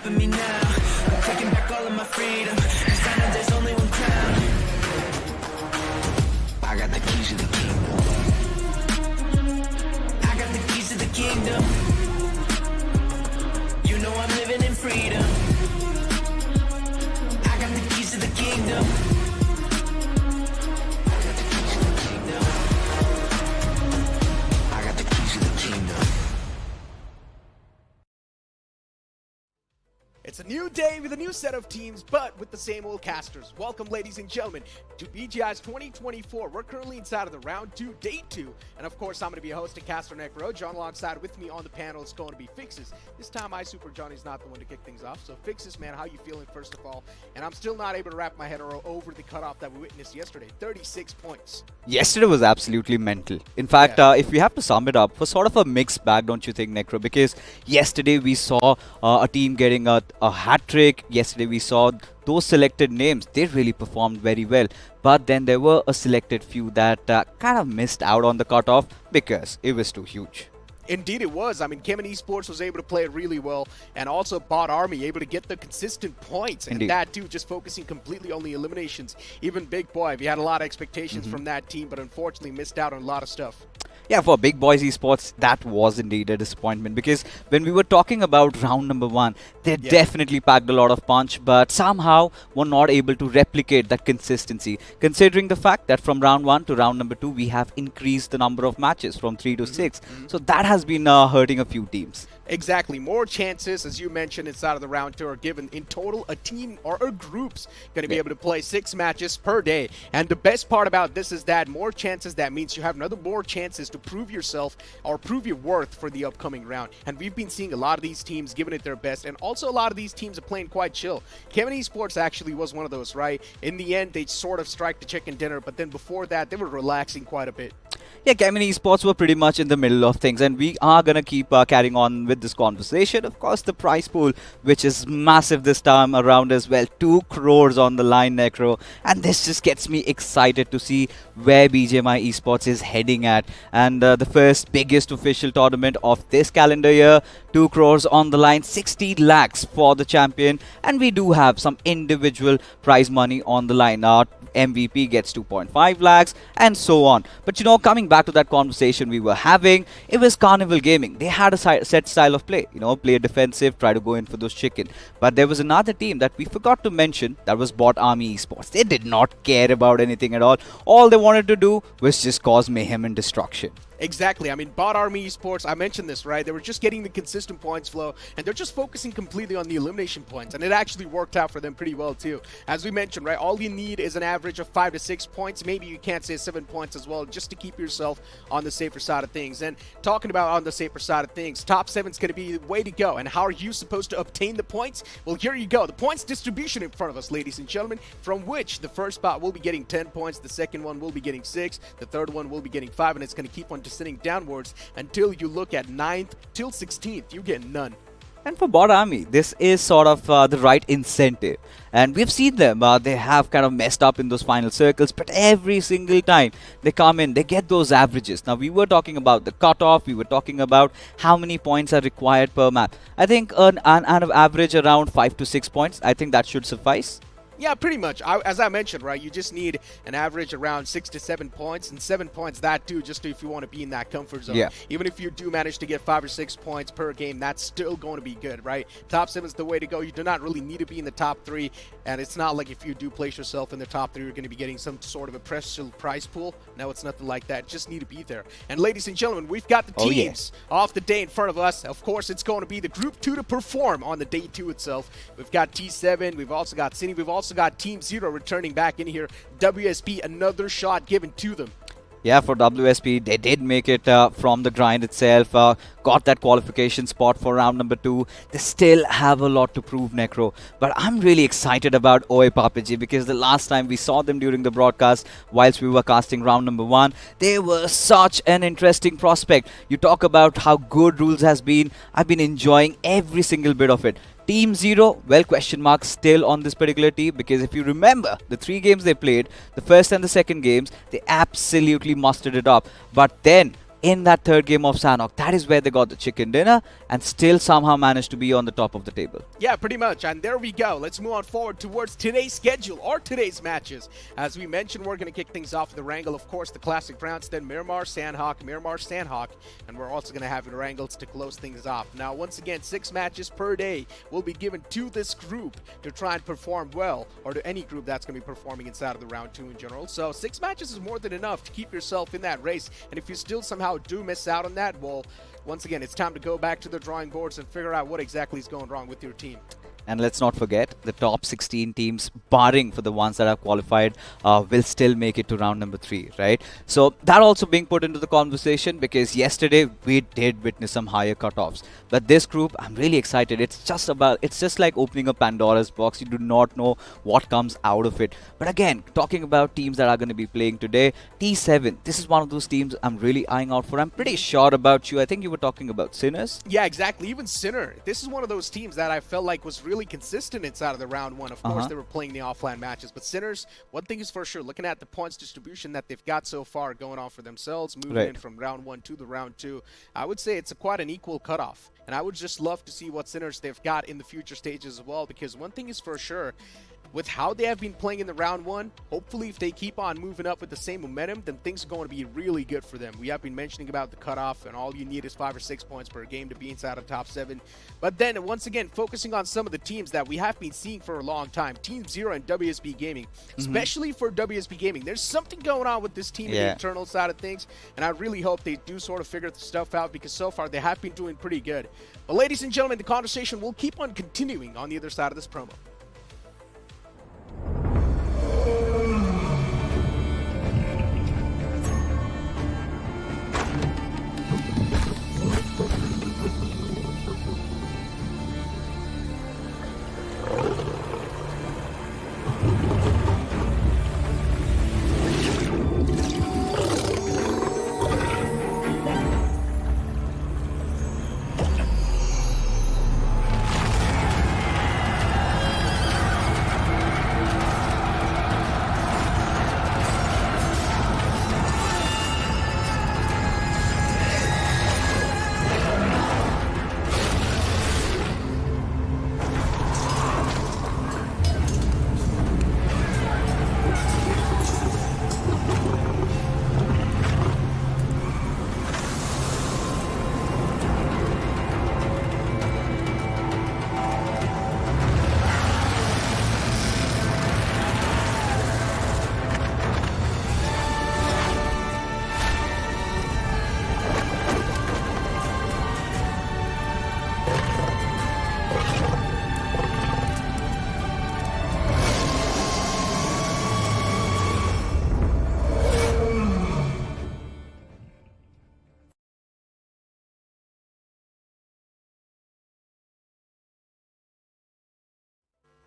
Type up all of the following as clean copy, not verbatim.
stopping me now. I'm taking back all of my freedom, 'cause I know there's only one crown. I got the keys to the kingdom. I got the keys to the kingdom. You know I'm living in freedom. I got the keys to the kingdom. It's a new day with a new set of teams, but with the same old casters. Welcome, ladies and gentlemen, to BGIS 2024. We're currently inside of the round 2, day 2. And of course, I'm going to be a host of Caster Necro. John alongside with me on the panel is going to be Fixes. This time, Super Johnny's not the one to kick things off. So Fixes, man, how you feeling first of all? And I'm still not able to wrap my head over the cutoff that we witnessed yesterday. 36 points. Yesterday was absolutely mental. In fact, if we have to sum it up, was sort of a mixed bag, don't you think, Necro? Because yesterday we saw a team getting a hat trick. Yesterday we saw those selected names. They really performed very well. But then there were a selected few that kind of missed out on the cutoff because it was too huge. Indeed it was. I mean, Kemen Esports was able to play it really well, and also Bot Army able to get the consistent points. Indeed. And that too, just focusing completely on the eliminations. Even Big Boy, we had a lot of expectations from that team, but unfortunately missed out on a lot of stuff. Yeah, for Big Boys Esports, that was indeed a disappointment because when we were talking about round number 1, they definitely packed a lot of punch, but somehow were not able to replicate that consistency. Considering the fact that from round 1 to round number 2, we have increased the number of matches from 3 to 6. So that has been hurting a few teams. Exactly. More chances, as you mentioned, inside of the round 2 are given. In total, a team or groups going to be able to play 6 matches per day. And the best part about this is that more chances, that means you have another more chances to prove yourself or prove your worth for the upcoming round. And we've been seeing a lot of these teams giving it their best. And also a lot of these teams are playing quite chill. Kemen Esports actually was one of those, right? In the end, they sort of strike the chicken dinner. But then before that, they were relaxing quite a bit. Yeah, Kemen Esports were pretty much in the middle of things, and we are going to keep carrying on with this conversation. Of course, the prize pool, which is massive this time around as well. 2 crores on the line, Necro. And this just gets me excited to see where BGMI Esports is heading at. And the first biggest official tournament of this calendar year, 2 crores on the line, 60 lakhs for the champion. And we do have some individual prize money on the line. MVP gets 2.5 lakhs and so on. But you know, coming back to that conversation we were having, it was Carnival Gaming. They had a set style of play, you know, play defensive, try to go in for those chicken. But there was another team that we forgot to mention, that was Bot Army Esports. They did not care about anything at all. All they wanted to do was just cause mayhem and destruction. Exactly. I mean, Bot Army Esports, I mentioned this, right? They were just getting the consistent points flow, and they're just focusing completely on the elimination points, and it actually worked out for them pretty well, too. As we mentioned, right, all you need is an average of 5 to 6 points. Maybe you can't say 7 points as well, just to keep yourself on the safer side of things. And talking about on the safer side of things, top 7's going to be the way to go. And how are you supposed to obtain the points? Well, here you go. The points distribution in front of us, ladies and gentlemen, from which the first spot will be getting 10 points, the second one will be getting 6, the third one will be getting 5, and it's going to keep on descending downwards until you look at 9th till 16th. You get none. And for Bot Army, this is sort of the right incentive. And we've seen them, they have kind of messed up in those final circles, but every single time they come in, they get those averages. Now, we were talking about the cutoff, we were talking about how many points are required per map. I think an average around 5 to 6 points, I think that should suffice. Yeah, pretty much. As I mentioned, right, you just need an average around 6 to 7 points, and 7 points, that too, just if you want to be in that comfort zone. Yeah. Even if you do manage to get 5 or 6 points per game, that's still going to be good, right? Top 7 is the way to go. You do not really need to be in the top 3, and it's not like if you do place yourself in the top 3, you're going to be getting some sort of a prize pool. No, it's nothing like that. Just need to be there. And ladies and gentlemen, we've got the teams off the day in front of us. Of course, it's going to be the Group 2 to perform on the day 2 itself. We've got T7, we've also got City, we've also got Team 0 returning back in here. WSP, another shot given to them. Yeah, for WSP, they did make it from the grind itself, got that qualification spot for round number 2. They still have a lot to prove, Necro. But I'm really excited about Oe Papaji because the last time we saw them during the broadcast, whilst we were casting round number 1, they were such an interesting prospect. You talk about how good Rules has been. I've been enjoying every single bit of it. Team 0, well, question mark still on this particular team, because if you remember the 3 games they played, the first and the second games, they absolutely mustered it up. But then in that third game of Sanhok. That is where they got the chicken dinner and still somehow managed to be on the top of the table. Yeah, pretty much. And there we go. Let's move on forward towards today's schedule or today's matches. As we mentioned, we're going to kick things off with Erangel, of course, the classic rounds, then Miramar, Sanhok, and we're also going to have Erangel to close things off. Now, once again, 6 matches per day will be given to this group to try and perform well, or to any group that's going to be performing inside of the round 2 in general. So 6 matches is more than enough to keep yourself in that race. And if you still somehow do miss out on that, well, once again, it's time to go back to the drawing boards and figure out what exactly is going wrong with your team. And let's not forget, the top 16 teams, barring for the ones that have qualified, will still make it to round number 3, right? So that also being put into the conversation, because yesterday we did witness some higher cutoffs. But this group, I'm really excited. It's just like opening a Pandora's box. You do not know what comes out of it. But again, talking about teams that are going to be playing today, T7, this is one of those teams I'm really eyeing out for. I'm pretty sure about you. I think you were talking about Sinners. Yeah, exactly. Even Sinner. This is one of those teams that I felt like was really consistent inside of the round 1. Of course, they were playing the offline matches, but Sinners, one thing is for sure, looking at the points distribution that they've got so far going on for themselves, moving in from round 1 to the round 2, I would say it's quite an equal cutoff. And I would just love to see what Sinners they've got in the future stages as well, because one thing is for sure, with how they have been playing in the round 1, hopefully if they keep on moving up with the same momentum, then things are going to be really good for them. We have been mentioning about the cutoff, and all you need is 5 or 6 points per game to be inside of top 7. But then, once again, focusing on some of the teams that we have been seeing for a long time, Team Zero and WSB Gaming, especially for WSB Gaming. There's something going on with this team in the internal side of things, and I really hope they do sort of figure the stuff out, because so far they have been doing pretty good. But ladies and gentlemen, the conversation will keep on continuing on the other side of this promo.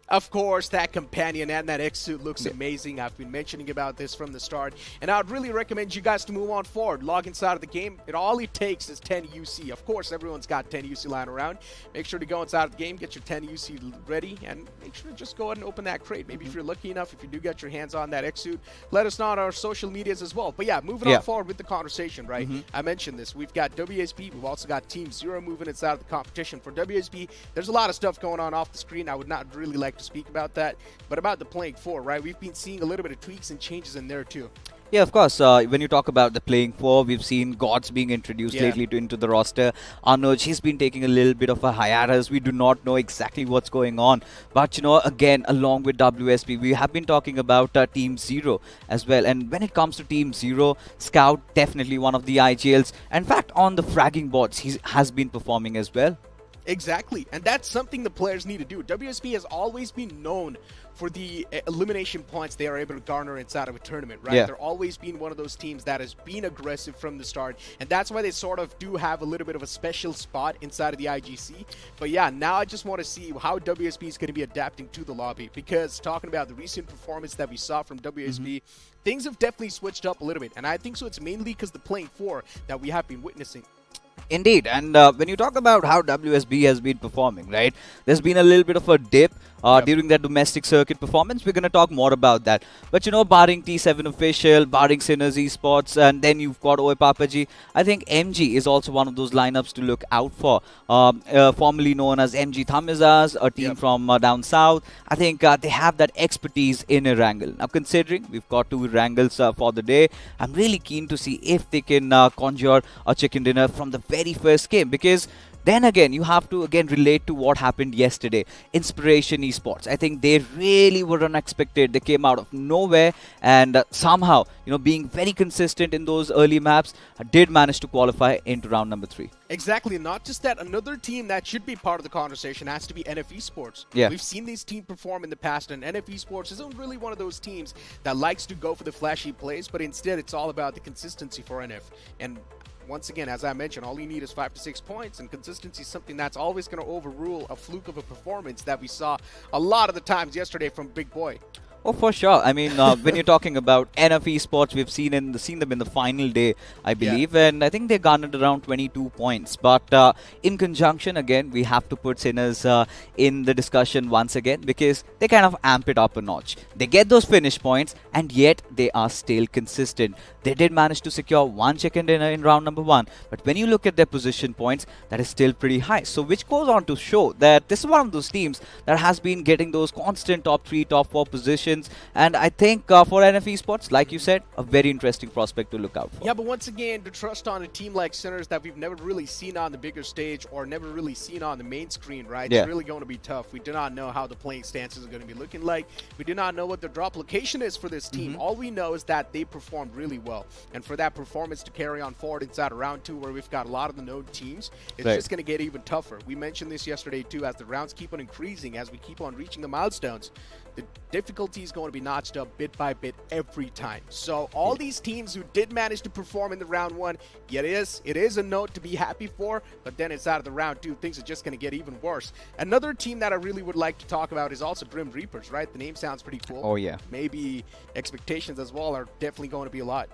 Of course, that companion and that X-suit looks amazing. I've been mentioning about this from the start, and I'd really recommend you guys to move on forward. Log inside of the game. All it takes is 10 UC. Of course, everyone's got 10 UC lying around. Make sure to go inside of the game, get your 10 UC ready, and make sure to just go ahead and open that crate. Maybe if you're lucky enough, if you do get your hands on that X-suit, let us know on our social medias as well. But yeah, moving on forward with the conversation, right? I mentioned this. We've got WSB. We've also got Team Zero moving inside of the competition. For WSB, there's a lot of stuff going on off the screen. I would not really like to speak about that, but about the playing 4, right? We've been seeing a little bit of tweaks and changes in there too. Yeah, of course. When you talk about the playing 4, we've seen Gods being introduced lately into the roster. Anuj, he's been taking a little bit of a hiatus. We do not know exactly what's going on. But, you know, again, along with WSP, we have been talking about Team Zero as well. And when it comes to Team Zero, Scout, definitely one of the IGLs. In fact, on the fragging boards, he has been performing as well. Exactly, and that's something the players need to do. WSP has always been known for the elimination points they are able to garner inside of a tournament, right? They're always been one of those teams that has been aggressive from the start, and that's why they sort of do have a little bit of a special spot inside of the IGC. But yeah, now I just want to see how WSP is going to be adapting to the lobby, because talking about the recent performance that we saw from WSP, things have definitely switched up a little bit, and I think so it's mainly because the playing 4 that we have been witnessing. Indeed, and when you talk about how WSB has been performing, right, there's been a little bit of a dip during that domestic circuit performance. We're going to talk more about that. But you know, barring T7 Official, barring Sinners Esports, and then you've got Oi Papaji, I think MG is also one of those lineups to look out for. Formerly known as MG Thamizas, a team from down south. I think they have that expertise in Erangel. Now, considering we've got 2 Erangels for the day, I'm really keen to see if they can conjure a chicken dinner from the very first game, because then again, you have to again relate to what happened yesterday. Inspiration Esports, I think they really were unexpected. They came out of nowhere, and somehow, you know, being very consistent in those early maps, did manage to qualify into round number 3. Exactly. Not just that, another team that should be part of the conversation has to be NF Esports. Yeah. We've seen these teams perform in the past, and NF Esports isn't really one of those teams that likes to go for the flashy plays, but instead it's all about the consistency for NF. And once again, as I mentioned, all you need is 5 to 6 points, and consistency is something that's always going to overrule a fluke of a performance that we saw a lot of the times yesterday from Big Boy. Oh, for sure. I mean, when you're talking about NF Esports, we've seen them in the final day, I believe, and I think they garnered around 22 points. But in conjunction, again, we have to put Sinners in the discussion once again, because they kind of amp it up a notch. They get those finish points, and yet they are still consistent. They did manage to secure 1 chicken dinner in round number 1, but when you look at their position points, that is still pretty high. So which goes on to show that this is one of those teams that has been getting those constant top 3, top 4 positions. And I think for NF Esports, like you said, a very interesting prospect to look out for. Yeah, but once again, to trust on a team like Sinners that we've never really seen on the bigger stage or never really seen on the main screen, right? Yeah. It's really going to be tough. We do not know how the playing stances are going to be looking like. We do not know what the drop location is for this team. All we know is that they performed really well. And for that performance to carry on forward inside of round 2, where we've got a lot of the known teams, it's just going to get even tougher. We mentioned this yesterday too, as the rounds keep on increasing, as we keep on reaching the milestones, the difficulty is going to be notched up bit by bit every time. So all these teams who did manage to perform in the round 1, it is a note to be happy for, but then inside of the round 2, things are just going to get even worse. Another team that I really would like to talk about is also Grim Reapers, right? The name sounds pretty cool. Oh, yeah. Maybe expectations as well are definitely going to be a lot.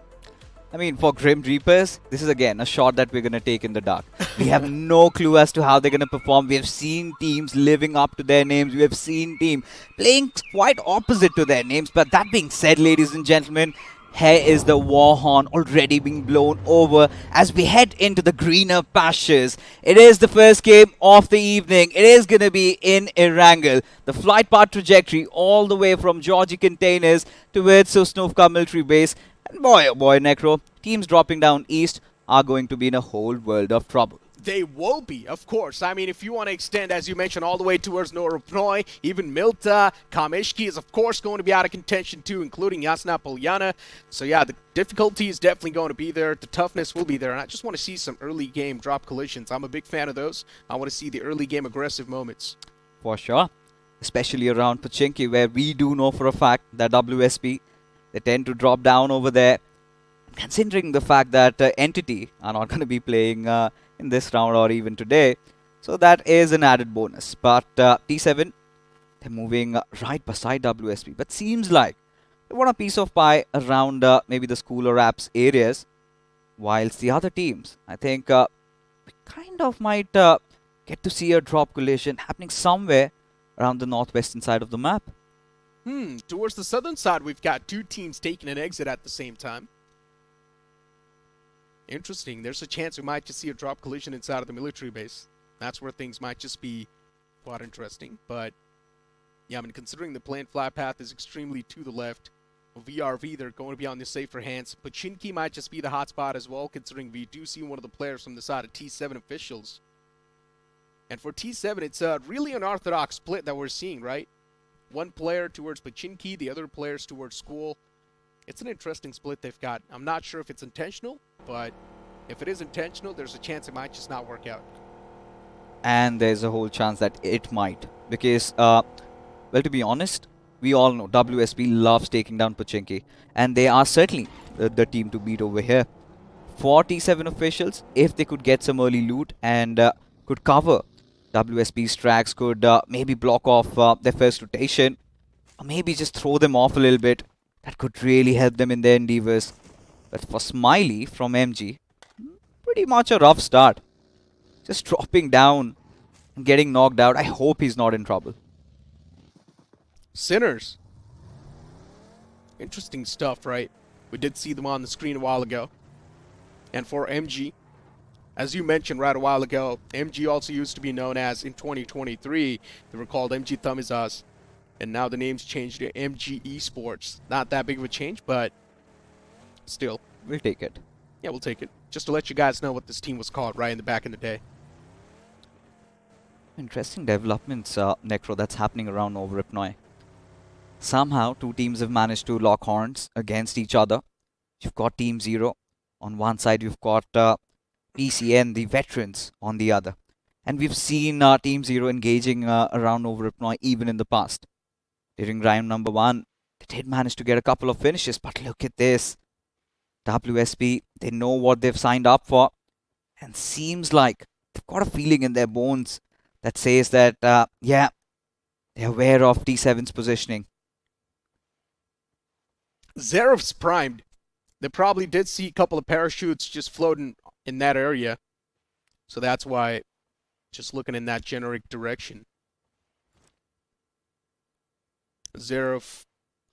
I mean, for Grim Reapers, this is again a shot that we're going to take in the dark. We have no clue as to how they're going to perform. We have seen teams living up to their names. We have seen teams playing quite opposite to their names. But that being said, ladies and gentlemen, here is the war horn already being blown over as we head into the greener pastures. It is the first game of the evening. It is going to be in Erangel. The flight path trajectory all the way from Georgie Containers towards Sosnovka military base. And boy, oh boy, Necro, teams dropping down east are going to be in a whole world of trouble. They will be, of course. I mean, if you want to extend, as you mentioned, all the way towards Noropnoi, even Milta, Kamishki is, of course, going to be out of contention, too, including Yasna Polyana. So, yeah, the difficulty is definitely going to be there. The toughness will be there. And I just want to see some early game drop collisions. I'm a big fan of those. I want to see the early game aggressive moments. For sure. Especially around Pachinki, where we do know for a fact that WSP, they tend to drop down over there. Considering the fact that Entity are not going to be playing in this round or even today, so that is an added bonus. But T7, they're moving right beside WSP, but seems like they want a piece of pie around maybe the school or apps areas, whilst the other teams, I think we kind of might get to see a drop collision happening somewhere around the northwestern side of the map. Towards the southern side, we've got 2 teams taking an exit at the same time. Interesting. There's a chance we might just see a drop collision inside of the military base. That's where things might just be quite interesting. But, yeah, I mean, considering the planned flight path is extremely to the left, VRV, they're going to be on the safer hands. Pachinki might just be the hotspot as well, considering we do see one of the players from the side of T7 officials. And for T7, it's really an orthodox split that we're seeing, right? One player towards Pachinki, the other players towards school. It's an interesting split they've got. I'm not sure if it's intentional, but if it is intentional, there's a chance it might just not work out. And there's a whole chance that it might. Because, well, to be honest, we all know WSP loves taking down Pachinki. And they are certainly the team to beat over here. For T7 officials, if they could get some early loot and could cover WSP's tracks, could maybe block off their first rotation, or maybe just throw them off a little bit, that could really help them in their endeavors. But for Smiley from MG, pretty much a rough start. just dropping down and getting knocked out. I hope he's not in trouble. Sinners. Interesting stuff, right? We did see them on the screen a while ago. And for MG, as you mentioned right a while ago, MG also used to be known as, in 2023, they were called MG Thamizas. And now the name's changed to MG Esports. Not that big of a change, but still. We'll take it. Yeah, we'll take it. Just to let you guys know what this team was called right in the back in the day. Interesting developments, Necro, that's happening around over Ripnoi. Somehow, two teams have managed to lock horns against each other. You've got Team Zero. On one side, you've got PCN, the veterans, on the other. And we've seen Team Zero engaging around over Ripnoi even in the past. During round number 1, they did manage to get a couple of finishes, but look at this. WSP, they know what they've signed up for. And seems like they've got a feeling in their bones that says that, yeah, they're aware of T7's positioning. Zerev's primed. They probably did see a couple of parachutes just floating in that area. So that's why, just looking in that generic direction. Zerev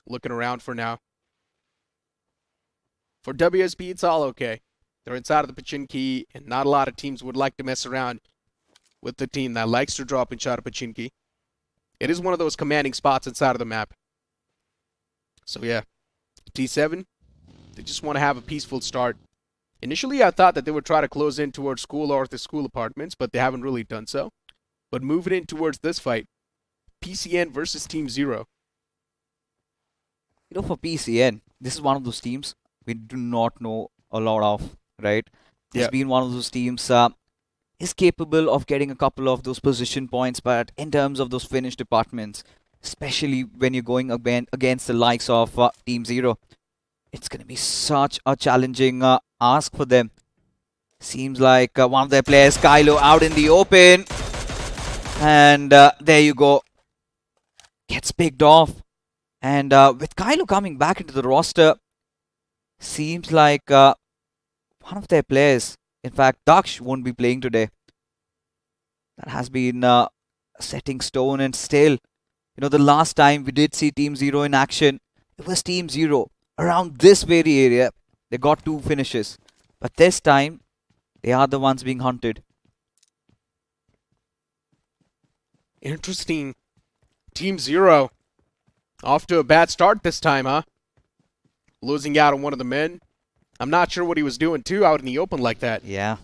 looking around for now. For WSB, it's all okay. They're inside of the Pachinki, and not a lot of teams would like to mess around with the team that likes to drop inside of Pachinki. It is one of those commanding spots inside of the map. So yeah, T7, they just want to have a peaceful start. Initially, I thought that they would try to close in towards school or the school apartments, but they haven't really done so. But moving in towards this fight, PCN versus Team Zero. You know, for PCN, this is one of those teams we do not know a lot of, right? It's been one of those teams is capable of getting a couple of those position points, but in terms of those finish departments, especially when you're going against the likes of Team Zero, it's going to be such a challenging ask for them. Seems like one of their players, Kylo, out in the open. And there you go. Gets picked off. And with Kylo coming back into the roster, seems like one of their players, in fact, Daksh won't be playing today. That has been a setting stone, and still, you know, the last time we did see Team Zero in action, it was Team Zero. Around this very area, they got 2 finishes. But this time, they are the ones being hunted. Interesting. Team Zero off to a bad start this time, huh? Losing out on one of the men. I'm not sure what he was doing, too, out in the open like that. Yeah.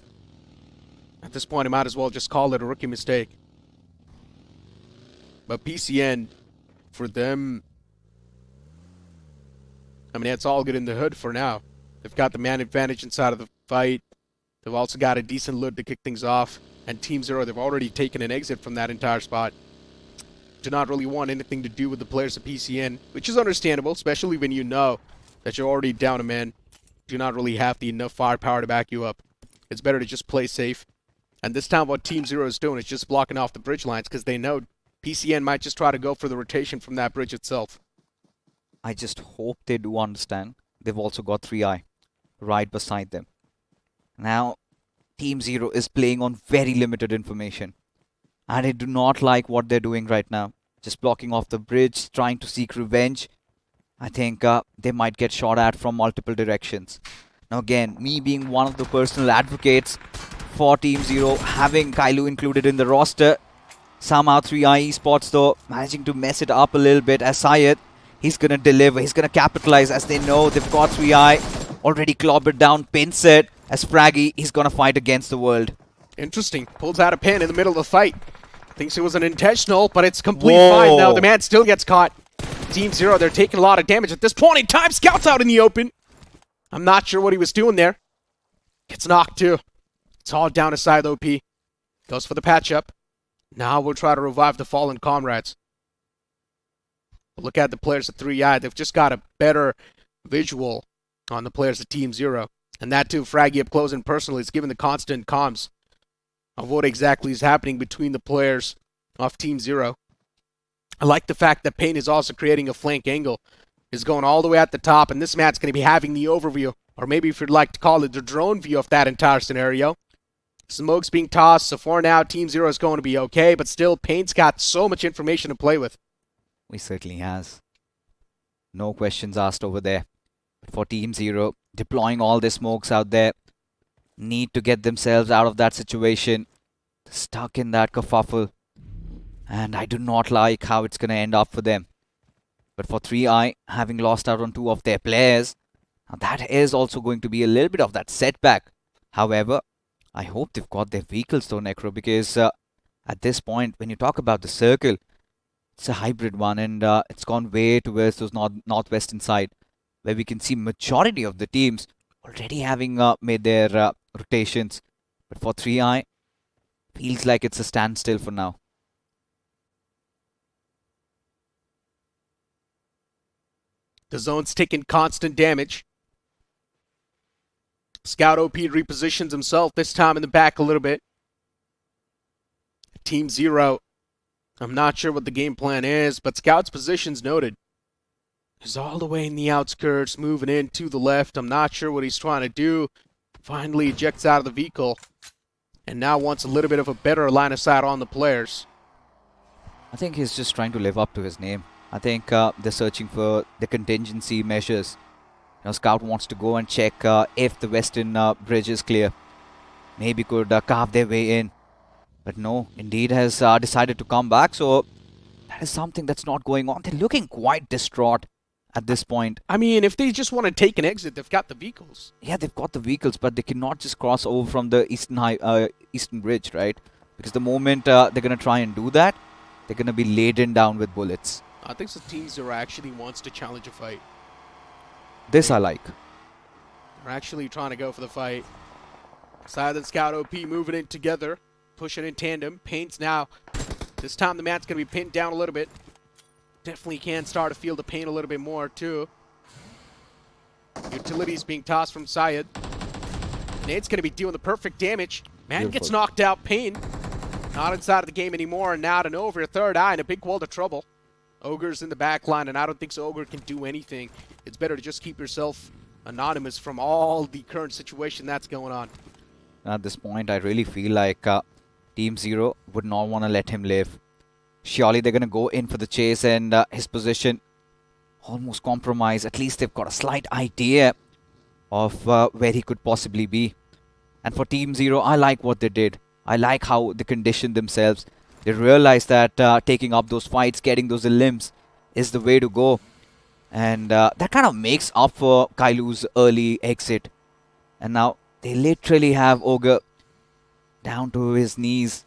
At this point, I might as well just call it a rookie mistake. But PCN, for them, I mean, it's all good in the hood for now. They've got the man advantage inside of the fight. They've also got a decent loot to kick things off. And Team Zero, they've already taken an exit from that entire spot. Do not really want anything to do with the players of PCN, which is understandable, especially when you know that you're already down a man. Do not really have the enough firepower to back you up. It's better to just play safe. And this time what Team Zero is doing is just blocking off the bridge lines because they know PCN might just try to go for the rotation from that bridge itself. I just hope they do understand. They've also got 3i right beside them. Now, Team Zero is playing on very limited information. And I do not like what they're doing right now. Just blocking off the bridge, trying to seek revenge. I think they might get shot at from multiple directions. Now again, me being one of the personal advocates for Team Zero, having Kylo included in the roster, somehow 3i Esports though managing to mess it up a little bit as Syed. He's going to deliver, he's going to capitalize as they know they've got 3i already clobbered down, pins it as Fraggy, he's going to fight against the world. Interesting. Pulls out a pin in the middle of the fight. Thinks it was an intentional, but it's complete fine now. The man still gets caught. Team Zero, they're taking a lot of damage at this point in time. Scout's out in the open. I'm not sure what he was doing there. Gets knocked too. It's all down to side OP. Goes for the patch up. Now we'll try to revive the fallen comrades. Look at the players at 3i. They've just got a better visual on the players at Team Zero. And that too, Fraggy up close and personal is given the constant comms of what exactly is happening between the players of Team Zero. I like the fact that Payne is also creating a flank angle. Is going all the way at the top, and this mat's going to be having the overview, or maybe if you'd like to call it the drone view of that entire scenario. Smoke's being tossed, so for now, Team Zero is going to be okay, but still, Paint's got so much information to play with. He certainly has. No questions asked over there. But for Team Zero, deploying all their smokes out there, need to get themselves out of that situation. Stuck in that kerfuffle. And I do not like how it's going to end up for them. But for 3i, having lost out on 2 of their players, now that is also going to be a little bit of that setback. However, I hope they've got their vehicles though, Necro, because at this point, when you talk about the circle, it's a hybrid one, and it's gone way towards those northwestern side, where we can see majority of the teams already having made their rotations. But for 3i, feels like it's a standstill for now. The zone's taking constant damage. Scout OP repositions himself, this time in the back a little bit. Team Zero, I'm not sure what the game plan is, but Scout's position's noted. He's all the way in the outskirts, moving in to the left. I'm not sure what he's trying to do. Finally ejects out of the vehicle, and now wants a little bit of a better line of sight on the players. I think he's just trying to live up to his name. I think they're searching for the contingency measures. Scout wants to go and check if the western bridge is clear. Maybe could carve their way in. But no, Indeed has decided to come back. So that is something that's not going on. They're looking quite distraught at this point. I mean, if they just want to take an exit, they've got the vehicles. Yeah, they've got the vehicles, but they cannot just cross over from the eastern bridge, right? Because the moment they're going to try and do that, they're going to be laden down with bullets. I think the Team Zero actually wants to challenge a fight. This I like. They're actually trying to go for the fight. Silent Scout OP moving in together, pushing in tandem. Paint's now. This time the mat's going to be pinned down a little bit. Definitely can start to feel the pain a little bit more too. Utilities being tossed from Syed. Nate's going to be doing the perfect damage. Man Beautiful. gets knocked out. Pain not inside of the game anymore, and now to over your third eye in a big world of trouble. Ogre's in the back line, and I don't think so Ogre can do anything. It's better to just keep yourself anonymous from all the current situation that's going on. At this point, I really feel like Team Zero would not want to let him live. Surely they're going to go in for the chase, and his position almost compromised. At least they've got a slight idea of where he could possibly be. And for Team Zero, I like what they did. I like how they conditioned themselves. They realized that taking up those fights, getting those limbs is the way to go. And that kind of makes up for Kailu's early exit. And now they literally have Ogre down to his knees.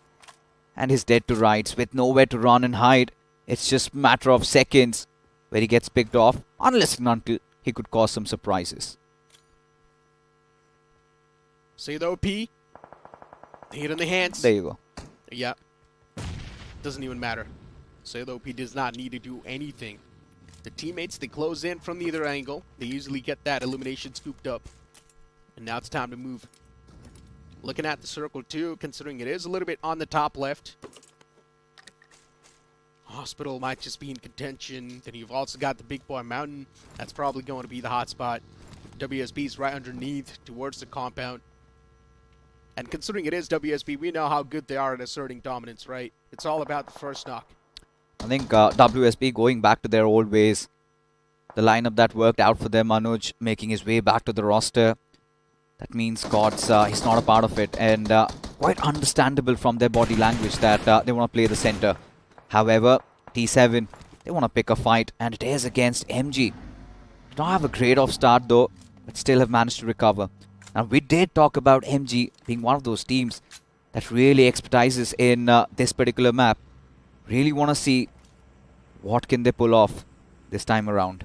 And he's dead to rights with nowhere to run and hide. It's just a matter of seconds where he gets picked off. Unless and until he could cause some surprises. See the OP? Hit in the hands. There you go. Yeah. Doesn't even matter. So the OP does not need to do anything. The teammates, they close in from either angle. They usually get that elimination scooped up. And now it's time to move. Looking at the circle too, considering it is a little bit on the top left. Hospital might just be in contention. Then you've also got the Big Boy Mountain. That's probably going to be the hot spot. WSB's right underneath towards the compound. And considering it is WSB, we know how good they are at asserting dominance, right? It's all about the first knock. I think WSB going back to their old ways. The lineup that worked out for them, Anuj making his way back to the roster. That means Gods, he's not a part of it. And quite understandable from their body language that they want to play the center. However, T7, they want to pick a fight. And it is against MG. Did not have a great off start though, but still have managed to recover. Now, we did talk about MG being one of those teams that really expertises in this particular map. Really want to see what can they pull off this time around.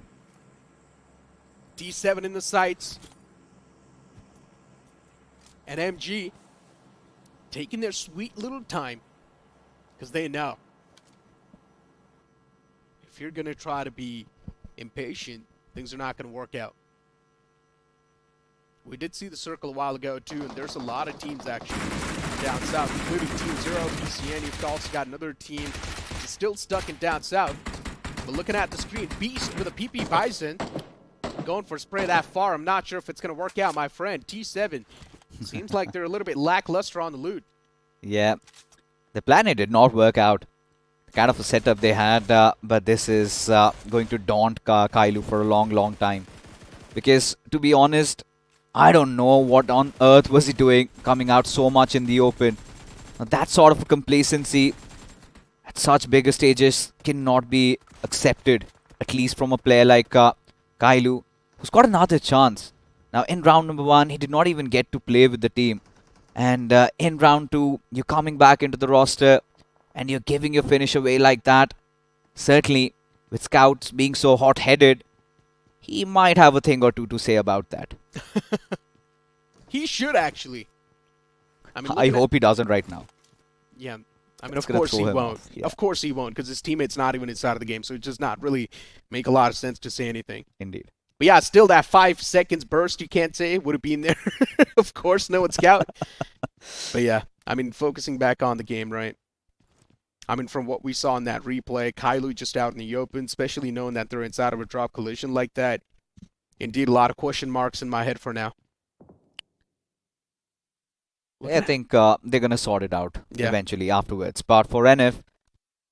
D7 in the sights. And MG taking their sweet little time because they know if you're going to try to be impatient, things are not going to work out. We did see the circle a while ago too, and there's a lot of teams actually down south, including Team Zero, PCN. You've also got another team that's still stuck in down south. But looking at the screen, Beast with a PP Bison going for a spray that far. I'm not sure if it's going to work out, my friend. T7 Seems like they're a little bit lackluster on the loot. Yeah, the plan did not work out. The kind of a setup they had, but this is going to daunt Kailu for a long, long time. Because, to be honest, I don't know what on earth was he doing coming out so much in the open. Now, that sort of complacency at such bigger stages cannot be accepted, at least from a player like Kailu, who's got another chance. Now, in round number 1, he did not even get to play with the team. And in round 2, you're coming back into the roster and you're giving your finish away like that. Certainly, with scouts being so hot-headed, he might have a thing or two to say about that. He should actually. I hope he doesn't right now. Yeah. I mean, That's of gonna course he throw him won't. off, yeah. Of course he won't, because his teammate's not even inside of the game, so it does not really make a lot of sense to say anything. Indeed. But yeah, still that 5 seconds burst you can't say would have been there. Of course, no one scout. But yeah, I mean, focusing back on the game, right? I mean, from what we saw in that replay, Kailu just out in the open, especially knowing that they're inside of a drop collision like that. Indeed, a lot of question marks in my head for now. I think they're going to sort it out eventually afterwards. But for NF,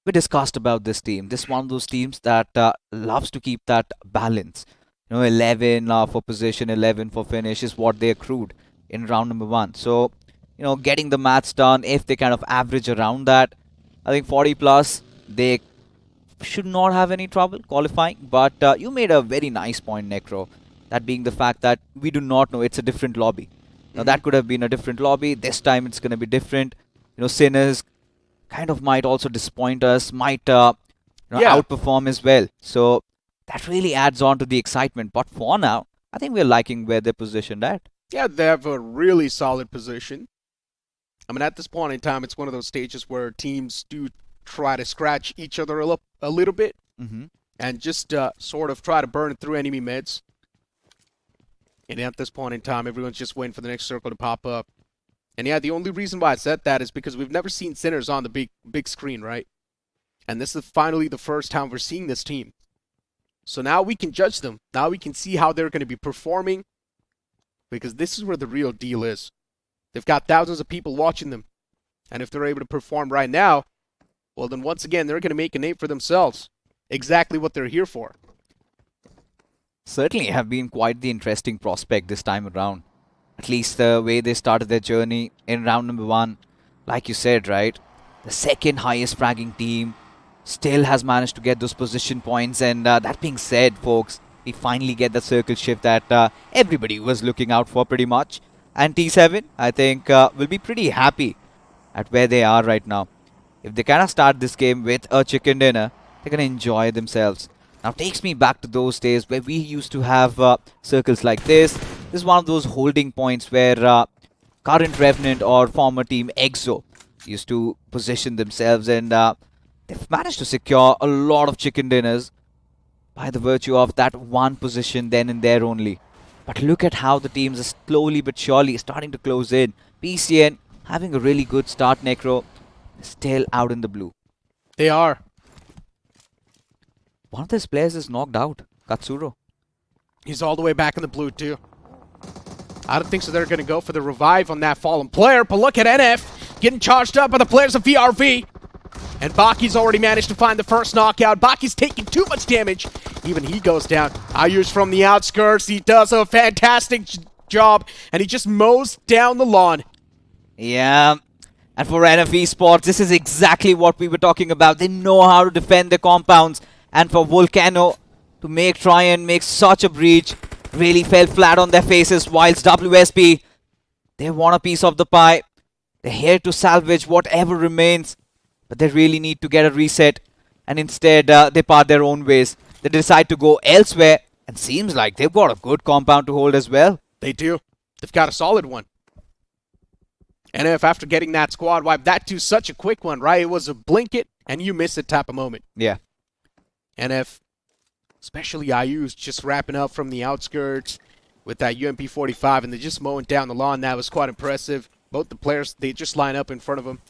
we discussed about this team. This is one of those teams that loves to keep that balance. 11 for position, 11 for finish is what they accrued in round number 1. So, getting the maths done, if they kind of average around that, I think 40 plus, they should not have any trouble qualifying. But you made a very nice point, Necro. That being the fact that we do not know, it's a different lobby. Now, that could have been a different lobby. This time, it's going to be different. Sinners kind of might also disappoint us, might outperform as well. So, that really adds on to the excitement. But for now, I think we're liking where they're positioned at. Yeah, they have a really solid position. I mean, at this point in time, it's one of those stages where teams do try to scratch each other a little bit and just sort of try to burn through enemy meds. And at this point in time, everyone's just waiting for the next circle to pop up. And yeah, the only reason why I said that is because we've never seen Sinners on the big screen, right? And this is finally the first time we're seeing this team. So now we can judge them. Now we can see how they're going to be performing. Because this is where the real deal is. They've got thousands of people watching them. And if they're able to perform right now, well then once again, they're going to make a name for themselves. Exactly what they're here for. Certainly have been quite the interesting prospect this time around. At least the way they started their journey in round number 1. Like you said, right? The second highest fragging team still has managed to get those position points. And that being said, folks, we finally get the circle shift that everybody was looking out for pretty much. And T7, I think, will be pretty happy at where they are right now. If they kind of start this game with a chicken dinner, they're going to enjoy themselves. Now, takes me back to those days where we used to have circles like this. This is one of those holding points where current Revenant or former team EXO used to position themselves, and they've managed to secure a lot of chicken dinners by the virtue of that one position then and there only. But look at how the teams are slowly but surely starting to close in. PCN having a really good start, Necro, still out in the blue. They are. One of these players is knocked out, Katsuro. He's all the way back in the blue too. I don't think so they're going to go for the revive on that fallen player, but look at NF getting charged up by the players of VRV. And Baki's already managed to find the first knockout. Baki's taking too much damage. Even he goes down. Ayush from the outskirts. He does a fantastic job, and he just mows down the lawn. Yeah, and for NF Esports, this is exactly what we were talking about. They know how to defend their compounds. And for Volcano to try and make such a breach, really fell flat on their faces, whilst WSP, they want a piece of the pie. They're here to salvage whatever remains, but they really need to get a reset, and instead they part their own ways. They decide to go elsewhere, and seems like they've got a good compound to hold as well. They do. They've got a solid one. And if after getting that squad wipe, that too such a quick one, right? It was a blink it, and you miss it type of moment. Yeah. And if, especially Ayu's just wrapping up from the outskirts with that UMP 45, and they're just mowing down the lawn, that was quite impressive. Both the players, they just line up in front of him.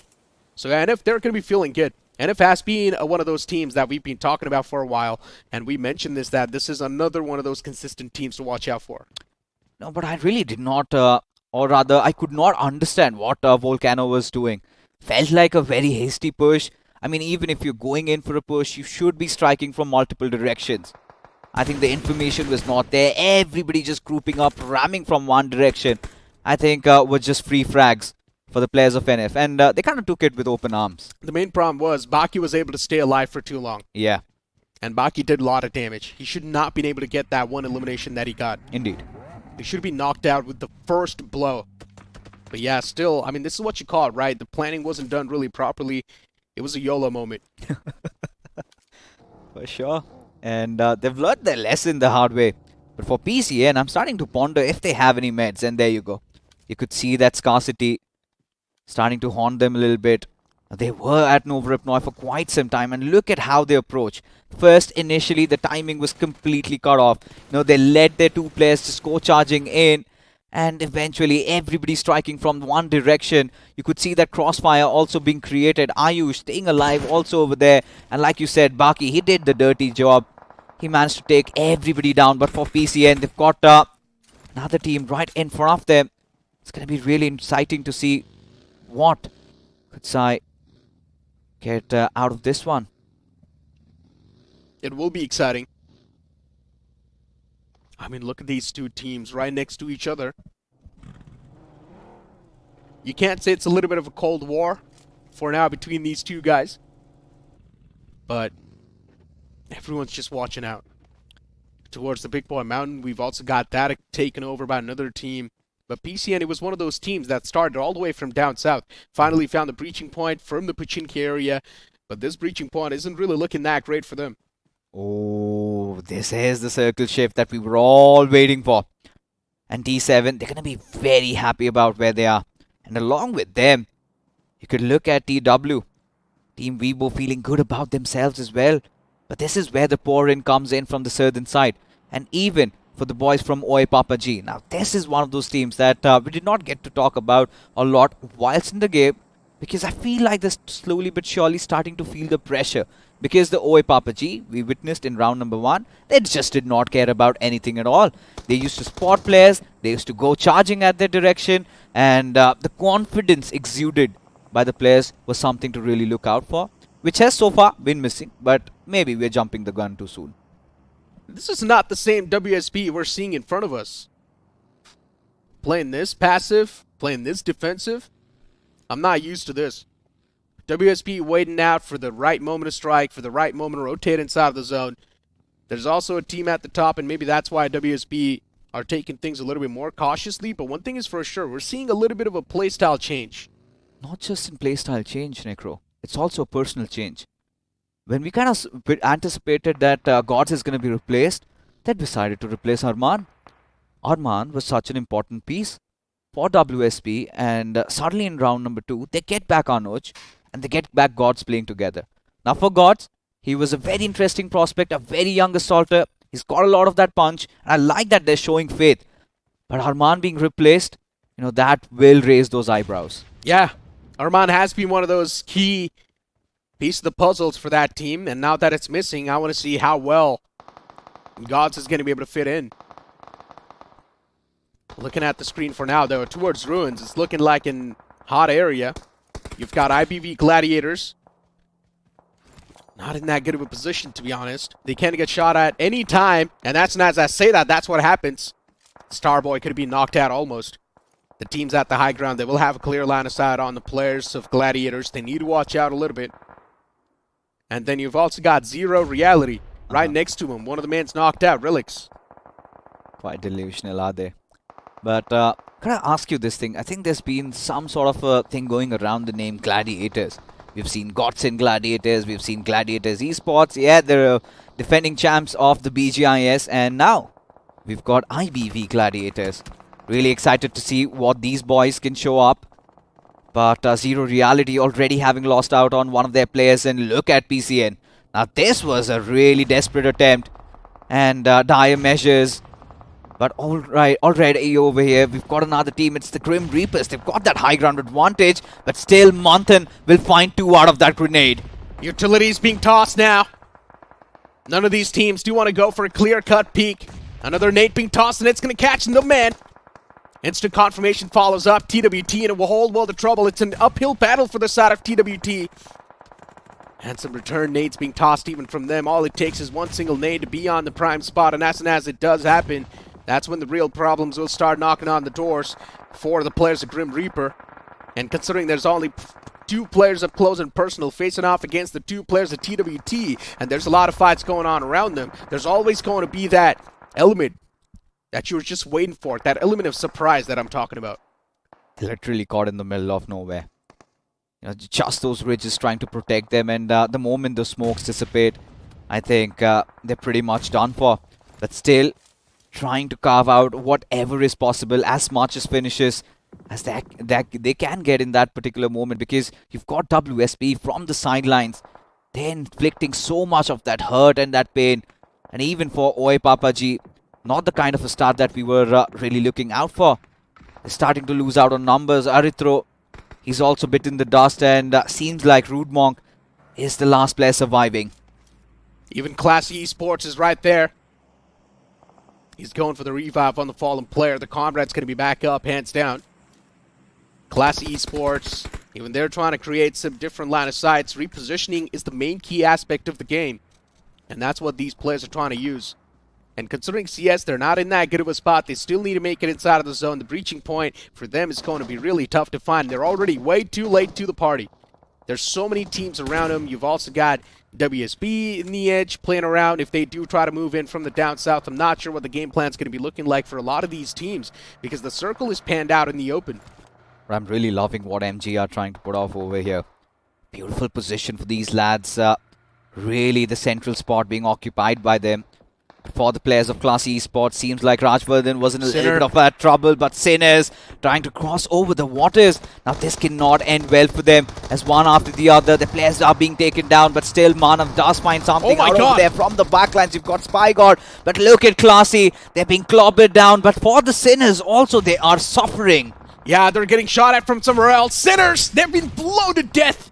So NF, they're going to be feeling good. NF has been one of those teams that we've been talking about for a while, and we mentioned that this is another one of those consistent teams to watch out for. No, but I really did not or rather, I could not understand what Volcano was doing. Felt like a very hasty push. I mean, even if you're going in for a push, you should be striking from multiple directions. I think the information was not there. Everybody just grouping up, ramming from one direction. I think was just free frags for the players of NF. And they kind of took it with open arms. The main problem was Baki was able to stay alive for too long. Yeah. And Baki did a lot of damage. He should not been able to get that one elimination that he got. Indeed. He should be knocked out with the first blow. But yeah, still, I mean, this is what you call it, right? The planning wasn't done really properly. It was a YOLO moment. For sure. And they've learned their lesson the hard way. But for PCN, I'm starting to ponder if they have any meds. And there you go. You could see that scarcity starting to haunt them a little bit. They were at Novoripnoi for quite some time. And look at how they approach. First, initially, the timing was completely cut off. You know, they let their two players just go charging in. And eventually, everybody striking from one direction. You could see that crossfire also being created. Ayush staying alive also over there. And like you said, Baki, he did the dirty job. He managed to take everybody down. But for PCN, they've got another team right in front of them. It's going to be really exciting to see what could Sai get out of this one. It will be exciting. I mean, look at these two teams right next to each other. You can't say it's a little bit of a cold war for now between these two guys. But everyone's just watching out. Towards the Big Boy Mountain, we've also got that taken over by another team. But PCN, it was one of those teams that started all the way from down south. Finally found the breaching point from the Pachinki area. But this breaching point isn't really looking that great for them. Oh, this is the circle shift that we were all waiting for. And D7, they're going to be very happy about where they are. And along with them, you could look at TW. Team Weibo feeling good about themselves as well. But this is where the pour-in comes in from the southern side. And even for the boys from Oi Papa G. Now, this is one of those teams that we did not get to talk about a lot whilst in the game. Because I feel like they're slowly but surely starting to feel the pressure. Because the Oi Papa G, we witnessed in round number 1, they just did not care about anything at all. They used to spot players, they used to go charging at their direction, and the confidence exuded by the players was something to really look out for, which has so far been missing, but maybe we're jumping the gun too soon. This is not the same WSP we're seeing in front of us. Playing this passive, playing this defensive, I'm not used to this. WSP waiting out for the right moment to strike, for the right moment to rotate inside of the zone. There's also a team at the top, and maybe that's why WSP are taking things a little bit more cautiously. But one thing is for sure, we're seeing a little bit of a playstyle change. Not just in playstyle change, Necro. It's also a personal change. When we kind of anticipated that Gods is going to be replaced, they decided to replace Arman. Arman was such an important piece for WSP, and suddenly in round number 2, they get back Anuj. And they get back Gods playing together. Now for Gods, he was a very interesting prospect, a very young assaulter. He's got a lot of that punch. And I like that they're showing faith. But Arman being replaced, you know, that will raise those eyebrows. Yeah, Arman has been one of those key pieces of the puzzles for that team. And now that it's missing, I want to see how well Gods is going to be able to fit in. Looking at the screen for now, though, towards Ruins, it's looking like an hot area. You've got IBV Gladiators. Not in that good of a position, to be honest. They can get shot at any time. And that's not, as I say that, that's what happens. Starboy could be knocked out almost. The teams at the high ground, they will have a clear line of sight on the players of Gladiators. They need to watch out a little bit. And then you've also got Zero Reality right next to him. One of the men's knocked out, Relics. Quite delusional, are they? But can I ask you this thing? I think there's been some sort of a thing going around the name Gladiators. We've seen Gods in Gladiators. We've seen Gladiators Esports. Yeah, they're defending champs of the BGIS. And now we've got IBV Gladiators. Really excited to see what these boys can show up. But Zero Reality already having lost out on one of their players. And look at PCN. Now this was a really desperate attempt. And dire measures. But already over here, we've got another team. It's the Grim Reapers. They've got that high ground advantage. But still, Manthan will find 2 out of that grenade. Utilities being tossed now. None of these teams do want to go for a clear-cut peek. Another nade being tossed, and it's going to catch the man. Instant confirmation follows up. TWT in a whole world of trouble. It's an uphill battle for the side of TWT. And some return nades being tossed even from them. All it takes is one single nade to be on the prime spot, and as soon as it does happen, that's when the real problems will start knocking on the doors for the players of Grim Reaper. And considering there's only 2 players of Close and Personal facing off against the 2 players of TWT, and there's a lot of fights going on around them, there's always going to be that element that you were just waiting for, that element of surprise that I'm talking about. Literally caught in the middle of nowhere. Just those ridges trying to protect them, and the moment the smokes dissipate, I think they're pretty much done for. But still, trying to carve out whatever is possible, as much as finishes as they can get in that particular moment, because you've got WSP from the sidelines. They're inflicting so much of that hurt and that pain. And even for Oi Papaji, not the kind of a start that we were really looking out for. They're starting to lose out on numbers. Arithro, he's also bitten the dust, and seems like Rude Monk is the last player surviving. Even Classy Esports is right there. He's going for the revive on the fallen player. The comrade's going to be back up, hands down. Classy Esports, even they're trying to create some different line of sights. Repositioning is the main key aspect of the game, and that's what these players are trying to use. And considering CS, they're not in that good of a spot. They still need to make it inside of the zone. The breaching point for them is going to be really tough to find. They're already way too late to the party. There's so many teams around them. You've also got WSB in the edge playing around. If they do try to move in from the down south, I'm not sure what the game plan is going to be looking like for a lot of these teams, because the circle is panned out in the open. I'm really loving what MG are trying to put off over here. Beautiful position for these lads. Really the central spot being occupied by them. For the players of Classy Esports, seems like Rajvardhan was in a little bit of trouble, but Sinners trying to cross over the waters. Now this cannot end well for them, as one after the other, the players are being taken down, but still Manav does find something over there from the backlines. You've got Spygod, but look at Classy, they're being clobbered down, but for the Sinners also, they are suffering. Yeah, they're getting shot at from somewhere else. Sinners, they've been blown to death.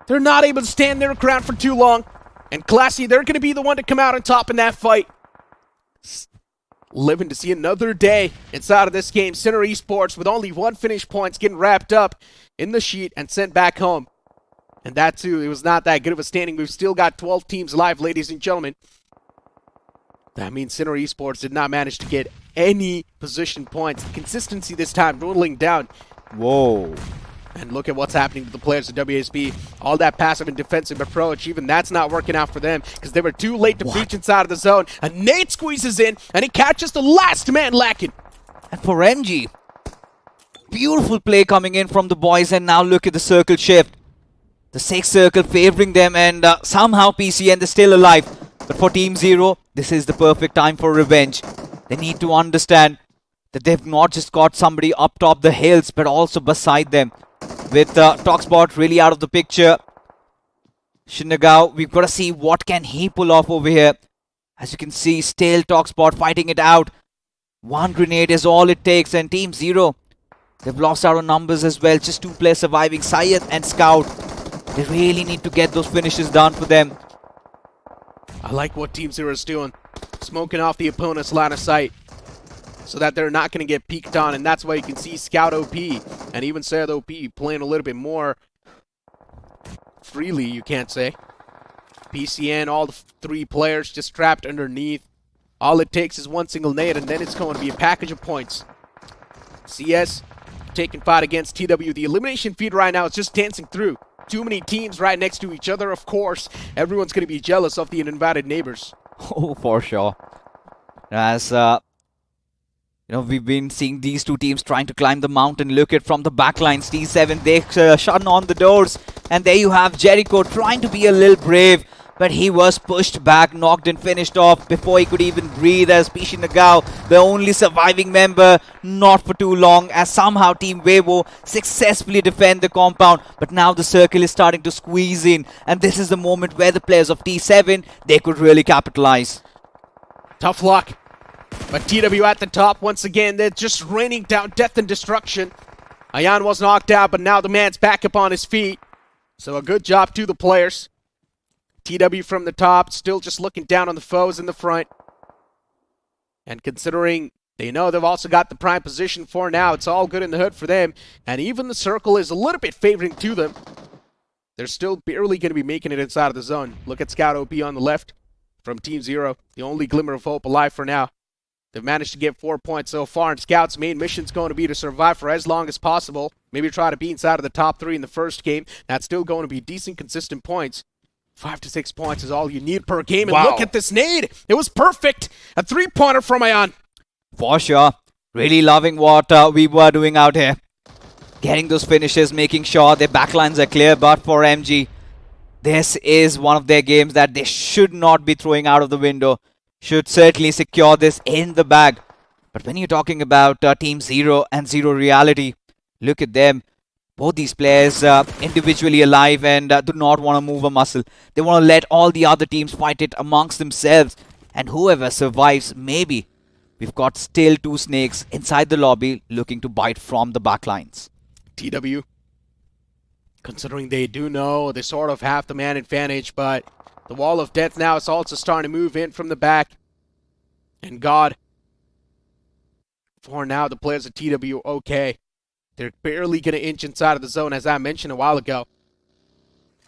They're not able to stand their ground for too long. And Classy, they're going to be the one to come out on top in that fight. Living to see another day inside of this game. Sinner Esports with only 1 finish points getting wrapped up in the sheet and sent back home. And that too, it was not that good of a standing. We've still got 12 teams alive, ladies and gentlemen. That means Sinner Esports did not manage to get any position points. The consistency this time dwindling down. Whoa. And look at what's happening to the players of WSB. All that passive and defensive approach, even that's not working out for them, because they were too late to breach inside of the zone. A nade squeezes in, and he catches the last man lacking. And for MG, beautiful play coming in from the boys, and now look at the circle shift. The 6 circle favoring them, and somehow PCN, they're still alive. But for Team Zero, this is the perfect time for revenge. They need to understand that they've not just got somebody up top the hills, but also beside them. With Toxbot really out of the picture, Shinagao, we've got to see what can he pull off over here. As you can see, still Toxbot fighting it out. 1 grenade is all it takes, and Team Zero, they've lost out on numbers as well. Just 2 players surviving, Syed and Scout. They really need to get those finishes done for them. I like what Team Zero is doing. Smoking off the opponent's line of sight, so that they're not going to get peeked on, and that's why you can see Scout OP and even Sayed OP playing a little bit more freely, you can't say. PCN, all the 3 players just trapped underneath. All it takes is 1 single nade, and then it's going to be a package of points. CS taking fight against TW. The elimination feed right now is just dancing through. Too many teams right next to each other, of course. Everyone's going to be jealous of the uninvited neighbors. Oh, for sure. As we've been seeing these 2 teams trying to climb the mountain. Look at from the backlines, T7, they shut on the doors. And there you have Jericho trying to be a little brave. But he was pushed back, knocked and finished off before he could even breathe, as Pishi Nagao, the only surviving member, not for too long, as somehow Team Weibo successfully defend the compound. But now the circle is starting to squeeze in. And this is the moment where the players of T7, they could really capitalize. Tough luck. But TW at the top once again. They're just raining down death and destruction. Ayan was knocked out, but now the man's back up on his feet. So a good job to the players. TW from the top, still just looking down on the foes in the front. And considering They know they've also got the prime position for now. It's all good in the hood for them. And even the circle is a little bit favoring to them. They're still barely going to be making it inside of the zone. Look at Scout OP on the left from Team Zero. The only glimmer of hope alive for now. They've managed to get 4 points so far, and Scout's main mission is going to be to survive for as long as possible. Maybe try to be inside of the top 3 in the first game. That's still going to be decent, consistent points. 5 to 6 points is all you need per game. And Wow. look at this nade. It was perfect. A 3-pointer from Ayan. For sure. Really loving what we were doing out here. Getting those finishes, making sure their backlines are clear. But for MG, this is one of their games that they should not be throwing out of the window. Should certainly secure this in the bag. But when you're talking about Team Zero and Zero Reality, look at them. Both these players individually alive and do not want to move a muscle. They want to let all the other teams fight it amongst themselves. And whoever survives, maybe. We've got still 2 snakes inside the lobby looking to bite from the backlines. TW, considering they do know they sort of have the man advantage, but the wall of death now is also starting to move in from the back. And God, for now, the players at TW okay. They're barely going to inch inside of the zone, as I mentioned a while ago.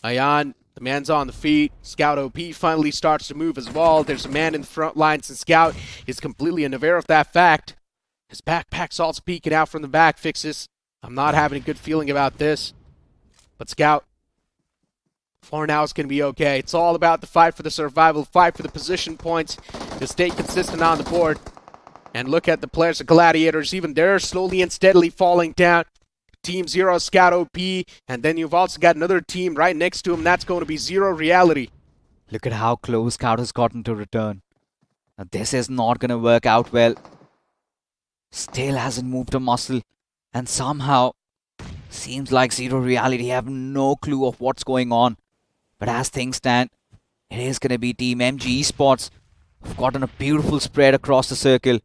Ayan, the man's on the feet. Scout OP finally starts to move as well. There's a man in the front lines, and Scout is completely unaware of that fact. His backpack's also peeking out from the back, Fixes. I'm not having a good feeling about this. But Scout, for now, it's going to be okay. It's all about the fight for the survival, fight for the position points, to stay consistent on the board. And look at the players of Gladiators. Even they're slowly and steadily falling down. Team Zero, Scout OP. And then you've also got another team right next to him. That's going to be Zero Reality. Look at how close Scout has gotten to return. Now this is not going to work out well. Still hasn't moved a muscle. And somehow, seems like Zero Reality have no clue of what's going on. But as things stand, it is going to be Team MG Esports. Who've gotten a beautiful spread across the circle.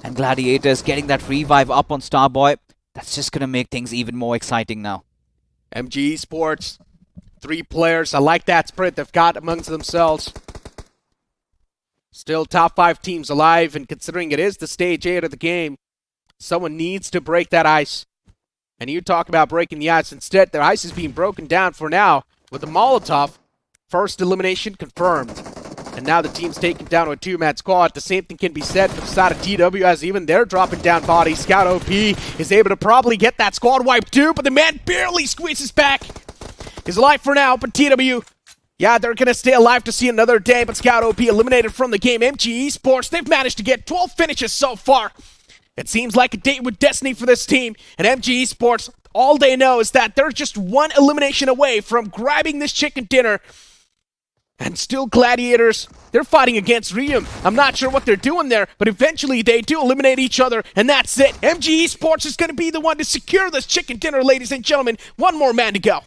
And Gladiators getting that revive up on Starboy. That's just going to make things even more exciting now. MG Esports, 3 players. I like that spread they've got amongst themselves. Still top 5 teams alive, and considering it is the stage 8 of the game, someone needs to break that ice. And you talk about breaking the ice. Instead, their ice is being broken down for now with the Molotov. First elimination confirmed. And now the team's taken down to a 2-man squad. The same thing can be said for the side of TW, as even they're dropping down bodies. Scout OP is able to probably get that squad wipe too, but the man barely squeezes back. He's alive for now, but TW, yeah, they're going to stay alive to see another day, but Scout OP eliminated from the game. MG Esports, they've managed to get 12 finishes so far. It seems like a date with destiny for this team, and MG Esports, all they know is that they're just 1 elimination away from grabbing this chicken dinner. And still Gladiators, they're fighting against Riem. I'm not sure what they're doing there, but eventually they do eliminate each other, and that's it. MG Esports is going to be the one to secure this chicken dinner, ladies and gentlemen. 1 more man to go.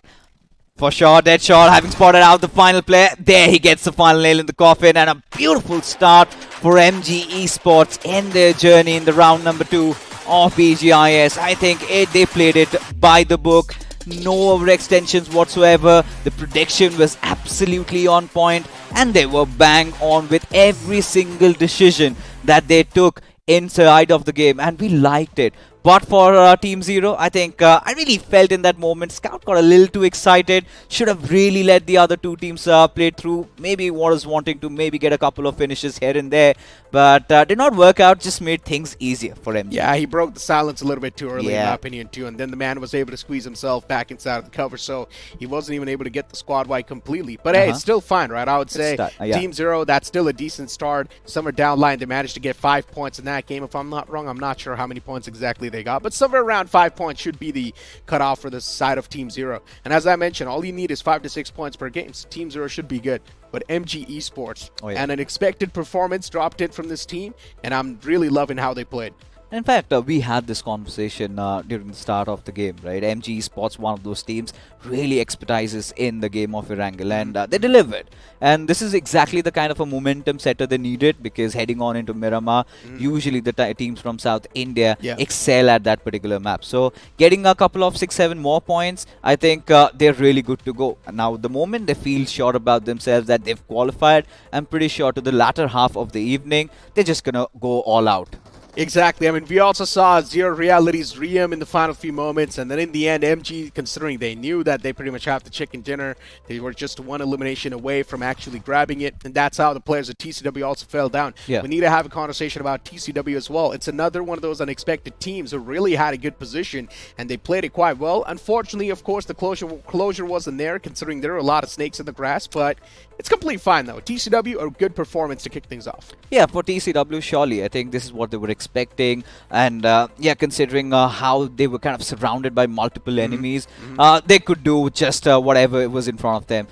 For sure, Deadshot having spotted out the final player. There he gets the final nail in the coffin, and a beautiful start for MG Esports in their journey in the round number 2 of BGIS. I think they played it by the book. No overextensions whatsoever. The prediction was absolutely on point, and they were bang on with every single decision that they took inside of the game, and we liked it. But for Team Zero, I think I really felt in that moment Scout got a little too excited. Should have really let the other 2 teams play through. Maybe was wanting to maybe get a couple of finishes here and there, but did not work out. Just made things easier for him. Yeah, he broke the silence a little bit too early, in my opinion, too. And then the man was able to squeeze himself back inside of the cover, so he wasn't even able to get the squad wipe completely. But hey, it's still fine, right? I would say Team Zero, that's still a decent start. Some are down line. They managed to get 5 points in that game. If I'm not wrong, I'm not sure how many points exactly they got, but somewhere around 5 points should be the cutoff for the side of Team Zero. And as I mentioned, all you need is 5 to 6 points per game. So Team Zero should be good. But MG Esports, and an expected performance dropped in from this team, and I'm really loving how they played. In fact, we had this conversation during the start of the game, right? MG Esports, one of those teams, really expertises in the game of Erangel, and they delivered. And this is exactly the kind of a momentum setter they needed, because heading on into Miramar, usually the teams from South India excel at that particular map. So getting a couple of 6-7 more points, I think they're really good to go. And now, the moment they feel sure about themselves that they've qualified, I'm pretty sure to the latter half of the evening, they're just going to go all out. Exactly. I mean, we also saw Zero Reality's Riem in the final few moments, and then in the end, MG, considering they knew that they pretty much have the chicken dinner, they were just one elimination away from actually grabbing it, and that's how the players of TCW also fell down. Yeah. We need to have a conversation about TCW as well. It's another one of those unexpected teams who really had a good position, and they played it quite well. Unfortunately, of course, the closure wasn't there, considering there were a lot of snakes in the grass, but it's completely fine, though. TCW, a good performance to kick things off. Yeah, for TCW, surely. I think this is what they were expecting. And yeah, considering how they were kind of surrounded by multiple enemies, they could do just whatever was in front of them.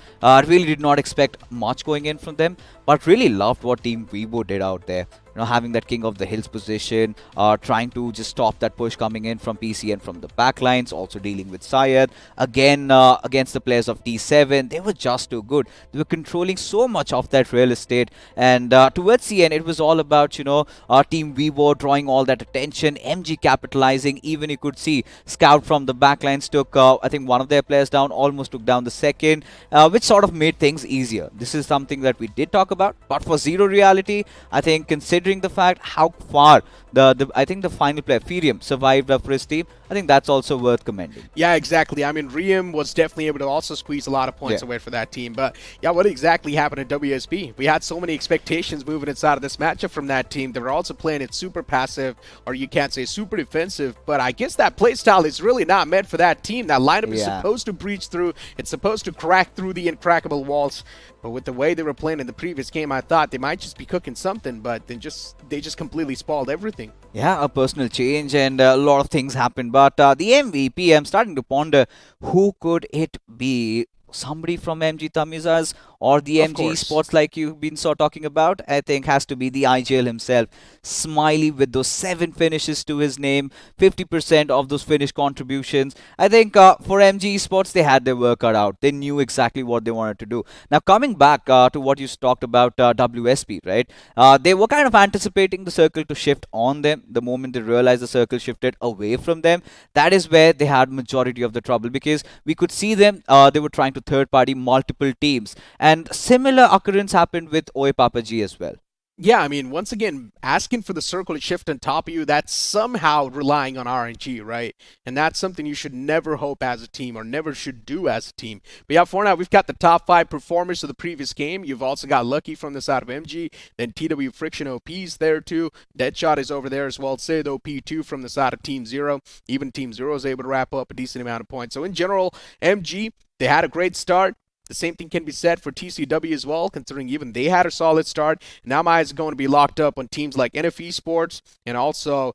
Really did not expect much going in from them, but really loved what Team Weibo did out there. You know, having that King of the Hills position, trying to just stop that push coming in from PC and from the backlines, also dealing with Syed. Again, against the players of T7, they were just too good. They were controlling so much of that real estate. And towards the end, it was all about, you know, Team Weibo drawing all that attention, MG capitalizing. Even you could see Scout from the backlines took, I think, one of their players down, almost took down the second, which sort of made things easier. This is something that we did talk about. But for Zero Reality, I think considering the fact how far I think the final player, Firium, survived for his team, I think that's also worth commending. Yeah, exactly. I mean, Riem was definitely able to also squeeze a lot of points away for that team. But yeah, what exactly happened at WSB? We had so many expectations moving inside of this matchup from that team. They were also playing it super passive, or you can't say super defensive, but I guess that play style is really not meant for that team. That lineup is supposed to breach through. It's supposed to crack through the uncrackable walls. But with the way they were playing in the previous game, I thought they might just be cooking something, but then they just completely spoiled everything. Yeah, a personal change and a lot of things happened. But the MVP, I'm starting to ponder, who could it be? Somebody from MG Tamizas or the MG Esports, like you've been talking about, I think has to be the IGL himself. Smiley with those 7 finishes to his name, 50% of those finish contributions. I think for MG Esports, they had their work cut out. They knew exactly what they wanted to do. Now, coming back to what you talked about WSP, right? They were kind of anticipating the circle to shift on them. The moment they realized the circle shifted away from them, that is where they had majority of the trouble, because we could see them, they were trying to third-party multiple teams. And similar occurrence happened with Oe Papa G as well. Yeah, I mean, once again, asking for the circle to shift on top of you, that's somehow relying on RNG, right? And that's something you should never hope as a team, or never should do as a team. But yeah, for now, we've got the top 5 performers of the previous game. You've also got Lucky from the side of MG, then TW Friction OP's there too. Deadshot is over there as well. Sid OP2 from the side of Team Zero. Even Team Zero is able to wrap up a decent amount of points. So in general, MG, they had a great start. The same thing can be said for TCW as well, considering even they had a solid start. Now my eyes are going to be locked up on teams like NF Esports and also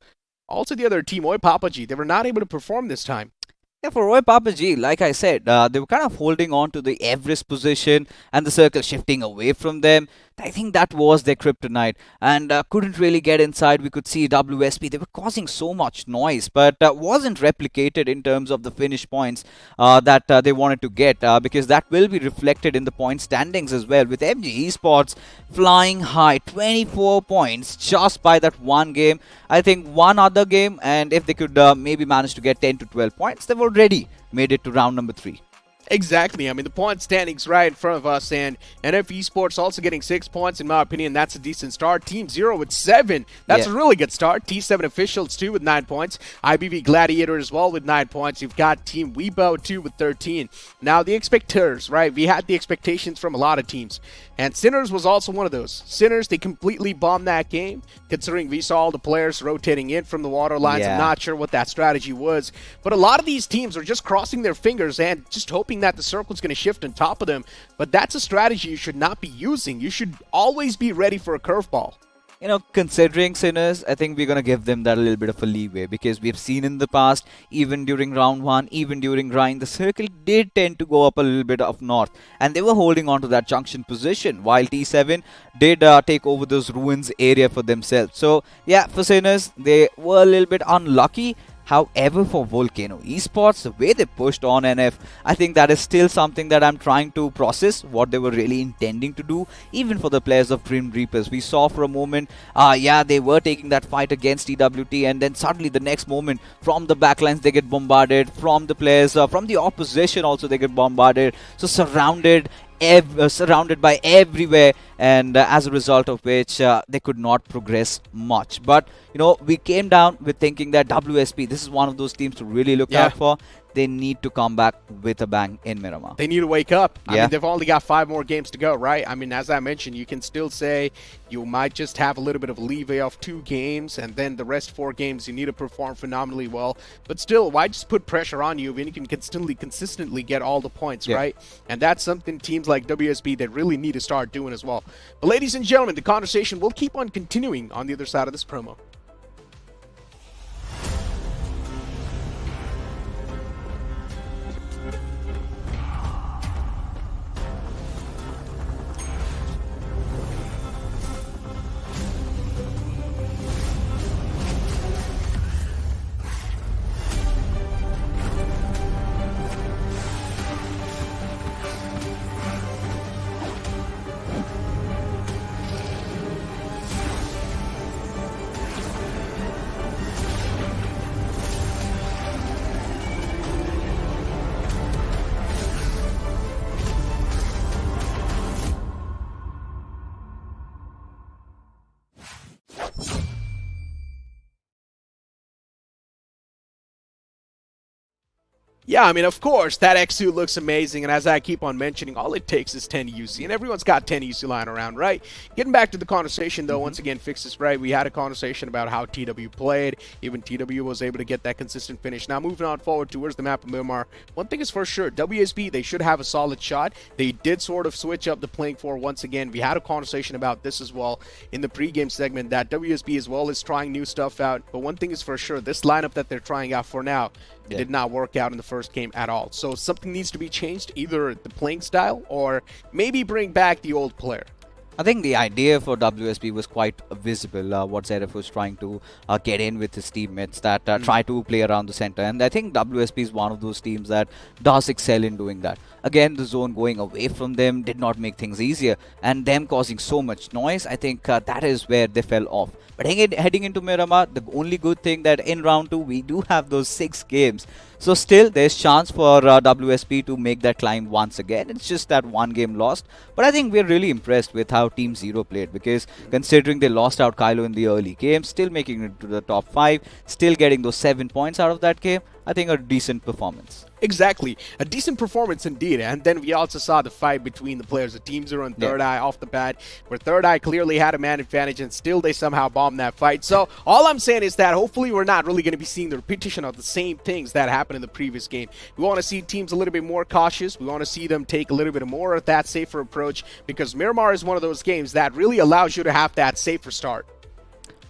the other team, Oe Papa G. They were not able to perform this time. Yeah, for Roy Papa G, like I said, they were kind of holding on to the Everest position and the circle shifting away from them. I think that was their kryptonite, and couldn't really get inside. We could see WSP, they were causing so much noise, but wasn't replicated in terms of the finish points that they wanted to get, because that will be reflected in the point standings as well, with MG Esports flying high, 24 points just by that one game. I think one other game, and if they could maybe manage to get 10 to 12 points, they've already made it to round number 3. Exactly. I mean, the point standings right in front of us, and NF Esports also getting 6 points. In my opinion, that's a decent start. Team Zero with 7. That's a really good start. T7 Officials too with 9 points. IBV Gladiator as well with 9 points. You've got Team Weibo too with 13. Now the expecters, right? We had the expectations from a lot of teams, and Sinners was also one of those. Sinners, they completely bombed that game, considering we saw all the players rotating in from the water lines. I'm not sure what that strategy was, but a lot of these teams are just crossing their fingers and just hoping that the circle's going to shift on top of them. But that's a strategy you should not be using. You should always be ready for a curveball. You know, considering Sinners, I think we're going to give them that a little bit of a leeway, because we've seen in the past, even during round 1, even during grind, the circle did tend to go up a little bit of north, and they were holding on to that junction position, while T7 did take over those ruins area for themselves. So yeah, for Sinners, they were a little bit unlucky. However, for Volcano Esports, the way they pushed on NF, I think that is still something that I'm trying to process, what they were really intending to do. Even for the players of Grim Reapers, we saw for a moment, yeah, they were taking that fight against TWT, and then suddenly the next moment, from the backlines they get bombarded, from the players, from the opposition also they get bombarded. So surrounded, surrounded by everywhere, and as a result of which they could not progress much. But we came down with thinking that WSP, this is one of those teams to really look out for. They need to come back with a bang in Miramar. They need to wake up. Yeah. I mean, they've only got 5 more games to go, right? I mean, as I mentioned, you can still say you might just have a little bit of leeway of 2 games, and then the rest 4 games you need to perform phenomenally well. But still, why just put pressure on you when you can consistently get all the points, right? And that's something teams like WSB that really need to start doing as well. But ladies and gentlemen, the conversation will keep on continuing on the other side of this promo. Yeah, I mean, of course, that X2 looks amazing, and as I keep on mentioning, all it takes is 10 UC, and everyone's got 10 UC lying around, right? Getting back to the conversation, though, once again, Fix this right. We had a conversation about how TW played. Even TW was able to get that consistent finish. Now, moving on forward towards the map of Miramar, one thing is for sure, WSB, they should have a solid shot. They did sort of switch up the playing for once again. We had a conversation about this as well in the pregame segment, that WSB as well is trying new stuff out, but one thing is for sure, this lineup that they're trying out for now, it did not work out in the first game at all. So something needs to be changed, either the playing style or maybe bring back the old player. I think the idea for WSB was quite visible, what Zeref was trying to get in with his teammates that try to play around the center. And I think WSB is one of those teams that does excel in doing that. Again, the zone going away from them did not make things easier. And them causing so much noise, I think that is where they fell off. But heading into Miramar, the only good thing that in round 2, we do have those 6 games. So still, there's chance for WSP to make that climb once again. It's just that 1 game lost. But I think we're really impressed with how Team Zero played, because considering they lost out Kylo in the early game, still making it to the top 5, still getting those 7 points out of that game, I think a decent performance. Exactly. A decent performance indeed. And then we also saw the fight between the players of Team Zero and Third Eye off the bat, where Third Eye clearly had a man advantage, and still they somehow bombed that fight. So all I'm saying is that hopefully we're not really going to be seeing the repetition of the same things that happened in the previous game. We want to see teams a little bit more cautious. We want to see them take a little bit more of that safer approach, because Miramar is one of those games that really allows you to have that safer start.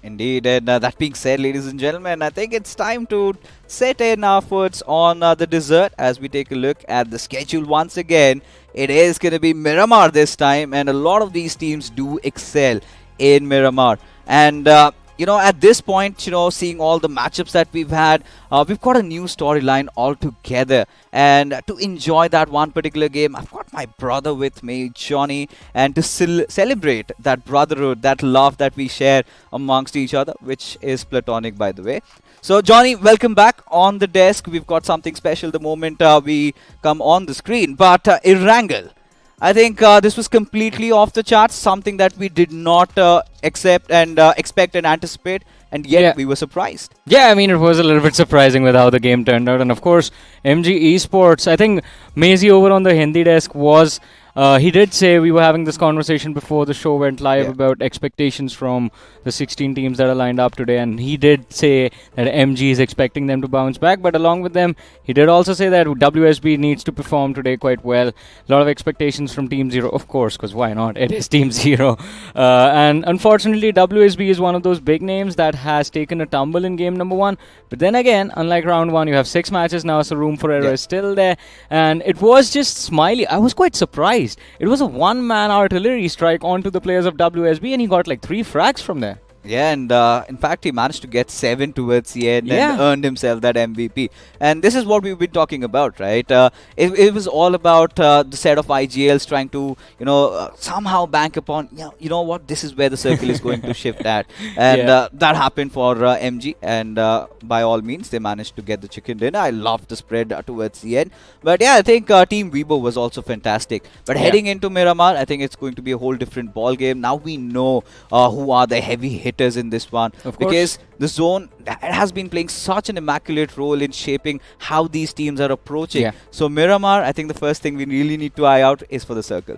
Indeed, and that being said, ladies and gentlemen, I think it's time to set in our foots on the dessert as we take a look at the schedule once again. It is going to be Miramar this time, and a lot of these teams do excel in Miramar. And at this point, seeing all the matchups that we've had, we've got a new storyline altogether. And to enjoy that one particular game, I've got my brother with me, Johnny, and to celebrate that brotherhood, that love that we share amongst each other, which is platonic, by the way. So, Johnny, welcome back on the desk. We've got something special the moment we come on the screen. But Erangel, I think this was completely off the charts, something that we did not accept and expect and anticipate, and yet we were surprised. Yeah, I mean, it was a little bit surprising with how the game turned out. And of course, MG Esports, I think Maisie over on the Hindi desk was... he did say, we were having this conversation before the show went live about expectations from the 16 teams that are lined up today, and he did say that MG is expecting them to bounce back, but along with them, he did also say that WSB needs to perform today quite well. A lot of expectations from Team Zero, of course, because why not? It is Team Zero. And unfortunately, WSB is one of those big names that has taken a tumble in game number 1, but then again, unlike round 1, you have 6 matches now, so room for error is still there, and it was just Smiley. I was quite surprised. It was a one-man artillery strike onto the players of WSB, and he got like 3 frags from there. Yeah, and in fact, he managed to get 7 towards the end Yeah. and earned himself that MVP. And this is what we've been talking about, right? It was all about the set of IGLs trying to, somehow bank upon, you know what, this is where the circle is going to shift at. And Yeah. that happened for MG. And by all means, they managed to get the chicken dinner. I love the spread towards the end. But yeah, I think Team Weibo was also fantastic. But Yeah. heading into Miramar, I think it's going to be a whole different ball game. Now we know who are the heavy hitters in this one, Of course. because the zone has been playing such an immaculate role in shaping how these teams are approaching. Yeah. So Miramar, I think the first thing we really need to eye out is for the circle.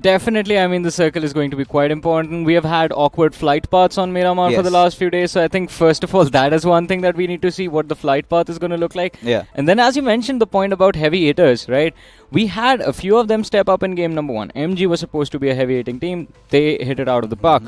Definitely, I mean, the circle is going to be quite important. We have had awkward flight paths on Miramar for the Yes. last few days, so I think first of all, that is one thing that we need to see what the flight path is going to look like. Yeah. And then, as you mentioned, the point about heavy hitters, right? We had a few of them step up in game number 1. MG was supposed to be a heavy hitting team. They hit it out of the park.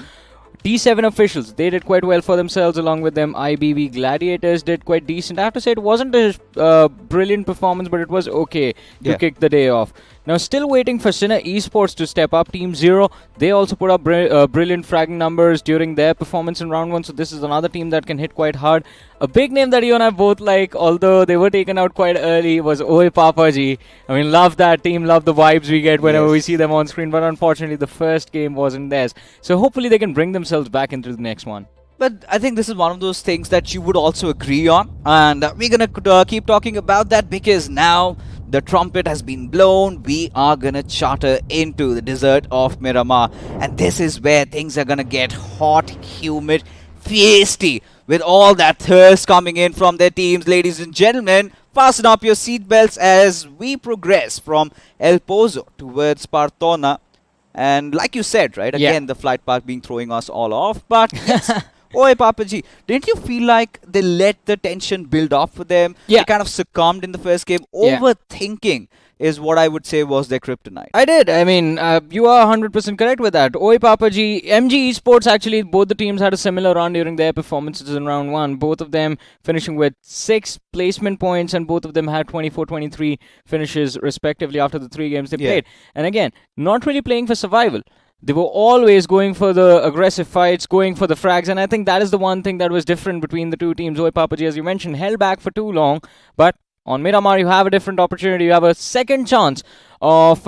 T7 officials, they did quite well for themselves. Along with them, IBV Gladiators did quite decent. I have to say, it wasn't a brilliant performance, but it was okay to Yeah. kick the day off. Now, still waiting for Sinner Esports to step up. Team 0, they also put up brilliant fragging numbers during their performance in round 1. So this is another team that can hit quite hard. A big name that you and I both like, although they were taken out quite early, was Oi Papaji. I mean, love that team, love the vibes we get whenever we Yes. see them on screen. But unfortunately, the first game wasn't theirs. So hopefully they can bring themselves back into the next one. But I think this is one of those things that you would also agree on. And we're going to keep talking about that, because now the trumpet has been blown. We are going to charter into the desert of Miramar. And this is where things are going to get hot, humid, feisty, with all that thirst coming in from their teams. Ladies and gentlemen, fasten up your seatbelts as we progress from El Pozo towards Partona. And like you said, right, Yeah. again, the flight path being throwing us all off. But yes, Oi Papaji, didn't you feel like they let the tension build up for them? Yeah. They kind of succumbed in the first game. Yeah. Overthinking is what I would say was their kryptonite. I did. I mean, you are 100% correct with that. Oi Papaji, MG Esports, actually, both the teams had a similar run during their performances in round 1. Both of them finishing with 6 placement points, and both of them had 24-23 finishes respectively after the 3 games they Yeah. played. And again, not really playing for survival. They were always going for the aggressive fights, going for the frags, and I think that is the one thing that was different between the two teams. Oi Papaji, as you mentioned, held back for too long, but on Miramar, you have a different opportunity. You have a second chance of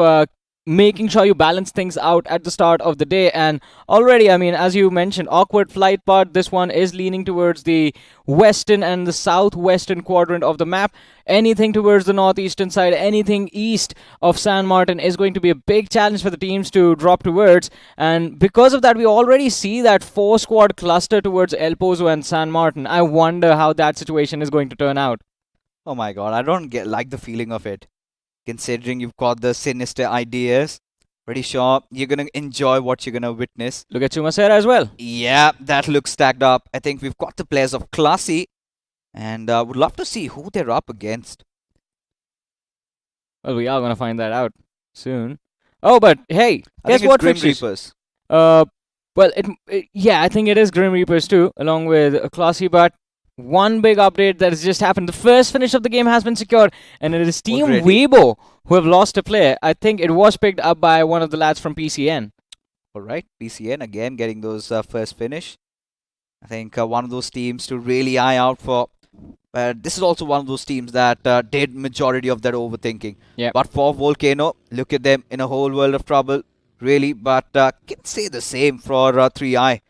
making sure you balance things out at the start of the day. And already, I mean, as you mentioned, awkward flight path. This one is leaning towards the western and the southwestern quadrant of the map. Anything towards the northeastern side, anything east of San Martin is going to be a big challenge for the teams to drop towards. And because of that, we already see that 4-squad cluster towards El Pozo and San Martin. I wonder how that situation is going to turn out. Oh my god, I don't like the feeling of it. Considering you've got the sinister ideas, pretty sure you're going to enjoy what you're going to witness. Look at Chumasera as well. Yeah, that looks stacked up. I think we've got the players of Classy, and would love to see who they're up against. Well, we are going to find that out soon. Oh, but hey, I guess think what, it's Grim Fixtures? Reapers. Well, yeah, I think it is Grim Reapers too, along with Classy, but one big update that has just happened. The first finish of the game has been secured, and it is Team Already? Weibo who have lost a player. I think it was picked up by one of the lads from PCN. Alright, PCN again getting those first finish. I think one of those teams to really eye out for. This is also one of those teams that did majority of that overthinking. Yep. But for Volcano, look at them in a whole world of trouble, really. But can say the same for 3i.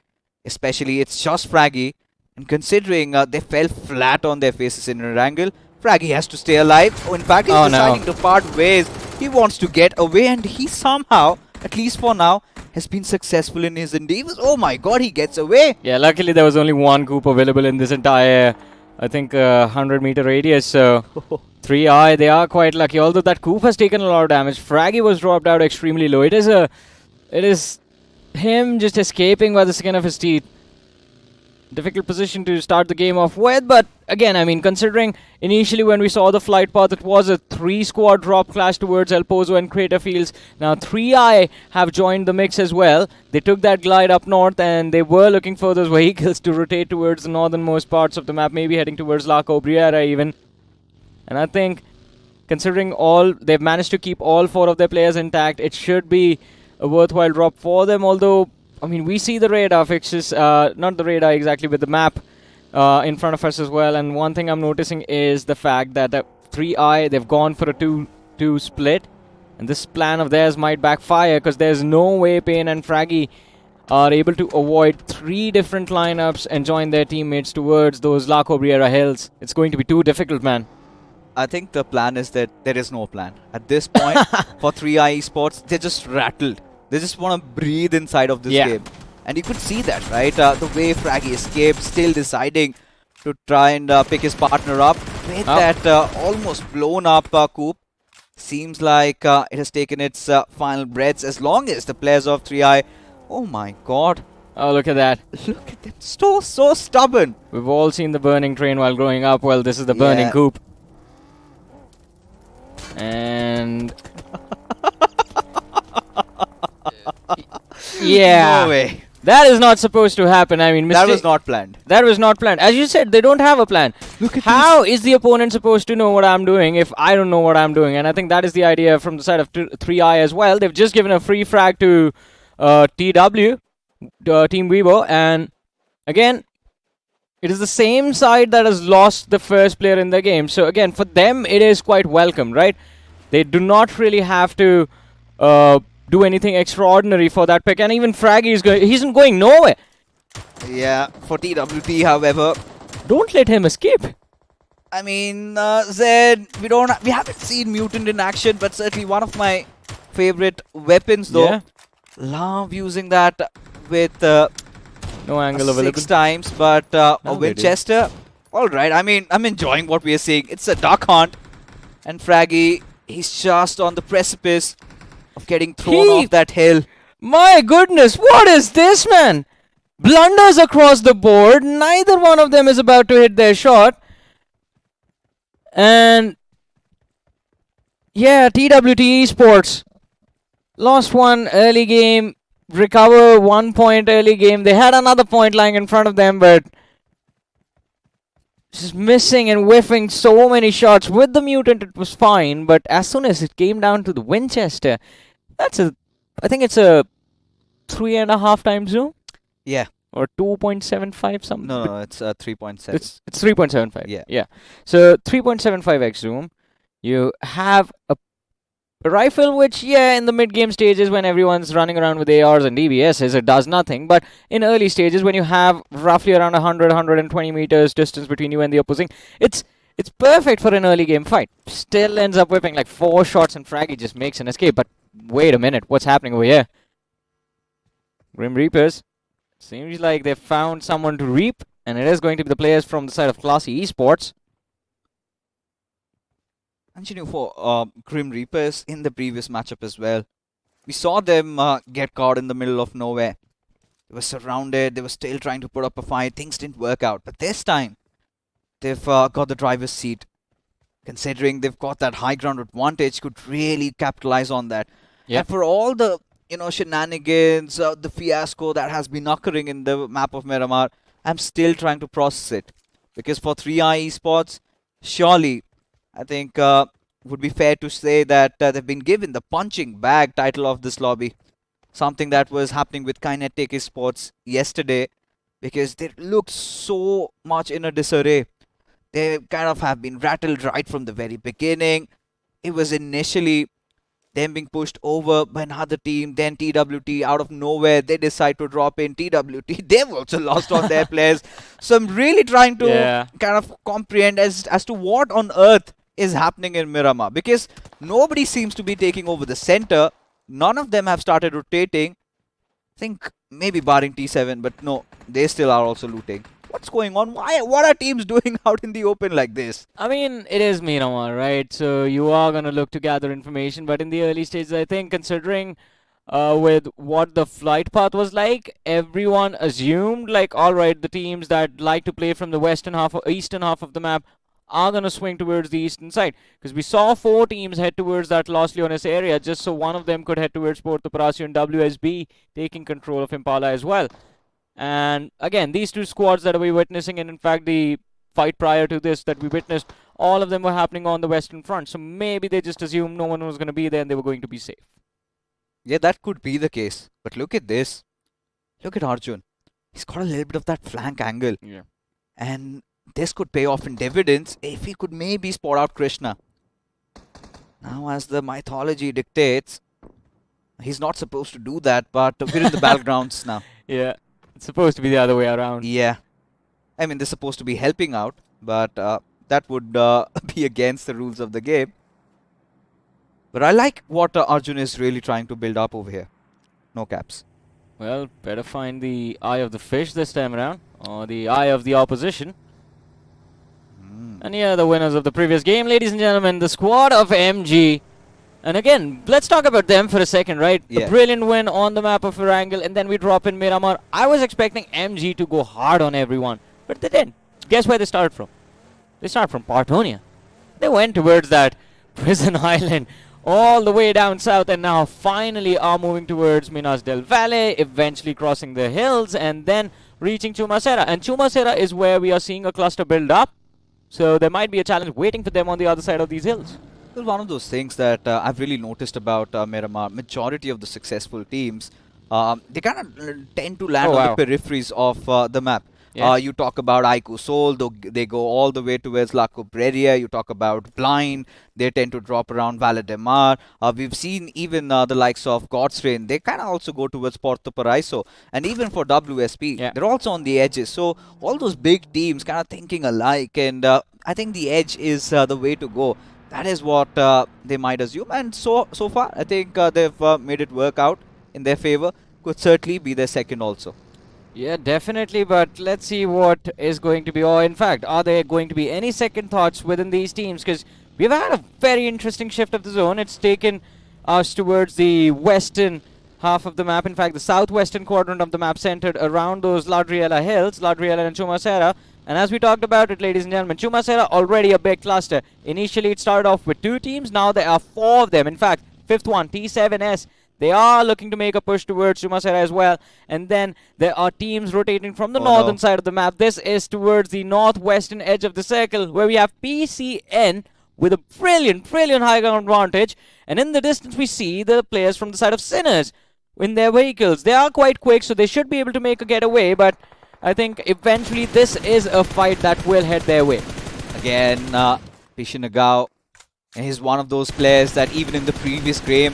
Especially, it's just Fraggy. And considering they fell flat on their faces in Erangel, Fraggy has to stay alive. Oh, in fact, he's Oh, no. deciding to part ways. He wants to get away, and he somehow, at least for now, has been successful in his endeavors. Oh my god, he gets away. Yeah, luckily there was only one coop available in this entire, I think, 100-meter radius. So 3i, they are quite lucky. Although that coop has taken a lot of damage, Fraggy was dropped out extremely low. It is him just escaping by the skin of his teeth. Difficult position to start the game off with, but again, I mean, considering initially when we saw the flight path, it was a 3-squad drop clash towards El Pozo and Crater Fields. Now 3i have joined the mix as well. They took that glide up north, and they were looking for those vehicles to rotate towards the northernmost parts of the map, maybe heading towards La Cobriera even. And I think, considering they've managed to keep all 4 of their players intact, it should be a worthwhile drop for them, although I mean, we see the radar fixes, not the radar exactly, but the map in front of us as well. And one thing I'm noticing is the fact that the 3i, they've gone for a 2-2 split. And this plan of theirs might backfire because there's no way Payne and Fraggy are able to avoid 3 different lineups and join their teammates towards those La Cobriera hills. It's going to be too difficult, man. I think the plan is that there is no plan. At this point, for 3i Esports, they're just rattled. They just want to breathe inside of this game. And you could see that, right? The way Fraggy escaped, still deciding to try and pick his partner up with that almost blown up coup. Seems like it has taken its final breaths as long as the players of 3i. Oh my god. Oh, look at that. Look at them. So stubborn. We've all seen the burning train while growing up. Well, this is the burning coupe. And... yeah. No way. That is not supposed to happen. I mean, that was not planned. That was not planned. As you said, they don't have a plan. Look at How is the opponent supposed to know what I'm doing if I don't know what I'm doing? And I think that is the idea from the side of 3i as well. They've just given a free frag to TW, Team Weibo. And again, it is the same side that has lost the first player in the game. So again, for them, it is quite welcome, right? They do not really have to... do anything extraordinary for that pick, and even Fraggy is going. He's not going nowhere. Yeah, for TWT, however, don't let him escape. I mean, Zed, we haven't seen Mutant in action, but certainly one of my favorite weapons, though. Yeah. Love using that with no angle available 6 times, but a Winchester. All right, I mean, I'm enjoying what we are seeing. It's a duck hunt, and Fraggy, he's just on the precipice of getting thrown off that hill. My goodness, what is this, man? Blunders across the board. Neither one of them is about to hit their shot. And yeah, TWT Esports lost one early game, recover 1 point early game. They had another point lying in front of them, but just missing and whiffing so many shots. With the Mutant, it was fine, but as soon as it came down to the Winchester, I think it's a 3.5 times zoom. Yeah. Or 2.75 something. No, it's 3.7. It's 3.75. Yeah. So 3.75x zoom. You have a rifle which, in the mid-game stages when everyone's running around with ARs and DBSs, it does nothing. But in early stages, when you have roughly around 100, 120 meters distance between you and the opposing, it's perfect for an early game fight. Still ends up whipping like 4 shots and Fraggy just makes an escape. But wait a minute, what's happening over here? Grim Reapers. Seems like they've found someone to reap, and it is going to be the players from the side of Classy Esports. And you know, for Grim Reapers in the previous matchup as well, we saw them get caught in the middle of nowhere. They were surrounded, they were still trying to put up a fight, things didn't work out. But this time, they've got the driver's seat. Considering they've got that high ground advantage, could really capitalize on that. Yep. And for all the shenanigans, the fiasco that has been occurring in the map of Miramar, I'm still trying to process it. Because for 3i Esports, surely, I think would be fair to say that they've been given the punching bag title of this lobby. Something that was happening with Kinetic Esports yesterday, because they looked so much in a disarray. They kind of have been rattled right from the very beginning. It was initially them being pushed over by another team, then TWT out of nowhere, they decide to drop in TWT. They've also lost on their players. So I'm really trying to kind of comprehend as to what on earth is happening in Miramar, because nobody seems to be taking over the center. None of them have started rotating. I think maybe barring T7, but no, they still are also looting. What's going on? What are teams doing out in the open like this? I mean, it is Miramar, right? So you are going to look to gather information. But in the early stages, I think, considering with what the flight path was like, everyone assumed, like, all right, the teams that like to play from the western half or eastern half of the map are going to swing towards the eastern side. Because we saw 4 teams head towards that Los Leones area, just so one of them could head towards Puerto Palacio and WSB taking control of Impala as well. And again, these 2 squads that we're witnessing, and in fact the fight prior to this that we witnessed, all of them were happening on the western front. So maybe they just assumed no one was going to be there and they were going to be safe. Yeah, that could be the case. But look at this. look at Arjun. He's got a little bit of that flank angle. Yeah. And this could pay off in dividends if he could maybe spot out Krishna. Now, as the mythology dictates, he's not supposed to do that, but we're in the battlegrounds now. Yeah. It's supposed to be the other way around. Yeah. I mean, they're supposed to be helping out, but that would be against the rules of the game. But I like what Arjun is really trying to build up over here. No caps. Well, better find the eye of the fish this time around, or the eye of the opposition. And here are the winners of the previous game, ladies and gentlemen, the squad of MG. And again, let's talk about them for a second, right? Yeah. The brilliant win on the map of Erangel, and then we drop in Miramar. I was expecting MG to go hard on everyone, but they didn't. Guess where they started from? They started from Partonia. They went towards that prison island all the way down south, and now finally are moving towards Minas del Valle, eventually crossing the hills, and then reaching Chumacera. And Chumacera is where we are seeing a cluster build up. So there might be a challenge waiting for them on the other side of these hills. Well, one of those things that I've really noticed about Miramar, majority of the successful teams, they kind of tend to land on the peripheries of the map. Yeah. You talk about Aiku Sol, they go all the way towards La Cobreria. You talk about Blind, they tend to drop around Valle de Mar. We've seen even the likes of God's Reign, they kind of also go towards Porto Paraiso. And even for WSP, they're also on the edges. So all those big teams kind of thinking alike. And I think the edge is the way to go. That is what they might assume. And so far, I think they've made it work out in their favor. Could certainly be their second also. Yeah, definitely, but let's see what is going to be, or in fact, are there going to be any second thoughts within these teams? Because we've had a very interesting shift of the zone. It's taken us towards the western half of the map. In fact, the southwestern quadrant of the map centered around those Ladriela hills, Ladriela and Chumacera. And as we talked about it, ladies and gentlemen, Chumacera already a big cluster. Initially, it started off with 2 teams. Now there are 4 of them. In fact, 5th one, T7S. They are looking to make a push towards Chumacera as well. And then there are teams rotating from the northern side of the map. This is towards the northwestern edge of the circle, where we have PCN with a brilliant high ground advantage. And in the distance, we see the players from the side of Sinners in their vehicles. They are quite quick, so they should be able to make a getaway. But I think eventually this is a fight that will head their way. Again, Pishinagao is one of those players that even in the previous game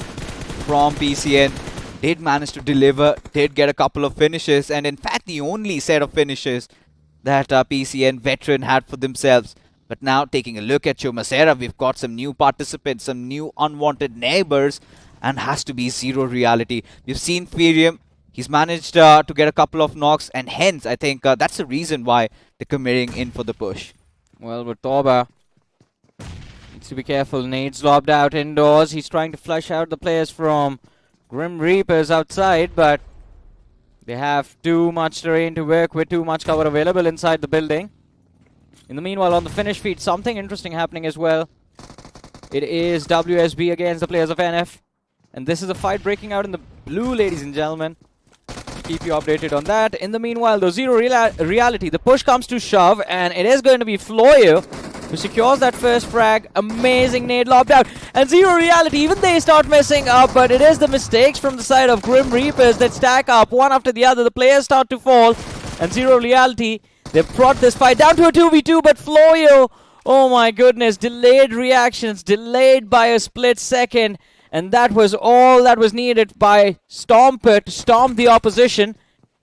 from PCN did manage to deliver, did get a couple of finishes, and in fact the only set of finishes that PCN veteran had for themselves. But now taking a look at Chumacera, we've got some new participants, some new unwanted neighbors, and has to be Zero Reality. We've seen Furium, he's managed to get a couple of knocks, and hence I think that's the reason why they're committing in for the push. Well, with Toba, needs to be careful. Nades lobbed out indoors. He's trying to flush out the players from Grim Reapers outside, but they have too much terrain to work with, too much cover available inside the building. In the meanwhile, on the finish feed, something interesting happening as well. It is WSB against the players of NF. And this is a fight breaking out in the blue, ladies and gentlemen. Keep you updated on that. In the meanwhile, though, Zero Reality, the push comes to shove, and it is going to be Floyo who secures that first frag. Amazing nade lobbed out. And Zero Reality, even they start messing up, but it is the mistakes from the side of Grim Reapers that stack up one after the other. The players start to fall, and Zero Reality, they've brought this fight down to a 2v2, but Floyo, oh my goodness, delayed reactions, delayed by a split second. And that was all that was needed by Stomper to stomp the opposition.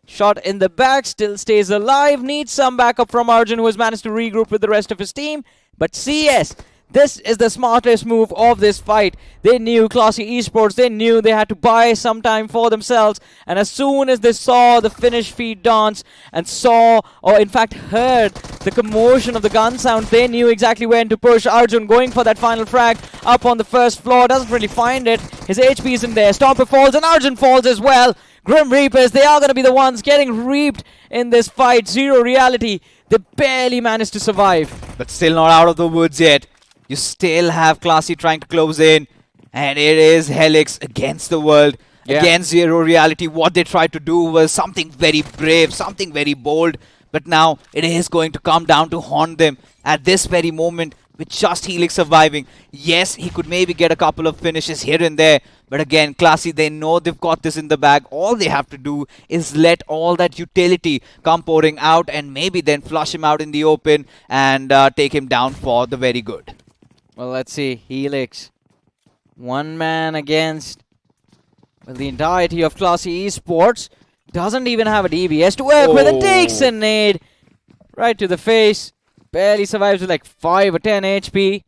Shot in the back, still stays alive. Needs some backup from Arjun, who has managed to regroup with the rest of his team. But CS, this is the smartest move of this fight. They knew Classy Esports, they knew they had to buy some time for themselves. And as soon as they saw the finish feed dance and saw, or in fact heard, the commotion of the gun sound, they knew exactly when to push. Arjun going for that final frag up on the first floor, doesn't really find it. His HP isn't there. Stomper falls and Arjun falls as well. Grim Reapers, they are going to be the ones getting reaped in this fight. Zero Reality, they barely managed to survive. But still not out of the woods yet. You still have Classy trying to close in. And it is Helix against the world. Against Zero Reality. What they tried to do was something very brave, something very bold. But now it is going to come down to haunt them. At this very moment, with just Helix surviving. Yes, he could maybe get a couple of finishes here and there, but again, Classy, they know they've got this in the bag. All they have to do is let all that utility come pouring out and maybe then flush him out in the open and take him down for the very good. Well, let's see. Helix. One man against the entirety of Classy Esports. Doesn't even have a DBS to work with and takes a nade right to the face. Barely survives with like 5 or 10 HP.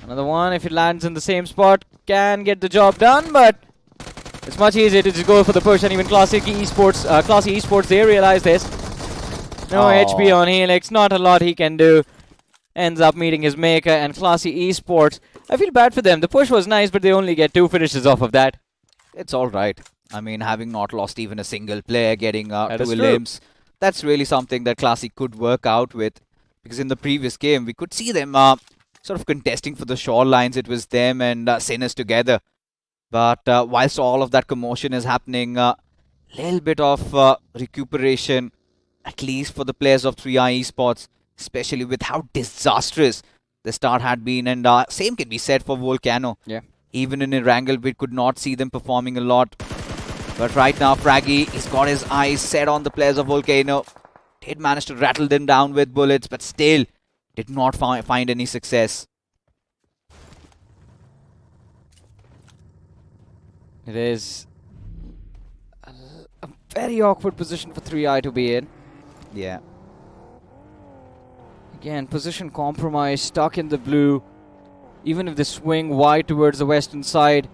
Another one, if it lands in the same spot, can get the job done, but it's much easier to just go for the push. And even Classy Esports, they realize this. No HP on Helix, not a lot he can do. Ends up meeting his maker, and Classy Esports, I feel bad for them. The push was nice, but they only get 2 finishes off of that. It's alright. I mean, having not lost even a single player, getting 2 elims, that's really something that Classy could work out with. Because in the previous game, we could see them sort of contesting for the shorelines. It was them and Sinners together. But whilst all of that commotion is happening, little bit of recuperation, at least for the players of 3i Esports, especially with how disastrous the start had been. And same can be said for Volcano. Yeah. Even in Erangel, we could not see them performing a lot. But right now, Fraggy, he's got his eyes set on the players of Volcano. Did manage to rattle them down with bullets, but still did not find any success. It is a very awkward position for 3i to be in. Yeah. Again, position compromise, stuck in the blue. Even if they swing wide towards the western side,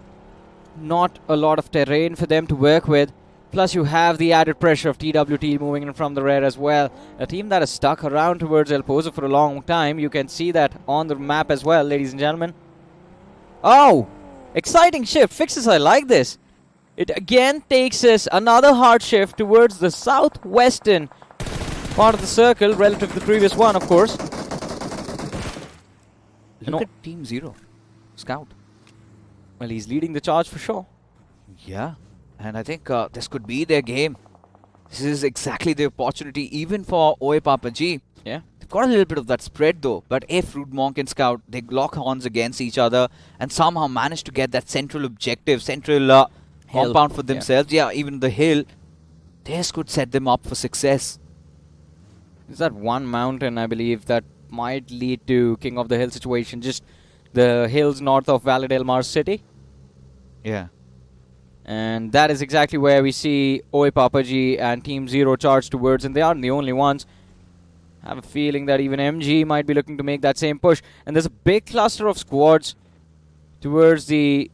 not a lot of terrain for them to work with. Plus you have the added pressure of TWT moving in from the rear as well. A team that is stuck around towards El Pozo for a long time. You can see that on the map as well, ladies and gentlemen. Oh! Exciting shift. Fixes, I like this. It again takes us another hard shift towards the southwestern part of the circle relative to the previous one, of course. Look at Team 0. Scout. Well, he's leading the charge for sure. Yeah. And I think this could be their game. This is exactly the opportunity even for Oe Papa G. Yeah. They've got a little bit of that spread though. But if Rude Monk and Scout, they lock horns against each other and somehow manage to get that central objective, central compound for themselves. Yeah, even the hill. This could set them up for success. Is that one mountain, I believe, that might lead to King of the Hill situation? Just the hills north of Valle del Mar City. Yeah. And that is exactly where we see Oe Papa G and Team 0 charge towards, and they aren't the only ones. I have a feeling that even MG might be looking to make that same push. And there's a big cluster of squads towards the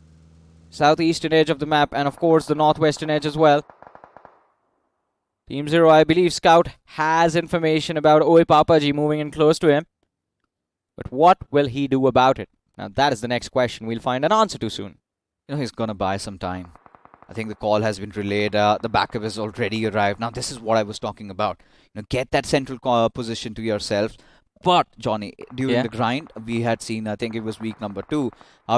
southeastern edge of the map, and of course the northwestern edge as well. Team 0, I believe Scout has information about Oe Papa G moving in close to him. But what will he do about it? Now that is the next question we'll find an answer to soon. You know, he's gonna buy some time. I think the call has been relayed. The backup has already arrived. Now, this is what I was talking about. You know, get that central position to yourself. But, Johnny, during the grind, we had seen, I think it was week number 2,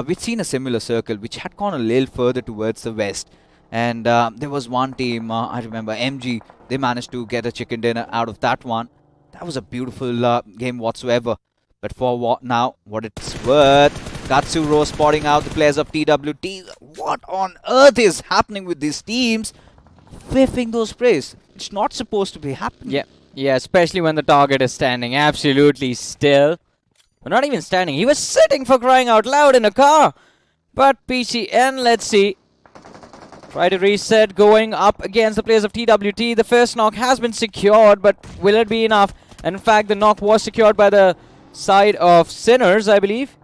we'd seen a similar circle which had gone a little further towards the west. And there was one team, I remember, MG, they managed to get a chicken dinner out of that one. That was a beautiful game whatsoever. But for what it's worth, Katsuro spotting out the players of TWT. What on earth is happening with these teams? Whiffing those sprays. It's not supposed to be happening. Yeah, especially when the target is standing absolutely still. Well, not even standing. He was sitting, for crying out loud, in a car. But PCN, let's see. Try to reset, going up against the players of TWT. The first knock has been secured, but will it be enough? And in fact, the knock was secured by the side of Sinners, I believe.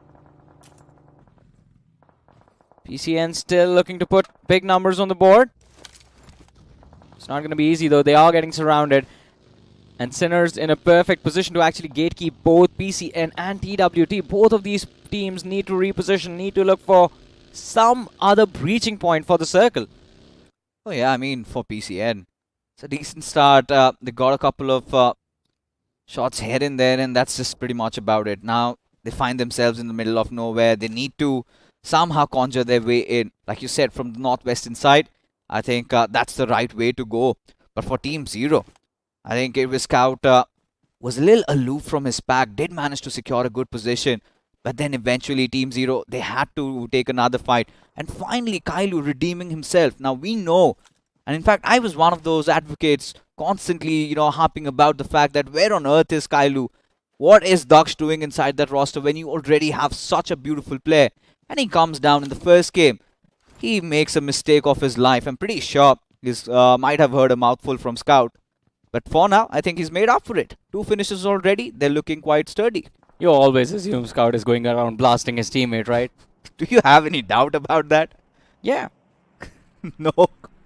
PCN still looking to put big numbers on the board. It's not going to be easy though. They are getting surrounded. And Sinners in a perfect position to actually gatekeep both PCN and TWT. Both of these teams need to reposition, need to look for some other breaching point for the circle. Oh yeah, I mean, for PCN, it's a decent start. They got a couple of shots here and there, and that's just pretty much about it. Now, they find themselves in the middle of nowhere. They need to somehow conjure their way in. Like you said, from the northwestern side, I think that's the right way to go. But for Team 0, I think it was Scout was a little aloof from his pack, did manage to secure a good position. But then eventually Team Zero, they had to take another fight. And finally, Kailu redeeming himself. Now we know, and in fact, I was one of those advocates constantly, harping about the fact that where on earth is Kailu? What is Daksh doing inside that roster when you already have such a beautiful player? And he comes down in the first game. He makes a mistake of his life. I'm pretty sure he might have heard a mouthful from Scout. But for now, I think he's made up for it. 2 finishes already. They're looking quite sturdy. You always assume Scout is going around blasting his teammate, right? Do you have any doubt about that? Yeah. No.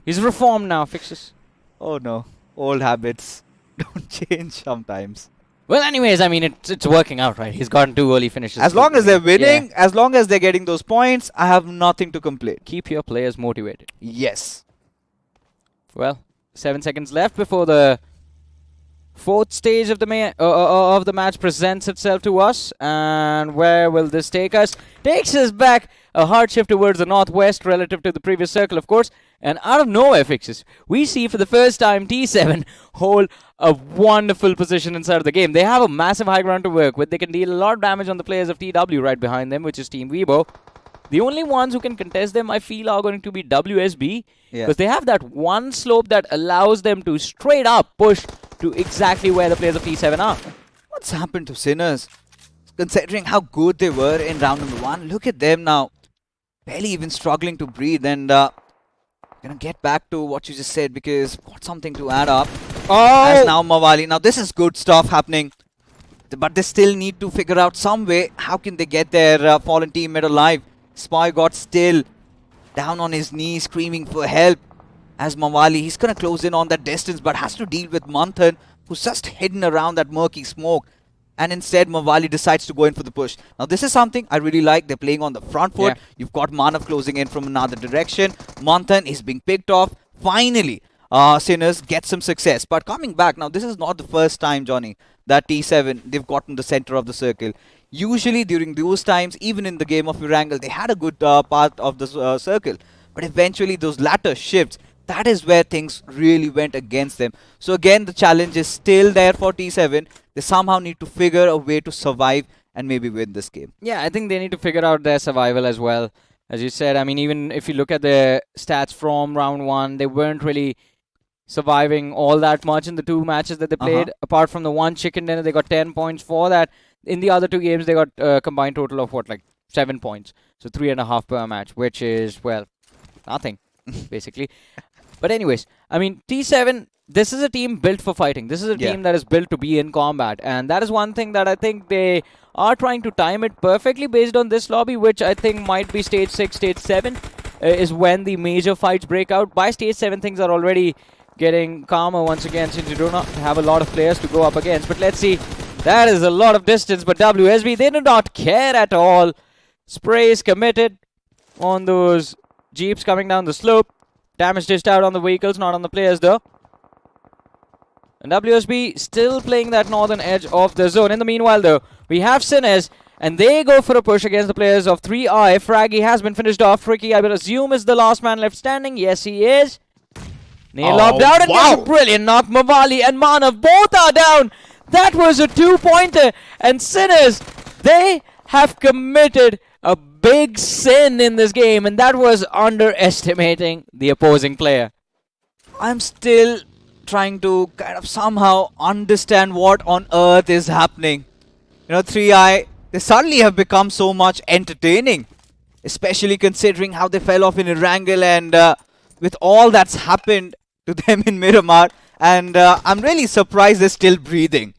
He's reformed now, Fixes. Oh no. Old habits don't change sometimes. Well, anyways, I mean, it's working out, right? He's gotten 2 early finishes. As long as they're winning, as long as they're getting those points, I have nothing to complain. Keep your players motivated. Yes. Well, 7 seconds left before the 4th stage of the match presents itself to us. And where will this take us? Takes us back a hard shift towards the northwest relative to the previous circle, of course. And out of nowhere, Fixes, we see for the first time T7 hold a wonderful position inside of the game. They have a massive high ground to work with. They can deal a lot of damage on the players of TW right behind them, which is Team Weibo. The only ones who can contest them, I feel, are going to be WSB. Because they have that one slope that allows them to straight up push to exactly where the players of T7 are. What's happened to Sinners? Considering how good they were in round number 1, look at them now. Barely even struggling to breathe. And gonna get back to what you just said because got something to add up. As now Mawali. Now this is good stuff happening. But they still need to figure out some way how can they get their fallen teammate alive. Spy got still down on his knees screaming for help. As Mawali, he's gonna close in on that distance but has to deal with Manthan, who's just hidden around that murky smoke. And instead, Mawali decides to go in for the push. Now, this is something I really like. They're playing on the front foot. Yeah. You've got Manav closing in from another direction. Manthan is being picked off. Finally, Sinners get some success. But coming back, now, this is not the first time, Johnny, that T7, they've gotten the center of the circle. Usually, during those times, even in the game of Erangel, they had a good part of the circle. But eventually, those latter shifts, that is where things really went against them. So again, the challenge is still there for T7. They somehow need to figure a way to survive and maybe win this game. Yeah, I think they need to figure out their survival as well. As you said, I mean, even if you look at the stats from round 1, they weren't really surviving all that much in the 2 matches that they played. Apart from the 1 chicken dinner, they got 10 points for that. In the other 2 games, they got a combined total of, 7 points. So 3.5 per match, which is, well, nothing, basically. But anyways, I mean, T7, this is a team built for fighting. This is a team that is built to be in combat. And that is one thing that I think they are trying to time it perfectly based on this lobby, which I think might be stage 6, stage 7, is when the major fights break out. By stage 7, things are already getting calmer once again, since you do not have a lot of players to go up against. But let's see. That is a lot of distance, but WSB, they do not care at all. Spray is committed on those jeeps coming down the slope. Damage dished out on the vehicles, not on the players though. And WSB still playing that northern edge of the zone. In the meanwhile though, we have Sinners, and they go for a push against the players of 3i. Fraggy has been finished off. Tricky, I will assume, is the last man left standing. Yes, he is. Nail lobbed out, and there's a brilliant knock. Mawali and Manav both are down. That was a 2-pointer. And Sinners, they have committed a big sin in this game, and that was underestimating the opposing player. I'm still trying to kind of somehow understand what on earth is happening. 3i, they suddenly have become so much entertaining, especially considering how they fell off in Erangel and with all that's happened to them in Miramar. And I'm really surprised they're still breathing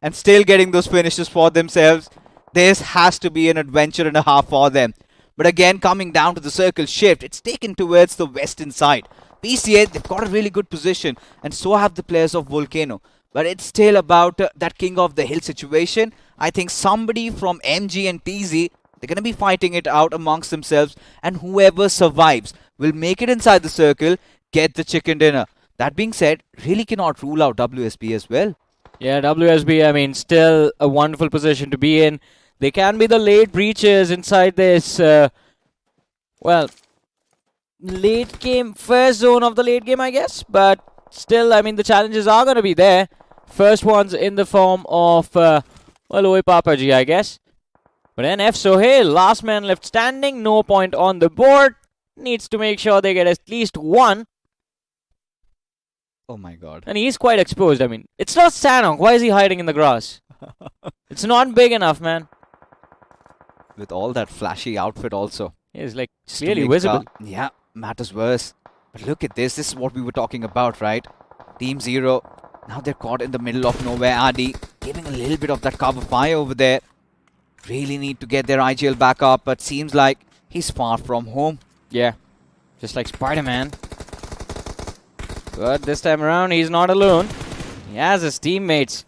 and still getting those finishes for themselves. This has to be an adventure and a half for them. But again, coming down to the circle shift, it's taken towards the western side. PCA, they've got a really good position, and so have the players of Volcano. But it's still about that king of the hill situation. I think somebody from MG and TZ, they're going to be fighting it out amongst themselves, and whoever survives will make it inside the circle, get the chicken dinner. That being said, really cannot rule out WSB as well. Yeah, WSB, I mean, still a wonderful position to be in. They can be the late breachers inside this, late game, first zone of the late game, I guess. But still, I mean, the challenges are going to be there First ones in the form of, well, Oi Papaji, I guess. But NF Sohail, last man left standing, no point on the board. Needs to make sure they get at least one. Oh my god. And he's quite exposed. I mean, it's not Sanhok. Why is he hiding in the grass? It's not big enough, man. With all that flashy outfit also. He's like Just to clearly make, visible. Yeah, matters worse. But look at this. This is what we were talking about, right? Team 0. Now they're caught in the middle of nowhere. Adi giving a little bit of that cover fire over there. Really need to get their IGL back up, but seems like he's far from home. Yeah, just like Spider-Man. But this time around, he's not alone. He has his teammates,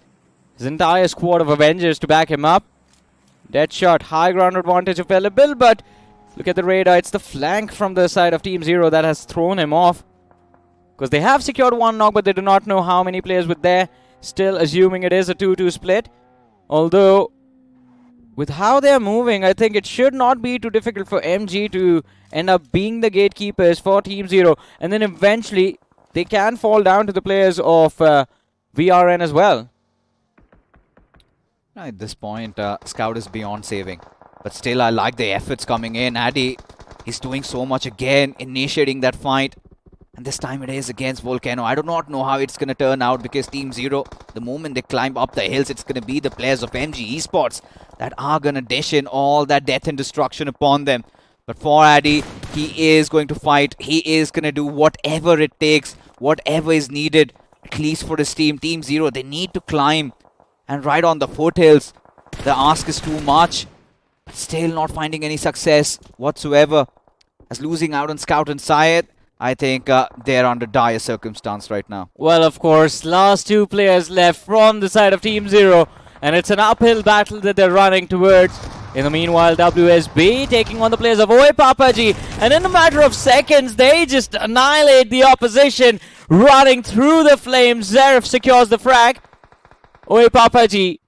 his entire squad of Avengers to back him up. Deadshot, high ground advantage available, but look at the radar. It's the flank from the side of Team 0 that has thrown him off. Because they have secured one knock, but they do not know how many players were there. Still assuming it is a 2-2 split. Although, with how they're moving, I think it should not be too difficult for MG to end up being the gatekeepers for Team 0. And then eventually, they can fall down to the players of VRN as well. At this point, Scout is beyond saving. But still, I like the efforts coming in. Addy, he's doing so much again, initiating that fight. And this time it is against Volcano. I do not know how it's going to turn out because Team 0, the moment they climb up the hills, it's going to be the players of MG Esports that are going to dish in all that death and destruction upon them. But for Addy, he is going to fight. He is going to do whatever it takes, whatever is needed, at least for his team. Team 0, they need to climb. And right on the foothills, the ask is too much. But still not finding any success whatsoever. As losing out on Scout and Syed, I think they're under dire circumstance right now. Well, of course, last two players left from the side of Team 0. And it's an uphill battle that they're running towards. In the meanwhile, WSB taking on the players of Oi Papaji. And in a matter of seconds, they just annihilate the opposition. Running through the flames, Zerif secures the frag. Oi Papaji,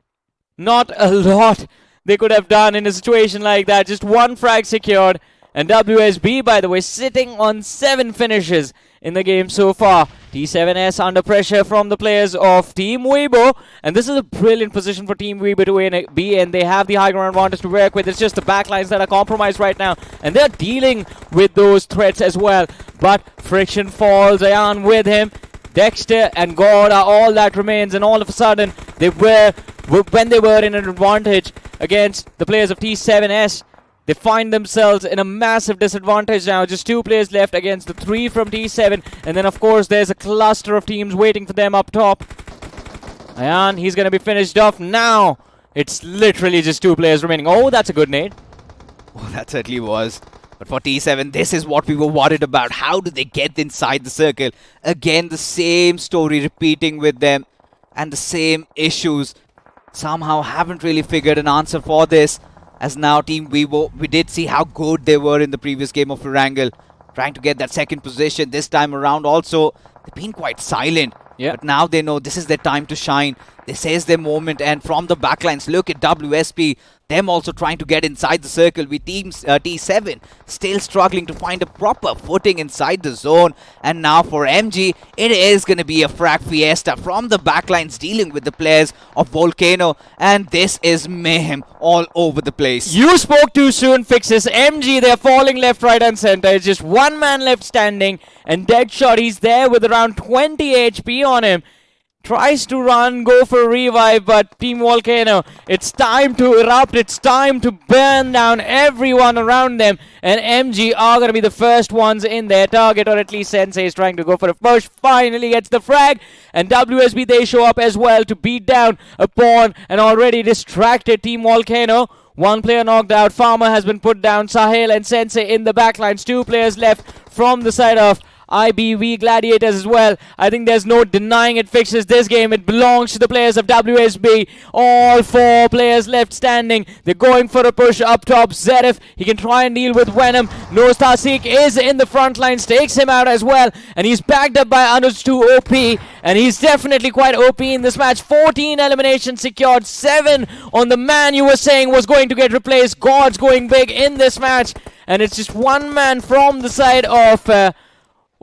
not a lot they could have done in a situation like that. Just one frag secured. And WSB, by the way, sitting on 7 finishes in the game so far. T7S under pressure from the players of Team Weibo. And this is a brilliant position for Team Weibo to be in. They have the high ground advantage to work with. It's just the backlines that are compromised right now. And they're dealing with those threats as well. But Friction falls Ayan with him. Dexter and God are all that remains. And all of a sudden, when they were in an advantage against the players of T7S, they find themselves in a massive disadvantage now. Just 2 players left against the 3 from T7. And then, of course, there's a cluster of teams waiting for them up top. Ayan, he's going to be finished off now. It's literally just 2 players remaining. Oh, that's a good nade. Oh, that certainly was. But for T7, this is what we were worried about. How do they get inside the circle? Again, the same story repeating with them. And the same issues. Somehow haven't really figured an answer for this. As now Team Weibo, we did see how good they were in the previous game of Erangel. Trying to get that second position this time around also. They've been quite silent. Yeah. But now they know this is their time to shine. This is their moment. And from the backlines, look at WSP. Them also trying to get inside the circle with teams T7 still struggling to find a proper footing inside the zone. And now for MG, it is going to be a frag fiesta from the backlines dealing with the players of Volcano. And this is mayhem all over the place. You spoke too soon, Fixes. MG, they're falling left, right and center. It's just one man left standing. And Deadshot, he's there with around 20 HP on him. Tries to run, go for a revive, but Team Volcano, it's time to erupt, it's time to burn down everyone around them, and MG are going to be the first ones in their target, or at least Sensei is trying to go for a push, finally gets the frag, and WSB, they show up as well to beat down upon an already distracted Team Volcano. 1 player knocked out, Farmer has been put down, Sahel and Sensei in the backlines, 2 players left from the side of IBV Gladiators as well. I think there's no denying it. Fixes this game. It belongs to the players of WSB. All 4 players left standing. They're going for a push up top. Zerif, he can try and deal with Venom. Nostasik is in the front lines, takes him out as well. And he's backed up by Anuj 2 OP. And he's definitely quite OP in this match. 14 eliminations secured. 7 on the man you were saying was going to get replaced. God's going big in this match. And it's just one man from the side of...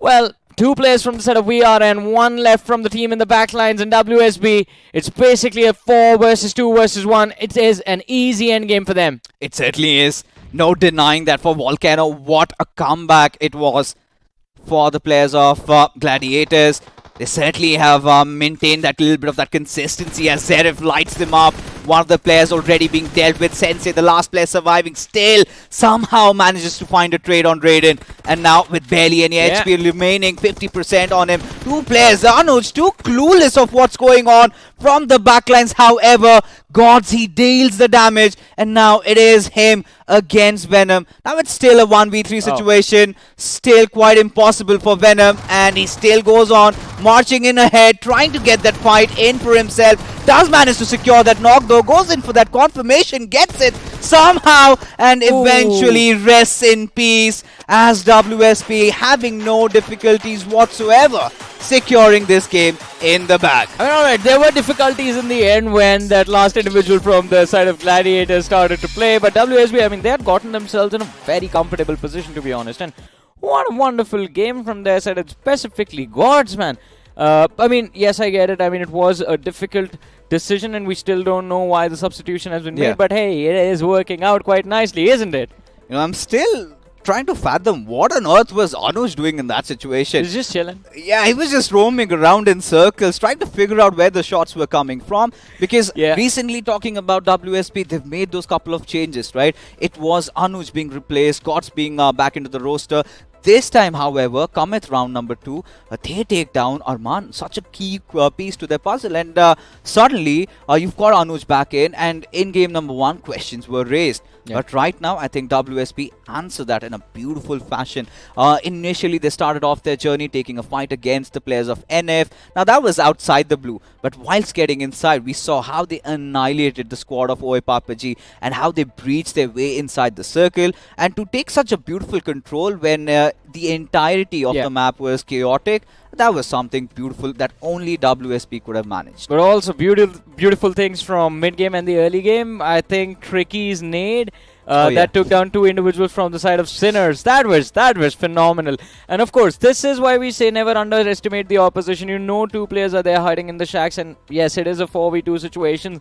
well, 2 players from the side of VR and 1 left from the team in the backlines in WSB. It's basically a 4 versus 2 versus 1. It is an easy end game for them. It certainly is. No denying that for Volcano. What a comeback it was for the players of Gladiators. They certainly have maintained that little bit of that consistency as Zerif lights them up. One of the players already being dealt with. Sensei, the last player surviving, still somehow manages to find a trade on Raiden. And now with barely any HP remaining, 50% on him. 2 players, Anuj, too clueless of what's going on from the backlines. However, Gods, he deals the damage. And now it is him against Venom. Now it's still a 1v3 situation. Still quite impossible for Venom. And he still goes on, marching in ahead, trying to get that fight in for himself. Does manage to secure that knock though, goes in for that confirmation, gets it somehow, and eventually rests in peace as WSP having no difficulties whatsoever securing this game in the bag. Alright, there were difficulties in the end when that last individual from the side of Gladiators started to play, but WSB, I mean, they had gotten themselves in a very comfortable position, to be honest, and what a wonderful game from their side, and specifically Gods, man. I mean, yes, I get it. I mean, it was a difficult decision and we still don't know why the substitution has been made, but hey, it is working out quite nicely, isn't it? You know, I'm still trying to fathom what on earth was Anuj doing in that situation. He's just chilling. Yeah, he was just roaming around in circles, trying to figure out where the shots were coming from. Because recently, talking about WSP, they've made those couple of changes, right? It was Anuj being replaced, Gods being back into the roster. This time, however, cometh round number 2, they take down Arman, such a key piece to their puzzle. And suddenly, you've got Anuj back in, and in game number 1, questions were raised. But right now, I think WSP answered that in a beautiful fashion. Initially, they started off their journey taking a fight against the players of NF. Now, that was outside the blue. But whilst getting inside, we saw how they annihilated the squad of Oe Papaji and how they breached their way inside the circle. And to take such a beautiful control when the entirety of the map was chaotic, that was something beautiful that only WSP could have managed. But also beautiful things from mid-game and the early game. I think Tricky's nade that took down 2 individuals from the side of Sinners. That was phenomenal. And of course, this is why we say never underestimate the opposition. You know 2 players are there hiding in the shacks, and yes, it is a 4v2 situation,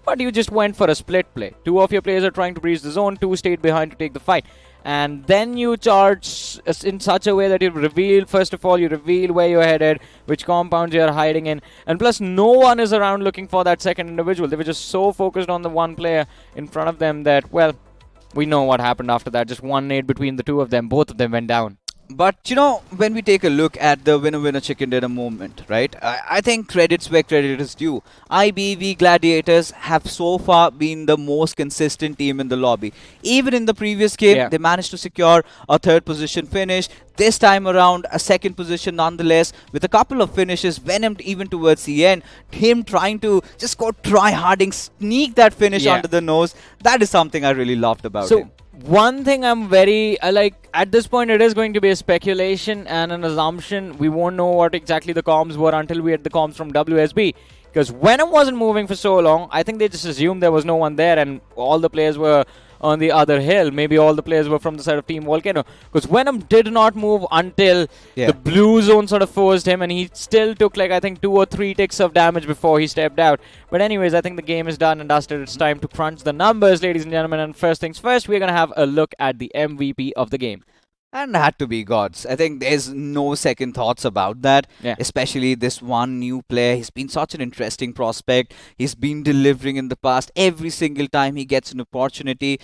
but you just went for a split play. 2 of your players are trying to breach the zone, 2 stayed behind to take the fight. And then you charge in such a way that you reveal, first of all, you reveal where you're headed, which compounds you're hiding in. And plus, no one is around looking for that second individual. They were just so focused on the one player in front of them that, well, we know what happened after that. Just one nade between the 2 of them. Both of them went down. But, you know, when we take a look at the winner-winner chicken dinner movement, right, I think credits where credit is due. IBV Gladiators have so far been the most consistent team in the lobby. Even in the previous game, they managed to secure a 3rd position finish. This time around, a 2nd position nonetheless, with a couple of finishes, Venom even towards the end. Him trying to just go try-harding, sneak that finish under the nose. That is something I really loved about him. One thing I'm very, like, at this point it is going to be a speculation and an assumption. We won't know what exactly the comms were until we had the comms from WSB. Because Venom wasn't moving for so long, I think they just assumed there was no one there and all the players were on the other hill. Maybe all the players were from the side of Team Volcano. Because Venom did not move until the blue zone sort of forced him, and he still took, like, I think 2 or 3 ticks of damage before he stepped out. But anyways, I think the game is done and dusted. It's time to crunch the numbers, ladies and gentlemen. And first things first, we're going to have a look at the MVP of the game. And had to be Gods. I think there's no second thoughts about that. Especially this one new player. He's been such an interesting prospect. He's been delivering in the past. Every single time he gets an opportunity,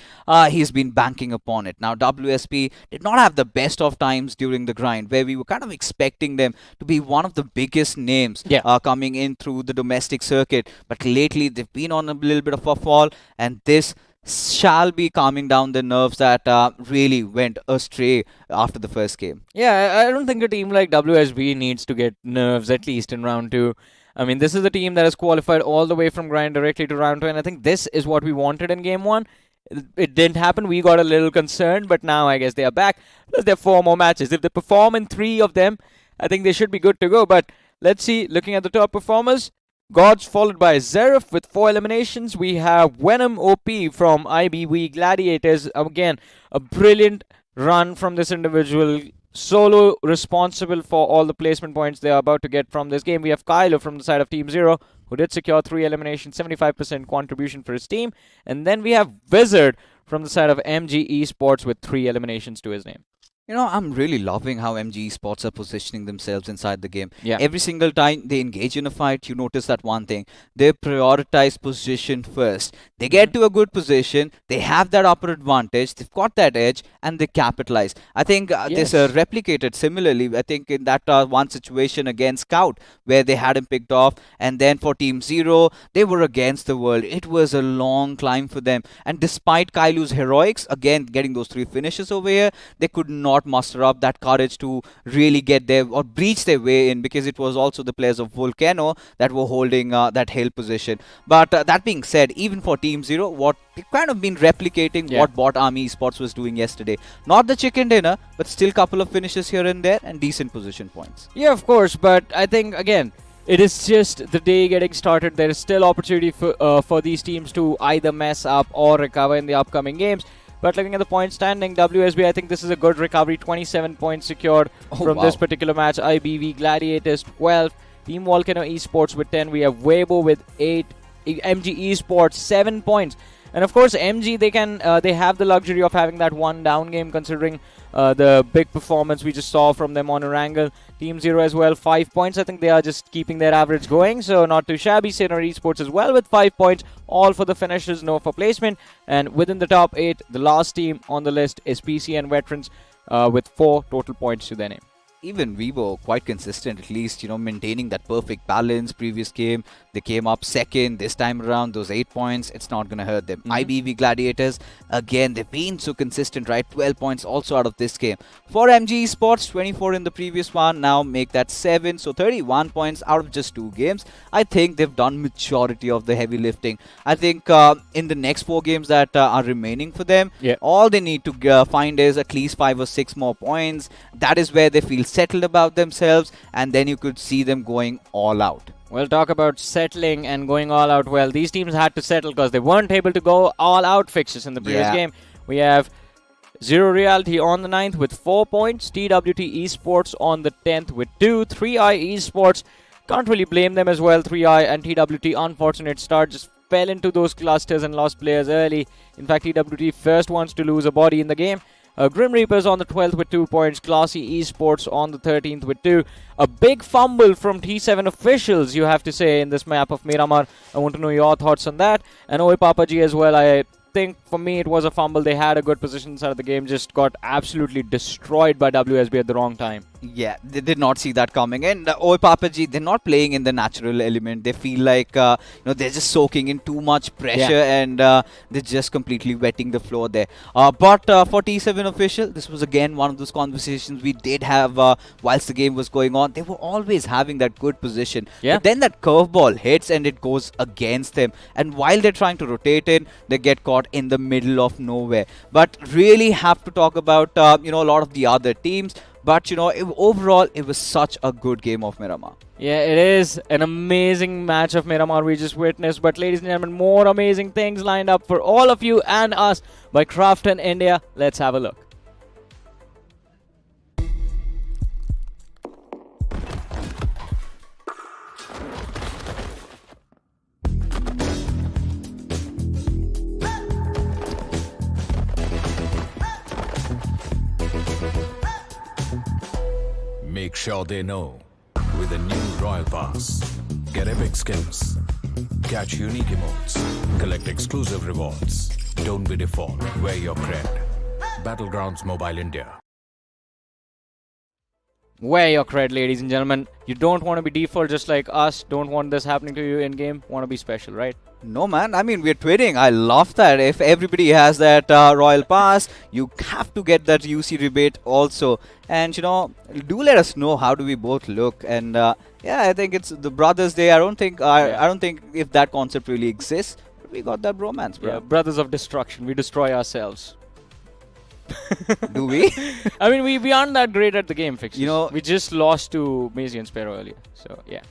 he's been banking upon it. Now, WSP did not have the best of times during the grind, where we were kind of expecting them to be one of the biggest names coming in through the domestic circuit. But lately, they've been on a little bit of a fall, and this shall be calming down the nerves that really went astray after the first game. Yeah, I don't think a team like WSB needs to get nerves, at least in round 2. I mean, this is a team that has qualified all the way from grind directly to round 2, and I think this is what we wanted in game 1. It didn't happen. We got a little concerned, but now I guess they are back. Plus, there are 4 more matches. If they perform in 3 of them, I think they should be good to go. But let's see, looking at the top performers, Gods followed by Zerif with 4 eliminations. We have Venom OP from IBV Gladiators. Again, a brilliant run from this individual. solo responsible for all the placement points they are about to get from this game. We have Kylo from the side of Team Zero, who did secure 3 eliminations, 75% contribution for his team. And then we have Wizard from the side of MG Esports with 3 eliminations to his name. You know, I'm really loving how MG Esports are positioning themselves inside the game. Yeah. Every single time they engage in a fight, you notice that one thing. They prioritize position first. They get to a good position, they have that upper advantage, they've got that edge, and they capitalize. I think this replicated similarly, I think, in that one situation against Scout, where they had him picked off, and then for Team Zero, they were against the world. It was a long climb for them. And despite Kailu's heroics, again, getting those 3 finishes over here, they could not muster up that courage to really get there or breach their way in, because it was also the players of Volcano that were holding that hill position. But that being said, even for Team Zero, what they've kind of been replicating what Bot Army Esports was doing yesterday. Not the chicken dinner, but still couple of finishes here and there and decent position points. Yeah, of course, but I think, again, it is just the day getting started. There is still opportunity for these teams to either mess up or recover in the upcoming games. But looking at the point standing, WSB, I think this is a good recovery. 27 points secured from this particular match. IBV Gladiators 12. Team Volcano Esports with 10. We have Weibo with 8. MG Esports 7 points. And of course, MG, they have the luxury of having that one down game, considering the big performance we just saw from them on Erangel. Team Zero as well, 5 points. I think they are just keeping their average going, so not too shabby. Sinor Esports as well with 5 points, all for the finishes, no for placement. And within the top 8, the last team on the list is PC and Veterans with 4 total points to their name. Even we were quite consistent, at least, maintaining that perfect balance. Previous game, they came up second. This time around, those 8 points, it's not going to hurt them. IBV Gladiators, again, they've been so consistent, right? 12 points also out of this game. For MG Esports, 24 in the previous one, now make that 7. So 31 points out of just 2 games. I think they've done majority of the heavy lifting. I think in the next 4 games that are remaining for them, all they need to find is at least 5 or 6 more points. That is where they feel settled about themselves, and then you could see them going all out. We'll talk about settling and going all out. Well, these teams had to settle because they weren't able to go all out fixes in the previous game. We have Zero Reality on the 9th with 4 points. TWT Esports on the 10th with 2. 3i Esports, can't really blame them as well. 3i and TWT, unfortunate start, just fell into those clusters and lost players early. In fact, TWT first ones to lose a body in the game. Grim Reapers on the 12th with 2 points. Classy Esports on the 13th with 2. A big fumble from T7 officials, you have to say, in this map of Miramar. I want to know your thoughts on that. And Oi Papa G as well. I think for me it was a fumble. They had a good position inside of the game, just got absolutely destroyed by WSB at the wrong time. Yeah, they did not see that coming. And Oi Papaji, they're not playing in the natural element. They feel like they're just soaking in too much pressure, and they're just completely wetting the floor there. But for T7 official, this was again one of those conversations we did have whilst the game was going on. They were always having that good position. But then that curveball hits and it goes against them. And while they're trying to rotate in, they get caught in the middle of nowhere. But really have to talk about a lot of the other teams. But overall, it was such a good game of Miramar. Yeah, it is an amazing match of Miramar we just witnessed. But ladies and gentlemen, more amazing things lined up for all of you and us by Crafton India. Let's have a look. Make sure they know with the new Royal Pass. Get epic skins, catch unique emotes, collect exclusive rewards. Don't be default, wear your cred. Battlegrounds Mobile India. Wear your cred, ladies and gentlemen. You don't want to be default just like us. Don't want this happening to you in game. Want to be special, right? No, man. I mean, we're twinning. I love that. If everybody has that Royal Pass, you have to get that UC rebate also. And, do let us know how do we both look. And, I think it's the Brothers Day. I don't think if that concept really exists, but we got that bromance, bro. Yeah, Brothers of Destruction. We destroy ourselves. Do we? I mean, we aren't that great at the game fixes. We just lost to Maisie and Sparrow earlier. So, yeah.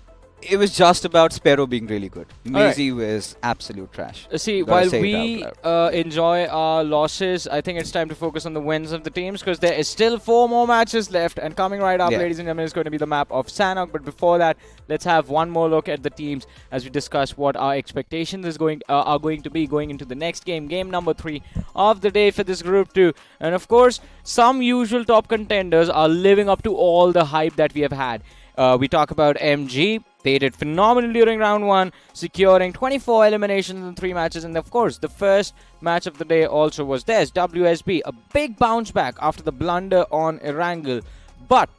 it was just about Sparrow being really good. All right. Maisie was absolute trash. See, Gotta while say it we out loud. enjoy our losses, I think it's time to focus on the wins of the teams because there is still 4 more matches left. And coming right up, Yeah. ladies and gentlemen, is going to be the map of Sanhok. But before that, let's have one more look at the teams as we discuss what our expectations are going to be going into the next game, game number 3 of the day for this Group 2. And of course, some usual top contenders are living up to all the hype that we have had. We talk about MG. They did phenomenal during round 1, securing 24 eliminations in 3 matches. And of course, the first match of the day also was theirs. WSB, a big bounce back after the blunder on Erangel. But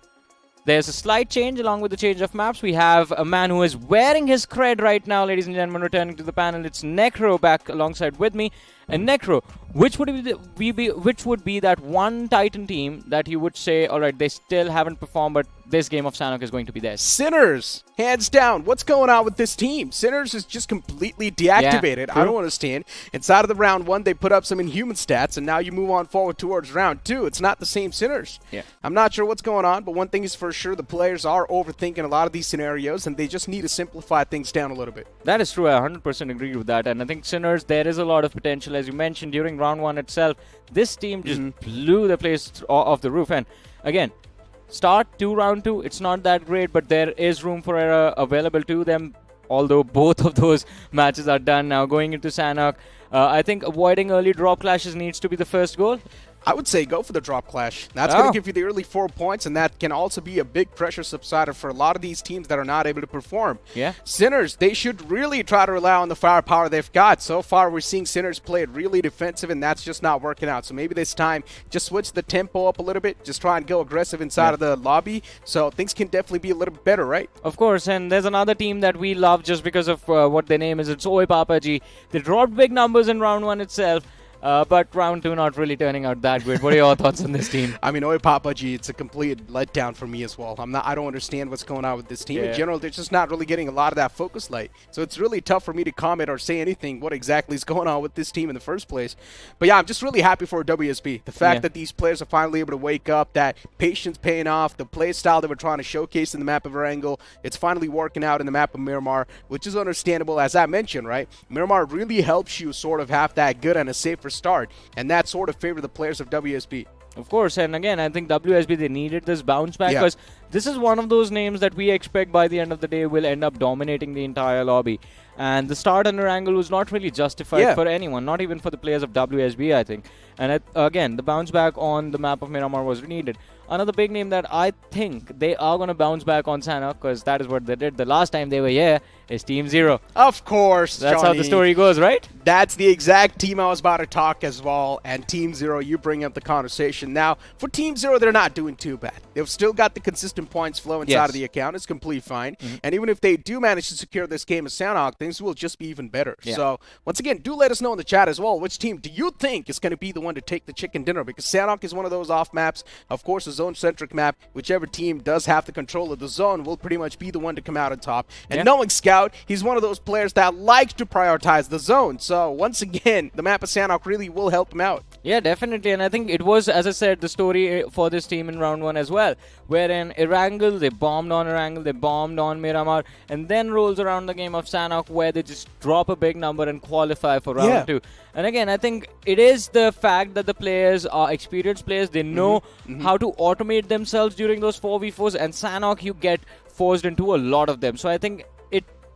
there's a slight change along with the change of maps. We have a man who is wearing his cred right now, ladies and gentlemen, returning to the panel. It's Necro back alongside with me. And Necro, which would be that one Titan team that you would say, all right, they still haven't performed, but this game of Sanhok is going to be theirs? Sinners, hands down. What's going on with this team? Sinners is just completely deactivated. Yeah, I don't understand. Inside of the round 1, they put up some inhuman stats, and now you move on forward towards round 2. It's not the same Sinners. Yeah. I'm not sure what's going on, but one thing is for sure, the players are overthinking a lot of these scenarios, and they just need to simplify things down a little bit. That is true. I 100% agree with that. And I think Sinners, there is a lot of potential. As you mentioned, during round 1 itself, this team just blew the place off the roof. And again, start to round 2, it's not that great, but there is room for error available to them. Although both of those matches are done now. Going into Sanhok, I think avoiding early drop clashes needs to be the first goal. I would say go for the drop clash. That's going to give you the early 4 points, and that can also be a big pressure subsider for a lot of these teams that are not able to perform. Yeah. Sinners, they should really try to rely on the firepower they've got. So far, we're seeing Sinners play it really defensive, and that's just not working out. So maybe this time, just switch the tempo up a little bit. Just try and go aggressive inside of the lobby. So things can definitely be a little bit better, right? Of course, and there's another team that we love just because of what their name is. It's Oi Papaji. They dropped big numbers in round 1 itself. But round 2 not really turning out that great. What are your thoughts on this team? I mean, Oi Papaji, it's a complete letdown for me as well. I don't understand what's going on with this team. In general, they're just not really getting a lot of that focus light. So it's really tough for me to comment or say anything what exactly is going on with this team in the first place. But yeah, I'm just really happy for WSB. The fact that these players are finally able to wake up, that patience paying off, the play style they were trying to showcase in the map of Erangel, it's finally working out in the map of Miramar, which is understandable. As I mentioned, right? Miramar really helps you sort of have that good and a safer start, and that sort of favored the players of WSB. Of course, and again, I think WSB, they needed this bounce back because this is one of those names that we expect by the end of the day will end up dominating the entire lobby. And the start under angle was not really justified for anyone, not even for the players of WSB, I think. And again, the bounce back on the map of Miramar was needed. Another big name that I think they are going to bounce back on Sanhok, because that is what they did the last time they were here, is Team Zero. Of course, That's Johnny. how the story goes, right? That's the exact team I was about to talk as well. And Team Zero, you bring up the conversation. Now, for Team Zero, they're not doing too bad. They've still got the consistent points flow inside of the account. It's completely fine. And even if they do manage to secure this game of Sanhok, things will just be even better. So, once again, do let us know in the chat as well. Which team do you think is going to be the one to take the chicken dinner? Because Sanhok is one of those off maps. Of course, a zone-centric map. Whichever team does have the control of the zone will pretty much be the one to come out on top. And knowing Scout, he's one of those players that like to prioritize the zone. So, once again, the map of Sanhok really will help him out. Yeah, definitely. And I think it was, as I said, the story for this team in round 1 as well. Wherein Erangel, they bombed on Erangel, they bombed on Miramar, and then rolls around the game of Sanhok where they just drop a big number and qualify for round 2. And again, I think it is the fact that the players are experienced players. They know how to automate themselves during those 4v4s, and Sanhok, you get forced into a lot of them. So I think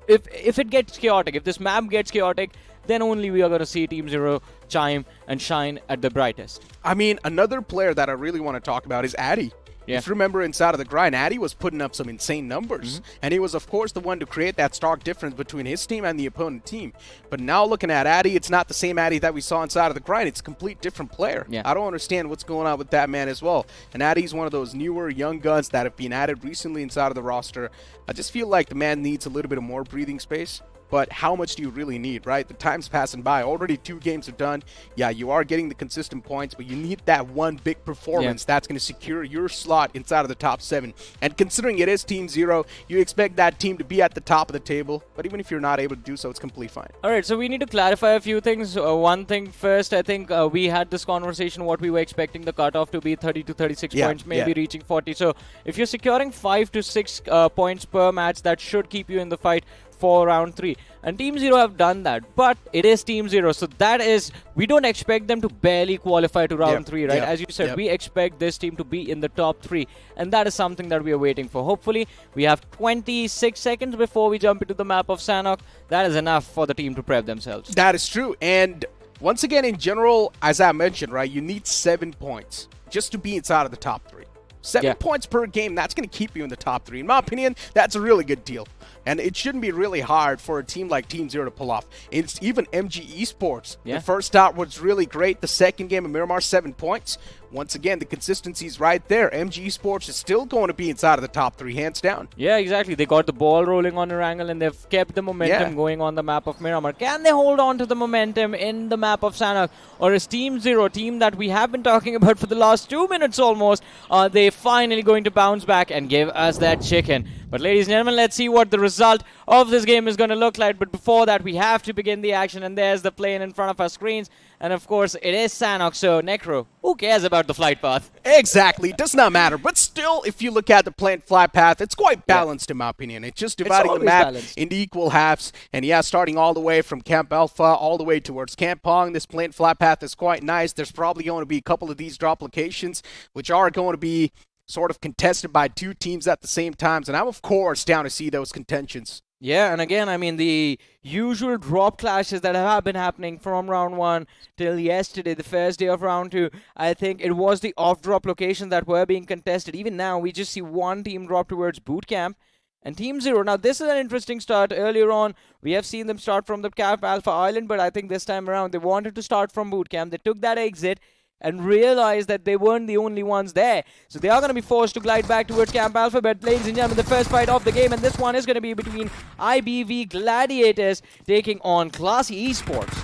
if it gets chaotic, if this map gets chaotic, then only we are going to see Team Zero chime and shine at the brightest. I mean, another player that I really want to talk about is Addy. If you remember inside of the grind, Addy was putting up some insane numbers. And he was, of course, the one to create that stark difference between his team and the opponent team. But now looking at Addy, it's not the same Addy that we saw inside of the grind. It's a complete different player. I don't understand what's going on with that man as well. And Addy's one of those newer young guns that have been added recently inside of the roster. I just feel like the man needs a little bit of more breathing space. but how much do you really need, right? The time's passing by. Already 2 games are done. Yeah, you are getting the consistent points, but you need that one big performance that's going to secure your slot inside of the top 7. And considering it is Team Zero, you expect that team to be at the top of the table, but even if you're not able to do so, it's completely fine. Alright, so we need to clarify a few things. One thing first, I think we had this conversation what we were expecting the cutoff to be 30 to 36 points, maybe reaching 40. So if you're securing 5 to 6 points per match, that should keep you in the fight for round 3. And Team Zero have done that, but it is Team Zero, so that is, we don't expect them to barely qualify to round 3, right? As you said, we expect this team to be in the top 3, and that is something that we are waiting for. Hopefully, we have 26 seconds before we jump into the map of Sanhok. That is enough for the team to prep themselves. That is true, and once again, in general, as I mentioned, right, you need 7 points just to be inside of the top 3. 7 points per game, that's going to keep you in the top 3. In my opinion, that's a really good deal. And it shouldn't be really hard for a team like Team Zero to pull off. It's even MG Esports. The first start was really great. The second game of Miramar, 7 points. Once again, the consistency's right there. MG Esports is still going to be inside of the top 3, hands down. Yeah, exactly. They got the ball rolling on Erangel, and they've kept the momentum going on the map of Miramar. Can they hold on to the momentum in the map of Sanhok? Or is Team Zero, team that we have been talking about for the last 2 minutes almost, are they finally going to bounce back and give us that chicken? But ladies and gentlemen, let's see what the result of this game is going to look like. But before that, we have to begin the action. And there's the plane in front of our screens. And of course, it is Sanhok. So, Necro, who cares about the flight path? Exactly. It does not matter. But still, if you look at the planned flight path, it's quite balanced in my opinion. It's just dividing the map into equal halves. And yeah, starting all the way from Camp Alpha all the way towards Camp Pong, this planned flight path is quite nice. There's probably going to be a couple of these drop locations, which are going to be sort of contested by 2 teams at the same time, and I'm of course down to see those contentions. Yeah, and again, I mean, the usual drop clashes that have been happening from round 1 till yesterday, the first day of round 2, I think it was the off-drop locations that were being contested. Even now, we just see one team drop towards boot camp, and Team Zero. Now, this is an interesting start. Earlier on, we have seen them start from the Camp Alpha Island, but I think this time around, they wanted to start from boot camp. They took that exit and realized that they weren't the only ones there. So they are going to be forced to glide back towards Camp Alpha. But ladies and gentlemen, the first fight of the game, and this one is going to be between IBV Gladiators taking on Classy Esports.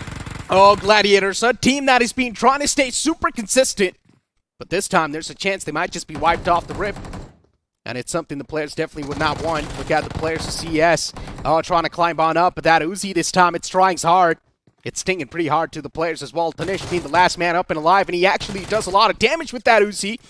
Oh, Gladiators, a team that has been trying to stay super consistent. But this time, there's a chance they might just be wiped off the rip. And it's something the players definitely would not want. Look at the players of CS. Oh, trying to climb on up. But that Uzi this time, it's trying hard. It's stinging pretty hard to the players as well. Tanish being the last man up and alive, and he actually does a lot of damage with that Uzi.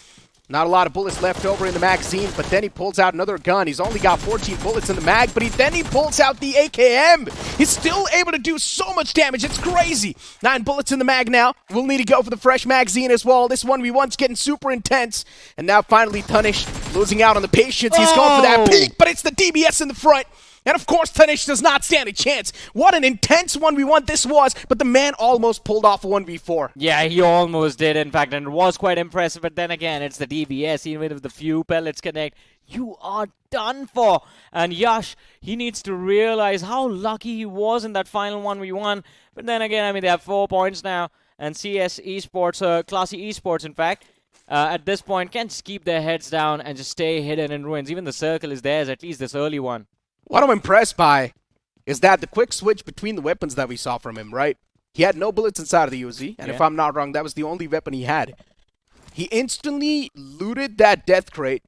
Not a lot of bullets left over in the magazine, but then he pulls out another gun. He's only got 14 bullets in the mag, but then he pulls out the AKM. He's still able to do so much damage. It's crazy. 9 bullets in the mag now. We'll need to go for the fresh magazine as well. This 1v1's getting super intense. And now finally Tanish losing out on the patience. He's going for that peak, but it's the DBS in the front. And of course, Tanish does not stand a chance. What an intense 1v1 this was, but the man almost pulled off a 1v4. Yeah, he almost did, in fact, and it was quite impressive. But then again, it's the DBS. Even if the few pellets connect, you are done for. And Yash, he needs to realize how lucky he was in that final 1v1. But then again, I mean, they have 4 points now. And CS Esports, Classy Esports, in fact, at this point, can just keep their heads down and just stay hidden in ruins. Even the circle is theirs, at least this early one. What I'm impressed by is that the quick switch between the weapons that we saw from him, right? He had no bullets inside of the Uzi, and if I'm not wrong, that was the only weapon he had. He instantly looted that death crate.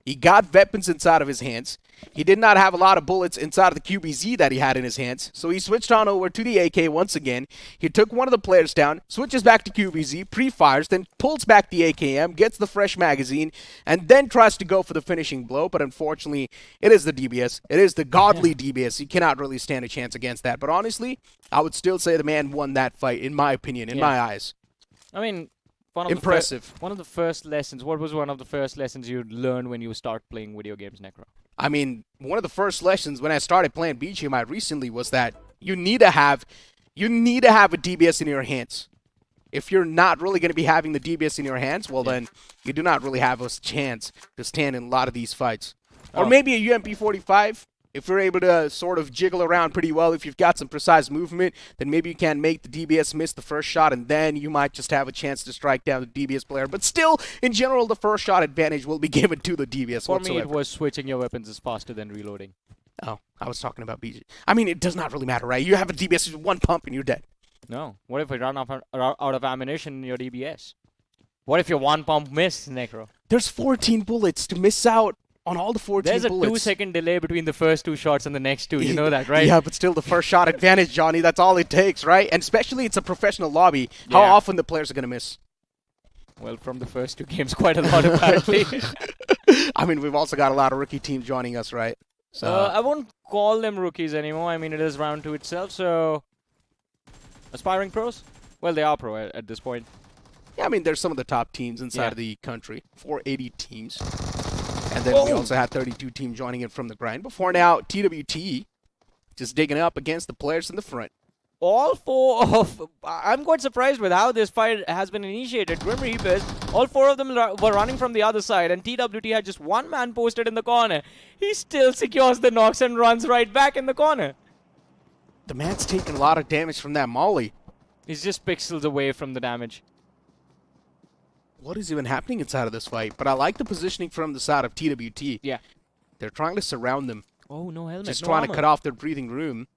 He got weapons inside of his hands. He did not have a lot of bullets inside of the QBZ that he had in his hands, so he switched on over to the AK once again. He took one of the players down, switches back to QBZ, pre-fires, then pulls back the AKM, gets the fresh magazine, and then tries to go for the finishing blow, but unfortunately, it is the DBS. It is the godly DBS. You cannot really stand a chance against that, but honestly, I would still say the man won that fight, in my opinion, in my eyes. I mean, impressive. One of the first lessons, what was one of the first lessons you learned when you start playing video games, Necro? I mean, one of the first lessons when I started playing BGMI recently was that you need to have a DBS in your hands. If you're not really going to be having the DBS in your hands, well then you do not really have a chance to stand in a lot of these fights. Or maybe a UMP-45. If you're able to sort of jiggle around pretty well, if you've got some precise movement, then maybe you can make the DBS miss the first shot, and then you might just have a chance to strike down the DBS player. But still, in general, the first shot advantage will be given to the DBS For whatsoever. me, it was switching your weapons is faster than reloading. Oh, I was talking about BG. I mean, it does not really matter, right? You have a DBS with one pump and you're dead. No. What if we run out of ammunition in your DBS? What if your one pump miss, Necro? There's 14 bullets to miss out on all the 14 There's a bullets. 2-second delay between the first 2 shots and the next 2. You know that, right? Yeah, but still the first shot advantage, Johnny. That's all it takes, right? And especially it's a professional lobby. How Yeah. often the players are going to miss? Well, from the first 2 games, quite a lot, apparently. I mean, we've also got a lot of rookie teams joining us, right? So I won't call them rookies anymore. I mean, it is round 2 itself, so... Aspiring pros? Well, they are pro at this point. yeah, I mean, there's some of the top teams inside Yeah. of the country. 480 teams. And then we also had 32 teams joining in from the grind. Before now, TWT just digging up against the players in the front. All 4 of... I'm quite surprised with how this fight has been initiated. Grim Reapers, all 4 of them were running from the other side, and TWT had just one man posted in the corner. He still secures the knocks and runs right back in the corner. The man's taking a lot of damage from that molly. He's just pixels away from the damage. What is even happening inside of this fight? But I like the positioning from the side of TWT. Yeah. They're trying to surround them. Oh, no helmet. Just no trying armor. to cut off their breathing room.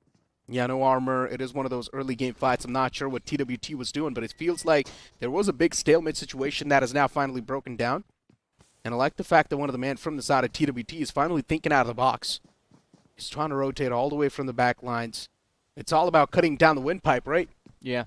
Yeah, no armor. It is one of those early game fights. I'm not sure what TWT was doing, but it feels like there was a big stalemate situation that is now finally broken down. And I like the fact that one of the men from the side of TWT is finally thinking out of the box. He's trying to rotate all the way from the back lines. It's all about cutting down the windpipe, right? Yeah.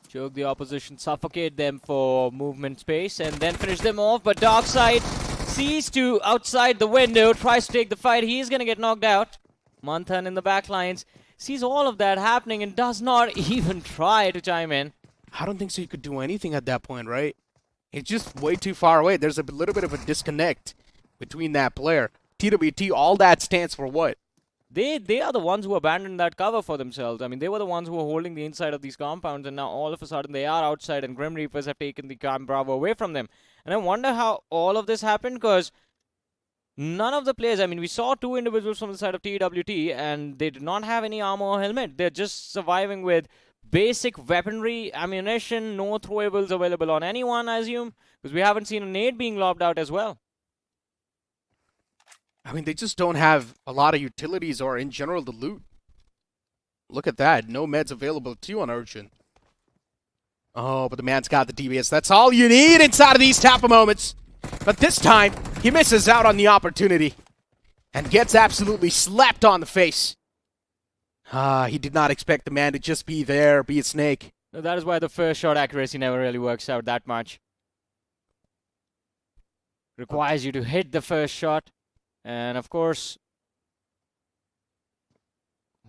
Choke the opposition, suffocate them for movement space, and then finish them off. But Darkside sees to outside the window, tries to take the fight. He's going to get knocked out. Manthan in the back lines sees all of that happening and does not even try to chime in. I don't think so you could do anything at that point, right? It's just way too far away. There's a little bit of a disconnect between that player. TWT, all that stands for what? They are the ones who abandoned that cover for themselves. I mean, they were the ones who were holding the inside of these compounds, and now all of a sudden they are outside, and Grim Reapers have taken the Camp Bravo away from them. And I wonder how all of this happened, because none of the players, I mean, we saw 2 individuals from the side of TWT, and they did not have any armor or helmet. They're just surviving with basic weaponry, ammunition, no throwables available on anyone, I assume, because we haven't seen a nade being lobbed out as well. I mean, they just don't have a lot of utilities or, in general, the loot. Look at that. No meds available to you on Urchin. Oh, but the man's got the DBS. That's all you need inside of these type of moments. But this time, he misses out on the opportunity and gets absolutely slapped on the face. He did not expect the man to just be there, be a snake. Now, that is why the first shot accuracy never really works out that much. Requires you to hit the first shot. And of course,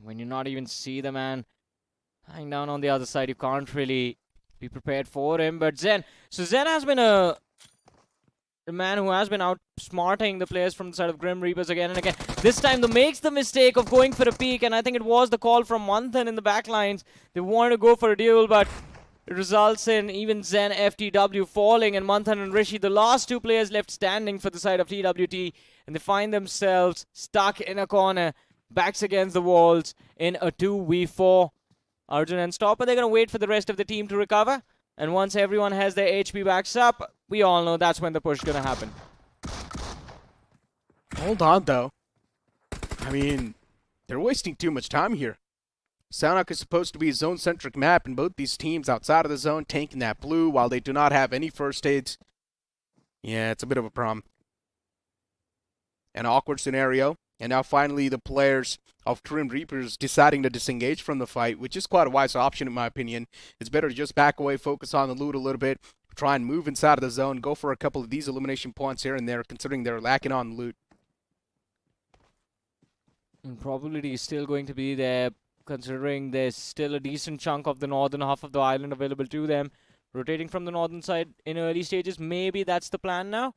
when you not even see the man lying down on the other side, you can't really be prepared for him. But Zen, so Zen has been a man who has been outsmarting the players from the side of Grim Reapers again and again. This time, they makes the mistake of going for a peek, and I think it was the call from Manthan in the back lines. They wanted to go for a duel, but it results in even Zen FTW falling, and Manthan and Rishi, the last 2 players left standing for the side of TWT, and they find themselves stuck in a corner, backs against the walls in a 2v4. Arjun and Stopper, they're going to wait for the rest of the team to recover, and once everyone has their HP backs up, we all know that's when the push is going to happen. Hold on, though. I mean, they're wasting too much time here. Sanhok is supposed to be a zone-centric map, and both these teams outside of the zone tanking that blue while they do not have any first aids. Yeah, it's a bit of a problem. An awkward scenario, and now finally the players of Grim Reapers deciding to disengage from the fight, which is quite a wise option in my opinion. It's better to just back away, focus on the loot a little bit, try and move inside of the zone, go for a couple of these elimination points here and there, considering they're lacking on loot. And probability is still going to be there, considering there's still a decent chunk of the northern half of the island available to them. Rotating from the northern side in early stages, maybe that's the plan now.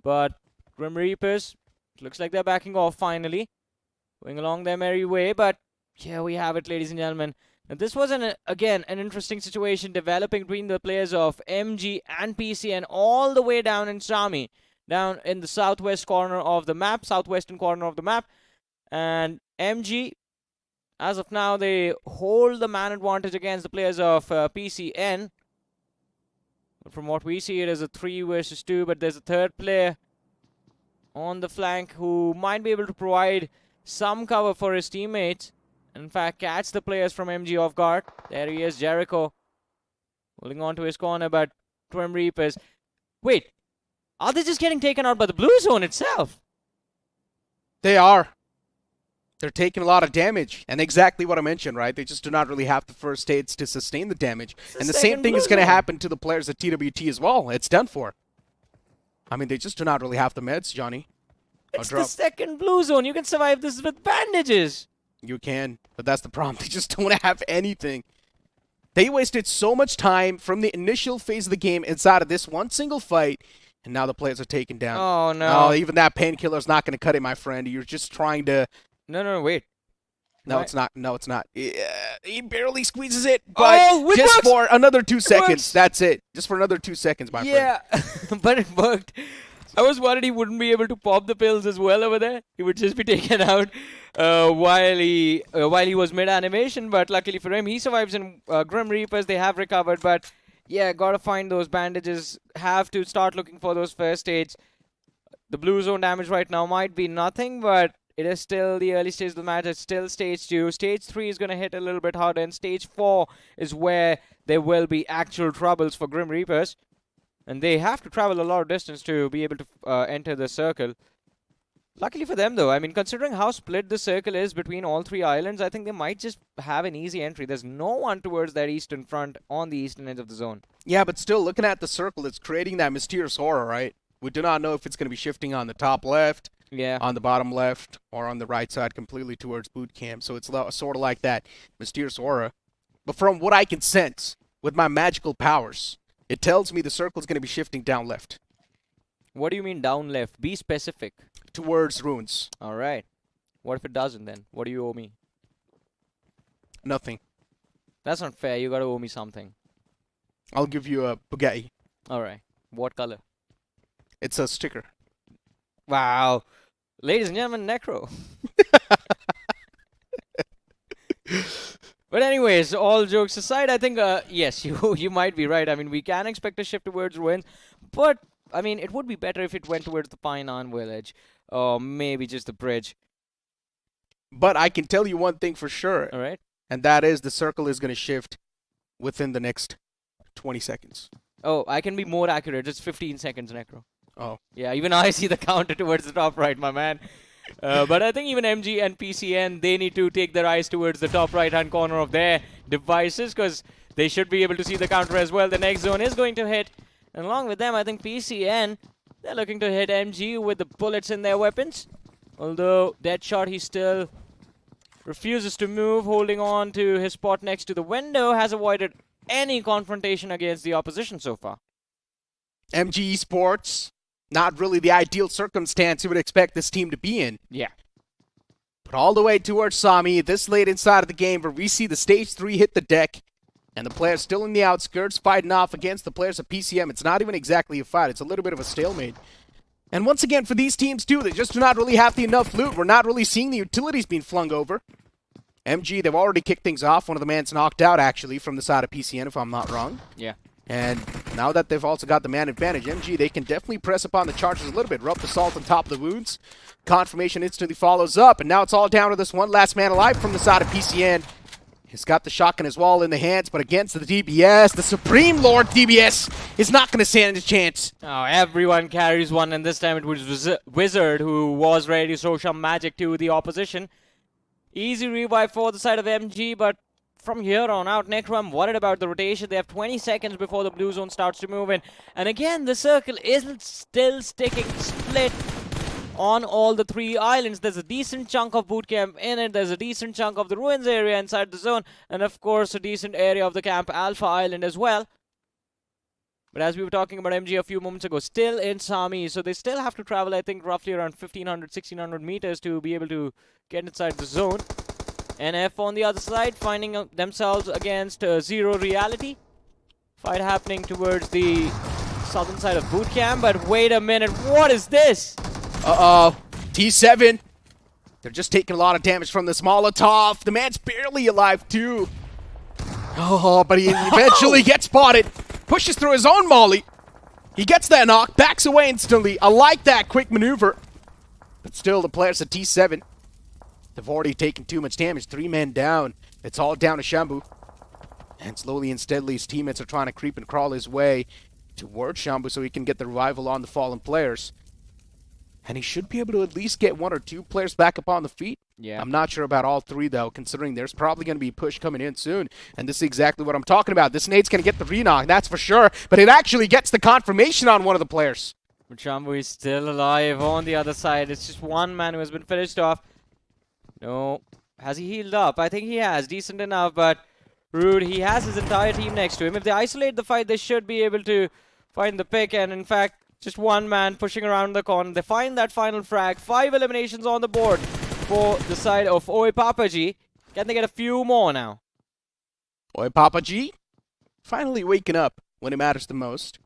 But Grim Reapers, looks like they're backing off finally. Going along their merry way, but here we have it, ladies and gentlemen. Now this was, again, an interesting situation developing between the players of MG and PCN all the way down in Sami. Down in the southwest corner of the map, southwestern corner of the map. And MG, as of now, they hold the man advantage against the players of PCN. But from what we see, it is a 3 versus 2, but there's a third player on the flank who might be able to provide some cover for his teammates. In fact, catch the players from MG off guard. There he is, Jericho. Holding on to his corner, but Grim Reapers. Wait, are they just getting taken out by the blue zone itself? They are. They're taking a lot of damage. And exactly what I mentioned, right? They just do not really have the first aids to sustain the damage. And the same thing is going to happen to the players at TWT as well. It's done for. I mean, they just do not really have the meds, Johnny. It's the second blue zone. You can survive this with bandages. You can, but that's the problem. They just don't have anything. They wasted so much time from the initial phase of the game inside of this one single fight, and now the players are taken down. Oh, no. Oh, even that painkiller is not going to cut it, my friend. You're just trying to... No, wait. No, What? it's not. No, it's not. He barely squeezes it, but it just works. for another 2 seconds. works. That's it. Just for another 2 seconds, my friend. Yeah, but it worked. I was worried he wouldn't be able to pop the pills as well over there. He would just be taken out while he was mid-animation. But luckily for him, he survives in Grim Reapers. They have recovered, but yeah, gotta find those bandages. Have to start looking for those first aids. The blue zone damage right now might be nothing, but it is still the early stage of the match. It's still stage 2. Stage 3 is gonna hit a little bit harder, and stage 4 is where there will be actual troubles for Grim Reapers. And they have to travel a lot of distance to be able to enter the circle. Luckily for them, though, I mean, considering how split the circle is between all 3 islands, I think they might just have an easy entry. There's no one towards that eastern front on the eastern edge of the zone. Yeah, but still, looking at the circle, it's creating that mysterious aura, right? We do not know if it's going to be shifting on the top left, Yeah. on the bottom left, or on the right side completely towards boot camp. So it's sort of like that mysterious aura. But from what I can sense with my magical powers, it tells me the circle is going to be shifting down left. What do you mean down left? Be specific. Towards ruins. All right. What if it doesn't then? What do you owe me? Nothing. That's not fair. You gotta owe me something. I'll give you a Bugatti. All right. What color? It's a sticker. Wow. Ladies and gentlemen, Necro. But anyways, all jokes aside, I think, yes, you might be right. I mean, we can expect a shift towards ruins, but, I mean, it would be better if it went towards the Pine Island Village, or maybe just the bridge. But I can tell you one thing for sure, All right? and that is the circle is going to shift within the next 20 seconds. Oh, I can be more accurate. It's 15 seconds, Necro. Oh. Yeah, even I see the counter towards the top right, my man. But I think even MG and PCN, they need to take their eyes towards the top right-hand corner of their devices, because they should be able to see the counter as well. The next zone is going to hit. And along with them, I think PCN, they're looking to hit MG with the bullets in their weapons. Although, Deadshot, he still refuses to move, holding on to his spot next to the window, has avoided any confrontation against the opposition so far. MG Esports, not really the ideal circumstance you would expect this team to be in. Yeah. But all the way towards Sami, this late inside of the game, where we see the stage 3 hit the deck, and the players still in the outskirts fighting off against the players of PCM. It's not even exactly a fight. It's a little bit of a stalemate. And once again, for these teams, too, they just do not really have the enough loot. We're not really seeing the utilities being flung over. MG, they've already kicked things off. One of the man's knocked out, actually, from the side of PCN, if I'm not wrong. Yeah. And now that they've also got the man advantage, MG, they can definitely press upon the charges a little bit. Rub the salt on top of the wounds. Confirmation instantly follows up. And now it's all down to this one last man alive from the side of PCN. He's got the shotgun as well in the hands, but against the DBS, the Supreme Lord DBS is not going to stand a chance. Oh, everyone carries one, and this time it was Wizard who was ready to show some magic to the opposition. Easy revive for the side of MG, but from here on out, Necro, I'm worried about the rotation. They have 20 seconds before the blue zone starts to move in. And again, the circle isn't still sticking split on all the 3 islands. There's a decent chunk of boot camp in it. There's a decent chunk of the ruins area inside the zone. And of course, a decent area of the Camp Alpha Island as well. But as we were talking about MG a few moments ago, still in Sami. So they still have to travel, I think, roughly around 1,500, 1,600 meters to be able to get inside the zone. NF on the other side, finding themselves against Zero Reality. Fight happening towards the southern side of boot camp. But wait a minute, what is this? Uh-oh. T7. They're just taking a lot of damage from this Molotov. The man's barely alive, too. Oh, but he eventually gets spotted. Pushes through his own molly. He gets that knock, backs away instantly. I like that quick maneuver. But still, the players at T7, They've already taken too much damage. 3 men down. It's all down to Shambu. And slowly and steadily, his teammates are trying to creep and crawl his way towards Shambu so he can get the revival on the fallen players. And he should be able to at least get 1 or 2 players back up on the feet. Yeah. I'm not sure about all 3, though, considering there's probably going to be a push coming in soon. And this is exactly what I'm talking about. This nade's going to get the re-knock, that's for sure. But it actually gets the confirmation on one of the players. Muchambu is still alive on the other side. It's just one man who has been finished off. No. Has he healed up? I think he has. Decent enough, but Rude, he has his entire team next to him. If they isolate the fight, they should be able to find the pick. And in fact, just one man pushing around the corner. They find that final frag. 5 eliminations on the board for the side of Oi Papaji. Can they get a few more now? Oi, Papa G, finally waking up when it matters the most.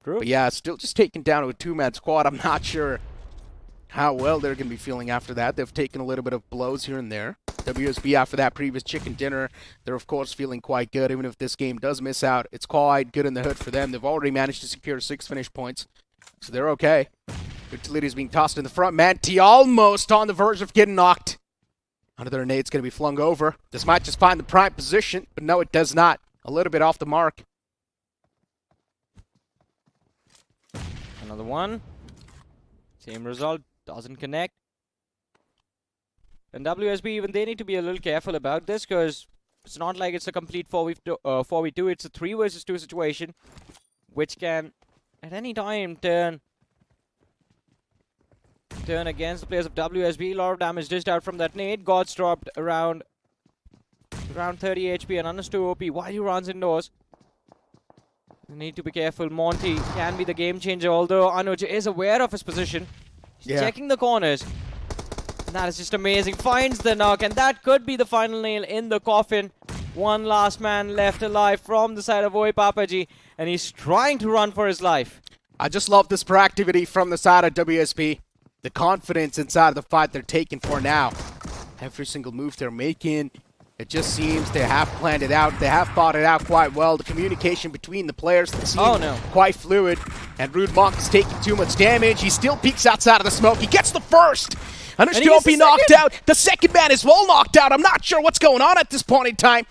True. But yeah, still just taken down to a 2-man squad. I'm not sure how well they're going to be feeling after that. They've taken a little bit of blows here and there. WSB, after that previous chicken dinner, they're of course feeling quite good. Even if this game does miss out, it's quite good in the hood for them. They've already managed to secure 6 finish points, so they're okay. Utilities being tossed in the front. Manti almost on the verge of getting knocked. Another nade's going to be flung over. This might just find the prime position, but no, it does not. A little bit off the mark. Another one. Same result. Doesn't connect. And WSB, even they need to be a little careful about this, because it's not like it's a complete 4v2. It's a 3 versus 2 situation, which can at any time turn against the players of WSB. A lot of damage dished out from that nade. Gods dropped around 30 HP and understood OP while he runs indoors. You need to be careful. Monty can be the game changer, although Anuj is aware of his position. He's checking the corners. And that is just amazing. Finds the knock, and that could be the final nail in the coffin. One last man left alive from the side of Oi Papaji, and he's trying to run for his life. I just love this proactivity from the side of WSP. The confidence inside of the fight they're taking for now. Every single move they're making, it just seems they have planned it out. They have thought it out quite well. The communication between the players seems quite fluid. And Rude Monk is taking too much damage. He still peeks outside of the smoke. He gets the first. Understood knocked out. The second man is well knocked out. I'm not sure what's going on at this point in time.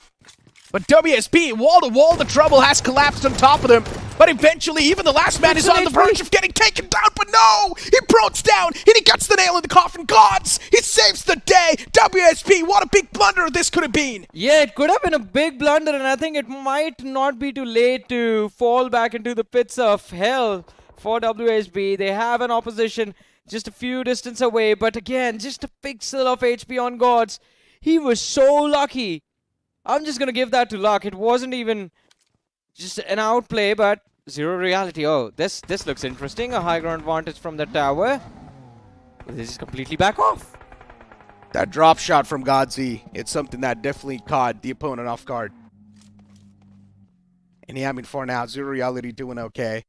But WSP, wall to wall, the trouble has collapsed on top of them. But eventually, even the last man is on the verge of getting taken down. But no! He broke down, and he gets the nail in the coffin. Gods! He saves the day! WSP, what a big blunder this could have been! Yeah, it could have been a big blunder, and I think it might not be too late to fall back into the pits of hell for WSB. They have an opposition just a few distance away, but again, just a pixel of HP on Gods. He was so lucky. I'm just going to give that to luck. It wasn't even just an outplay, but zero reality. Oh, this looks interesting. A high ground advantage from the tower. This is completely back off. That drop shot from Godzi, it's something that definitely caught the opponent off guard. And yeah, I mean, for now, zero reality doing okay.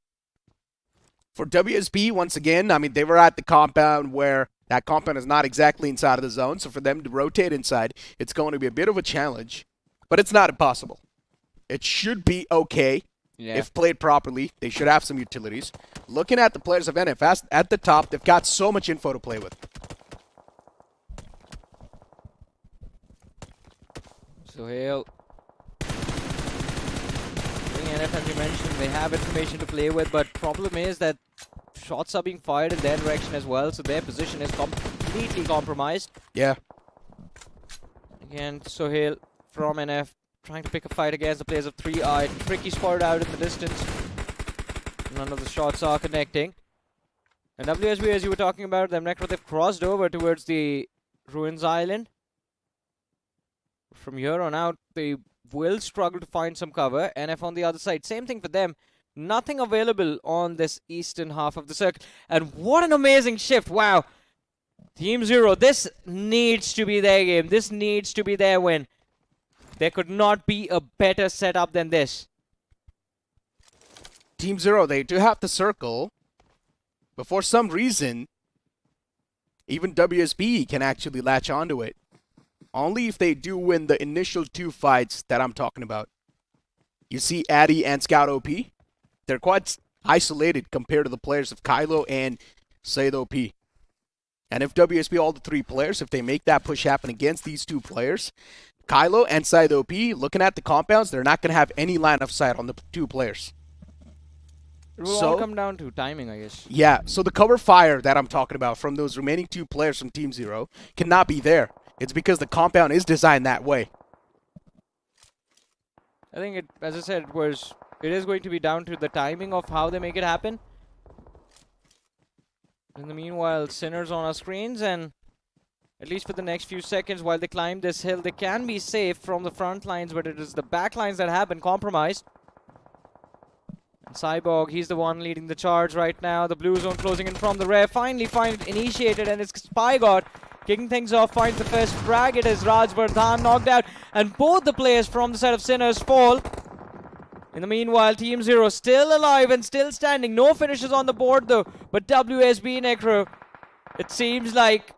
For WSB, once again, I mean, they were at the compound where that compound is not exactly inside of the zone. So for them to rotate inside, it's going to be a bit of a challenge. But it's not impossible. It should be okay if played properly. They should have some utilities. Looking at the players of NFS at the top, they've got so much info to play with. Sohail. NF, as you mentioned, they have information to play with, but problem is that shots are being fired in their direction as well, so their position is completely compromised. Yeah. Again, Sohail from NF trying to pick a fight against the players of 3i. Tricky spotted out in the distance. None of the shots are connecting. And WSB, as you were talking about, them Necro, they've crossed over towards the Ruins Island. From here on out, they will struggle to find some cover. NF on the other side, same thing for them. Nothing available on this eastern half of the circle. And what an amazing shift. Wow. Team Zero, this needs to be their game. This needs to be their win. There could not be a better setup than this. Team Zero, they do have the circle. But for some reason, even WSB can actually latch onto it. Only if they do win the initial 2 fights that I'm talking about. You see Addy and Scout OP. They're quite isolated compared to the players of Kylo and Said OP. And if WSP, all the 3 players, if they make that push happen against these 2 players, Kylo and Side OP, looking at the compounds, they're not going to have any line of sight on the 2 players. It will all come down to timing, I guess. Yeah, so the cover fire that I'm talking about from those remaining 2 players from Team Zero cannot be there. It's because the compound is designed that way. I think it, as I said, it is going to be down to the timing of how they make it happen. In the meanwhile, Sinners on our screens, and at least for the next few seconds while they climb this hill, they can be safe from the front lines, but it is the back lines that have been compromised. And Cyborg, he's the one leading the charge right now. The blue zone closing in from the rear. Finally find it initiated, and it's Spygod kicking things off, finds the first frag. It is Raj Vardhan knocked out, and both the players from the side of Sinners fall. In the meanwhile, Team Zero still alive and still standing. No finishes on the board though, but WSB Necro, it seems like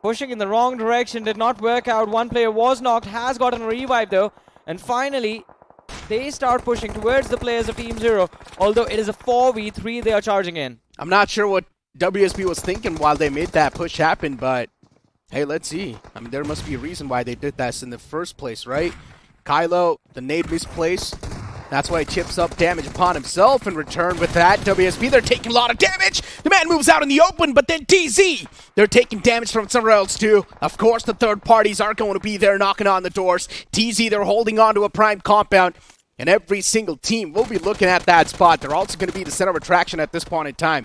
pushing in the wrong direction, did not work out. One player was knocked, has gotten a revive though, and finally they start pushing towards the players of Team Zero, although it is a 4v3 they are charging in. I'm not sure what WSB was thinking while they made that push happen, but hey, let's see. I mean, there must be a reason why they did that in the first place, right? Kylo, the nade misplaced. That's why he chips up damage upon himself in return with that. WSB, they're taking a lot of damage. The man moves out in the open, but then TZ, they're taking damage from somewhere else too. Of course, the third parties are going to be there knocking on the doors. TZ, they're holding on to a prime compound. And every single team will be looking at that spot. They're also going to be the center of attraction at this point in time.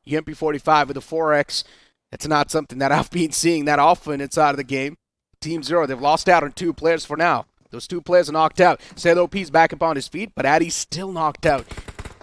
UMP45 with a 4X. That's not something that I've been seeing that often inside of the game. Team Zero, they've lost out on 2 players for now. Those 2 players are knocked out. Seth OP's back up on his feet, but Addy's still knocked out.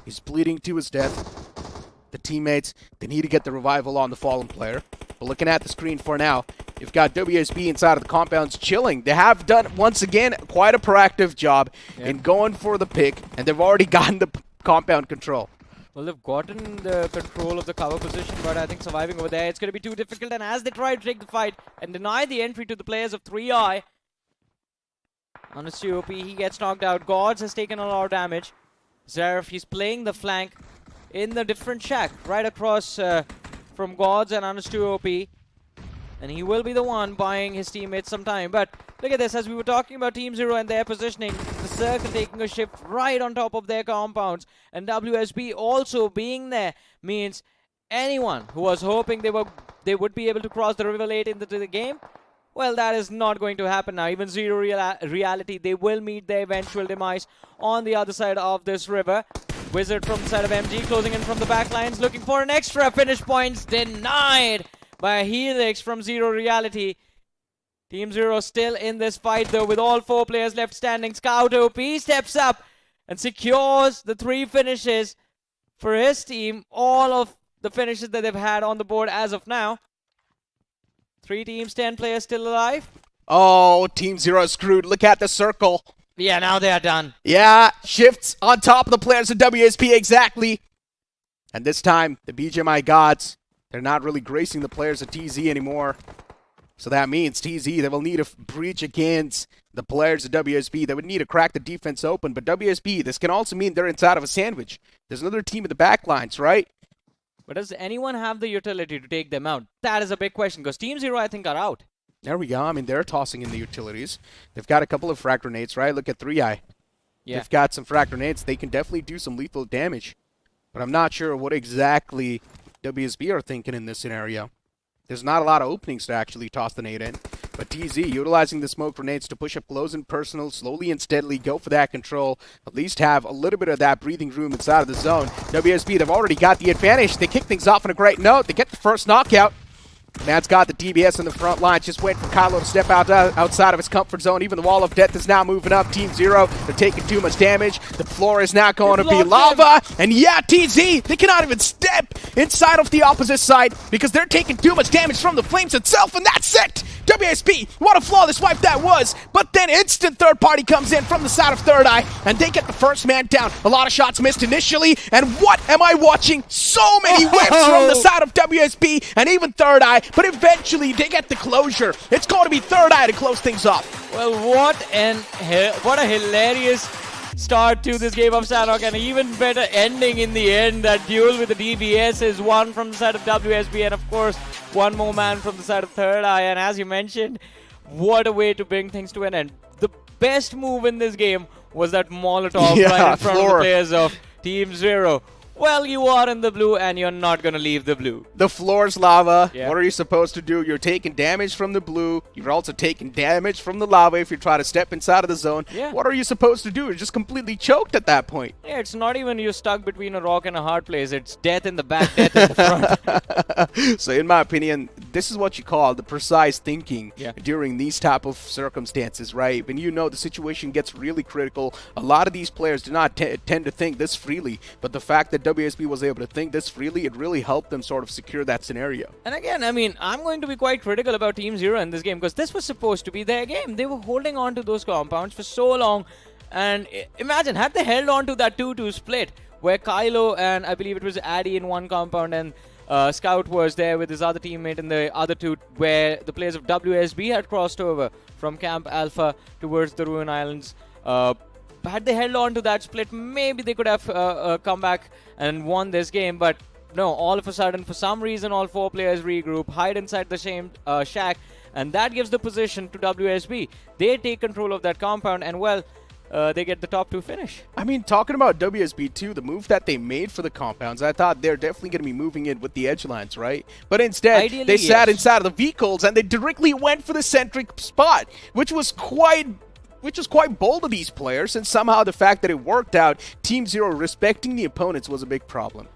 He's bleeding to his death. The teammates, they need to get the revival on the fallen player. But looking at the screen for now, you've got WSB inside of the compounds chilling. They have done, once again, quite a proactive job in going for the pick, and they've already gotten the compound control. Well, they've gotten the control of the cover position, but I think surviving over there, it's going to be too difficult. And as they try to take the fight and deny the entry to the players of 3i, on his COP, he gets knocked out. Gods has taken a lot of damage. Zaref, he's playing the flank in the different shack right across from Gods and on his 2OP. And he will be the one buying his teammates some time. But look at this, as we were talking about Team Zero and their positioning, the circle taking a shift right on top of their compounds. And WSB also being there means anyone who was hoping they would be able to cross the river late into the game, well, that is not going to happen now. Even Zero reality, they will meet their eventual demise on the other side of this river. Wizard from the side of MG closing in from the back lines, looking for an extra finish points, denied by Helix from Zero reality. Team Zero still in this fight though, with all 4 players left standing. Scout OP steps up and secures the 3 finishes for his team. All of the finishes that they've had on the board as of now. 3 teams, 10 players still alive. Oh, Team Zero is screwed. Look at the circle. Yeah, now they are done. Yeah, shifts on top of the players of WSP, exactly. And this time, the BGMI gods, they're not really gracing the players of TZ anymore. So that means TZ, they will need a breach against the players of WSP. They would need to crack the defense open. But WSP, this can also mean they're inside of a sandwich. There's another team in the back lines, right? But does anyone have the utility to take them out? That is a big question, because Team Zero, I think, are out. There we go. I mean, they're tossing in the utilities. They've got a couple of frag grenades, right? Look at 3i. Yeah. They've got some frag grenades. They can definitely do some lethal damage. But I'm not sure what exactly WSB are thinking in this scenario. There's not a lot of openings to actually toss the nade in. But TZ utilizing the smoke grenades to push up close and personal, slowly and steadily go for that control. At least have a little bit of that breathing room inside of the zone. WSB, they've already got the advantage. They kick things off on a great note. They get the first knockout. Man's got the DBS in the front line. Just waiting for Kylo to step outside of his comfort zone. Even the wall of death is now moving up. Team Zero, they're taking too much damage. The floor is now going to be lava. And yeah, TZ, they cannot even step inside of the opposite side because they're taking too much damage from the flames itself. And that's it. WSP, what a flawless wipe that was. But then instant third party comes in from the side of Third Eye. And they get the first man down. A lot of shots missed initially. And what am I watching? So many whips from the side of WSP and even Third Eye. But eventually they get the closure. It's going to be Third Eye to close things off. Well, what a hilarious start to this game of Sanhok, and even better ending in the end. That duel with the DBS is one from the side of WSB, and of course, one more man from the side of Third Eye. And as you mentioned, what a way to bring things to an end. The best move in this game was that Molotov right in front of the players of Team Zero. Well, you are in the blue and you're not going to leave the blue. The floor's lava. Yeah. What are you supposed to do? You're taking damage from the blue. You're also taking damage from the lava if you try to step inside of the zone. Yeah. What are you supposed to do? You're just completely choked at that point. Yeah, it's not even you're stuck between a rock and a hard place. It's death in the back, death in the front. So in my opinion, this is what you call the precise thinking Yeah. during these type of circumstances, right? When you know the situation gets really critical, a lot of these players do not tend to think this freely, but the fact that WSB was able to think this freely, it really helped them sort of secure that scenario. And again, I mean, I'm going to be quite critical about Team Zero in this game because this was supposed to be their game. They were holding on to those compounds for so long. And imagine, had they held on to that 2-2 split where Kylo and I believe it was Addy in one compound and Scout was there with his other teammate in the other two, where the players of WSB had crossed over from Camp Alpha towards the Ruin Islands. Had they held on to that split, maybe they could have come back and won this game. But no, all of a sudden, for some reason, all four players regroup, hide inside the same shack, and that gives the position to WSB. They take control of that compound, and well, they get the top 2 finish. I mean, talking about WSB too, the move that they made for the compounds, I thought they're definitely going to be moving in with the edge lines, right? But instead, Ideally, they sat yes. inside of the vehicles and they directly went for the centric spot, which was quite bold of these players, and somehow the fact that it worked out, Team Zero respecting the opponents was a big problem.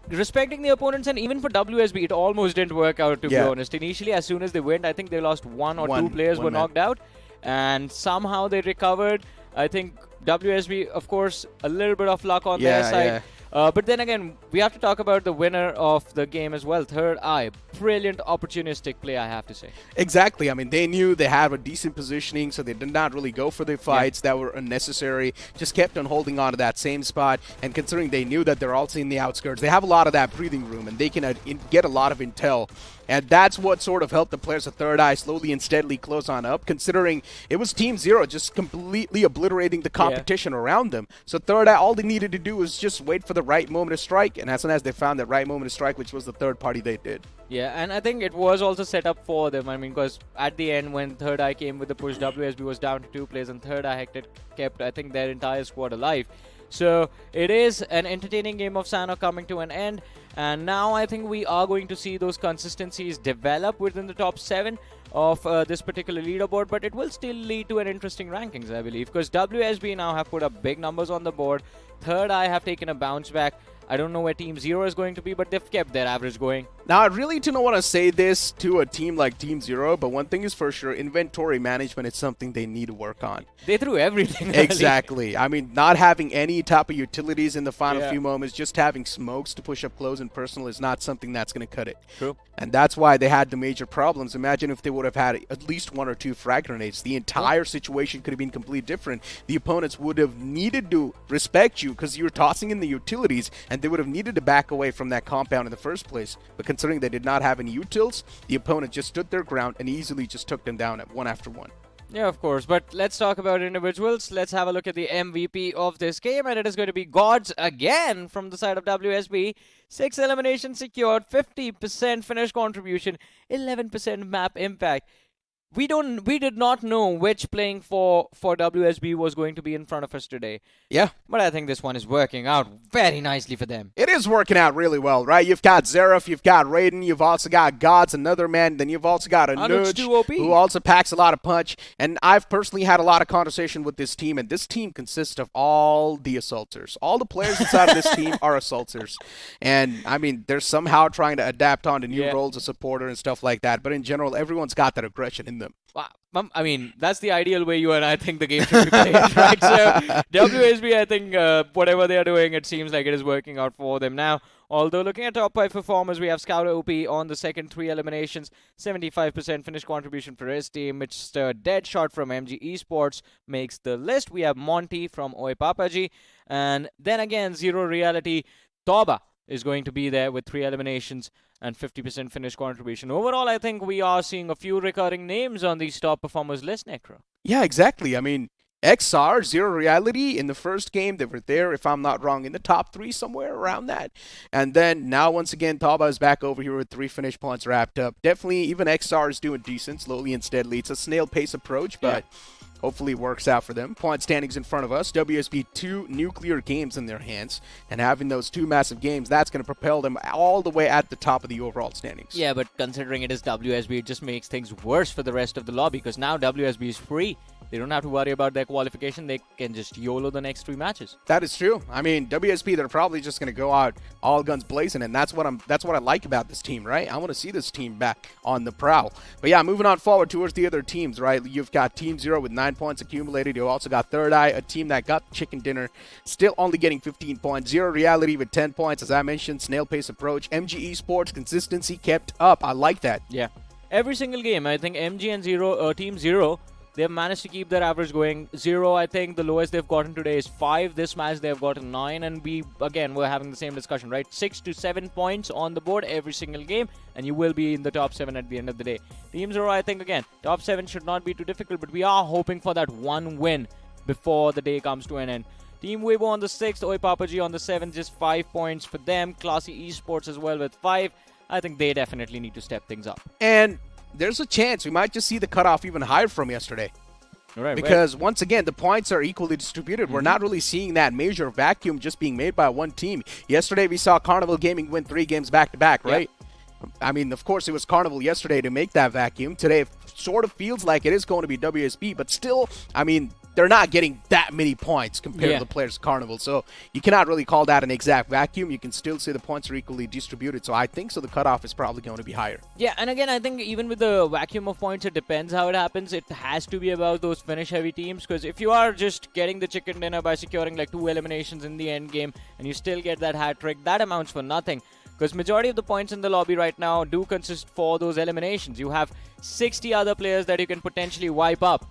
Respecting the opponents, and even for WSB, it almost didn't work out, to be Yeah. honest. Initially, as soon as they went, I think they lost one or two players one were man. knocked out, and somehow they recovered. I think WSB, of course, a little bit of luck on their side. Yeah. But then again, we have to talk about the winner of the game as well, Third Eye. Brilliant opportunistic play, I have to say. Exactly. I mean, they knew they had a decent positioning, so they did not really go for the fights that were unnecessary. Just kept on holding on to that same spot. And considering they knew that they're also in the outskirts, they have a lot of that breathing room, and they can get a lot of intel. And that's what sort of helped the players of Third Eye slowly and steadily close on up, considering it was Team Zero just completely obliterating the competition around them. So Third Eye, all they needed to do was just wait for the right moment to strike, and as soon as they found that right moment to strike, which was the third party, they did. Yeah, and I think it was also set up for them. I mean, because at the end, when Third Eye came with the push, WSB was down to 2 players, and Third Eye kept, I think, their entire squad alive. So it is an entertaining game of Sanhok coming to an end, and now I think we are going to see those consistencies develop within the top 7 of this particular leaderboard, but it will still lead to an interesting rankings, I believe, because WSB now have put up big numbers on the board. Third Eye have taken a bounce back. I don't know where Team Zero is going to be, but they've kept their average going. Now, I really don't want to say this to a team like Team Zero, but one thing is for sure, inventory management is something they need to work on. They threw everything. Really. Exactly. I mean, not having any type of utilities in the final few moments, just having smokes to push up close and personal is not something that's going to cut it. True. And that's why they had the major problems. Imagine if they would have had at least 1 or 2 frag grenades. The entire situation could have been completely different. The opponents would have needed to respect you because you were tossing in the utilities, and they would have needed to back away from that compound in the first place. But considering they did not have any utils, the opponent just stood their ground and easily just took them down at one after one. Yeah, of course. But let's talk about individuals. Let's have a look at the MVP of this game, and it is going to be Gods again from the side of WSB. 6 eliminations secured, 50% finish contribution, 11% map impact. We did not know which playing for WSB was going to be in front of us today. Yeah. But I think this one is working out very nicely for them. It is working out really well, right? You've got Zeref, you've got Raiden, you've also got Gods, another man, then you've also got a Anuj Nuj, too OP. who also packs a lot of punch. And I've personally had a lot of conversation with this team, and this team consists of all the assaulters. All the players inside of this team are assaulters. And, I mean, they're somehow trying to adapt on to new roles as supporter and stuff like that. But in general, everyone's got that aggression in them. I mean, that's the ideal way you and I think the game should be played, right? So, WSB, I think, whatever they are doing, it seems like it is working out for them now. Although, looking at top 5 performers, we have Scout OP on the second 3 eliminations, 75% finish contribution for his team, which dead shot from MG Esports makes the list. We have Monty from Oi Papaji, and then again, Zero Reality, Toba is going to be there with 3 eliminations and 50% finish contribution. Overall, I think we are seeing a few recurring names on these top performers list, Necro. Yeah, exactly. I mean, XR, Zero Reality, in the first game, they were there, if I'm not wrong, in the top 3, somewhere around that. And then now, once again, Tauba is back over here with 3 finish points wrapped up. Definitely, even XR is doing decent, slowly and steadily. It's a snail pace approach, but hopefully it works out for them. Point standings in front of us. WSB 2 nuclear games in their hands. And having those 2 massive games, that's going to propel them all the way at the top of the overall standings. Yeah, but considering it is WSB, it just makes things worse for the rest of the lobby because now WSB is free. They don't have to worry about their qualification. They can just YOLO the next 3 matches. That is true. I mean, WSB, they're probably just going to go out all guns blazing, and that's what I like about this team, right? I want to see this team back on the prowl. But yeah, moving on forward towards the other teams, right? You've got Team Zero with 9 points accumulated. You also got Third Eye, a team that got chicken dinner, still only getting 15 points. Zero Reality with 10 points, as I mentioned, snail pace approach. MG Esports consistency kept up. I like that. Yeah. Every single game, I think MG and Team Zero, they've managed to keep their average going. Zero, I think the lowest they've gotten today is 5. This match they've gotten 9, and we're having the same discussion, right? 6 to 7 points on the board every single game, and you will be in the top 7 at the end of the day. Team Zero, I think, again, top 7 should not be too difficult, but we are hoping for that one win before the day comes to an end. Team Weibo on the 6th, Oi Papaji on the 7th, just 5 points for them. Classy Esports as well with 5. I think they definitely need to step things up. And there's a chance we might just see the cutoff even higher from yesterday. Right, because once again, the points are equally distributed. We're not really seeing that major vacuum just being made by one team. Yesterday, we saw Carnival Gaming win 3 games back-to-back, right? I mean, of course, it was Carnival yesterday to make that vacuum. Today, it sort of feels like it is going to be WSB, but still, I mean, they're not getting that many points compared to the players of Carnival. So you cannot really call that an exact vacuum. You can still say the points are equally distributed. So I think the cutoff is probably going to be higher. Yeah, and again, I think even with the vacuum of points, it depends how it happens. It has to be about those finish-heavy teams, because if you are just getting the chicken dinner by securing like 2 eliminations in the end game and you still get that hat trick, that amounts for nothing. Because majority of the points in the lobby right now do consist for those eliminations. You have 60 other players that you can potentially wipe up.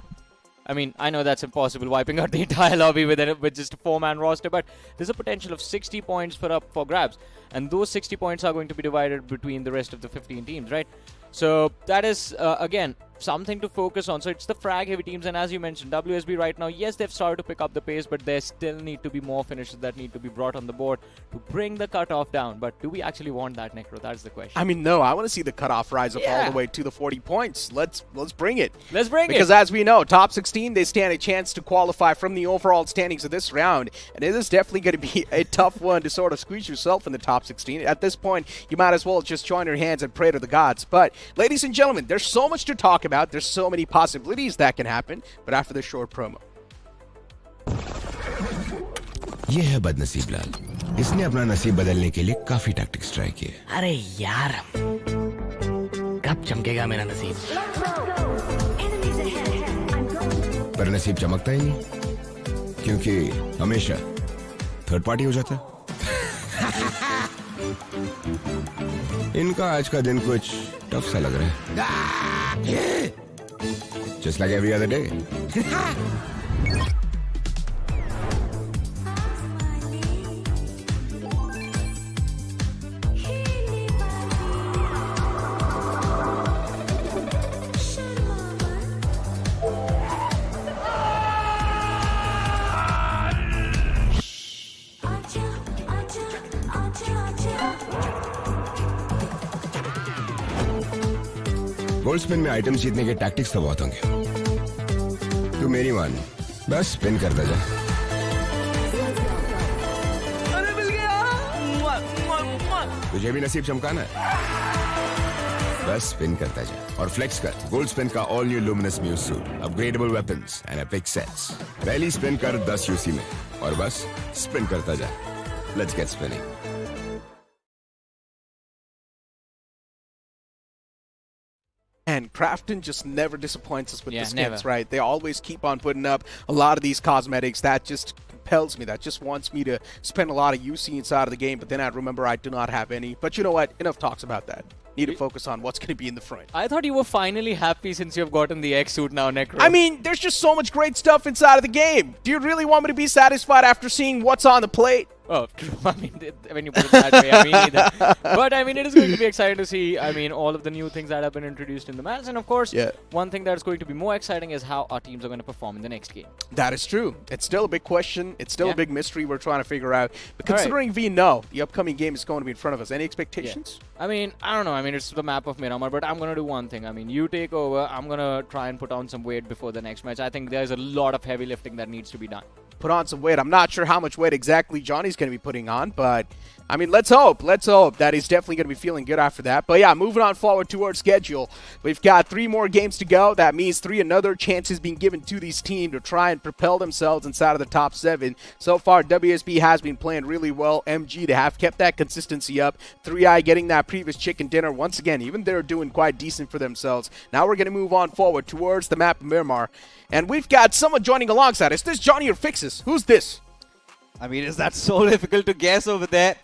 I mean, I know that's impossible, wiping out the entire lobby with just a 4-man roster, but there's a potential of 60 points for grabs. And those 60 points are going to be divided between the rest of the 15 teams, right? So that is, again, something to focus on. So it's the frag-heavy teams, and as you mentioned, WSB right now, yes, they've started to pick up the pace, but there still need to be more finishes that need to be brought on the board to bring the cutoff down. But do we actually want that, Necro? That's the question. I mean, no, I want to see the cutoff rise up all the way to the 40 points. Let's bring it. Let's bring it. Because as we know, top 16, they stand a chance to qualify from the overall standings of this round, and it is definitely going to be a tough one to sort of squeeze yourself in the top 16. At this point, you might as well just join your hands and pray to the gods. But, ladies and gentlemen, there's so much to talk about. There's so many possibilities that can happen, but after this short promo. ये है बदनसीब लाल, इसने अपना नसीब बदलने के लिए काफी टैक्टिक्स ट्राई किए। अरे यार, कब चमकेगा मेरा नसीब? पर नसीब चमकता ही नहीं, क्योंकि हमेशा थर्ड पार्टी हो जाता है। इनका आज का दिन कुछ टफ सा लग रहा है। Just like every other day. Gold spin में आइटम्स जीतने के टैक्टिक्स तो बहुत होंगे। तू मेरी मान, बस स्पिन करता जा। अरे मिल गया। तुझे भी नसीब चमकाना है, बस स्पिन करता जा और फ्लेक्स कर गोल्ड स्पिन का all new luminous muse suit, upgradeable weapons and epic sets. पहली स्पिन कर 10 यूसी में और बस स्पिन करता जा। Let's get spinning. And Crafton just never disappoints us with the skins, right? They always keep on putting up a lot of these cosmetics. That just compels me. That just wants me to spend a lot of UC inside of the game, but then I remember I do not have any. But you know what? Enough talks about that. Need to focus on what's going to be in the front. I thought you were finally happy since you've gotten the X suit now, Necro. I mean, there's just so much great stuff inside of the game. Do you really want me to be satisfied after seeing what's on the plate? Oh, true. I mean, when you put it that way, I mean, either. But I mean, it is going to be exciting to see. I mean, all of the new things that have been introduced in the match, and of course, one thing that's going to be more exciting is how our teams are going to perform in the next game. That is true. It's still a big question. It's still a big mystery we're trying to figure out. But considering we know the upcoming game is going to be in front of us, any expectations? I mean, I don't know. I mean, it's the map of Miramar, but I'm going to do one thing. I mean, you take over. I'm going to try and put on some weight before the next match. I think there's a lot of heavy lifting that needs to be done. Put on some weight. I'm not sure how much weight exactly Johnny's going to be putting on, but I mean, let's hope that he's definitely going to be feeling good after that. But yeah, moving on forward towards schedule, we've got 3 more games to go. That means 3 another chances being given to these teams to try and propel themselves inside of the top 7. So far, WSB has been playing really well. MG, they have kept that consistency up. 3i getting that previous chicken dinner once again. Even they're doing quite decent for themselves. Now we're going to move on forward towards the map of Miramar. And we've got someone joining alongside us. This is Johnny or Fixes. Who's this? I mean, is that so difficult to guess over there?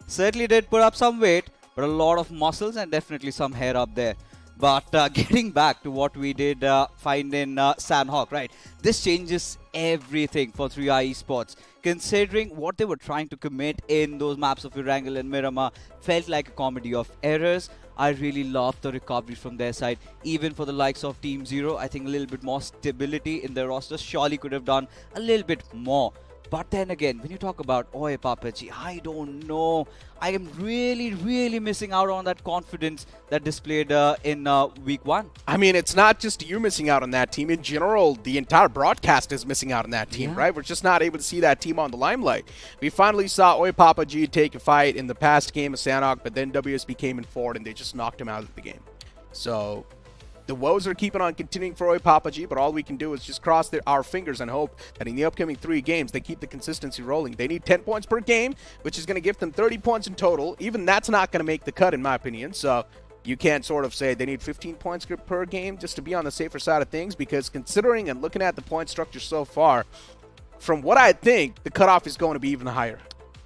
Certainly did put up some weight, but a lot of muscles and definitely some hair up there. But getting back to what we did find in Sanhok, right? This changes everything for 3i Esports. Considering what they were trying to commit in those maps of Erangel and Miramar, felt like a comedy of errors. I really loved the recovery from their side. Even for the likes of Team Zero, I think a little bit more stability in their roster surely could have done a little bit more. But then again, when you talk about Oye Papaji, I don't know. I am really missing out on that confidence that displayed in week 1. I mean, it's not just you missing out on that team. In general, the entire broadcast is missing out on that team, right? We're just not able to see that team on the limelight. We finally saw Oye Papaji take a fight in the past game of Sanhok, but then WSB came in forward and they just knocked him out of the game. So the woes are keeping on continuing for Oye Papaji, but all we can do is just cross our fingers and hope that in the upcoming 3 games, they keep the consistency rolling. They need 10 points per game, which is going to give them 30 points in total. Even that's not going to make the cut, in my opinion. So you can't sort of say they need 15 points per game just to be on the safer side of things, because considering and looking at the point structure so far, from what I think, the cutoff is going to be even higher.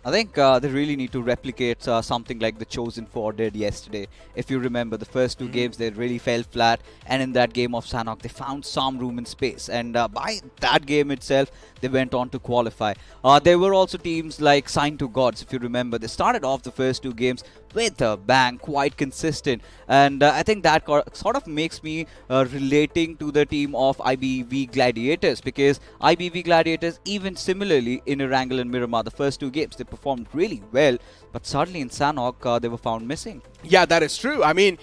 I think they really need to replicate something like the Chosen 4 did yesterday. If you remember, the first 2 games, they really fell flat. And in that game of Sanhok, they found some room in space. And by that game itself, they went on to qualify. There were also teams like Sign to Gods, if you remember. They started off the first 2 games with a bang, quite consistent. And I think that sort of makes me relating to the team of IBV Gladiators, because IBV Gladiators, even similarly in Erangel and Miramar, the first 2 games, they performed really well, but suddenly in Sanhok, they were found missing. Yeah, that is true. I mean,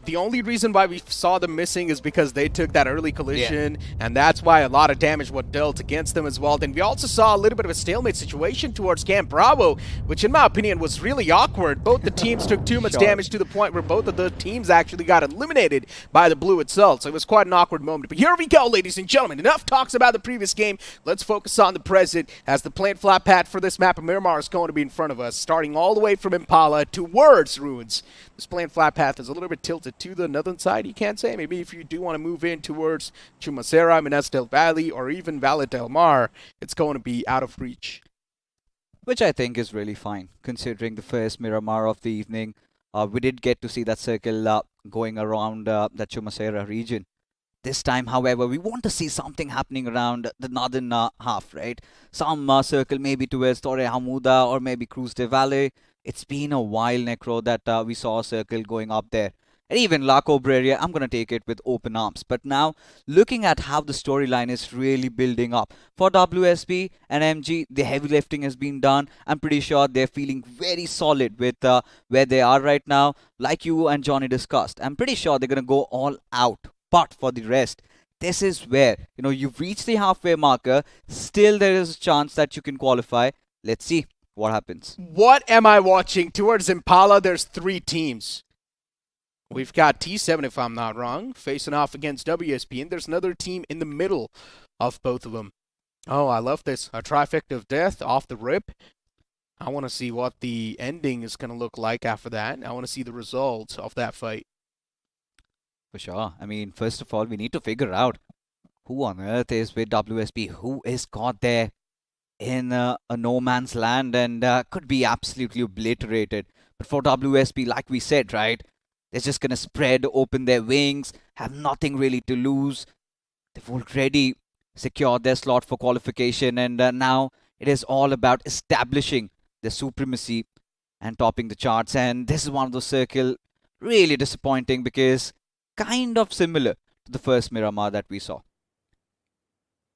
the only reason why we saw them missing is because they took that early collision, and that's why a lot of damage was dealt against them as well. Then we also saw a little bit of a stalemate situation towards Camp Bravo, which in my opinion was really awkward. Both the teams took too much damage to the point where both of the teams actually got eliminated by the blue itself. So it was quite an awkward moment. But here we go, ladies and gentlemen. Enough talks about the previous game. Let's focus on the present, as the plant flat pad for this map of Miramar is going to be in front of us, starting all the way from Impala towards Ruins. This plant flat path is a little bit tilted to the northern side, you can't say. Maybe if you do want to move in towards Chumacera, Minas del Valle, or even Valle del Mar, it's going to be out of reach. Which I think is really fine, considering the first Miramar of the evening. We did get to see that circle going around the Chumacera region. This time, however, we want to see something happening around the northern half, right? Some circle maybe towards Torre Hamuda or maybe Cruz de Valle. It's been a while, Necro, that we saw a circle going up there. And even La Cobreria, I'm going to take it with open arms. But now, looking at how the storyline is really building up. For WSB and MG, the heavy lifting has been done. I'm pretty sure they're feeling very solid with where they are right now. Like you and Johnny discussed, I'm pretty sure they're going to go all out. But for the rest, this is where, you've reached the halfway marker. Still, there is a chance that you can qualify. Let's see what happens. What am I watching? Towards Impala, there's 3 teams. We've got T7, if I'm not wrong, facing off against WSP, and there's another team in the middle of both of them. Oh, I love this. A trifecta of death off the rip. I want to see what the ending is going to look like after that. I want to see the results of that fight. For sure. I mean, first of all, we need to figure out who on earth is with WSP, who is caught there in a no man's land and could be absolutely obliterated. But for WSP, like we said, right, they're just going to spread open their wings, have nothing really to lose. They've already secured their slot for qualification, and now It is all about establishing their supremacy and topping the charts. And this is one of those circle really disappointing because kind of similar to the first Miramar that we saw.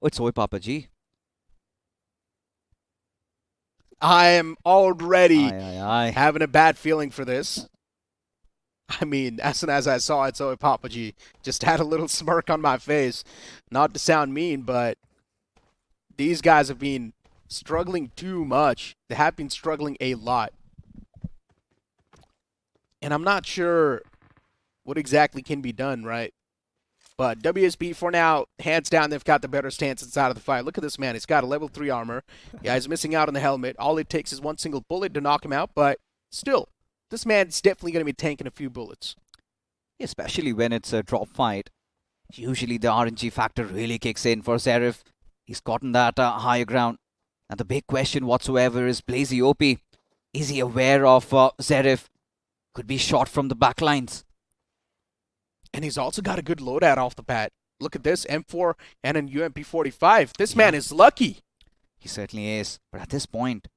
Oh, it's Oi Papa G. I am already Aye. having a bad feeling for this. I mean, as soon as I saw it's Oi Papa G, just had a little smirk on my face. Not to sound mean, but these guys have been struggling too much. They have been struggling a lot. And I'm not sure what exactly can be done, right? But WSB, for now, hands down, they've got the better stance inside of the fight. Look at this man. He's got a level 3 armor. Yeah, he's missing out on the helmet. All it takes is one single bullet to knock him out. But still, this man's definitely going to be tanking a few bullets. Especially when it's a drop fight. Usually the RNG factor really kicks in for Zarif. He's gotten that higher ground. And the big question whatsoever is Blazy OP. Is he aware of Zarif? Could be shot from the backlines. And he's also got a good loadout off the bat. Look at this, M4 and an UMP-45. This man is lucky. He certainly is. But at this point,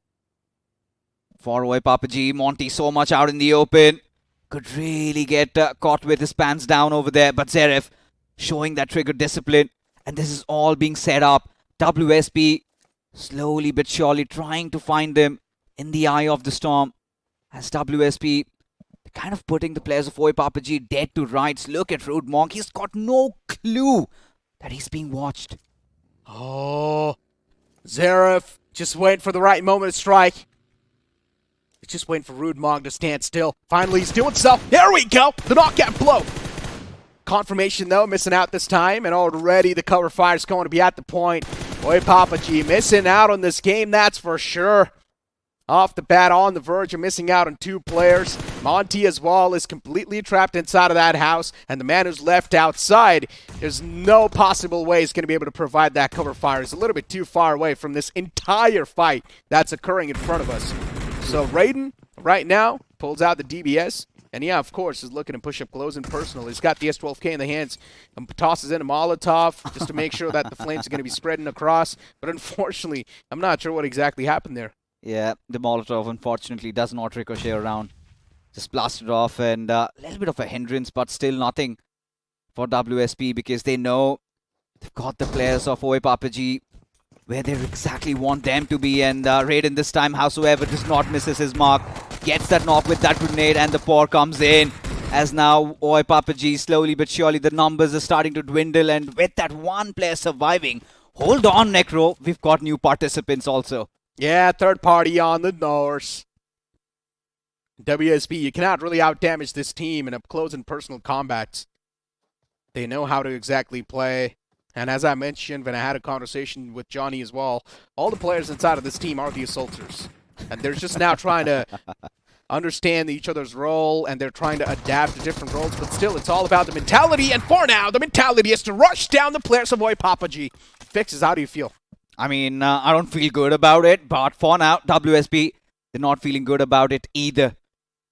for Oi Papa G, Monty so much out in the open. Could really get caught with his pants down over there. But Zarif showing that trigger discipline. And this is all being set up. WSP slowly but surely trying to find them in the eye of the storm. As WSP kind of putting the players of Oi Papa G dead to rights. Look at Rude Monk. He's got no clue that he's being watched. Oh, Zarif just waiting for the right moment to strike. He's just waiting for Rude Monk to stand still. Finally, he's doing so. There we go. The knockout blow. Confirmation, though, missing out this time. And already the cover fire is going to be at the point. Oi Papa G missing out on this game, that's for sure. Off the bat, on the verge of missing out on 2 players. Monty as well is completely trapped inside of that house. And the man who's left outside, there's no possible way he's going to be able to provide that cover fire. He's a little bit too far away from this entire fight that's occurring in front of us. So Raiden, right now, pulls out the DBS. And yeah, of course, is looking to push up close and personal. He's got the S12K in the hands and tosses in a Molotov just to make sure that the flames are going to be spreading across. But unfortunately, I'm not sure what exactly happened there. Yeah, the Molotov unfortunately does not ricochet around. Just blasted off and a little bit of a hindrance, but still nothing for WSP because they know they've got the players of Oi Papa G where they exactly want them to be. And Raiden this time, howsoever, does not misses his mark. Gets that knock with that grenade and the pour comes in. As now Oi Papa G, slowly but surely, the numbers are starting to dwindle. And with that one player surviving, hold on, Necro, we've got new participants also. Yeah, third party on the Norse. WSP, you cannot really outdamage this team in up close and personal combats. They know how to exactly play. And as I mentioned when I had a conversation with Johnny as well, all the players inside of this team are the assaulters. And they're just now trying to understand each other's role, and they're trying to adapt to different roles. But still, it's all about the mentality. And for now, the mentality is to rush down the players of Oi Papa G. Fixes, how do you feel? I mean, I don't feel good about it, but for now, WSP, they're not feeling good about it either.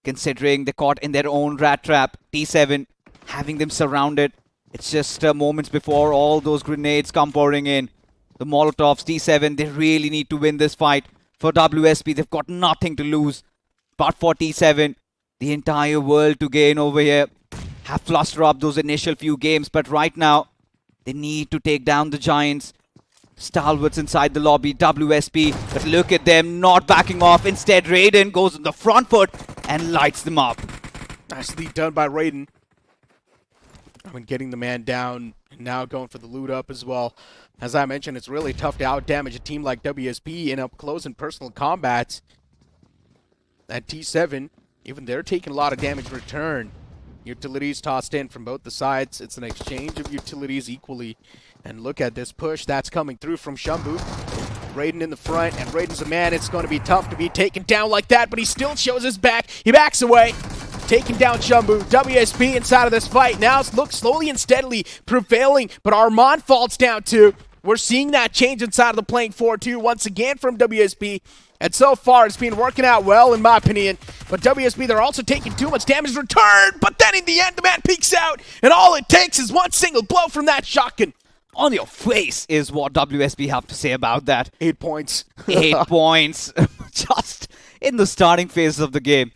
Considering they're caught in their own rat trap. T7 having them surrounded. It's just moments before all those grenades come pouring in. The Molotovs, T7, they really need to win this fight. For WSP, they've got nothing to lose. But for T7, the entire world to gain over here. Have flustered up those initial few games, but right now, they need to take down the Giants. Stalwarts inside the lobby, WSP, but look at them not backing off. Instead, Raiden goes on the front foot and lights them up. Nicely done by Raiden. I mean, getting the man down and now going for the loot up as well. As I mentioned, it's really tough to outdamage a team like WSP in up close and personal combats. At T7, even they're taking a lot of damage in return. Utilities tossed in from both the sides. It's an exchange of utilities equally. And look at this push that's coming through from Shumbu. Raiden in the front, and Raiden's a man. It's going to be tough to be taken down like that, but he still shows his back. He backs away, taking down Shumbu. WSP inside of this fight now looks slowly and steadily prevailing, but Armand falls down too. We're seeing that change inside of the playing 4-2 once again from WSP. And so far, it's been working out well, in my opinion. But WSP, they're also taking too much damage return. But then in the end, the man peeks out. And all it takes is one single blow from that shotgun. on your face is what WSP have to say about that. 8 points. 8 points just in the starting phase of the game.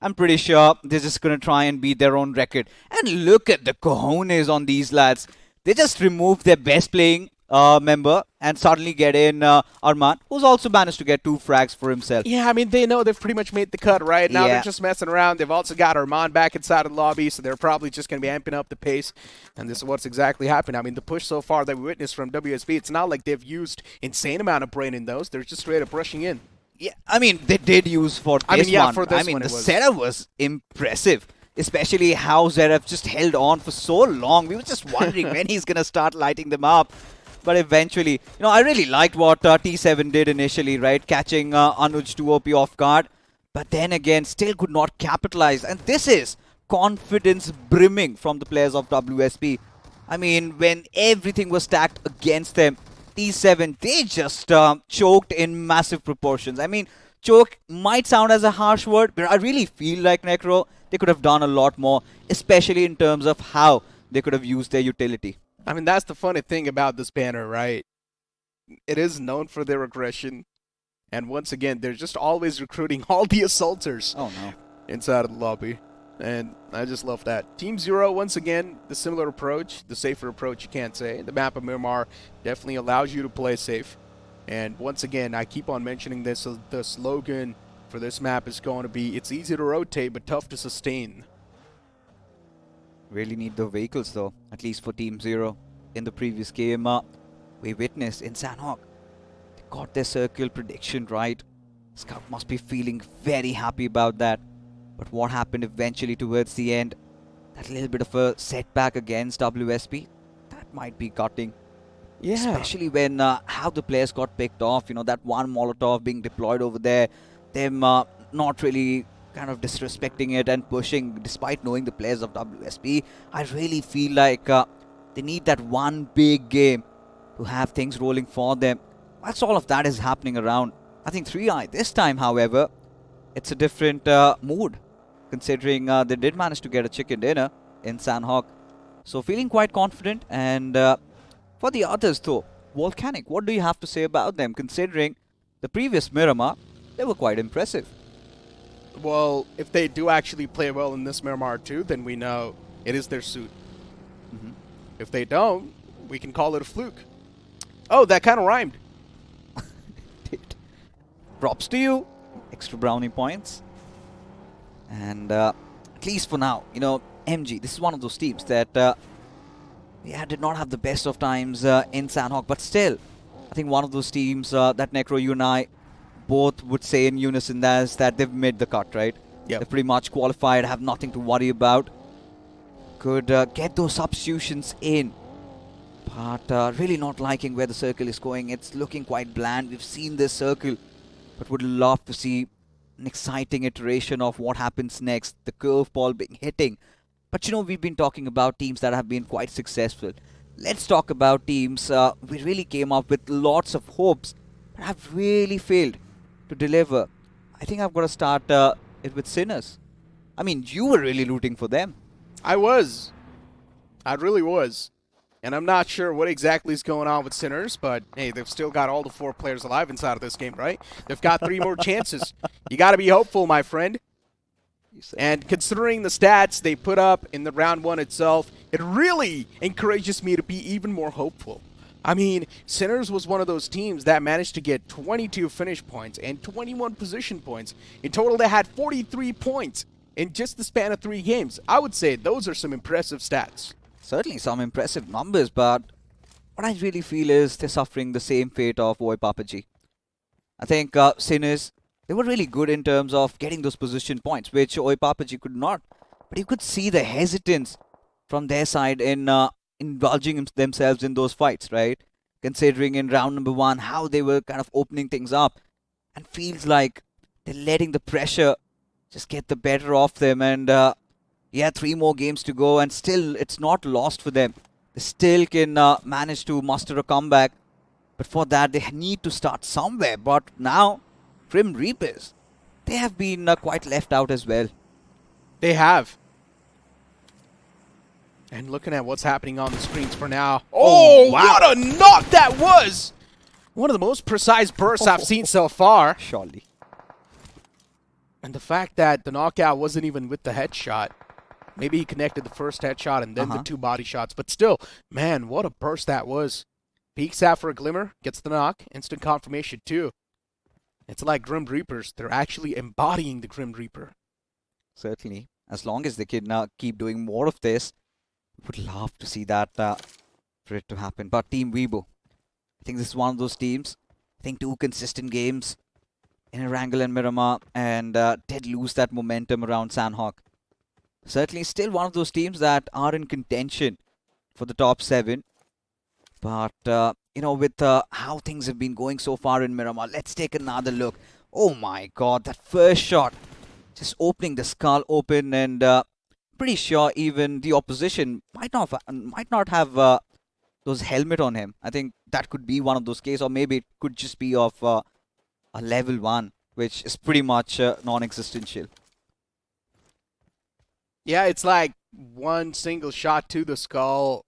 I'm pretty sure they're just going to try and beat their own record. And look at the cojones on these lads. They just removed their best playing member and suddenly get in Arman, who's also managed to get 2 frags for himself. Yeah, I mean, they know they've pretty much made the cut, right? Now Yeah. they're just messing around. They've also got Arman back inside of the lobby, so they're probably just going to be amping up the pace. And this is what's exactly happening. I mean, the push so far that we witnessed from WSB, it's not like they've used insane amount of brain in those. They're just straight up rushing in. Yeah, I mean, they did use for this one. For this I mean, one the it was. setup was impressive. Especially how Zverev just held on for so long. We were just wondering when he's going to start lighting them up. But eventually, you know, I really liked what T7 did initially, right? Catching Anuj 2OP off guard. But then again, still could not capitalize. And this is confidence brimming from the players of WSP. I mean, when everything was stacked against them, T7, they just choked in massive proportions. I mean, choke might sound as a harsh word, but I really feel like Necro, they could have done a lot more, especially in terms of how they could have used their utility. I mean, that's the funny thing about this banner, right? It is known for their aggression. And once again, they're just always recruiting all the assaulters inside of the lobby. And I just love that. Team Zero, once again, the similar approach, the safer approach, you can't say. The map of Miramar definitely allows you to play safe. And once again, I keep on mentioning this, so the slogan for this map is going to be, it's easy to rotate, but tough to sustain. Really need the vehicles though, at least for Team Zero. In the previous game, we witnessed in Sanhok, they got their circle prediction right. Scout must be feeling very happy about that. But what happened eventually towards the end, that little bit of a setback against WSP, that might be cutting. Yeah. Especially when how the players got picked off, you know, that one Molotov being deployed over there, them not really kind of disrespecting it and pushing despite knowing the players of WSP. I really feel like they need that one big game to have things rolling for them. That's all of that is happening around. I think 3i this time, however, it's a different mood, considering they did manage to get a chicken dinner in Sanhok. So feeling quite confident. And for the others though, Volcanic, what do you have to say about them, considering the previous Miramar, they were quite impressive. Well, if they do actually play well in this Miramar too, then we know it is their suit. If they don't, we can call it a fluke. Oh, that kind of rhymed. Props to you. Extra brownie points. And at least for now, you know, MG, this is one of those teams that did not have the best of times in Sanhok, but still, I think one of those teams that Necro, you and I both would say in unison that they've made the cut, right? Yeah. They're pretty much qualified, have nothing to worry about. Could get those substitutions in. But really not liking where the circle is going. It's looking quite bland. We've seen this circle, but would love to see an exciting iteration of what happens next. The curveball being hitting. But you know, we've been talking about teams that have been quite successful. Let's talk about teams we really came up with lots of hopes, but have really failed to deliver. I think I've got to start it with Sinners. I mean, you were really rooting for them. I was. I really was. And I'm not sure what exactly is going on with Sinners, but hey, they've still got all the 4 players alive inside of this game, right? They've got 3 more chances. You got to be hopeful, my friend. And considering the stats they put up in the round 1 itself, it really encourages me to be even more hopeful. I mean, Sinners was one of those teams that managed to get 22 finish points and 21 position points. In total, they had 43 points in just the span of 3 games. I would say those are some impressive stats. Certainly some impressive numbers, but what I really feel is they're suffering the same fate of Oi Papaji. I think Sinners, they were really good in terms of getting those position points, which Oi Papaji could not. But you could see the hesitance from their side in indulging themselves in those fights, right? Considering in round number 1 how they were kind of opening things up, and feels like they're letting the pressure just get the better of them. And 3 more games to go, and still it's not lost for them. They still can manage to muster a comeback, but for that they need to start somewhere. But now, Grim Reapers, they have been quite left out as well. They have. And looking at what's happening on the screens for now. Oh, wow. what a knock that was! One of the most precise bursts I've seen so far. Surely. And the fact that the knockout wasn't even with the headshot. Maybe he connected the first headshot and then the 2 body shots. But still, man, what a burst that was. Peeks out for a glimmer, gets the knock, instant confirmation too. It's like Grim Reapers. They're actually embodying the Grim Reaper. Certainly. As long as they can keep doing more of this, would love to see that for it to happen. But Team Weibo, I think this is one of those teams. I think 2 consistent games in Erangel and Miramar, and did lose that momentum around Sanhok. Certainly still one of those teams that are in contention for the top 7. But, you know, with how things have been going so far in Miramar, let's take another look. Oh my god, that first shot. Just opening the skull open, and pretty sure even the opposition might not have those helmet on him. I think that could be one of those cases, or maybe it could just be of a level 1, which is pretty much non-existential. Yeah, it's like one single shot to the skull,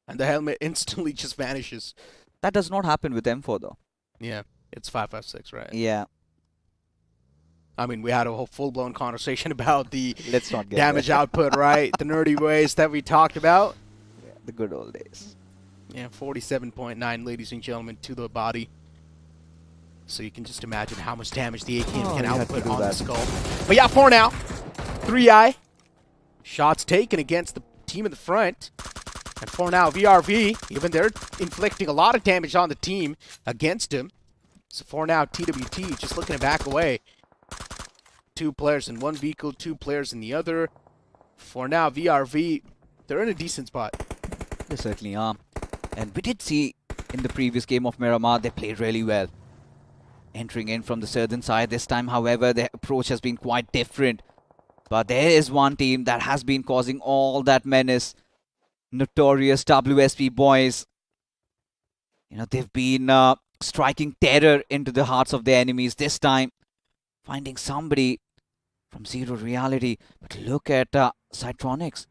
and the helmet instantly just vanishes. That does not happen with M4 though. Yeah, it's 5.56, right? Yeah. I mean, we had a whole full-blown conversation about the Let's not get damage there. output, right? The nerdy ways that we talked about. Yeah, the good old days. Yeah, 47.9, ladies and gentlemen, to the body. So you can just imagine how much damage the AKM can you had to output do on the that. skull. But yeah, 4 now. 3i. Shots taken against the team in the front. And 4 now, VRV. Even they're inflicting a lot of damage on the team against him. So 4 now, TWT just looking to back away. 2 players in one vehicle, 2 players in the other. 4 now, VRV. They're in a decent spot. They certainly are. And we did see in the previous game of Miramar, they played really well. Entering in from the southern side this time, however, their approach has been quite different. But there is one team that has been causing all that menace. Notorious WSP boys. You know, they've been striking terror into the hearts of their enemies this time. Finding somebody from Zero Reality. But look at Cytronics.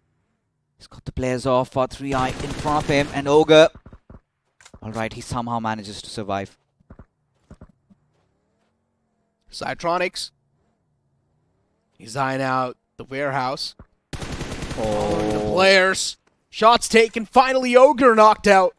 He's got the players of 3i in front of him, and Ogre. Alright, he somehow manages to survive. Cytronics. He's eyeing out the warehouse. Oh, The players. Shots taken. Finally, Ogre knocked out.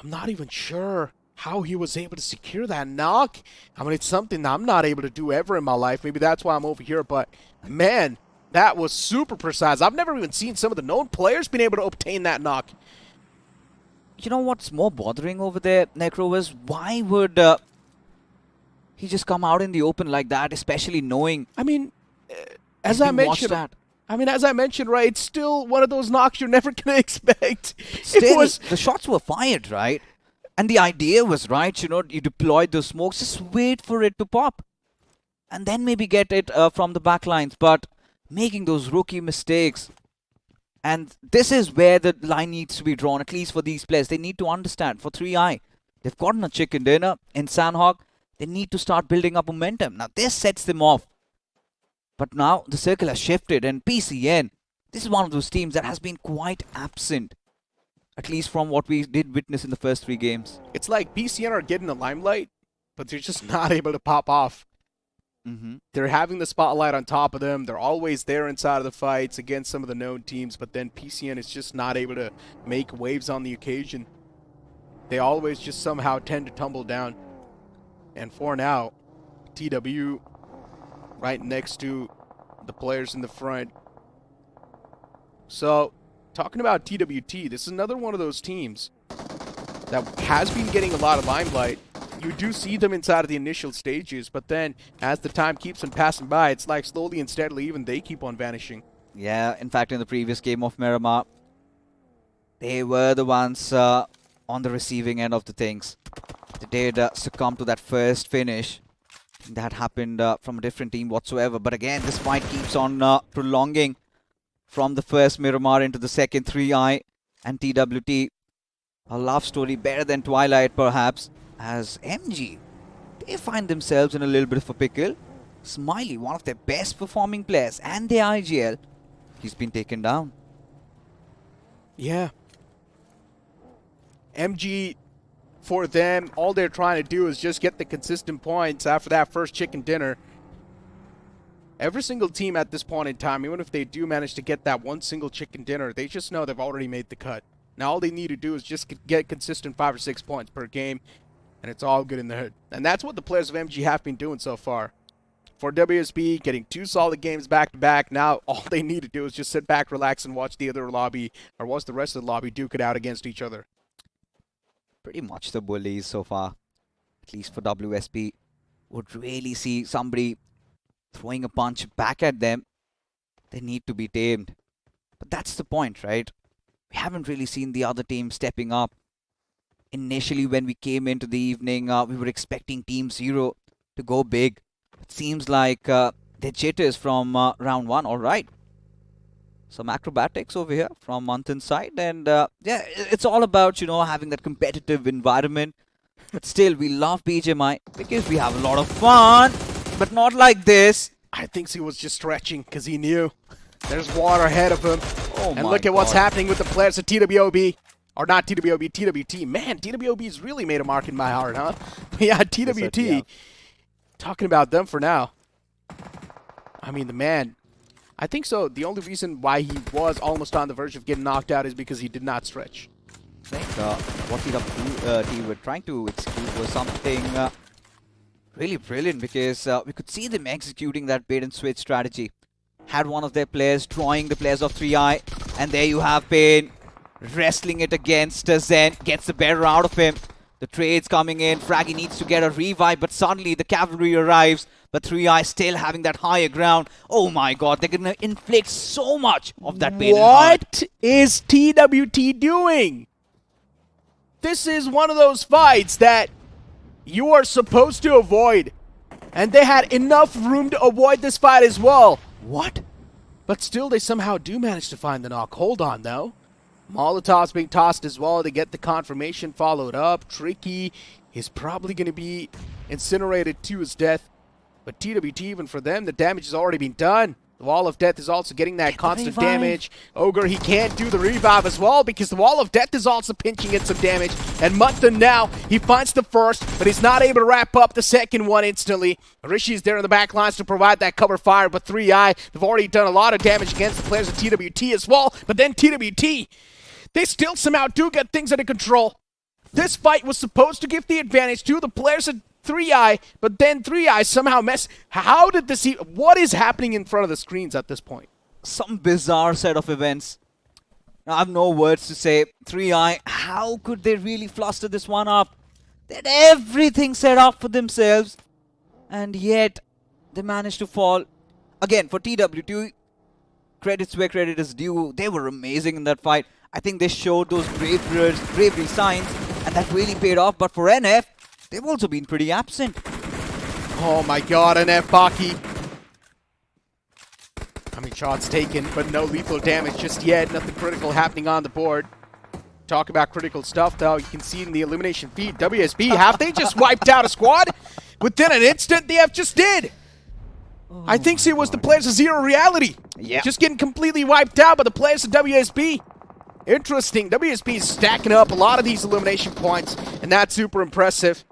I'm not even sure how he was able to secure that knock. I mean, it's something I'm not able to do ever in my life. Maybe that's why I'm over here. But, man, that was super precise. I've never even seen some of the known players being able to obtain that knock. you know what's more bothering over there, Necro, is why would he just come out in the open like that, especially knowing... I mean, as Did I you watch mentioned... that? I mean, as I mentioned, right, it's still one of those knocks you're never going to expect. Still, the shots were fired, right? And the idea was, right, you know, you deployed those smokes, just wait for it to pop. And then maybe get it from the backlines. But making those rookie mistakes. And this is where the line needs to be drawn, at least for these players. They need to understand, for 3i, they've gotten a chicken dinner in Sanhok. They need to start building up momentum. Now, this sets them off. But now the circle has shifted, and PCN, this is one of those teams that has been quite absent. At least from what we did witness in the first 3 games. It's like PCN are getting the limelight, but they're just not able to pop off. They're having the spotlight on top of them. They're always there inside of the fights against some of the known teams, but then PCN is just not able to make waves on the occasion. They always just somehow tend to tumble down. And for now, TW right next to the players in the front. So, talking about TWT, this is another one of those teams that has been getting a lot of limelight. You do see them inside of the initial stages, but then as the time keeps on passing by, it's like slowly and steadily even they keep on vanishing. Yeah, in fact, in the previous game of Miramar, they were the ones on the receiving end of the things. They did succumb to that first finish. That happened from a different team whatsoever. But again, this fight keeps on prolonging from the first Miramar into the second 3i and TWT. A love story better than Twilight, perhaps. As MG, they find themselves in a little bit of a pickle. Smiley, one of their best performing players, and their IGL, he's been taken down. Yeah. MG, for them, all they're trying to do is just get the consistent points after that first chicken dinner. Every single team at this point in time, even if they do manage to get that one single chicken dinner, they just know they've already made the cut. Now all they need to do is just get consistent 5 or 6 points per game, and it's all good in the hood. And that's what the players of MG have been doing so far. For WSB, getting 2 solid games back-to-back, now all they need to do is just sit back, relax, and watch the other lobby, or watch the rest of the lobby duke it out against each other. Pretty much the bullies so far, at least for WSB, would really see somebody throwing a punch back at them. They need to be tamed. But that's the point, right? We haven't really seen the other team stepping up. Initially, when we came into the evening, we were expecting Team 0 to go big. It seems like their jitters from round 1, all right. Some acrobatics over here from Manthan's side. And yeah, it's all about, you know, having that competitive environment. But still, we love BGMI because we have a lot of fun. But not like this. I think he was just stretching because he knew there's water ahead of him. Oh and my look at what's God. happening with the players of TWOB. Or not TWOB, TWT. Man, TWOB's really made a mark in my heart, huh? Yeah, TWT. Yeah. Talking about them for now. I mean, the man. I think so. The only reason why he was almost on the verge of getting knocked out is because he did not stretch. I think what the team were trying to execute was something really brilliant, because we could see them executing that bait and switch strategy. Had one of their players drawing the players of 3i, and there you have been wrestling it against Zen, gets the better out of him. The trades coming in, Fraggy needs to get a revive, but suddenly the cavalry arrives, but 3i still having that higher ground. Oh my god, they're gonna inflict so much of that bait and hunt. What is TWT doing? This is one of those fights that you are supposed to avoid. And they had enough room to avoid this fight as well. What? But still, they somehow do manage to find the knock. Hold on, though. Molotov's being tossed as well to get the confirmation followed up. Tricky is probably going to be incinerated to his death. But TWT, even for them, the damage has already been done. The Wall of Death is also getting that constant damage. Ogre, he can't do the revive as well because the Wall of Death is also pinching in some damage. And Manthan now, he finds the first, but he's not able to wrap up the second one instantly. Rishi's there in the back lines to provide that cover fire, but 3i, they've already done a lot of damage against the players of TWT as well. But then TWT, they still somehow do get things under control. This fight was supposed to give the advantage to the players of 3i, but then 3i somehow mess. How did this? What is happening in front of the screens at this point? Some bizarre set of events. I have no words to say. 3i, how could they really fluster this one up? They had everything set up for themselves, and yet they managed to fall. Again, for TWT, credits where credit is due. They were amazing in that fight. I think they showed those bravery signs, and that really paid off. But for NF, they've also been pretty absent. Oh my god, NF Baki. I mean, shots taken, but no lethal damage just yet. Nothing critical happening on the board. Talk about critical stuff, though. You can see in the elimination feed, WSB, have they just wiped out a squad? Within an instant, the F just did. I think it was the players of Zero Reality. Yeah. Just getting completely wiped out by the players of WSB. Interesting. WSB is stacking up a lot of these elimination points, and that's super impressive.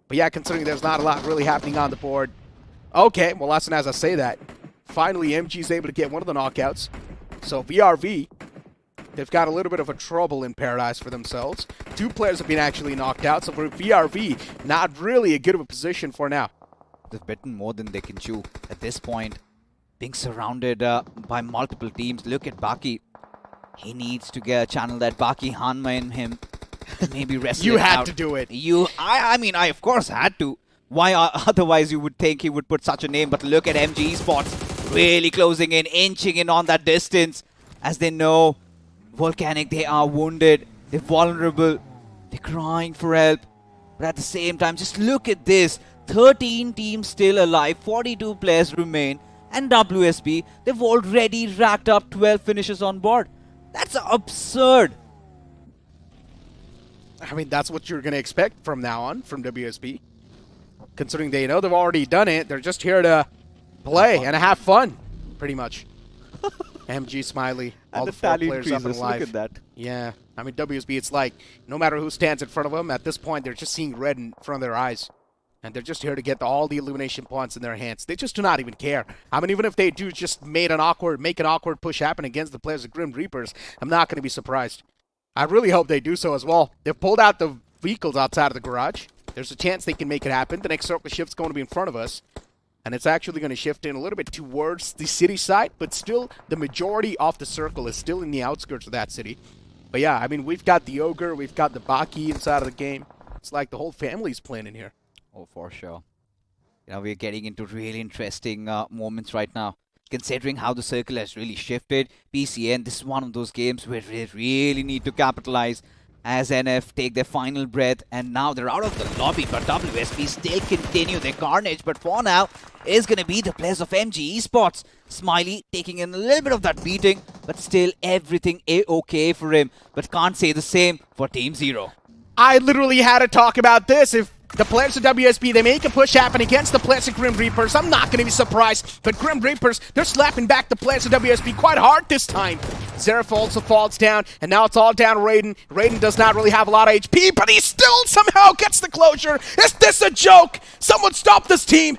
But yeah, considering there's not a lot really happening on the board. Okay, well, as soon as I say that, finally MG is able to get one of the knockouts. So VRV, they've got a little bit of a trouble in paradise for themselves. 2 players have been actually knocked out, so for VRV, not really a good of a position for now. They've bitten more than they can chew at this point. Being surrounded by multiple teams. Look at Baki. He needs to channel that Baki Hanma in him. Maybe wrestle You it had out. to do it. I mean, I of course had to. Why otherwise you would think he would put such a name? But look at MG Esports really closing in, inching in on that distance. As they know, Volcanic, they are wounded. They're vulnerable. They're crying for help. But at the same time, just look at this. 13 teams still alive. 42 players remain. And WSB, they've already racked up 12 finishes on board. That's absurd. I mean, that's what you're going to expect from now on from WSB. Considering they know they've already done it, they're just here to play and have fun, pretty much. MG, Smiley, all And the the four tally players up and increases. Look alive. at that. Yeah, I mean, WSB, it's like, no matter who stands in front of them, at this point, they're just seeing red in front of their eyes. And they're just here to get all the elimination points in their hands. They just do not even care. I mean, even if they do just make an awkward push happen against the players of Grim Reapers, I'm not going to be surprised. I really hope they do so as well. They've pulled out the vehicles outside of the garage. There's a chance they can make it happen. The next circle shift's going to be in front of us. And it's actually going to shift in a little bit towards the city side, but still, the majority of the circle is still in the outskirts of that city. But yeah, I mean, we've got the Ogre, we've got the Baki inside of the game. It's like the whole family's playing in here. Oh, for sure. You know, we're getting into really interesting moments right now. Considering how the circle has really shifted, PCN, this is one of those games where they really need to capitalize as NF take their final breath, and now they're out of the lobby, but WSP still continue their carnage. But for now, it's going to be the players of MG Esports. Smiley taking in a little bit of that beating, but still everything A-okay for him. But can't say the same for Team Zero. I literally had to talk about this. If the players of WSP, they make a push happen against the players of Grim Reapers, I'm not going to be surprised. But Grim Reapers, they're slapping back the players of WSP quite hard this time. Zeref also falls down, and now it's all down to Raiden. Raiden does not really have a lot of HP, but he still somehow gets the closure. Is this a joke? Someone stop this team.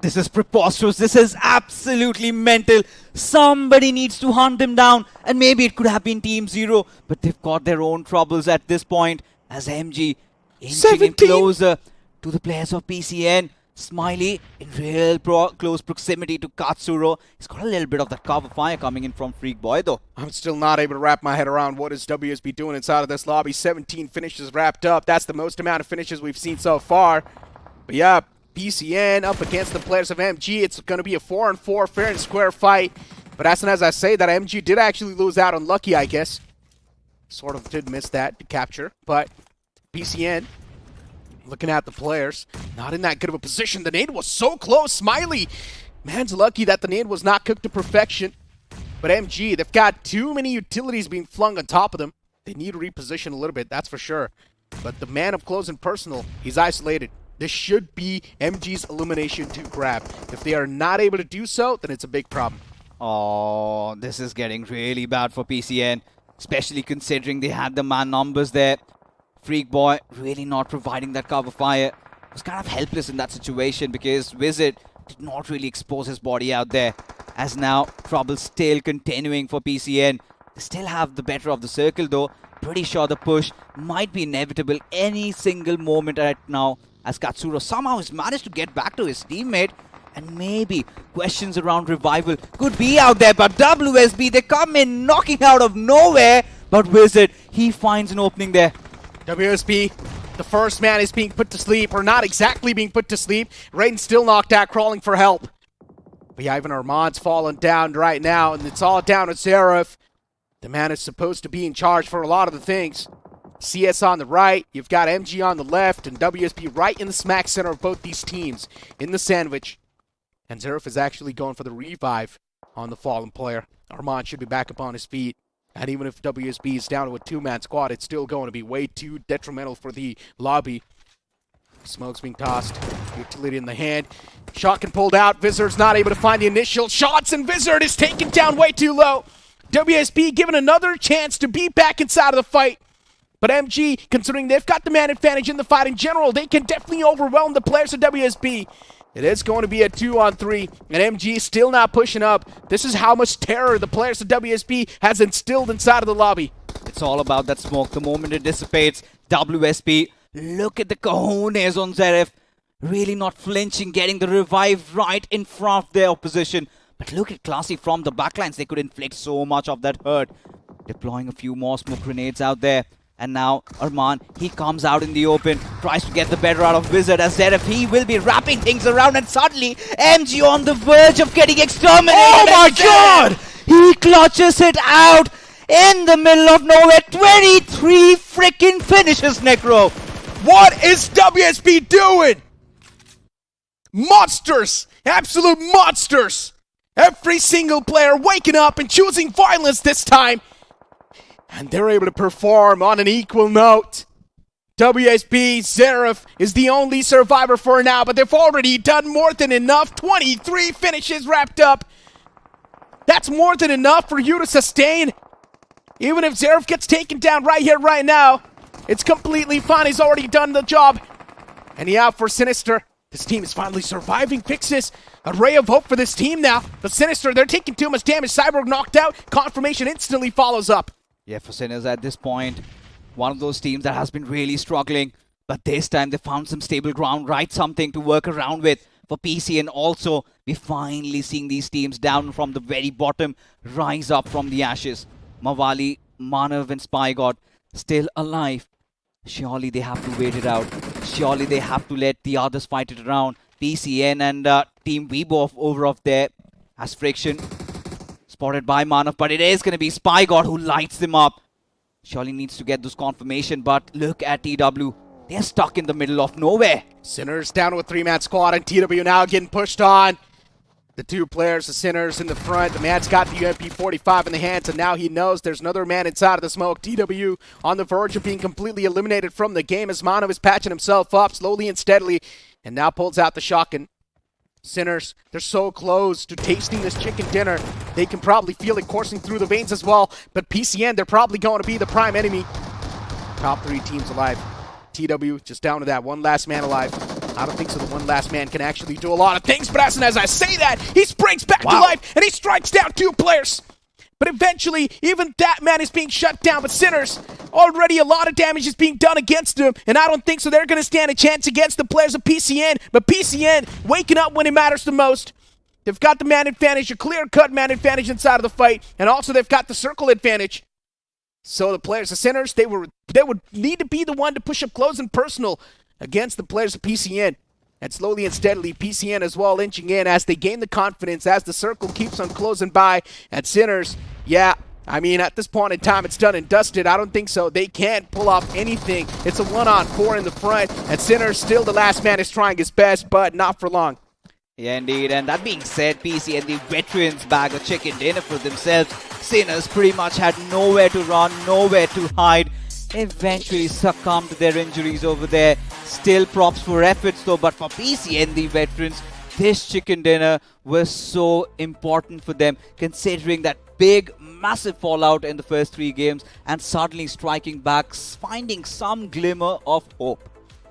This is preposterous. This is absolutely mental. Somebody needs to hunt him down, and maybe it could have been Team Zero, but they've got their own troubles at this point as MG inching in closer to the players of PCN. Smiley in real close proximity to Katsuro. He's got a little bit of that cover fire coming in from Freak Boy though. I'm still not able to wrap my head around what is WSB doing inside of this lobby. 17 finishes wrapped up. That's the most amount of finishes we've seen so far. But yeah, PCN up against the players of MG. It's going to be a 4-on-4 fair and square fight. But as soon as I say that, MG did actually lose out on Lucky, I guess. Sort of did miss that to capture. But PCN, looking at the players, not in that good of a position. The nade was so close. Smiley, man's lucky that the nade was not cooked to perfection. But MG, they've got too many utilities being flung on top of them. They need to reposition a little bit, that's for sure. But the man up close and personal, he's isolated. This should be MG's elimination to grab. If they are not able to do so, then it's a big problem. Oh, this is getting really bad for PCN, especially considering they had the man numbers there. Freak Boy really not providing that cover fire. Was kind of helpless in that situation because Wizard did not really expose his body out there. As now, trouble still continuing for PCN. They still have the better of the circle though. Pretty sure the push might be inevitable any single moment right now, as Katsuro somehow has managed to get back to his teammate. And maybe questions around revival could be out there, but WSB, they come in knocking out of nowhere. But Wizard, he finds an opening there. WSB, the first man is being put to sleep, or not exactly being put to sleep. Raiden's still knocked out, crawling for help. But yeah, even Armand's fallen down right now, and it's all down to Zeref. The man is supposed to be in charge for a lot of the things. CS on the right, you've got MG on the left, and WSB right in the smack center of both these teams, in the sandwich. And Zeref is actually going for the revive on the fallen player. Armand should be back up on his feet. And even if WSB is down to a two-man squad, it's still going to be way too detrimental for the lobby. Smoke's being tossed. Utility in the hand. Shotgun pulled out. Wizard's not able to find the initial shots, and Wizard is taken down way too low. WSB given another chance to be back inside of the fight. But MG, considering they've got the man advantage in the fight in general, they can definitely overwhelm the players of WSB. It is going to be a 2-on-3, and MG still not pushing up. This is how much terror the players of WSB has instilled inside of the lobby. It's all about that smoke. The moment it dissipates, WSB, look at the cojones on Zeref. Really not flinching, getting the revive right in front of their opposition. But look at Classy from the backlines. They could inflict so much of that hurt. Deploying a few more smoke grenades out there. And now Arman, he comes out in the open, tries to get the better out of Wizard as Zeref. He will be wrapping things around, and suddenly MG on the verge of getting exterminated. Oh my God! He clutches it out in the middle of nowhere. 23 freaking finishes, Necro. What is WSB doing? Monsters! Absolute monsters! Every single player waking up and choosing violence this time. And they're able to perform on an equal note. WSB, Zeref is the only survivor for now, but they've already done more than enough. 23 finishes wrapped up. That's more than enough for you to sustain. Even if Zeref gets taken down right here, right now, it's completely fine. He's already done the job. And yeah, for Sinister, this team is finally surviving. Fixes a ray of hope for this team now. But Sinister, they're taking too much damage. Cyborg knocked out. Confirmation instantly follows up. Yeah, for Sinners at this point, one of those teams that has been really struggling. But this time they found some stable ground, right? Something to work around with for PC. And also, we're finally seeing these teams down from the very bottom rise up from the ashes. Mawali, Manav and SpyGod still alive. Surely they have to wait it out. Surely they have to let the others fight it around. PCN and Team Weibo over off there as friction. Spotted by Manav, but it is going to be SpyGod who lights them up. Surely needs to get this confirmation, but look at TW. They're stuck in the middle of nowhere. Sinners down to a 3-man squad, and TW now getting pushed on. The two players, the Sinners in the front. The man's got the UMP-45 in the hands, and now he knows there's another man inside of the smoke. TW on the verge of being completely eliminated from the game as Manav is patching himself up slowly and steadily, and now pulls out the shotgun. Sinners, they're so close to tasting this chicken dinner. They can probably feel it coursing through the veins as well, but PCN, they're probably going to be the prime enemy. Top 3 teams alive. TW just down to that one last man alive. I don't think so. The one last man can actually do a lot of things, but as I say that, he springs back to life and he strikes down 2 players. But eventually, even that man is being shut down. But Sinners, already a lot of damage is being done against him, and I don't think so they're going to stand a chance against the players of PCN. But PCN waking up when it matters the most. They've got the man advantage, a clear-cut man advantage inside of the fight, and also they've got the circle advantage. So the players, the Sinners, they would need to be the one to push up close and personal against the players of PCN. And slowly and steadily, PCN as well inching in as they gain the confidence, as the circle keeps on closing by. And Sinners, yeah, I mean, at this point in time, it's done and dusted. I don't think so. They can't pull off anything. It's a 1-on-4 in the front, and Sinners still the last man is trying his best, but not for long. Yeah, indeed. And that being said, PC and the veterans bag a chicken dinner for themselves. Sinners pretty much had nowhere to run, nowhere to hide. Eventually succumbed to their injuries over there. Still props for efforts though, but for PC and the veterans, this chicken dinner was so important for them, considering that big, massive fallout in the first 3 games and suddenly striking back, finding some glimmer of hope.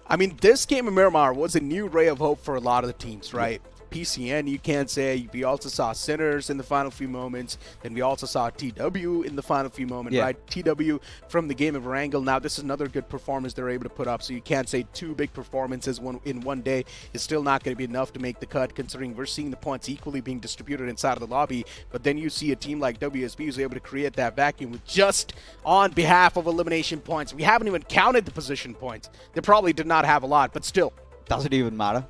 I mean, this game of Miramar was a new ray of hope for a lot of the teams, right? PCN, you can't say. We also saw Sinners in the final few moments. Then we also saw TW in the final few moments, right? TW from the game of Erangel. Now, this is another good performance they're able to put up. So you can't say 2 big performances in one day is still not going to be enough to make the cut, considering we're seeing the points equally being distributed inside of the lobby. But then you see a team like WSB who's able to create that vacuum with just on behalf of elimination points. We haven't even counted the position points. They probably did not have a lot, but still. Doesn't even matter.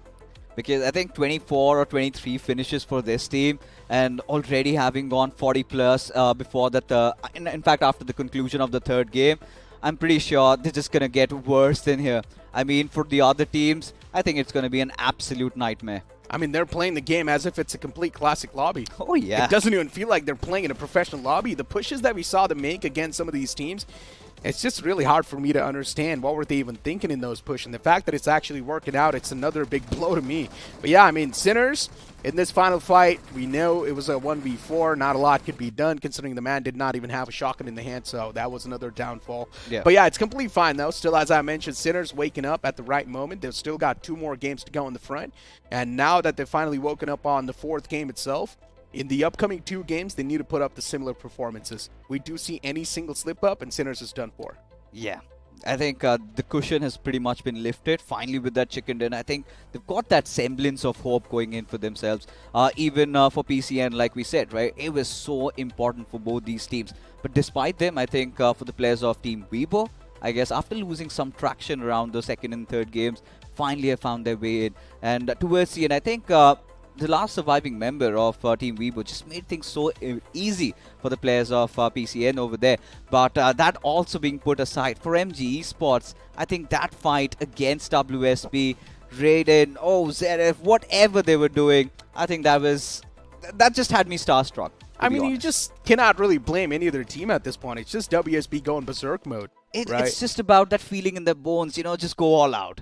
Because I think 24 or 23 finishes for this team, and already having gone 40 plus before that. In fact, after the conclusion of the 3rd game, I'm pretty sure they're just going to get worse than here. I mean, for the other teams, I think it's going to be an absolute nightmare. I mean, they're playing the game as if it's a complete classic lobby. Oh, yeah. It doesn't even feel like they're playing in a professional lobby. The pushes that we saw them make against some of these teams, it's just really hard for me to understand what were they even thinking in those pushes. And the fact that it's actually working out, it's another big blow to me. But yeah, I mean, Sinners, in this final fight, we know it was a 1v4. Not a lot could be done considering the man did not even have a shotgun in the hand, so that was another downfall. Yeah. But yeah, it's completely fine though. Still, as I mentioned, Sinners waking up at the right moment. They've still got 2 more games to go in the front. And now that they've finally woken up on the 4th game itself, in the upcoming 2 games, they need to put up the similar performances. We do see any single slip-up, and Sinners is done for. Yeah. I think the cushion has pretty much been lifted finally with that chicken dinner. I think they've got that semblance of hope going in for themselves. Even for PCN, like we said, right? It was so important for both these teams. But despite them, I think for the players of Team Weibo, I guess after losing some traction around the 2nd and 3rd games, finally have found their way in. And towards the end, I think the last surviving member of Team Weibo just made things so easy for the players of PCN over there. But that also being put aside for MG Esports, I think that fight against WSB, Raiden, Zeref, whatever they were doing, I think that just had me starstruck. I mean, you just cannot really blame any other team at this point. It's just WSB going berserk mode. Right? It's just about that feeling in their bones, just go all out.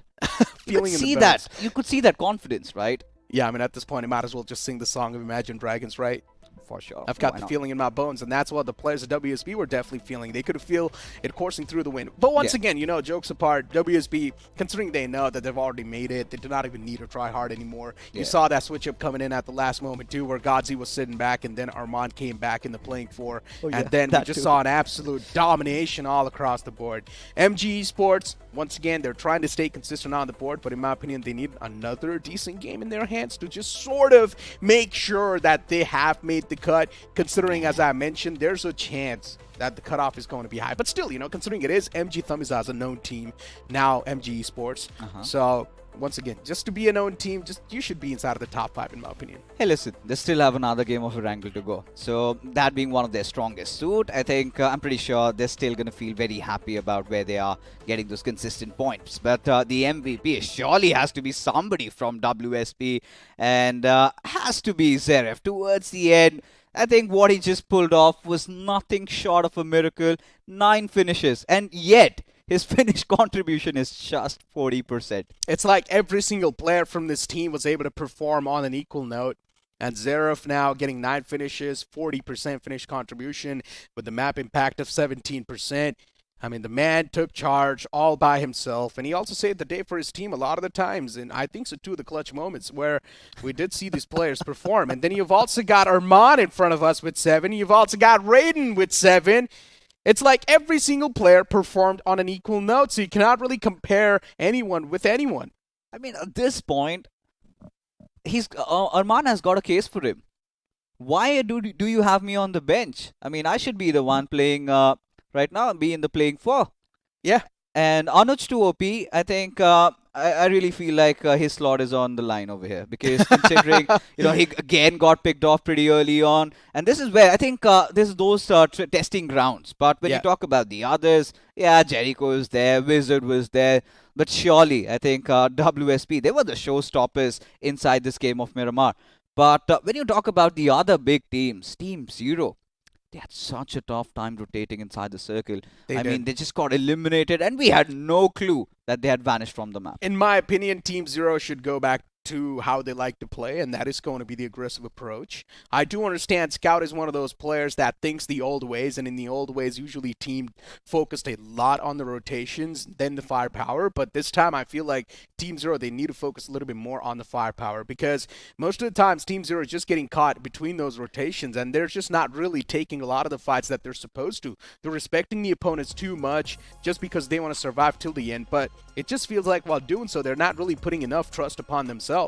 You could see that confidence, right? Yeah, I mean, at this point, it might as well just sing the song of Imagine Dragons, right? for sure. I've got Why the not? feeling in my bones, and that's what the players at WSB were definitely feeling. They could feel it coursing through the wind. But once again, you know, jokes apart, WSB, considering they know that they've already made it, they do not even need to try hard anymore. You saw that switch up coming in at the last moment too, where Godzi was sitting back, and then Armand came back in the playing four, and then we just saw an absolute domination all across the board. MG Esports, once again, they're trying to stay consistent on the board, but in my opinion, they need another decent game in their hands to just sort of make sure that they have made the cut, considering, as I mentioned, there's a chance that the cutoff is going to be high. But still, you know, considering it is MG Thamiza's a known team, now MG Esports. So, once again, just to be a known team, just you should be inside of the top 5, in my opinion. Hey, listen, they still have another game of Erangel to go. So, that being one of their strongest suit, I think, I'm pretty sure they're still going to feel very happy about where they are getting those consistent points. But the MVP surely has to be somebody from WSP, and has to be Zeref. Towards the end, I think what he just pulled off was nothing short of a miracle. 9 finishes, and yet his finish contribution is just 40%. It's like every single player from this team was able to perform on an equal note. And Zeref now getting 9 finishes, 40% finish contribution with the map impact of 17%. I mean, the man took charge all by himself, and he also saved the day for his team a lot of the times, and I think so too, the clutch moments where we did see these players perform. And then you've also got Armand in front of us with 7. You've also got Raiden with 7. It's like every single player performed on an equal note, so you cannot really compare anyone with anyone. I mean, at this point, Arman has got a case for him. Why do you have me on the bench? I mean, I should be the one playing right now, be in the playing 4. Yeah. And Anuj to OP, I think I really feel like his slot is on the line over here, because considering he again got picked off pretty early on, and this is where I think this is those testing grounds. But when you talk about the others, Jericho is there, Wizard was there, but surely I think WSP, they were the showstoppers inside this game of Miramar. But when you talk about the other big teams, Team Zero, they had such a tough time rotating inside the circle. I mean, they just got eliminated, and we had no clue that they had vanished from the map. In my opinion, Team Zero should go back to how they like to play, and that is going to be the aggressive approach. I do understand Scout is one of those players that thinks the old ways, and in the old ways, usually team focused a lot on the rotations, then the firepower, but this time I feel like Team Zero, they need to focus a little bit more on the firepower, because most of the times Team Zero is just getting caught between those rotations, and they're just not really taking a lot of the fights that they're supposed to. They're respecting the opponents too much just because they want to survive till the end, but it just feels like while doing so, they're not really putting enough trust upon themselves.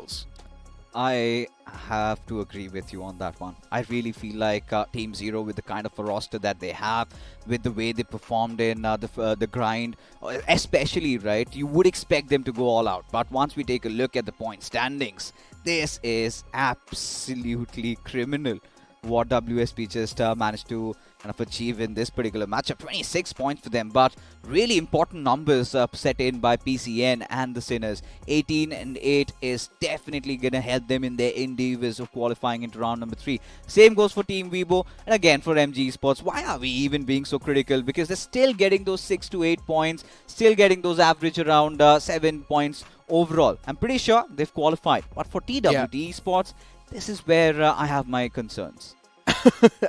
I have to agree with you on that one. I really feel like Team Zero, with the kind of a roster that they have, with the way they performed in the grind, especially, right, you would expect them to go all out. But once we take a look at the point standings, this is absolutely criminal what WSP just managed to kind of achieve in this particular matchup. 26 points for them, but really important numbers set in by PCN and the Sinners. 18 and 8 is definitely going to help them in their endeavors of qualifying into round number 3. Same goes for Team Weibo, and again for MG Esports. Why are we even being so critical? Because they're still getting those 6 to 8 points, still getting those average around 7 points overall. I'm pretty sure they've qualified. But for TWD Esports, this is where I have my concerns.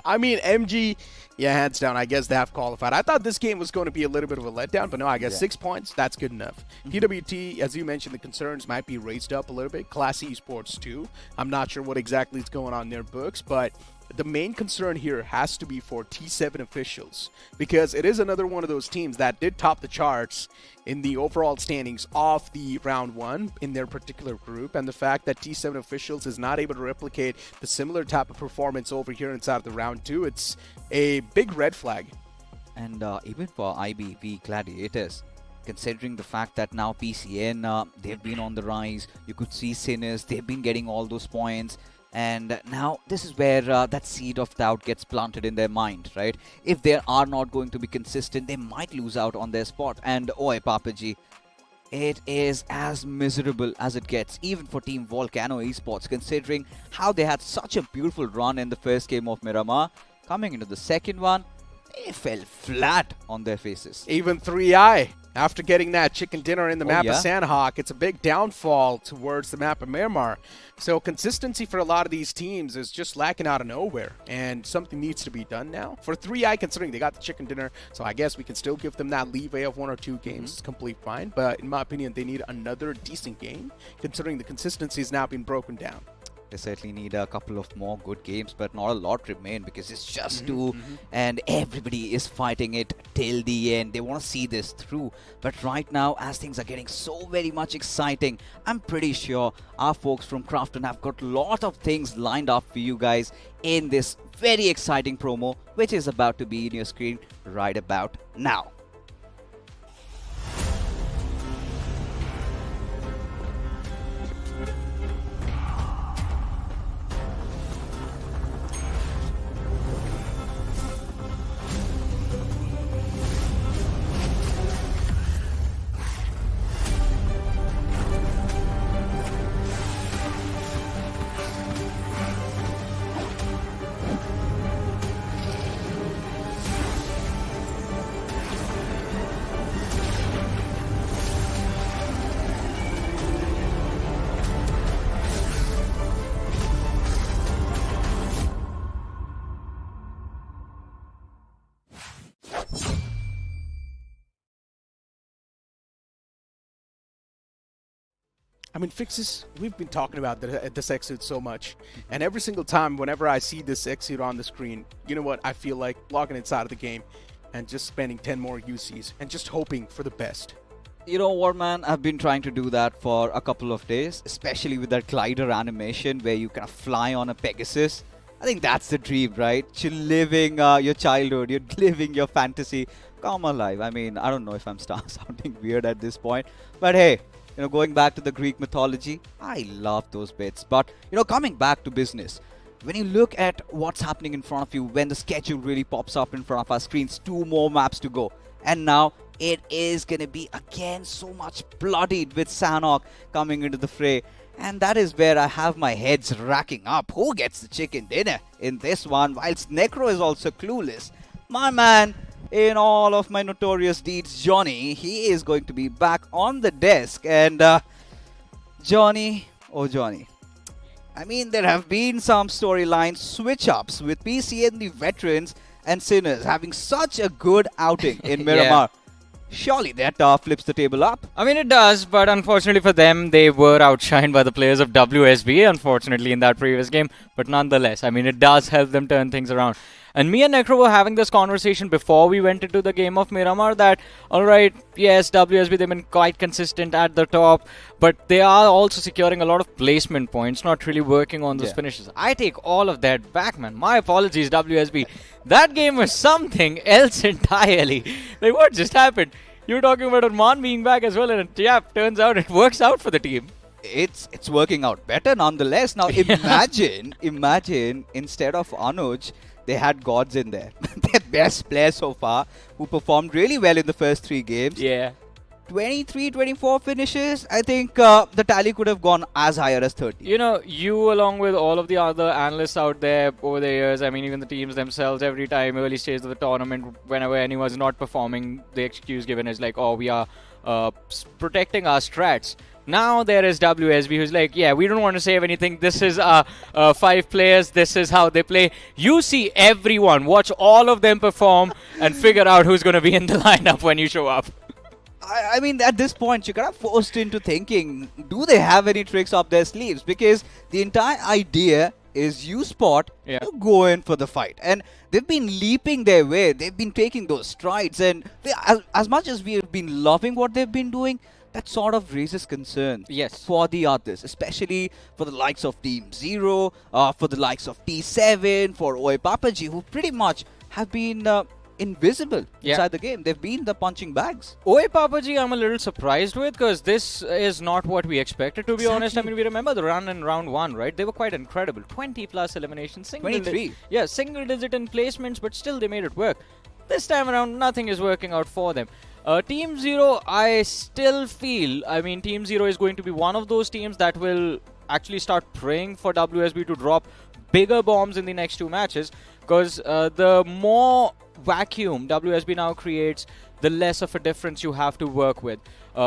I mean, MG, hands down, I guess they have qualified. I thought this game was going to be a little bit of a letdown, but no, I guess 6 points, that's good enough. TWT, as you mentioned, the concerns might be raised up a little bit. Classy Esports too. I'm not sure what exactly is going on in their books, but the main concern here has to be for T7 officials, because it is another one of those teams that did top the charts in the overall standings of the round 1 in their particular group, and the fact that T7 officials is not able to replicate the similar type of performance over here inside of the round 2, it's a big red flag. And even for IBV Gladiators, considering the fact that now PCN, they've been on the rise, you could see Sinners, they've been getting all those points. And now this is where that seed of doubt gets planted in their mind, right? If they are not going to be consistent, they might lose out on their spot. And oi, Papaji, it is as miserable as it gets, even for Team Volcano Esports, considering how they had such a beautiful run in the first game of Miramar. Coming into the second one, they fell flat on their faces. Even 3i. After getting that chicken dinner in the map yeah? of Sanhok, it's a big downfall towards the map of Miramar. So consistency for a lot of these teams is just lacking out of nowhere, and something needs to be done now. For 3i, considering they got the chicken dinner, so I guess we can still give them that leeway of 1 or 2 games. It's completely fine, but in my opinion, they need another decent game, considering the consistency is now being broken down. They certainly need a couple of more good games, but not a lot remain because it's just 2 and everybody is fighting it till the end. They want to see this through. But right now, as things are getting so very much exciting, I'm pretty sure our folks from Crafton have got a lot of things lined up for you guys in this very exciting promo, which is about to be in your screen right about now. I mean, fixes, we've been talking about this exit so much, and every single time whenever I see this exit on the screen, you know what, I feel like logging inside of the game and just spending 10 more UCs and just hoping for the best. You know what, man? I've been trying to do that for a couple of days, especially with that glider animation where you kind of fly on a Pegasus. I think that's the dream, right? You're living your childhood, you're living your fantasy. Come alive. I mean, I don't know if I'm sounding weird at this point, but hey, you know, going back to the Greek mythology, I love those bits. But, you know, coming back to business, when you look at what's happening in front of you, when the schedule really pops up in front of our screens, 2 more maps to go. And now it is going to be again so much bloodied with Sanhok coming into the fray. And that is where I have my heads racking up. Who gets the chicken dinner in this one? Whilst Necro is also clueless. My man, in all of my notorious deeds, Johnny, he is going to be back on the desk. And Johnny, oh Johnny, I mean, there have been some storyline switch-ups with PC and the veterans and sinners having such a good outing in Miramar. Surely that flips the table up. I mean, it does, but unfortunately for them, they were outshined by the players of WSB, unfortunately, in that previous game. But nonetheless, I mean, it does help them turn things around. And me and Necro were having this conversation before we went into the game of Miramar that, alright, yes, WSB, they've been quite consistent at the top, but they are also securing a lot of placement points, not really working on those finishes. I take all of that back, man. My apologies, WSB. That game was something else entirely. Like, what just happened? You were talking about Arman being back as well, and yeah, turns out it works out for the team. It's working out better nonetheless. Now imagine instead of Anuj, they had gods in there. Their best player so far, who performed really well in the first 3 games. Yeah. 23, 24 finishes. I think the tally could have gone as higher as 30. You know, you along with all of the other analysts out there over the years, I mean, even the teams themselves, every time early stage of the tournament, whenever anyone's not performing, the excuse given is like, oh, we are protecting our strats. Now there is WSB who's like, yeah, we don't want to save anything. This is 5 players. This is how they play. You see everyone. Watch all of them perform and figure out who's going to be in the lineup when you show up. I mean, at this point, you're kind of forced into thinking, do they have any tricks up their sleeves? Because the entire idea is you spot, you go in for the fight. And they've been leaping their way. They've been taking those strides. And as much as we have been loving what they've been doing, that sort of raises concern for the others, especially for the likes of Team Zero, for the likes of T7, for Oi Papaji, who pretty much have been invisible inside the game. They've been the punching bags. Oi Papaji, I'm a little surprised with, because this is not what we expected, to be honest. I mean, we remember the run in round 1, right? They were quite incredible. 20 plus eliminations. 23. Yeah, single digit in placements, but still they made it work. This time around, nothing is working out for them. Team Zero, I still feel, I mean, Team Zero is going to be one of those teams that will actually start praying for WSB to drop bigger bombs in the next 2 matches, because the more vacuum WSB now creates, the less of a difference you have to work with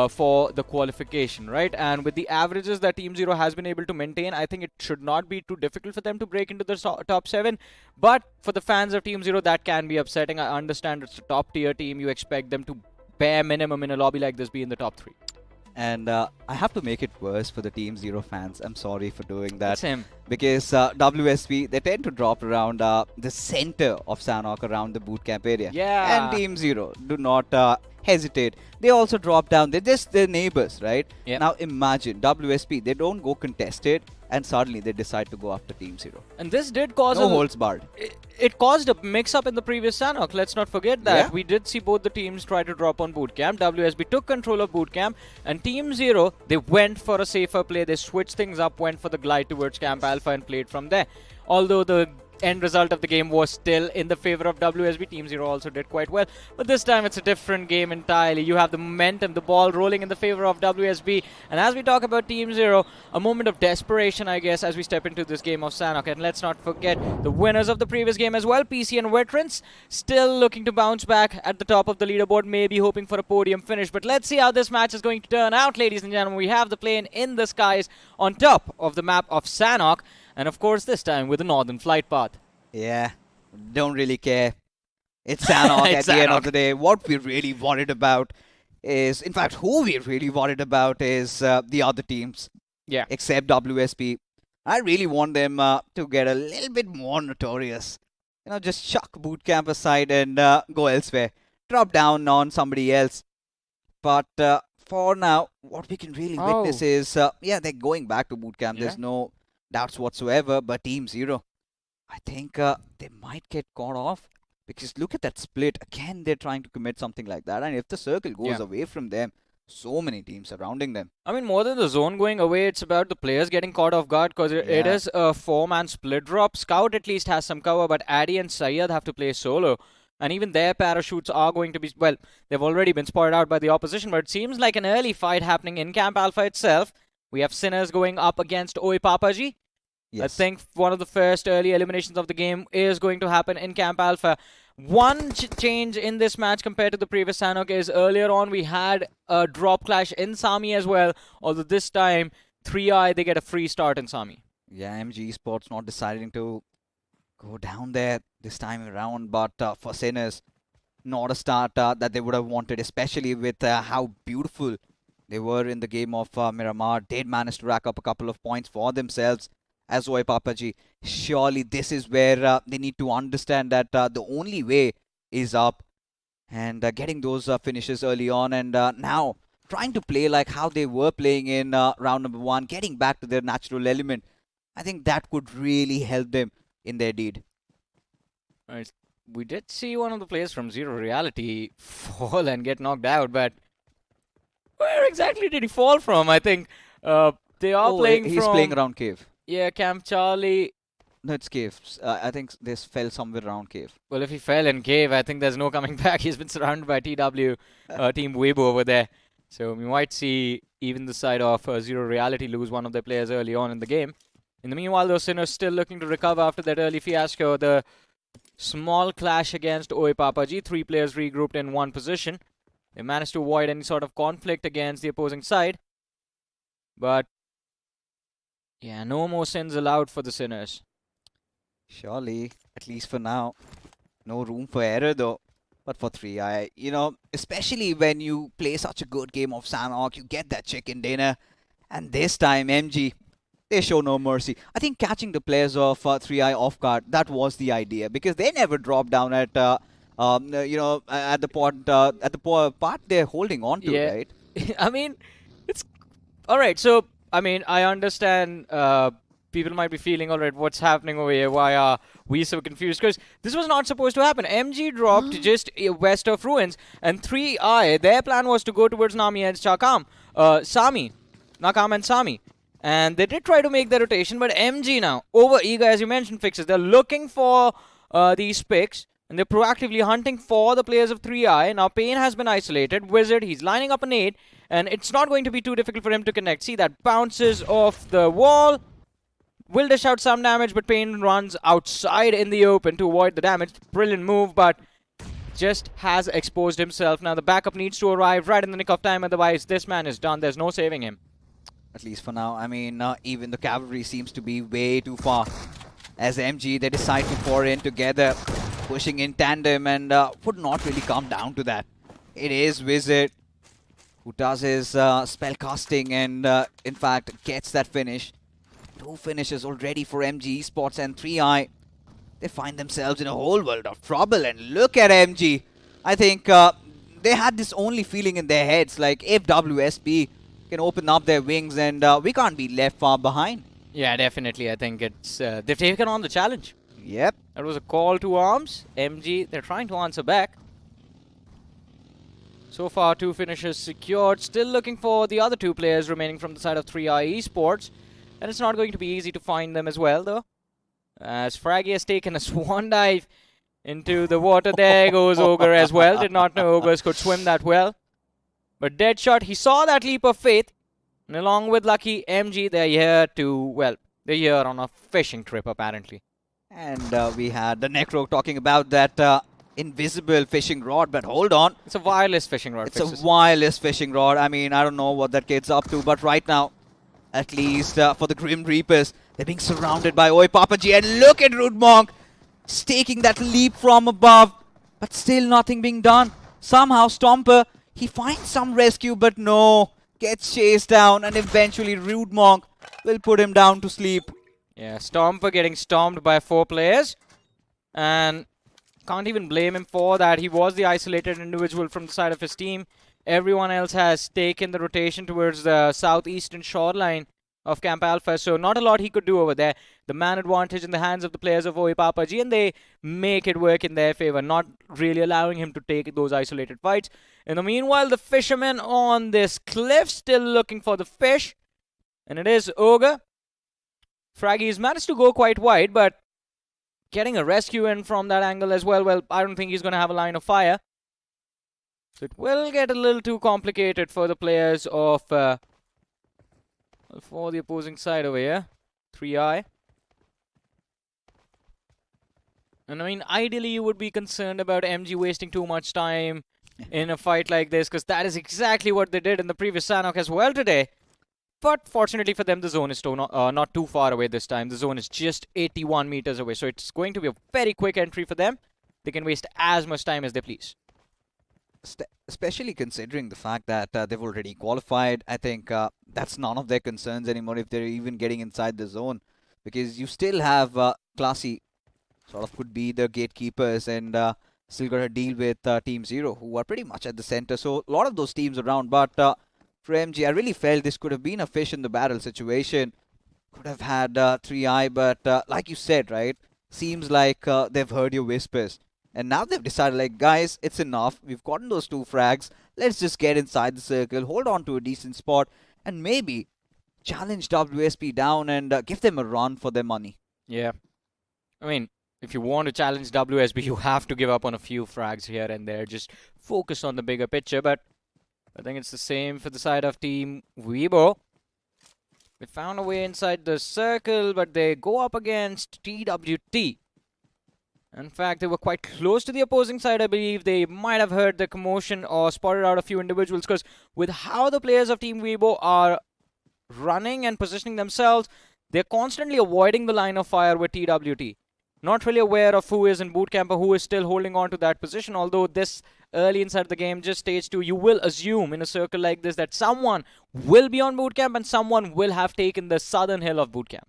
for the qualification, right? And with the averages that Team Zero has been able to maintain, I think it should not be too difficult for them to break into the top 7. But for the fans of Team Zero, that can be upsetting. I understand it's a top tier team. You expect them to bare minimum in a lobby like this be in the top 3. And I have to make it worse for the Team Zero fans. I'm sorry for doing that. Same. Because WSP, they tend to drop around the center of Sanhok, around the bootcamp area. Yeah. And Team Zero do not hesitate. They also drop down. They're just their neighbors, right? Yep. Now imagine WSP, they don't go contested, and suddenly they decide to go after Team Zero. And this did cause No holds barred. It caused a mix-up in the previous Sanhok. Let's not forget that. Yeah. We did see both the teams try to drop on bootcamp. WSB took control of bootcamp, and Team Zero, they went for a safer play. They switched things up, went for the glide towards Camp Alpha and played from there. Although the end result of the game was still in the favor of WSB. Team Zero also did quite well, but this time it's a different game entirely. You have the momentum, the ball rolling in the favor of WSB, and as we talk about Team Zero, a moment of desperation, I guess, as we step into this game of Sanhok. And let's not forget the winners of the previous game as well, PC and Veterans, still looking to bounce back at the top of the leaderboard, maybe hoping for a podium finish. But let's see how this match is going to turn out, ladies and gentlemen. We have the plane in the skies on top of the map of Sanhok, and of course this time with a northern flight path. Yeah, don't really care. It's Sanhok at It's the end Sanhok. of the day. What we're really worried about is, in fact, who we're really worried about is the other teams. Yeah. Except WSP. I really want them to get a little bit more notorious. You know, just chuck bootcamp aside and go elsewhere. Drop down on somebody else. But for now, what we can really witness is, yeah, they're going back to bootcamp. There's no doubts whatsoever. But Team Zero, I think they might get caught off, because look at that split. Again, they're trying to commit something like that. And if the circle goes away from them, so many teams surrounding them. I mean, more than the zone going away, it's about the players getting caught off guard, because it is a 4-man split drop. Scout at least has some cover, but Addy and Syed have to play solo. And even their parachutes are going to be, well, they've already been spotted out by the opposition, but it seems like an early fight happening in Camp Alpha itself. We have Sinners going up against Oi Papaji. Yes. I think one of the first early eliminations of the game is going to happen in Camp Alpha. One change in this match compared to the previous Sanhok is earlier on we had a drop clash in Sami as well, although this time 3i, they get a free start in Sami. Yeah, MG Esports not deciding to go down there this time around, but for Sinners, not a start that they would have wanted, especially with how beautiful they were in the game of Miramar. Did manage to rack up a couple of points for themselves as Oi Papaji. Surely this is where they need to understand that the only way is up, and getting those finishes early on, and now trying to play like how they were playing in round number 1, getting back to their natural element. I think that could really help them in their deed. Right. We did see one of the players from Zero Reality fall and get knocked out, but where exactly did he fall from? I think they are playing he's from... playing around cave. Yeah, Camp Charlie. No, it's cave. I think this fell somewhere around cave. Well, if he fell in cave, I think there's no coming back. He's been surrounded by TW, Team Weibo over there. So we might see even the side of Zero Reality lose one of their players early on in the game. In the meanwhile, those Sinners still looking to recover after that early fiasco. The small clash against Oi Papaji. 3 players regrouped in one position. They managed to avoid any sort of conflict against the opposing side. But yeah, no more sins allowed for the Sinners. Surely, at least for now. No room for error though. But for 3i, you know, especially when you play such a good game of Sanhok, you get that chicken dinner. And this time, MG, they show no mercy. I think catching the players of 3i off guard, that was the idea. Because they never drop down at, you know, at the part they're holding on to, right? I mean, it's... Alright, so, I mean, I understand people might be feeling, alright, what's happening over here? Why are we so confused? Because this was not supposed to happen. MG dropped just west of Ruins, and 3i, their plan was to go towards Nami and Nakam and Sami. And they did try to make the rotation, but MG now, over eager, as you mentioned, fixes. They're looking for these picks. And they're proactively hunting for the players of 3i. Now Payne has been isolated. Wizard, he's lining up a nade, and it's not going to be too difficult for him to connect. See, that bounces off the wall. Will dish out some damage, but Payne runs outside in the open to avoid the damage. Brilliant move, but just has exposed himself. Now the backup needs to arrive right in the nick of time, otherwise this man is done. There's no saving him. At least for now. I mean, even the cavalry seems to be way too far. As MG, they decide to pour in together, pushing in tandem, and would not really come down to that. It is Wizard who does his spell casting and, in fact, gets that finish. 2 finishes already for MG Esports and 3i. They find themselves in a whole world of trouble, and look at MG. I think they had this only feeling in their heads, like if WSP can open up their wings and we can't be left far behind. Yeah, definitely. I think it's they've taken on the challenge. Yep. That was a call to arms. MG, they're trying to answer back. So far, 2 finishes secured. Still looking for the other 2 players remaining from the side of 3i Esports. And it's not going to be easy to find them as well, though. As Fraggy has taken a swan dive into the water. There goes Ogre as well. Did not know Ogres could swim that well. But Deadshot, he saw that leap of faith. And along with Lucky MG, they're here to, well, they're here on a fishing trip, apparently. And we had the Necro talking about that invisible fishing rod, but hold on. It's a wireless fishing rod. It's a wireless fishing rod. I mean, I don't know what that kid's up to, but right now, at least for the Grim Reapers, they're being surrounded by Oi Papaji. And look at Rude Monk taking that leap from above, but still nothing being done. Somehow Stomper, he finds some rescue, but no, gets chased down, and eventually Rude Monk will put him down to sleep. Yeah, Stomper getting stomped by 4 players. And can't even blame him for that. He was the isolated individual from the side of his team. Everyone else has taken the rotation towards the southeastern shoreline of Camp Alpha, so not a lot he could do over there. The man advantage in the hands of the players of Oi Papaji, and they make it work in their favor, not really allowing him to take those isolated fights. In the meanwhile, the fishermen on this cliff still looking for the fish, and it is Ogre. Fraggy's managed to go quite wide, but getting a rescue in from that angle as well, well, I don't think he's going to have a line of fire. So it will get a little too complicated for the players of, for the opposing side over here. 3i. And I mean, ideally you would be concerned about MG wasting too much time in a fight like this, because that is exactly what they did in the previous Sanhok as well today. But fortunately for them, the zone is not too far away this time. The zone is just 81 meters away, so it's going to be a very quick entry for them. They can waste as much time as they please. Especially considering the fact that they've already qualified. I think that's none of their concerns anymore if they're even getting inside the zone, because you still have Classy sort of could be the gatekeepers, and still got to deal with Team Zero, who are pretty much at the center. So a lot of those teams around, but for MG, I really felt this could have been a fish in the barrel situation. Could have had 3i, but like you said, right, seems like they've heard your whispers. And now they've decided, like, guys, it's enough. We've gotten those 2 frags. Let's just get inside the circle, hold on to a decent spot, and maybe challenge WSP down and give them a run for their money. Yeah. I mean, if you want to challenge WSP, you have to give up on a few frags here and there. Just focus on the bigger picture. But I think it's the same for the side of Team Weibo. They found a way inside the circle, but they go up against TWT. In fact, they were quite close to the opposing side, I believe. They might have heard the commotion or spotted out a few individuals, because with how the players of Team Weibo are running and positioning themselves, they're constantly avoiding the line of fire with TWT. Not really aware of who is in bootcamp or who is still holding on to that position, although this early inside the game, just stage 2, you will assume in a circle like this that someone will be on bootcamp and someone will have taken the southern hill of bootcamp.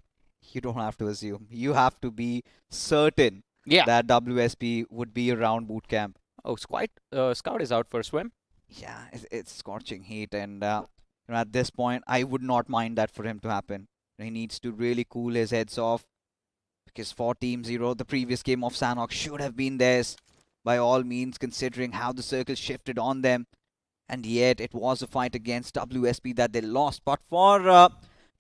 You don't have to assume. You have to be certain that WSP would be around bootcamp. Oh, Scout is out for a swim. Yeah, it's scorching heat, and at this point, I would not mind that for him to happen. He needs to really cool his heads off, because for Team Zero, the previous game of Sanhok should have been theirs by all means, considering how the circle shifted on them, and yet it was a fight against WSP that they lost. But for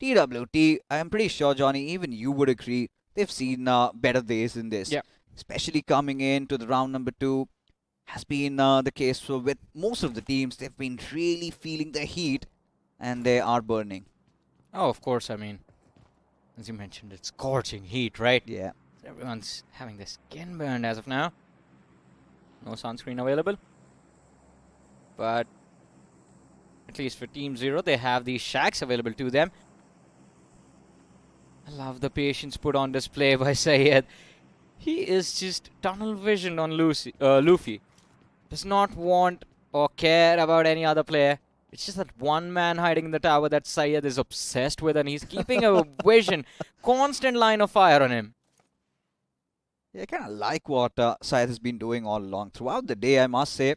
TWT, I'm pretty sure, Johnny, even you would agree, they've seen better days than this. Yeah. especially coming into the round number 2, has been the case with most of the teams. They've been really feeling the heat and they are burning. Oh, of course. I mean, as you mentioned, it's scorching heat, right? Yeah. Everyone's having their skin burned as of now. No sunscreen available. But at least for Team 0, they have these shacks available to them. I love the patience put on display by Syed. He is just tunnel vision on Luffy. Does not want or care about any other player. It's just that one man hiding in the tower that Syed is obsessed with, and he's keeping a vision, constant line of fire on him. Yeah, I kind of like what Syed has been doing all along. Throughout the day, I must say,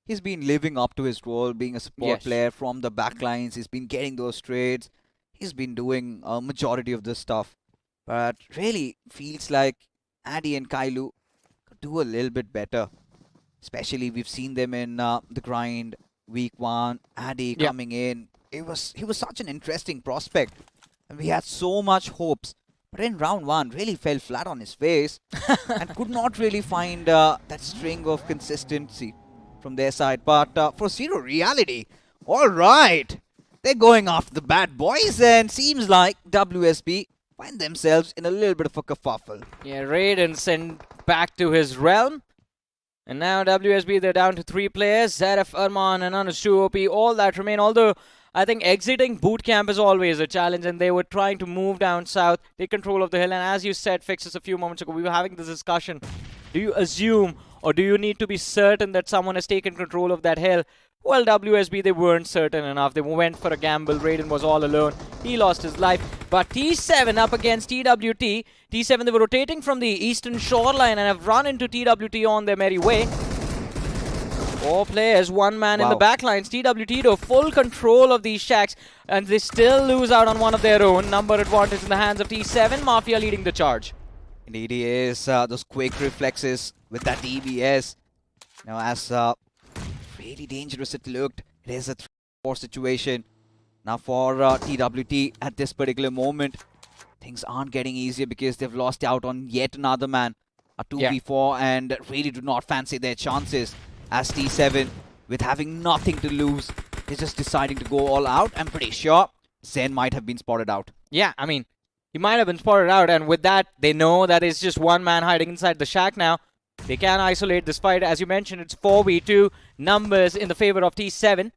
he's been living up to his role, being a support player from the backlines. He's been getting those trades. He's been doing a majority of this stuff. But really feels like Addy and Kailu could do a little bit better. Especially we've seen them in the grind week 1. Addy coming in. He was such an interesting prospect. And we had so much hopes. But in round 1, really fell flat on his face. And could not really find that string of consistency from their side. But for Zero Reality, all right. They're going after the bad boys, and seems like WSB find themselves in a little bit of a kerfuffle. Yeah, Raiden sent back to his realm. And now WSB, they're down to 3 players. Zaref, Arman, and Anus 2OP, all that remain. Although, I think exiting boot camp is always a challenge, and they were trying to move down south, take control of the hill. And as you said, Fixes, a few moments ago, we were having this discussion. Do you assume, or do you need to be certain that someone has taken control of that hill? Well, WSB, they weren't certain enough. They went for a gamble. Raiden was all alone. He lost his life. But T7 up against TWT. T7, they were rotating from the eastern shoreline and have run into TWT on their merry way. 4 players, 1 man in the backlines. TWT, though, full control of these shacks. And they still lose out on one of their own. Number advantage in the hands of T7. Mafia leading the charge. Indeed, he is. Those quick reflexes with that DBS. Now, as really dangerous it looked, it is a 3-4 situation. Now for TWT at this particular moment, things aren't getting easier because they've lost out on yet another man. A 2v4 and really do not fancy their chances. As T7, with having nothing to lose, they're just deciding to go all out. I'm pretty sure Zen might have been spotted out. Yeah, I mean, he might have been spotted out, and with that, they know that it's just one man hiding inside the shack now. They can isolate this fight. As you mentioned, it's 4v2. Numbers in the favor of T7.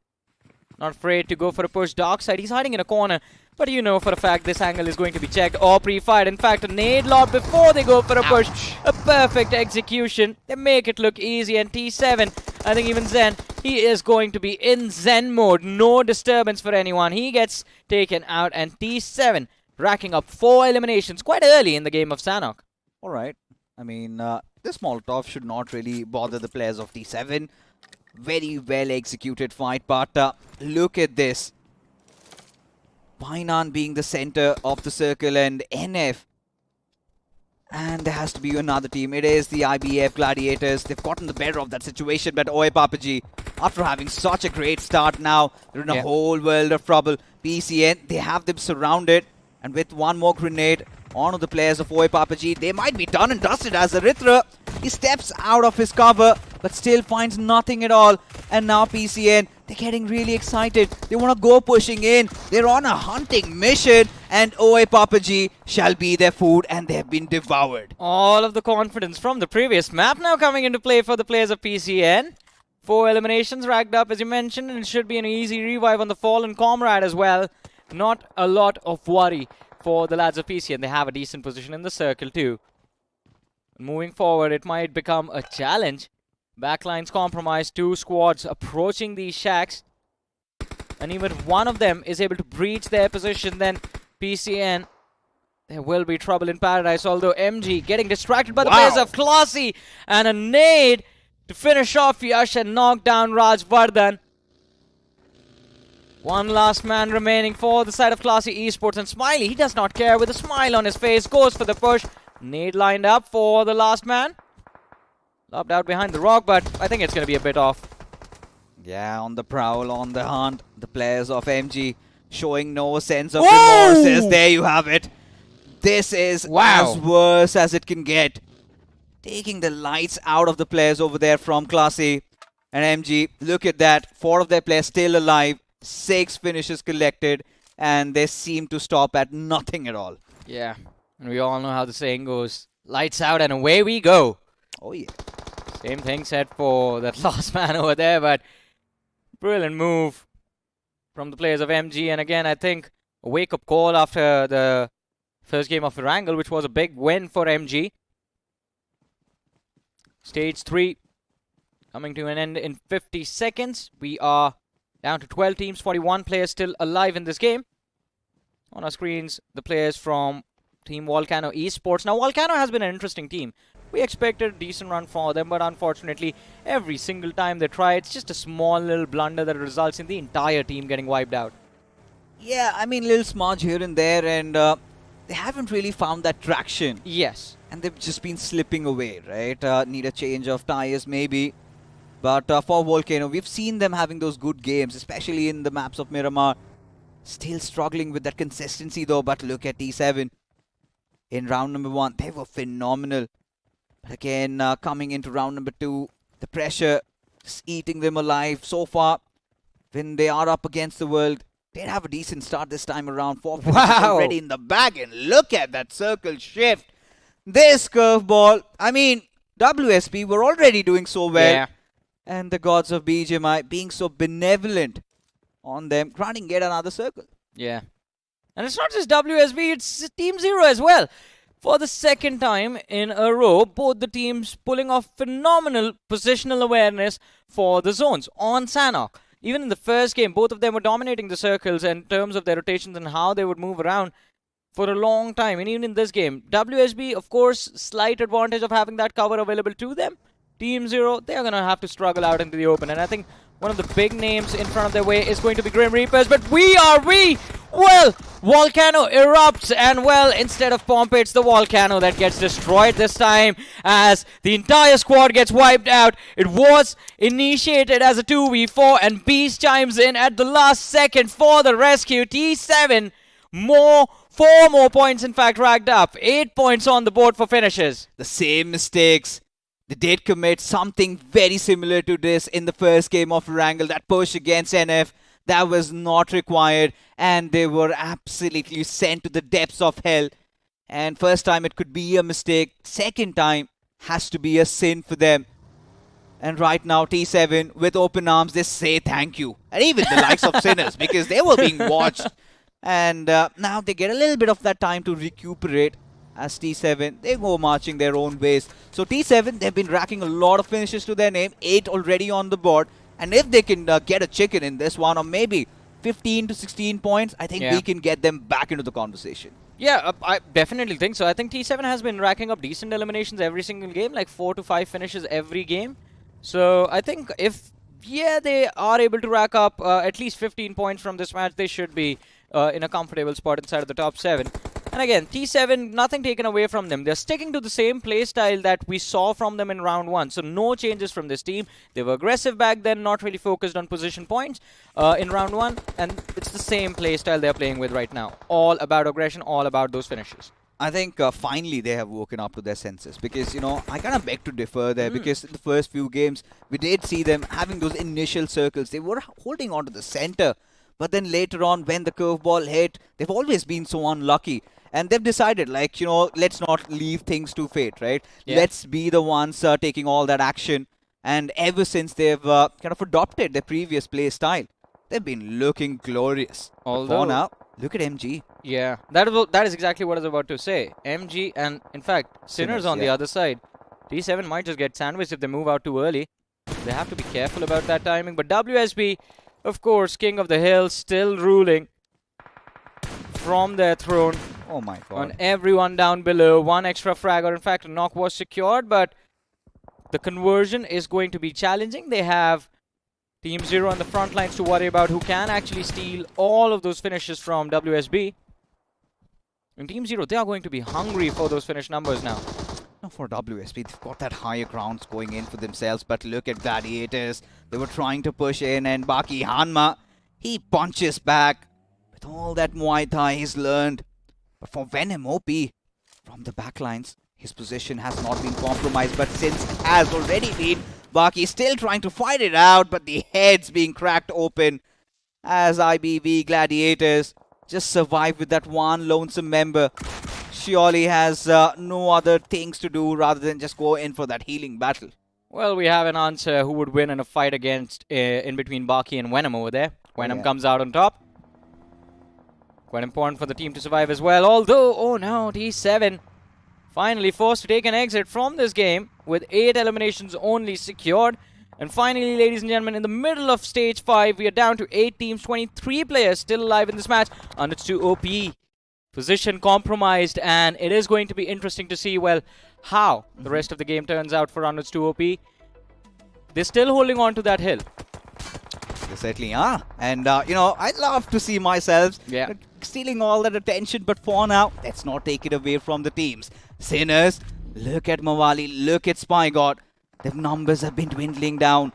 Not afraid to go for a push dark side. He's hiding in a corner. But you know for a fact this angle is going to be checked or pre-fired. In fact, a nade lob before they go for a push. A perfect execution. They make it look easy. And T7, I think even Zen, he is going to be in Zen mode. No disturbance for anyone. He gets taken out. And T7 racking up 4 eliminations quite early in the game of Sanhok. All right. I mean, this Molotov should not really bother the players of T7. Very well executed fight, but look at this. Painan being the center of the circle and NF. And there has to be another team. It is the IBF Gladiators. They've gotten the better of that situation, but Oi Papaji, after having such a great start now, they're in a whole world of trouble. PCN, they have them surrounded, and with one more grenade onto the players of Oi Papaji, they might be done and dusted as Arithra. He steps out of his cover, but still finds nothing at all. And now PCN, they're getting really excited. They want to go pushing in. They're on a hunting mission, and Oi Papaji shall be their food, and they've been devoured. All of the confidence from the previous map now coming into play for the players of PCN. 4 eliminations racked up, as you mentioned, and it should be an easy revive on the fallen comrade as well. Not a lot of worry for the lads of PCN. They have a decent position in the circle too. Moving forward, it might become a challenge. Backlines compromised, 2 squads approaching these shacks. And even if one of them is able to breach their position, then PCN, there will be trouble in paradise. Although MG getting distracted by the players of Classy. And a nade to finish off Yash and knock down Raj Vardhan. One last man remaining for the side of Classy Esports, and Smiley, he does not care, with a smile on his face, goes for the push. Nade lined up for the last man. Lobbed out behind the rock, but I think it's going to be a bit off. Yeah, on the prowl, on the hunt, the players of MG showing no sense of remorse. There you have it. This is as worse as it can get. taking the lights out of the players over there from Classy and MG. Look at that. 4 of their players still alive. 6 finishes collected. And they seem to stop at nothing at all. Yeah, and we all know how the saying goes. Lights out and away we go. Oh, yeah. Same thing said for that last man over there, but brilliant move from the players of MG. And again, I think a wake-up call after the first game of Erangel, which was a big win for MG. Stage 3 coming to an end in 50 seconds. We are down to 12 teams, 41 players still alive in this game. On our screens, the players from Team Volcano Esports. Now, Volcano has been an interesting team. We expected a decent run for them, but unfortunately, every single time they try, it's just a small little blunder that results in the entire team getting wiped out. Yeah, I mean, little smudge here and there, and they haven't really found that traction. Yes. And they've just been slipping away, right? Need a change of tires, maybe. But for Volcano, we've seen them having those good games, especially in the maps of Miramar. Still struggling with that consistency, though. But look at T7. In round number 1, they were phenomenal. But again, coming into round number 2, the pressure is eating them alive. So far, when they are up against the world, they have a decent start this time around. 4 finishes already in the bag. And look at that circle shift. This curveball. I mean, WSP were already doing so well. Yeah. And the gods of BGMI being so benevolent on them, granting yet another circle. Yeah. And it's not just WSB, it's Team Zero as well. For the second time in a row, both the teams pulling off phenomenal positional awareness for the zones on Sanhok. Even in the first game, both of them were dominating the circles in terms of their rotations and how they would move around for a long time. And even in this game, WSB, of course, slight advantage of having that cover available to them. Team Zero, they are going to have to struggle out into the open. And I think one of the big names in front of their way is going to be Grim Reapers. But well, Volcano erupts. And well, instead of Pompeii, it's the Volcano that gets destroyed this time as the entire squad gets wiped out. It was initiated as a 2v4 and Beast chimes in at the last second for the rescue. T7, 4 more points in fact racked up. 8 points on the board for finishes. The same mistakes. They did commit something very similar to this in the first game of Erangel. That push against NF, that was not required. And they were absolutely sent to the depths of hell. And first time it could be a mistake. Second time has to be a sin for them. And right now T7 with open arms, they say thank you. And even the likes of Sinners, because they were being watched. And now they get a little bit of that time to recuperate. As T7, they go marching their own ways. So T7, they've been racking a lot of finishes to their name. 8 already on the board. And if they can get a chicken in this one, or maybe 15 to 16 points, I think we can get them back into the conversation. Yeah, I definitely think so. I think T7 has been racking up decent eliminations every single game, like 4 to 5 finishes every game. So I think if, they are able to rack up at least 15 points from this match, they should be in a comfortable spot inside of the top 7. And again, T7, nothing taken away from them. They're sticking to the same playstyle that we saw from them in round 1. So no changes from this team. They were aggressive back then, not really focused on position points in round 1. And it's the same playstyle they're playing with right now. All about aggression, all about those finishes. I think finally they have woken up to their senses. Because, I kind of beg to differ there. Because in the first few games, we did see them having those initial circles. They were holding on to the center. But then later on, when the curveball hit, they've always been so unlucky. And they've decided, let's not leave things to fate, right? Yeah. Let's be the ones taking all that action. And ever since they've kind of adopted their previous play style, they've been looking glorious. Although, for now, look at MG. Yeah, that is exactly what I was about to say. MG and, in fact, Sinners on the other side. T7 might just get sandwiched if they move out too early. They have to be careful about that timing. But WSB, of course, King of the Hill, still ruling from their throne. Oh my god. On everyone down below. 1 extra frag, or in fact a knock was secured, but the conversion is going to be challenging. They have Team Zero on the front lines to worry about, who can actually steal all of those finishes from WSB. And Team Zero, they are going to be hungry for those finish numbers now. For WSP, they've got that higher grounds going in for themselves, but look at Gladiators. They were trying to push in, and Baki Hanma, he punches back with all that Muay Thai he's learned. But for Venom OP, from the backlines, His position has not been compromised, but since it has already been, Baki still trying to fight it out, but the head's being cracked open as IBV Gladiators just survive with that one lonesome member. Surely has no other things to do rather than just go in for that healing battle. Well, we have an answer who would win in a fight against in between Baki and Venom over there. Venom comes out on top. Quite important for the team to survive as well. Although, oh no, T7 finally forced to take an exit from this game with 8 eliminations only secured. And finally, ladies and gentlemen, in the middle of stage 5, we are down to 8 teams, 23 players still alive in this match. And it's too OP. Position compromised, and it is going to be interesting to see, well, how the rest of the game turns out for Unders 2 OP. They're still holding on to that hill. They certainly are. And, you know, I'd love to see myself stealing all that attention, but for now, let's not take it away from the teams. Sinners, look at Mawali, look at Spy God. Their numbers have been dwindling down.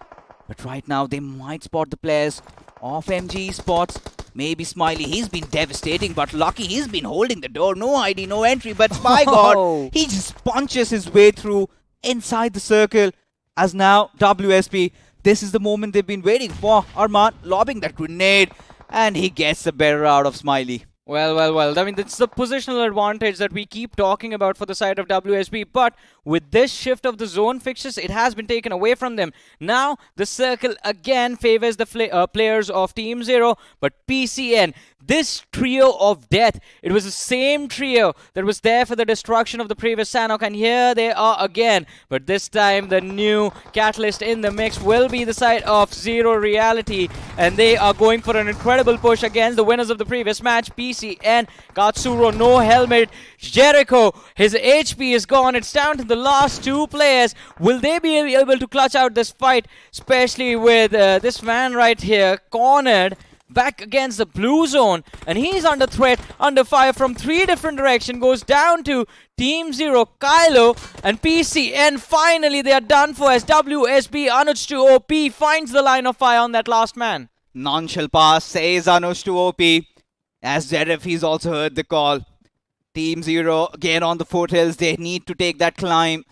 But right now, they might spot the players of MG Esports. Maybe Smiley, he's been devastating, but Lucky, he's been holding the door. No ID, no entry, but Spy God, he just punches his way through inside the circle. As now, WSP, this is the moment they've been waiting for. Arman lobbing that grenade, and he gets the better out of Smiley. Well. I mean, it's the positional advantage that we keep talking about for the side of WSB. But with this shift of the zone fixtures, it has been taken away from them. Now, the circle again favors the players of Team Zero. But PCN, this trio of death, it was the same trio that was there for the destruction of the previous Sanhok. And here they are again. But this time, the new catalyst in the mix will be the side of Zero Reality. And they are going for an incredible push against the winners of the previous match, PCN. Katsuro, no helmet. Jericho, his HP is gone. It's down to the last 2 players. Will they be able to clutch out this fight? Especially with this man right here, cornered, back against the blue zone. And he's under threat, under fire from 3 different directions. Goes down to Team Zero, Kylo, and PCN. Finally, they are done for as WSB Anuj to OP finds the line of fire on that last man. None shall pass, says Anuj to OP. As Zeref, he's also heard the call. Team Zero again on the foothills. They need to take that climb.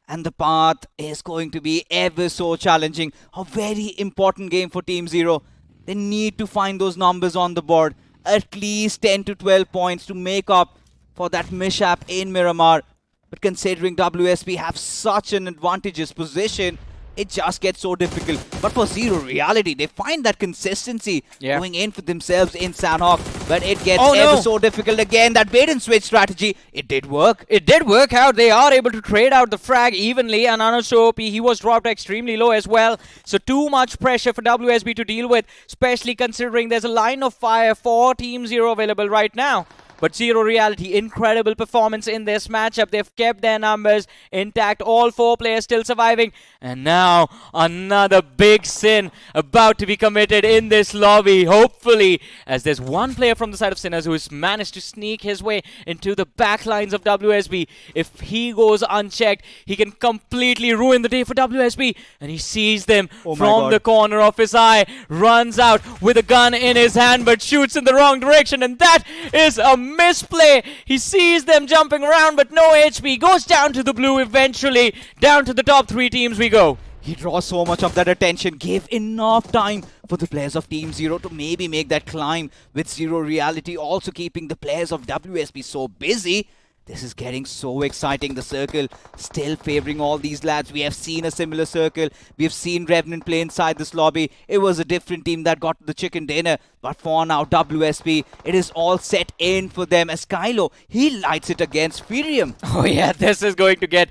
And the path is going to be ever so challenging. A very important game for Team Zero. They need to find those numbers on the board. At least 10 to 12 points to make up for that mishap in Miramar. But considering WSP have such an advantageous position, it just gets so difficult. But for Zero Reality, they find that consistency going in for themselves in Sanhok. But it gets ever so difficult again. That bait and switch strategy, it did work. It did work out. They are able to trade out the frag evenly. And Anuj OP, he was dropped extremely low as well. So too much pressure for WSB to deal with, especially considering there's a line of fire for Team Zero available right now. But Zero Reality, incredible performance in this matchup. They've kept their numbers intact. All 4 players still surviving. And now, another big sin about to be committed in this lobby. Hopefully, as there's one player from the side of Sinners who has managed to sneak his way into the back lines of WSB. If he goes unchecked, he can completely ruin the day for WSB. And he sees them from the corner of his eye. Runs out with a gun in his hand, but shoots in the wrong direction. And that is a misplay. He sees them jumping around, but no HP. Goes down to the blue eventually. Down to the top 3 teams we go. He draws so much of that attention. Gave enough time for the players of Team Zero to maybe make that climb, with Zero Reality also keeping the players of WSP so busy. This is getting so exciting. The circle still favoring all these lads. We have seen a similar circle. We have seen Revenant play inside this lobby. It was a different team that got the chicken dinner. But for now, WSP, it is all set in for them as Kylo, he lights it against Furium. Oh yeah, this is going to get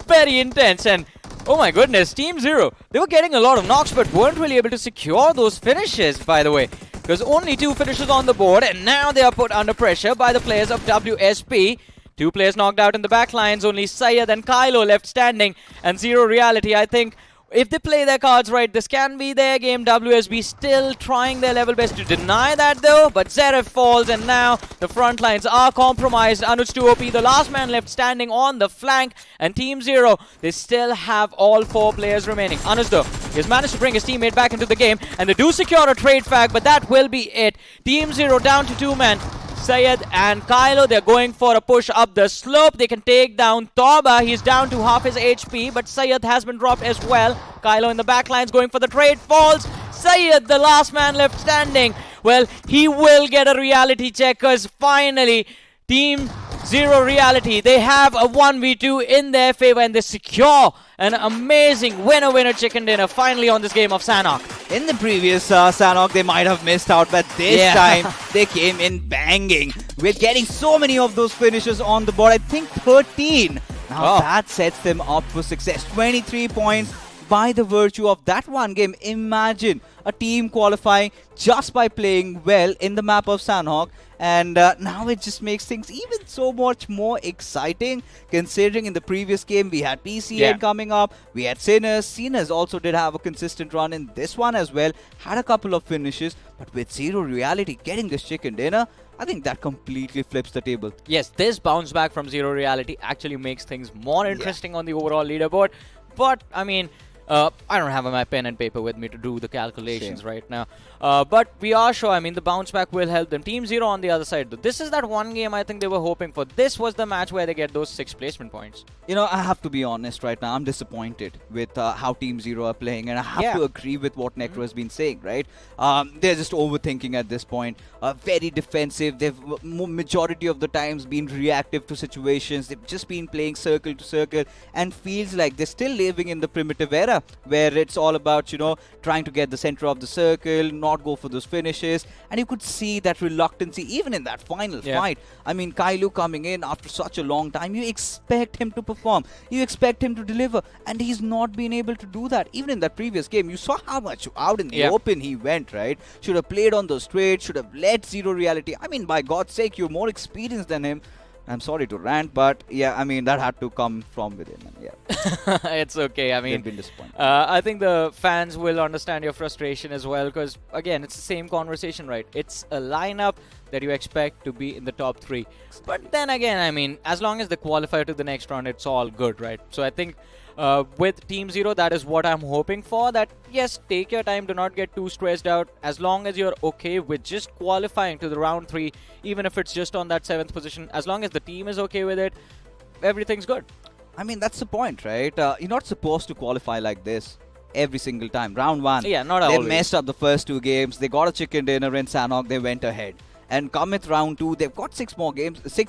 very intense. And oh my goodness, Team Zero, they were getting a lot of knocks but weren't really able to secure those finishes, by the way. Because only 2 finishes on the board, and now they are put under pressure by the players of WSP. 2 players knocked out in the back lines, only Syed and Kylo left standing. And Zero Reality, I think, if they play their cards right, this can be their game. WSB still trying their level best to deny that though, but Zeref falls and now the front lines are compromised. Anuj 2 OP, the last man left standing on the flank, and Team Zero, they still have all 4 players remaining. Anuj though, he has managed to bring his teammate back into the game, and they do secure a trade fag, but that will be it. Team Zero down to 2 men. Syed and Kylo, they're going for a push up the slope. They can take down Toba. He's down to half his HP, but Syed has been dropped as well. Kylo in the back lines going for the trade. Falls. Syed, the last man left standing. Well, he will get a reality check because finally, Team Zero Reality, they have a 1v2 in their favor and they secure an amazing winner-winner chicken dinner finally on this game of Sanhok. In the previous Sanhok, they might have missed out, but this time they came in banging. We're getting so many of those finishes on the board. I think 13. Now that sets them up for success. 23 points by the virtue of that one game. Imagine a team qualifying just by playing well in the map of Sanhok. And now it just makes things even so much more exciting, considering in the previous game we had PCN coming up, we had Sinners. Sinners also did have a consistent run in this one as well, had a couple of finishes, but with Zero Reality getting this chicken dinner, I think that completely flips the table. Yes, this bounce back from Zero Reality actually makes things more interesting on the overall leaderboard. But, I mean, I don't have my pen and paper with me to do the calculations right now. But we are sure, I mean, the bounce back will help them. Team Zero on the other side, though. This is that one game I think they were hoping for. This was the match where they get those 6 placement points. You know, I have to be honest right now. I'm disappointed with how Team Zero are playing. And I have to agree with what Necro has been saying, right? They're just overthinking at this point. Very defensive. They've majority of the times been reactive to situations. They've just been playing circle to circle. And feels like they're still living in the primitive era where it's all about, you know, trying to get the center of the circle, not go for those finishes. And you could see that reluctancy even in that final fight. I mean, Kailu coming in after such a long time, you expect him to perform, you expect him to deliver, and he's not been able to do that. Even in that previous game, you saw how much out in the open he went, right? Should have played on those trades, should have let Zero Reality. I mean, by God's sake, you're more experienced than him. I'm sorry to rant, but yeah, I mean, that had to come from within. And it's okay. I mean, they've been disappointed. I think the fans will understand your frustration as well because, again, it's the same conversation, right? It's a lineup that you expect to be in the top 3. But then again, I mean, as long as they qualify to the next round, it's all good, right? So I think with Team Zero, that is what I'm hoping for. That, yes, take your time. Do not get too stressed out. As long as you're okay with just qualifying to the round 3, even if it's just on that 7th position, as long as the team is okay with it, everything's good. I mean, that's the point, right? You're not supposed to qualify like this every single time. Round 1. Yeah, not They always. messed up the first 2 games. They got a chicken dinner in Sanhok. They went ahead. And come with round 2, they've got 6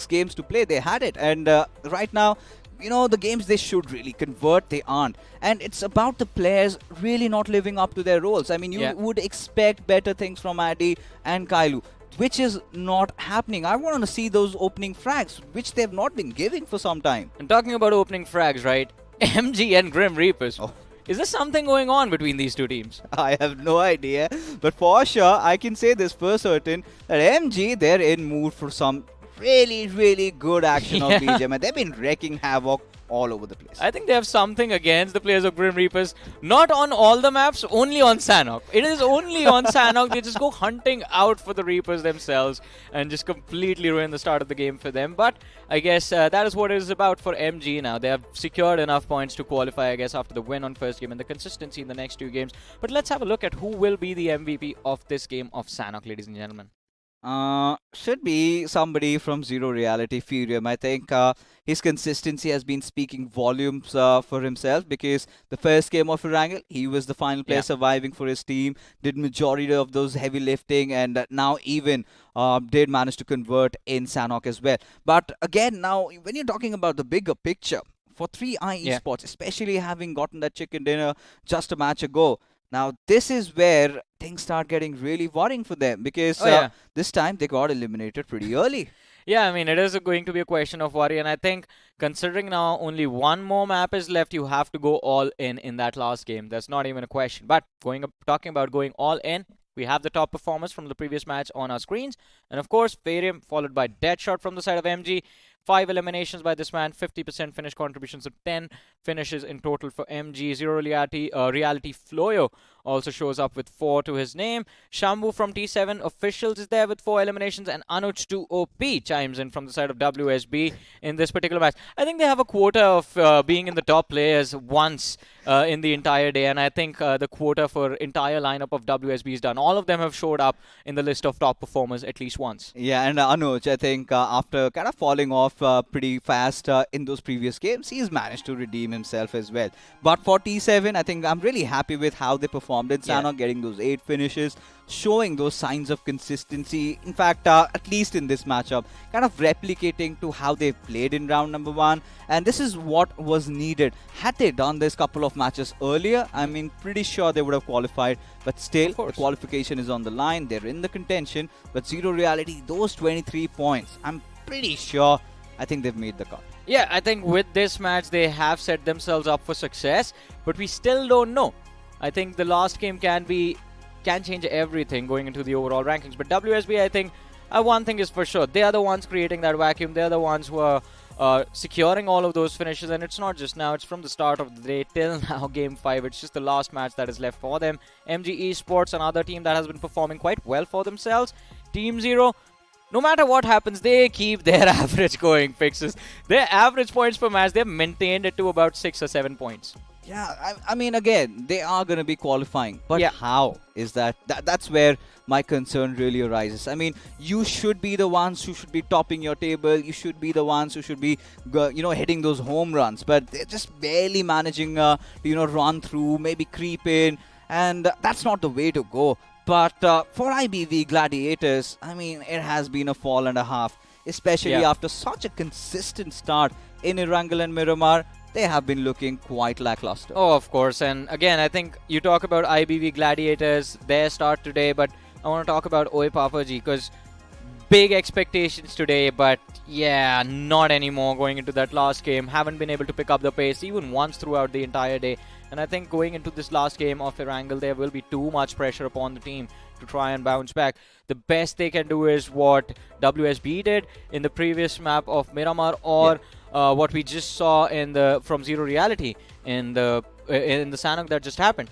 games to play. They had it. And right now, you know, the games they should really convert, they aren't. And it's about the players really not living up to their roles. I mean, you would expect better things from Addy and Kailu, which is not happening. I want to see those opening frags, which they've not been giving for some time. And talking about opening frags, right? MG and Grim Reapers. Is there something going on between these two teams? I have no idea. But for sure, I can say this for certain, that MG, they're in mood for some really, really good action of BGMI. They've been wreaking havoc all over the place. I think they have something against the players of Grim Reapers. Not on all the maps, only on Sanhok. It is only on Sanhok. They just go hunting out for the Reapers themselves and just completely ruin the start of the game for them. But I guess that is what it is about for MG now. They have secured enough points to qualify, I guess, after the win on first game and the consistency in the next 2 games. But let's have a look at who will be the MVP of this game of Sanhok, ladies and gentlemen. Should be somebody from Zero Reality, Furium. I think his consistency has been speaking volumes for himself, because the first game of Erangel, he was the final player surviving for his team, did majority of those heavy lifting, and now even did manage to convert in Sanhok as well. But again, now when you're talking about the bigger picture, for 3i Esports, especially having gotten that chicken dinner just a match ago, now this is where things start getting really worrying for them, because this time they got eliminated pretty early. Yeah, I mean, it is going to be a question of worry, and I think considering now only one more map is left, you have to go all in that last game. That's not even a question. But talking about going all in, we have the top performers from the previous match on our screens, and of course, Farium followed by Deadshot from the side of MG. 5 eliminations by this man, 50% finish contributions, so 10 finishes in total for MG. Zero Reality Floyo also shows up with 4 to his name. Shambhu from T7 Officials is there with 4 eliminations, and Anuj2OP chimes in from the side of WSB in this particular match. I think they have a quota of being in the top players once in the entire day, and I think the quota for entire lineup of WSB is done. All of them have showed up in the list of top performers at least once. Yeah, and Anuj, I think after kind of falling off pretty fast in those previous games, he's managed to redeem himself as well. But for T7, I think I'm really happy with how they performed in Sanhok, getting those 8 finishes, showing those signs of consistency. In fact, at least in this matchup, kind of replicating to how they played in round number 1. And this is what was needed. Had they done this couple of matches earlier, I mean, pretty sure they would have qualified. But still, the qualification is on the line. They're in the contention. But Zero Reality, those 23 points, I'm pretty sure I think they've made the cut. Yeah, I think with this match, they have set themselves up for success. But we still don't know. I think the last game can change everything going into the overall rankings. But WSB, I think, one thing is for sure. They are the ones creating that vacuum. They are the ones who are securing all of those finishes. And it's not just now. It's from the start of the day till now, Game 5. It's just the last match that is left for them. MG Esports, another team that has been performing quite well for themselves. Team Zero, no matter what happens, they keep their average going, Fixes. Their average points per match, they've maintained it to about 6 or 7 points. Yeah, I mean, again, they are going to be qualifying. But how is that? That's where my concern really arises. I mean, you should be the ones who should be topping your table. You should be the ones who should be, hitting those home runs. But they're just barely managing to, run through, maybe creep in. And that's not the way to go. But for IBV Gladiators, I mean, it has been a fall and a half. Especially after such a consistent start in Erangel and Miramar. They have been looking quite lackluster. Oh, of course. And again, I think you talk about IBV Gladiators, their start today, but I want to talk about Oi Papaji because big expectations today, but yeah, not anymore going into that last game. Haven't been able to pick up the pace even once throughout the entire day. And I think going into this last game of Erangel, there will be too much pressure upon the team to try and bounce back. The best they can do is what WSB did in the previous map of Miramar, or what we just saw from Zero Reality in the Sanhok that just happened.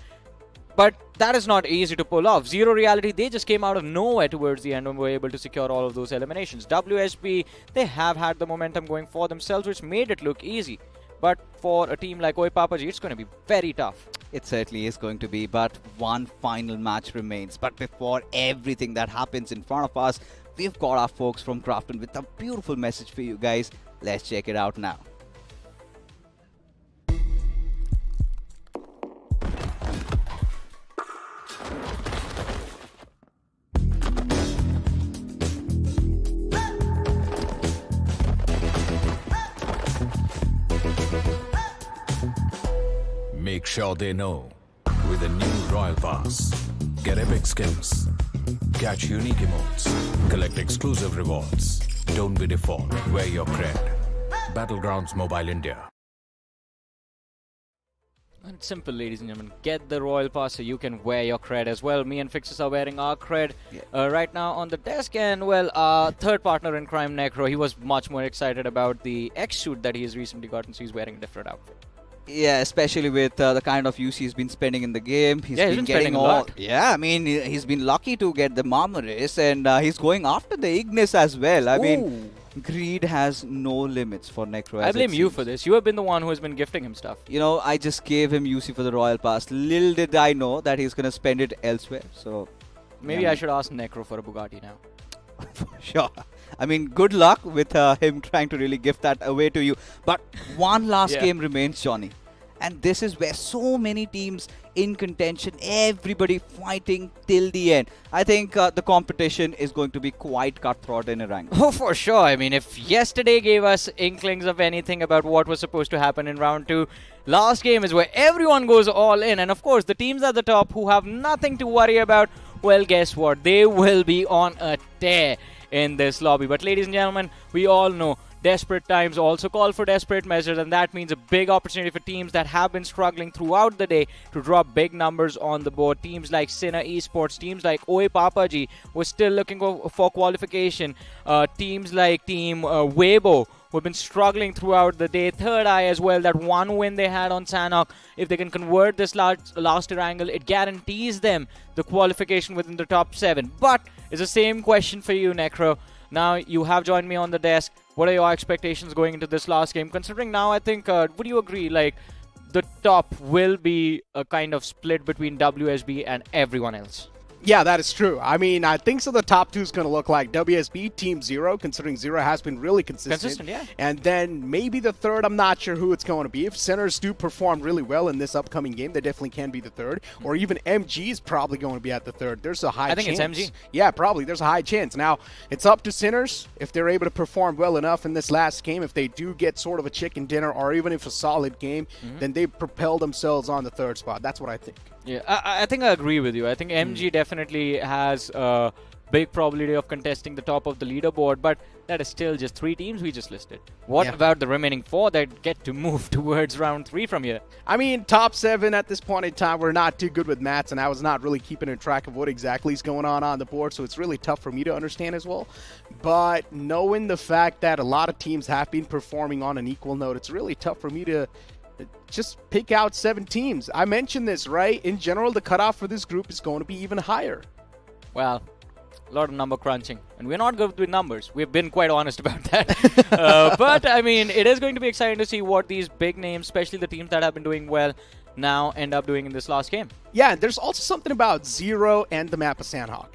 But that is not easy to pull off. Zero Reality, they just came out of nowhere towards the end and were able to secure all of those eliminations. WSB, they have had the momentum going for themselves, which made it look easy. But for a team like Oi Papaji, it's going to be very tough. It certainly is going to be, but one final match remains. But before everything that happens in front of us, we've got our folks from Crafton with a beautiful message for you guys. Let's check it out now. Make sure they know with a new Royal Pass. Get epic skins, catch unique emotes, collect exclusive rewards. Don't be default, wear your cred. Battlegrounds Mobile India. It's simple, ladies and gentlemen. Get the Royal Pass so you can wear your cred as well. Me and Fixes are wearing our cred right now on the desk. And, well, our third partner in crime, Necro, he was much more excited about the X-Suit that he has recently gotten, so he's wearing a different outfit. Yeah, especially with the kind of use he's been spending in the game. He's been getting a lot. Yeah, I mean, he's been lucky to get the Marmaris, and he's going after the Ignis as well. I mean, greed has no limits for Necro. I blame you for this. You have been the one who has been gifting him stuff. You know, I just gave him UC for the Royal Pass. Little did I know that he's going to spend it elsewhere. So maybe I should ask Necro for a Bugatti now. For sure. I mean, good luck with him trying to really gift that away to you. But one last game remains, Johnny. And this is where so many teams in contention, everybody fighting till the end. I think the competition is going to be quite cutthroat in Erangel. Oh, for sure. I mean, if yesterday gave us inklings of anything about what was supposed to happen in round 2, last game is where everyone goes all in. And of course, the teams at the top who have nothing to worry about, well, guess what? They will be on a tear in this lobby. But ladies and gentlemen, we all know desperate times also call for desperate measures, and that means a big opportunity for teams that have been struggling throughout the day to drop big numbers on the board. Teams like Sinner Esports, teams like Oi Papaji were still looking for qualification. Teams like Team Weibo, who have been struggling throughout the day. Third Eye as well, that one win they had on Sanhok. If they can convert this last Erangel, it guarantees them the qualification within the top 7. But it's the same question for you, Necro. Now, you have joined me on the desk. What are your expectations going into this last game? Considering now, I think, would you agree, like, the top will be a kind of split between WSB and everyone else? Yeah, that is true. I mean, I think so the top 2 is going to look like WSB, Team Zero, considering Zero has been really consistent. Yeah. And then maybe the third, I'm not sure who it's going to be. If Centers do perform really well in this upcoming game, they definitely can be the third. Or even MG is probably going to be at the third. There's a high chance. I think it's MG. Yeah, probably. There's a high chance. Now, it's up to Centers if they're able to perform well enough in this last game. If they do get sort of a chicken dinner or even if a solid game, then they propel themselves on the third spot. That's what I think. Yeah, I think I agree with you. I think MG definitely has a big probability of contesting the top of the leaderboard, but that is still just 3 teams we just listed. What about the remaining 4 that get to move towards round 3 from here? I mean, top 7 at this point in time, we're not too good with maths, and I was not really keeping a track of what exactly is going on the board, so it's really tough for me to understand as well. But knowing the fact that a lot of teams have been performing on an equal note, it's really tough for me to just pick out 7 teams. I mentioned this, right? In general, the cutoff for this group is going to be even higher. Well, a lot of number crunching. And we're not good with numbers. We've been quite honest about that. But, I mean, it is going to be exciting to see what these big names, especially the teams that have been doing well, now end up doing in this last game. Yeah, and there's also something about Zero and the map of Sanhok.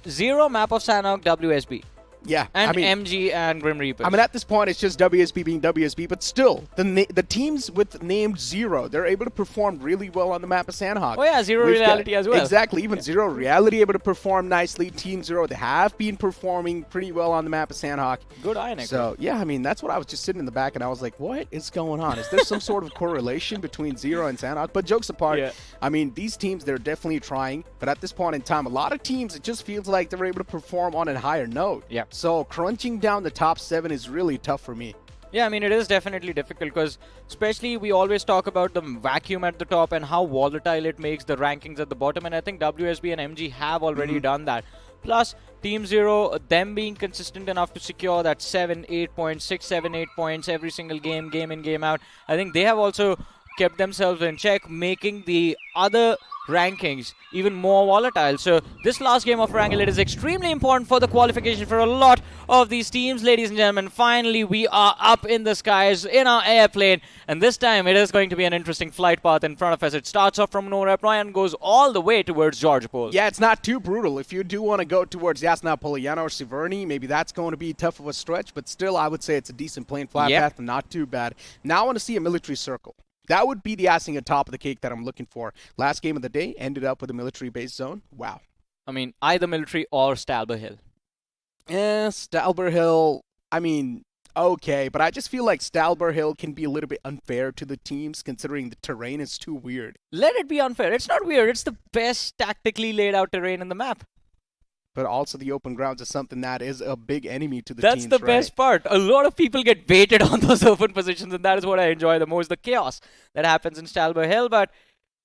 Zero, map of Sanhok, WSB. Yeah, And I mean, MG and Grim Reaper. I mean, at this point, it's just WSB being WSB, but still, the teams with named Zero, they're able to perform really well on the map of Sanhok. Oh, yeah, Zero We've Reality got, as well. Exactly, even Zero Reality able to perform nicely. Team Zero, they have been performing pretty well on the map of Sanhok. Good eye, Nick. So, yeah, I mean, that's what I was just sitting in the back, and I was like, what is going on? Is there some sort of correlation between Zero and Sanhok? But jokes apart, I mean, these teams, they're definitely trying, but at this point in time, a lot of teams, it just feels like they're able to perform on a higher note. Yeah. So, crunching down the top 7 is really tough for me. Yeah, I mean, it is definitely difficult because especially we always talk about the vacuum at the top and how volatile it makes the rankings at the bottom, and I think WSB and MG have already done that. Plus, Team Zero, them being consistent enough to secure that 7, 8 points, 6, 7, 8 points every single game, game in, game out. I think they have also kept themselves in check, making the other rankings even more volatile. So this last game of Erangel, it is extremely important for the qualification for a lot of these teams, ladies and gentlemen. Finally, we are up in the skies in our airplane, and this time it is going to be an interesting flight path in front of us. It starts off from Norepnoy and goes all the way towards Georgopol. Yeah, it's not too brutal. If you do want to go towards Yasna, Poliana, or Siverny, maybe that's going to be tough of a stretch, but still, I would say it's a decent plane flight path and not too bad. Now I want to see a military circle. That would be the icing on top of the cake that I'm looking for. Last game of the day ended up with a military base zone. Wow. I mean, either military or Stalber Hill. Stalber Hill, I mean, okay, but I just feel like Stalber Hill can be a little bit unfair to the teams considering the terrain is too weird. Let it be unfair. It's not weird. It's the best tactically laid out terrain in the map. But also the open grounds is something that is a big enemy to the teams, That's the best part. A lot of people get baited on those open positions, and that is what I enjoy the most, the chaos that happens in Stalber Hill. But,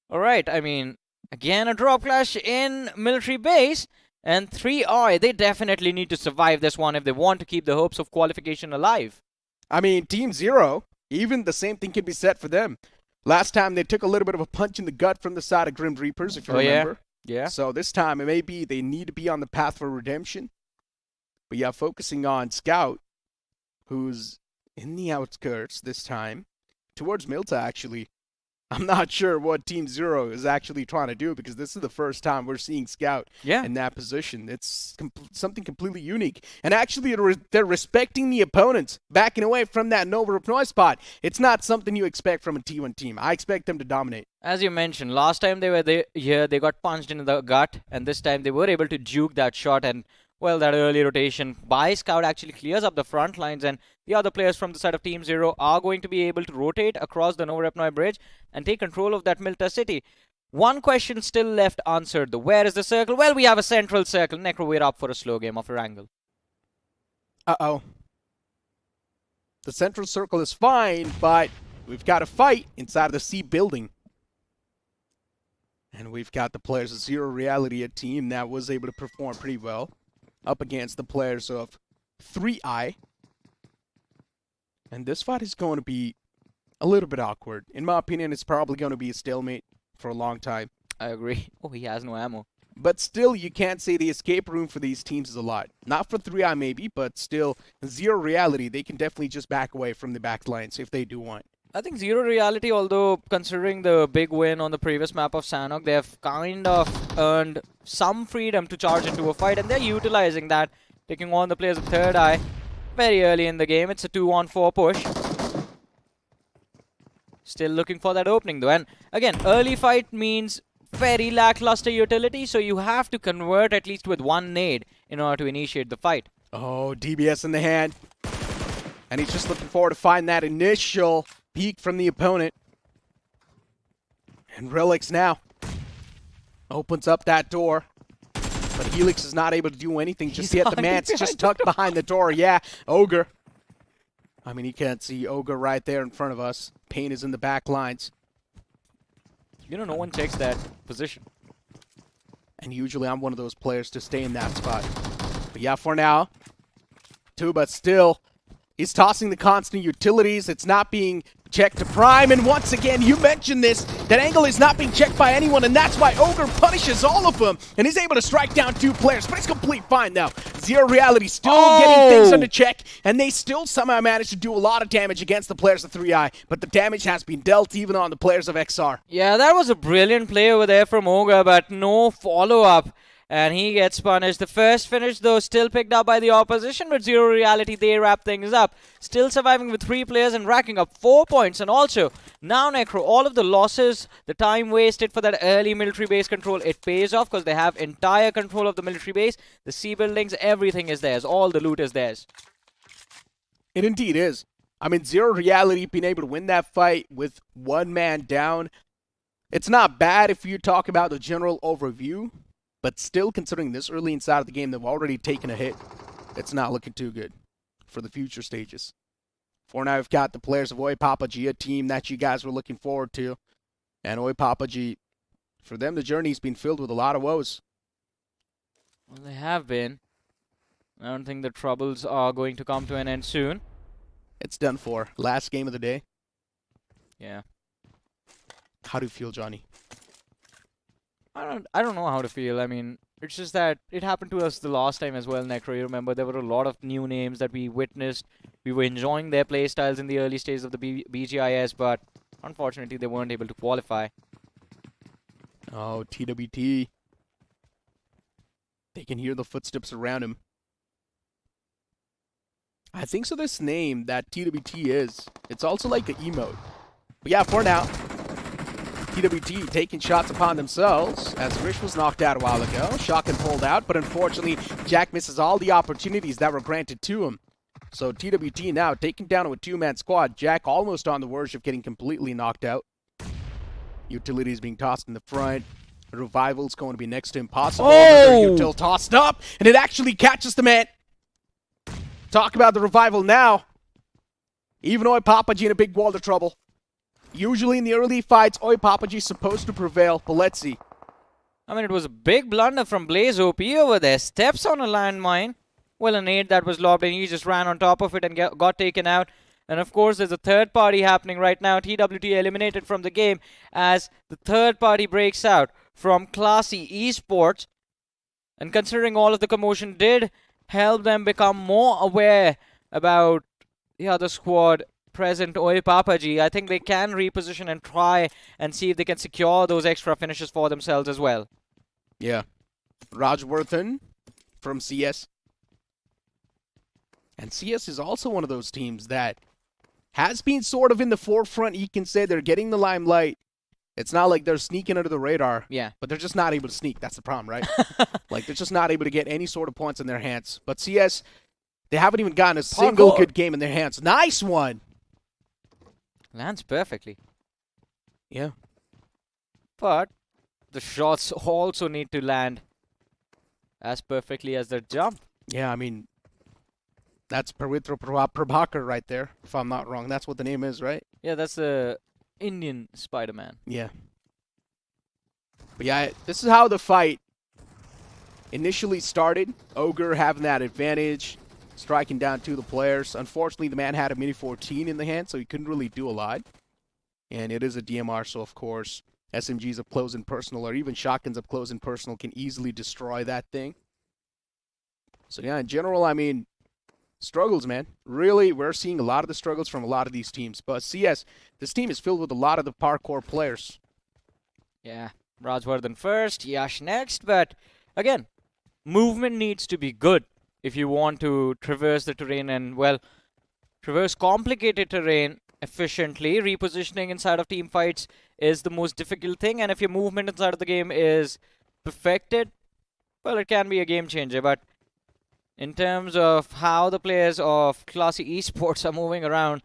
all right, I mean, again, a drop clash in military base, and 3i, they definitely need to survive this one if they want to keep the hopes of qualification alive. I mean, Team Zero, even the same thing can be said for them. Last time, they took a little bit of a punch in the gut from the side of Grim Reapers, if you remember. Yeah. So this time, it may be they need to be on the path for redemption. But yeah, focusing on Scout, who's in the outskirts this time, towards Milta, actually. I'm not sure what Team Zero is actually trying to do because this is the first time we're seeing Scout in that position. It's something completely unique. And actually, they're respecting the opponents, backing away from that Norepnoy spot. It's not something you expect from a T1 team. I expect them to dominate. As you mentioned, last time they were here, they got punched in the gut, and this time they were able to juke that shot, and well, that early rotation by Scout actually clears up the front lines, and the other players from the side of Team Zero are going to be able to rotate across the Norepnoy bridge and take control of that Milta city. One question still left answered. Where is the circle? Well, we have a central circle. Necro, we're up for a slow game of Erangel. Uh-oh. The central circle is fine, but we've got a fight inside of the C building. And we've got the players of Zero Reality, a team that was able to perform pretty well up against the players of 3i. And this fight is going to be a little bit awkward. In my opinion, it's probably going to be a stalemate for a long time. I agree. Oh, he has no ammo. But still, you can't say the escape room for these teams is a lot. Not for 3i maybe, but still, Zero Reality, they can definitely just back away from the back lines if they do want. I think Zero Reality, although considering the big win on the previous map of Sanhok, they have kind of earned some freedom to charge into a fight, and they're utilizing that, taking on the players of Third Eye very early in the game. It's a 2-on-4 push. Still looking for that opening though, and again, early fight means very lackluster utility, so you have to convert at least with one nade in order to initiate the fight. Oh, DBS in the hand. And he's just looking forward to find that initial peek from the opponent. And Relix now opens up that door. But Helix is not able to do anything just yet. The man's just tucked behind the door. Yeah, Ogre. I mean, you can't see Ogre right there in front of us. Pain is in the back lines. You know, no one takes that position. And usually I'm one of those players to stay in that spot. But yeah, for now, Tuba still, he's tossing the constant utilities. It's not being checked to prime. And once again, you mentioned this, that angle is not being checked by anyone. And that's why Ogre punishes all of them. And he's able to strike down 2 players. But it's complete fine now. Zero Reality still getting things under check. And they still somehow manage to do a lot of damage against the players of 3i. But the damage has been dealt even on the players of XR. Yeah, that was a brilliant play over there from Ogre, but no follow-up. And he gets punished. The first finish, though, still picked up by the opposition, but Zero Reality, they wrap things up. Still surviving with 3 players and racking up 4 points. And also, now Necro, all of the losses, the time wasted for that early military base control, it pays off because they have entire control of the military base. The sea buildings, everything is theirs. All the loot is theirs. It indeed is. I mean, Zero Reality being able to win that fight with 1 man down, it's not bad if you talk about the general overview. But still, considering this early inside of the game, they've already taken a hit. It's not looking too good for the future stages. For now, we've got the players of Oi Papa G, a team that you guys were looking forward to. And Oi Papa G, for them, the journey's been filled with a lot of woes. Well, they have been. I don't think the troubles are going to come to an end soon. It's done for. Last game of the day. Yeah. How do you feel, Johnny? I don't know how to feel. I mean, it's just that it happened to us the last time as well, Necro. You remember there were a lot of new names that we witnessed. We were enjoying their playstyles in the early stages of the BGIS, but unfortunately they weren't able to qualify. Oh, TWT. They can hear the footsteps around him. I think so this name that TWT is, it's also like an emote. But yeah, for now, TWT taking shots upon themselves as Rish was knocked out a while ago. Shotgun pulled out, but unfortunately, Jack misses all the opportunities that were granted to him. So TWT now taken down to a 2-man squad. Jack almost on the verge of getting completely knocked out. Utilities being tossed in the front. Revival's going to be next to impossible. Another util tossed up, and it actually catches the man. Talk about the revival now. Even Oi Papa G in a big world of trouble. Usually in the early fights, Oi Papa G is supposed to prevail, but let's see. I mean, it was a big blunder from Blaze OP over there. Steps on a landmine. Well, a nade that was lobbed and he just ran on top of it and got taken out. And of course, there's a third party happening right now. TWT eliminated from the game as the third party breaks out from Classy Esports. And considering all of the commotion did help them become more aware about the other squad present, Oi Papa G, I think they can reposition and try and see if they can secure those extra finishes for themselves as well. Yeah. Rajworthan from CS. And CS is also one of those teams that has been sort of in the forefront. You can say they're getting the limelight. It's not like they're sneaking under the radar. Yeah. But they're just not able to sneak. That's the problem, right? Like, they're just not able to get any sort of points in their hands. But CS, they haven't even gotten a single good game in their hands. Nice one! Lands perfectly. Yeah. But the shots also need to land as perfectly as their jump. Yeah, I mean, that's Pavitra Prabhakar right there, if I'm not wrong. That's what the name is, right? Yeah, that's the Indian Spider-Man. Yeah. But yeah, this is how the fight initially started. Ogre having that advantage. striking down 2 of the players. Unfortunately, the man had a Mini 14 in the hand, so he couldn't really do a lot. And it is a DMR, so of course, SMGs up close and personal, or even shotguns up close and personal, can easily destroy that thing. So yeah, in general, I mean, struggles, man. Really, we're seeing a lot of the struggles from a lot of these teams. But CS, this team is filled with a lot of the parkour players. Yeah, Rajwardhan first, Yash next, but again, movement needs to be good if you want to traverse the terrain and, well, traverse complicated terrain efficiently. Repositioning inside of team fights is the most difficult thing, and if your movement inside of the game is perfected, well, it can be a game changer. But in terms of how the players of Classy Esports are moving around,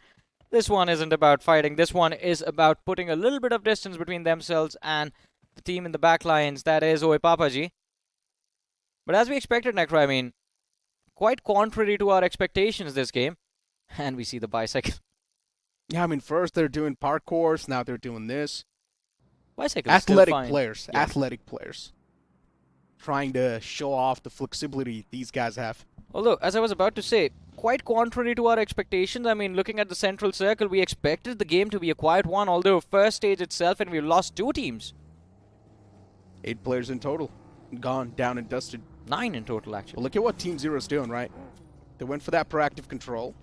this one isn't about fighting. This one is about putting a little bit of distance between themselves and the team in the back lines, that is Oe Papaji. But as we expected, Necro, I mean, quite contrary to our expectations this game. And we see the bicycle. Yeah, I mean, first they're doing parkours, now they're doing this. Bicycle is still Athletic fine. players, Yeah. athletic players. Trying to show off the flexibility these guys have. Although, as I was about to say, quite contrary to our expectations. I mean, looking at the central circle, we expected the game to be a quiet one, although first stage itself, and we lost 2 teams. 8 players in total. Gone, down and dusted. 9 in total, actually. Well, look at what Team Zero's doing, right? They went for that proactive control.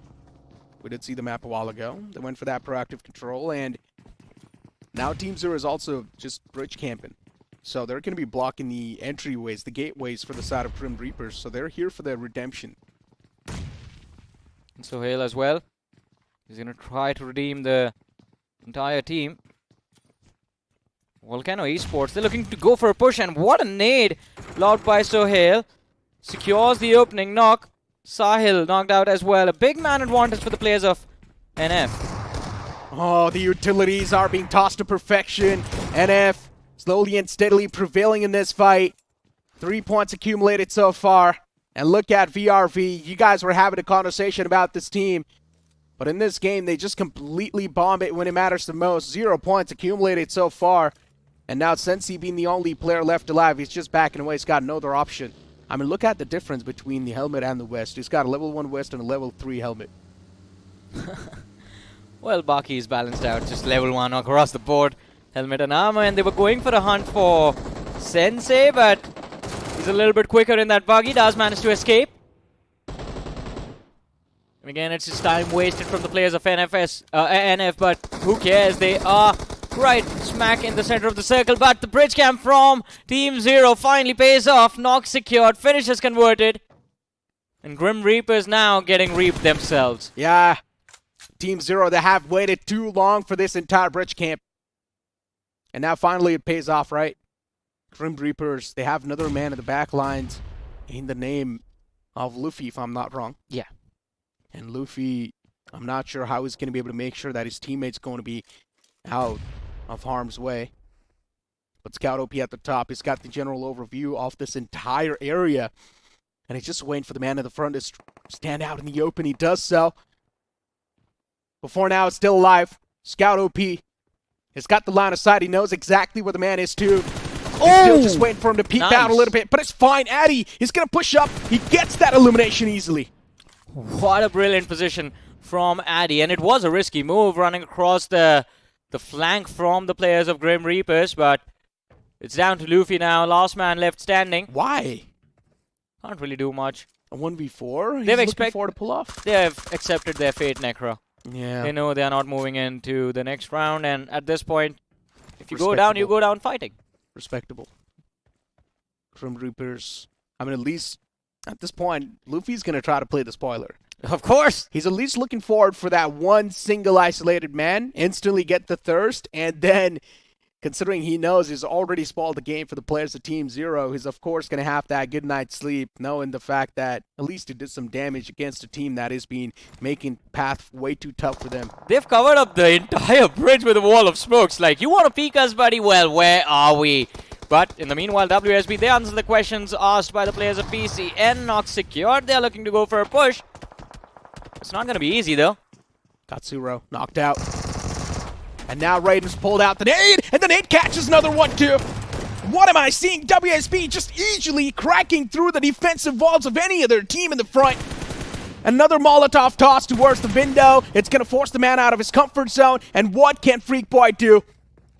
We did see the map a while ago. They went for that proactive control, and now Team Zero is also just bridge camping. So they're going to be blocking the entryways, the gateways for the side of Grim Reapers. So they're here for their redemption. And Sohail as well. He's going to try to redeem the entire team. Volcano Esports, they're looking to go for a push, and what a nade lobbed by Sohail. Secures the opening knock. Sahil knocked out as well. A big man advantage for the players of NF. Oh, the utilities are being tossed to perfection. NF slowly and steadily prevailing in this fight. 3 points accumulated so far. And look at VRV. You guys were having a conversation about this team. But in this game, they just completely bomb it when it matters the most. 0 points accumulated so far. And now Sensi being the only player left alive, he's just backing away. He's got no other option. I mean, look at the difference between the helmet and the vest. He's got a level 1 vest and a level 3 helmet. Well, Baki is balanced out, just level 1 across the board. Helmet and armor, and they were going for a hunt for Sensei, but he's a little bit quicker in that buggy. Does manage to escape. And again, it's just time wasted from the players of NF, but who cares? They are right smack in the center of the circle, but the bridge camp from Team Zero finally pays off. Knock secured, finishes converted. And Grim Reapers now getting reaped themselves. Yeah, Team Zero, they have waited too long for this entire bridge camp. And now finally it pays off, right? Grim Reapers, they have another man in the back lines in the name of Luffy, if I'm not wrong. Yeah. And Luffy, I'm not sure how he's going to be able to make sure that his teammate's going to be out of harm's way. But Scout OP at the top, he's got the general overview of this entire area. And he's just waiting for the man in the front to stand out in the open. He does so. Before now, it's still alive. Scout OP has got the line of sight. He knows exactly where the man is, too. He's still just waiting for him to peek out a little bit. But it's fine. Addy is going to push up. He gets that elimination easily. What a brilliant position from Addy. And it was a risky move running across the flank from the players of Grim Reapers. But it's down to Luffy now. Last man left standing. Why? Can't really do much. A 1v4? He's They've looking forward to pull off. They have accepted their fate, Necro. Yeah. They know they are not moving into the next round. And at this point, if you go down, you go down fighting. Respectable. Grim Reapers. I mean, at least at this point, Luffy's going to try to play the spoiler. Of course. He's at least looking forward for that one single isolated man, instantly get the thirst, and then, considering he knows he's already spoiled the game for the players of Team Zero, he's of course going to have that good night's sleep, knowing the fact that at least he did some damage against a team that is being making path way too tough for them. They've covered up the entire bridge with a wall of smokes. Like, you want to peek us, buddy? Well, where are we? But in the meanwhile, WSB, they answer the questions asked by the players of PCN. Not secured. They're looking to go for a push. It's not going to be easy, though. Katsuro knocked out. And now Raiden's pulled out the nade, and the nade catches another one, too. What am I seeing? WSB just easily cracking through the defensive walls of any other team in the front. Another Molotov toss towards the window. It's going to force the man out of his comfort zone. And what can Freak Boy do?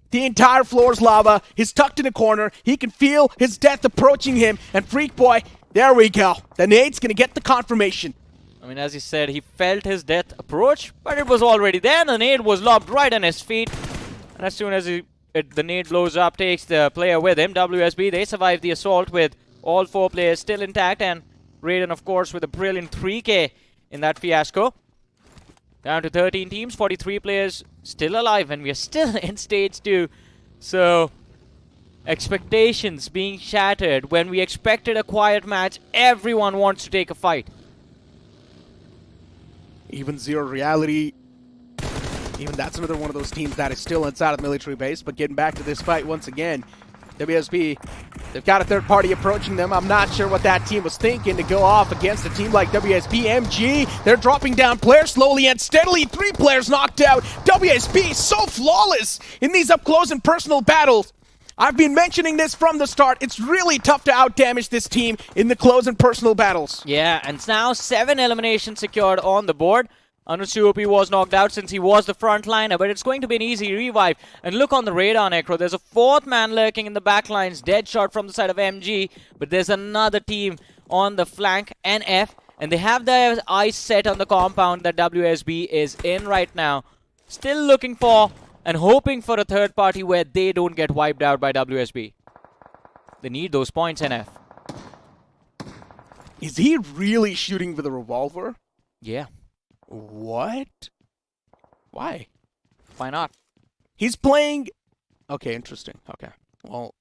The entire floor is lava. He's tucked in a corner. He can feel his death approaching him. And Freak Boy, there we go. The nade's going to get the confirmation. I mean, as he said, he felt his death approach, but it was already there. The nade was lobbed right on his feet. And as soon as the nade blows up, takes the player with him. WSB, they survive the assault with all 4 players still intact. And Raiden, of course, with a brilliant 3K in that fiasco. Down to 13 teams, 43 players still alive, and we are still in stage 2. So, expectations being shattered. When we expected a quiet match, everyone wants to take a fight. Even Zero Reality, even that's another one of those teams that is still inside of the military base. But getting back to this fight once again, WSB, they've got a third party approaching them. I'm not sure what that team was thinking to go off against a team like WSB. MG, they're dropping down players slowly and steadily. 3 players knocked out. WSB so flawless in these up close and personal battles. I've been mentioning this from the start. It's really tough to outdamage this team in the close and personal battles. Yeah, and now 7 eliminations secured on the board. Anusuopi was knocked out since he was the frontliner, but it's going to be an easy revive. And look on the radar, Necro. There's a 4th man lurking in the backlines. Dead shot from the side of MG, but there's another team on the flank, NF, and they have their eyes set on the compound that WSB is in right now. Still looking for and hoping for a third party where they don't get wiped out by WSB. They need those points, NF. Is he really shooting with a revolver? Yeah. What? Why? Why not? He's playing... Okay, interesting. Okay. Well,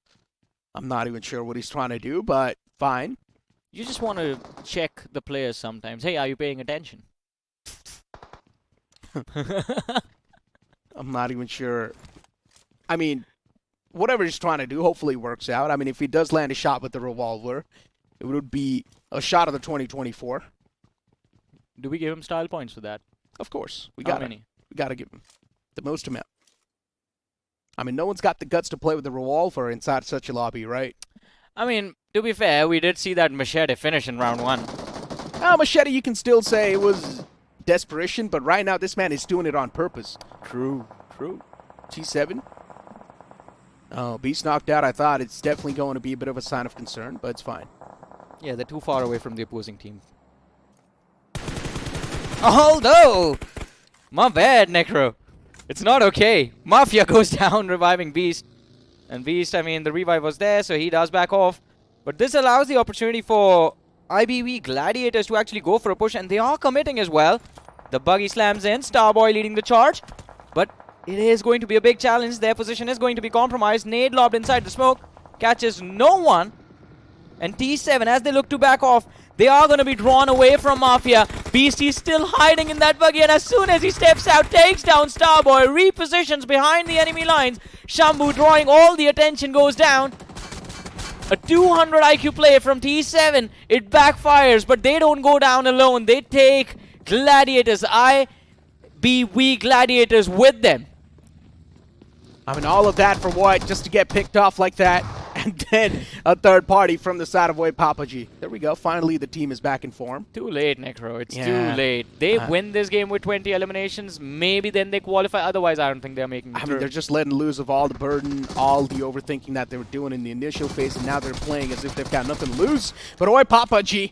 I'm not even sure what he's trying to do, but fine. You just want to check the players sometimes. Hey, are you paying attention? I'm not even sure. I mean, whatever he's trying to do hopefully works out. I mean, if he does land a shot with the revolver, it would be a shot of the 2024. Do we give him style points for that? Of course. We How got many? We got to give him the most amount. I mean, no one's got the guts to play with the revolver inside such a lobby, right? I mean, to be fair, we did see that Machete finish in round 1. Machete, you can still say it was desperation, but right now this man is doing it on purpose. True. T7. Oh, Beast knocked out. I thought it's definitely going to be a bit of a sign of concern, but it's fine. Yeah, they're too far away from the opposing team. Oh, no! My bad, Necro. It's not okay. Mafia goes down, reviving Beast. And Beast, I mean, the revive was there, so he does back off. But this allows the opportunity for IBV Gladiators to actually go for a push, and they are committing as well. The buggy slams in, Starboy leading the charge. But it is going to be a big challenge. Their position is going to be compromised. Nade lobbed inside the smoke. Catches no one. And T7, as they look to back off, they are going to be drawn away from Mafia. Beast is still hiding in that buggy, and as soon as he steps out, takes down Starboy, repositions behind the enemy lines. Shambu drawing all the attention, goes down. A 200 IQ play from T7. It backfires, but they don't go down alone. They take Gladiators, IBV Gladiators with them. I mean, all of that for what? Just to get picked off like that? And then a third party from the side of Way Papaji. There we go. Finally, the team is back in form. Too late, Necro. It's Yeah. too late. They win this game with 20 eliminations. Maybe then they qualify. Otherwise, I don't think they're making it I mean, they're just letting loose of all the burden, all the overthinking that they were doing in the initial phase, and now they're playing as if they've got nothing to lose. But Oi Papaji,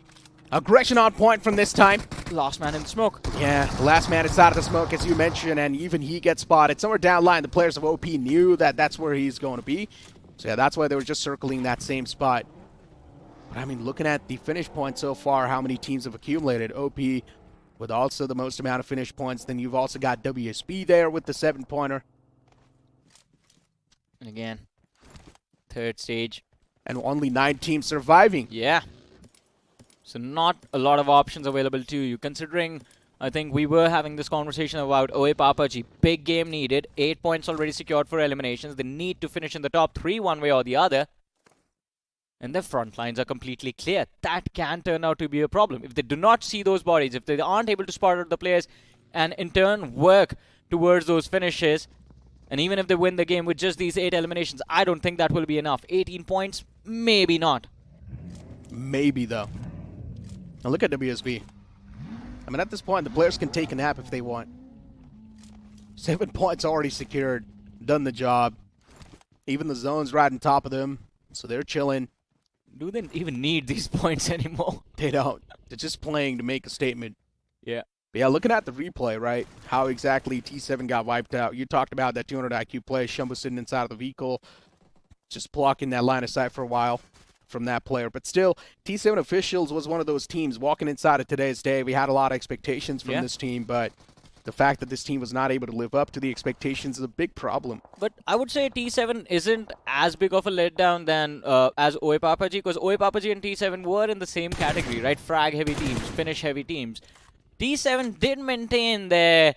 aggression on point from this time. Last man in smoke. Yeah, the last man inside of the smoke, as you mentioned, and even he gets spotted. Somewhere down the line, the players of OP knew that that's where he's going to be. So yeah, that's why they were just circling that same spot. But I mean, looking at the finish points so far, how many teams have accumulated? OP with also the most amount of finish points. Then you've also got WSB there with the 7-pointer. And again, third stage. And only 9 teams surviving. Yeah. So not a lot of options available to you. Considering, I think we were having this conversation about Oe Papaji. Big game needed. 8 points already secured for eliminations. They need to finish in the top 3 one way or the other. And their front lines are completely clear. That can turn out to be a problem. If they do not see those bodies, if they aren't able to spot out the players and in turn work towards those finishes, and even if they win the game with just these 8 eliminations, I don't think that will be enough. 18 points, maybe not. Maybe, though. Now look at WSB. I mean, at this point, the players can take a nap if they want. 7 points already secured. Done the job. Even the zone's right on top of them, so they're chilling. Do they even need these points anymore? They don't. They're just playing to make a statement. Yeah. But yeah, looking at the replay, right, how exactly T7 got wiped out. You talked about that 200 IQ play. Shumbo sitting inside of the vehicle, just blocking that line of sight for a while from that player. But still, T7 Officials was one of those teams walking inside of today's day. We had a lot of expectations from this team, but the fact that this team was not able to live up to the expectations is a big problem. But I would say T7 isn't as big of a letdown than as Oe Papaji, because Oe Papaji and T7 were in the same category, right? Frag-heavy teams, finish-heavy teams. T7 did maintain their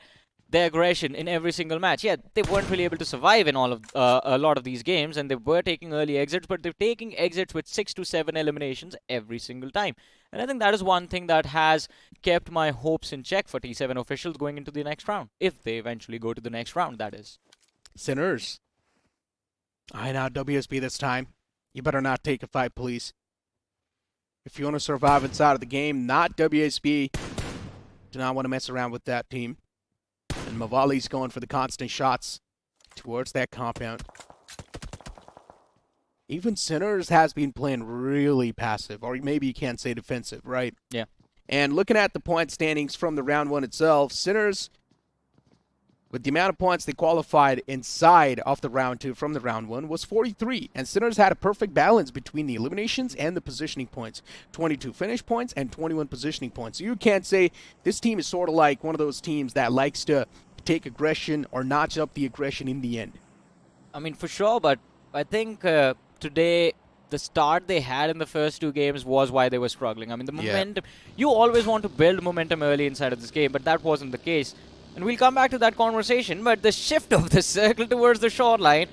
aggression in every single match. Yeah, they weren't really able to survive in all of a lot of these games, and they were taking early exits, but they're taking exits with 6 to 7 eliminations every single time. And I think that is one thing that has kept my hopes in check for T7 Officials going into the next round, if they eventually go to the next round, that is. Sinners. I now WSB this time. You better not take a fight, please. If you want to survive inside of the game, not WSB. Do not want to mess around with that team. And Mavali's going for the constant shots towards that compound. Even Sinners has been playing really passive, or maybe you can't say defensive, right? Yeah. And looking at the point standings from the round one itself, Sinners, with the amount of points they qualified inside of the round two from the round one, was 43. And Sinners had a perfect balance between the eliminations and the positioning points. 22 finish points and 21 positioning points. So you can't say this team is sort of like one of those teams that likes to take aggression or notch up the aggression in the end. I mean, for sure, but I think today the start they had in the first two games was why they were struggling. I mean, the momentum, you always want to build momentum early inside of this game, but that wasn't the case. And we'll come back to that conversation, but the shift of the circle towards the shoreline,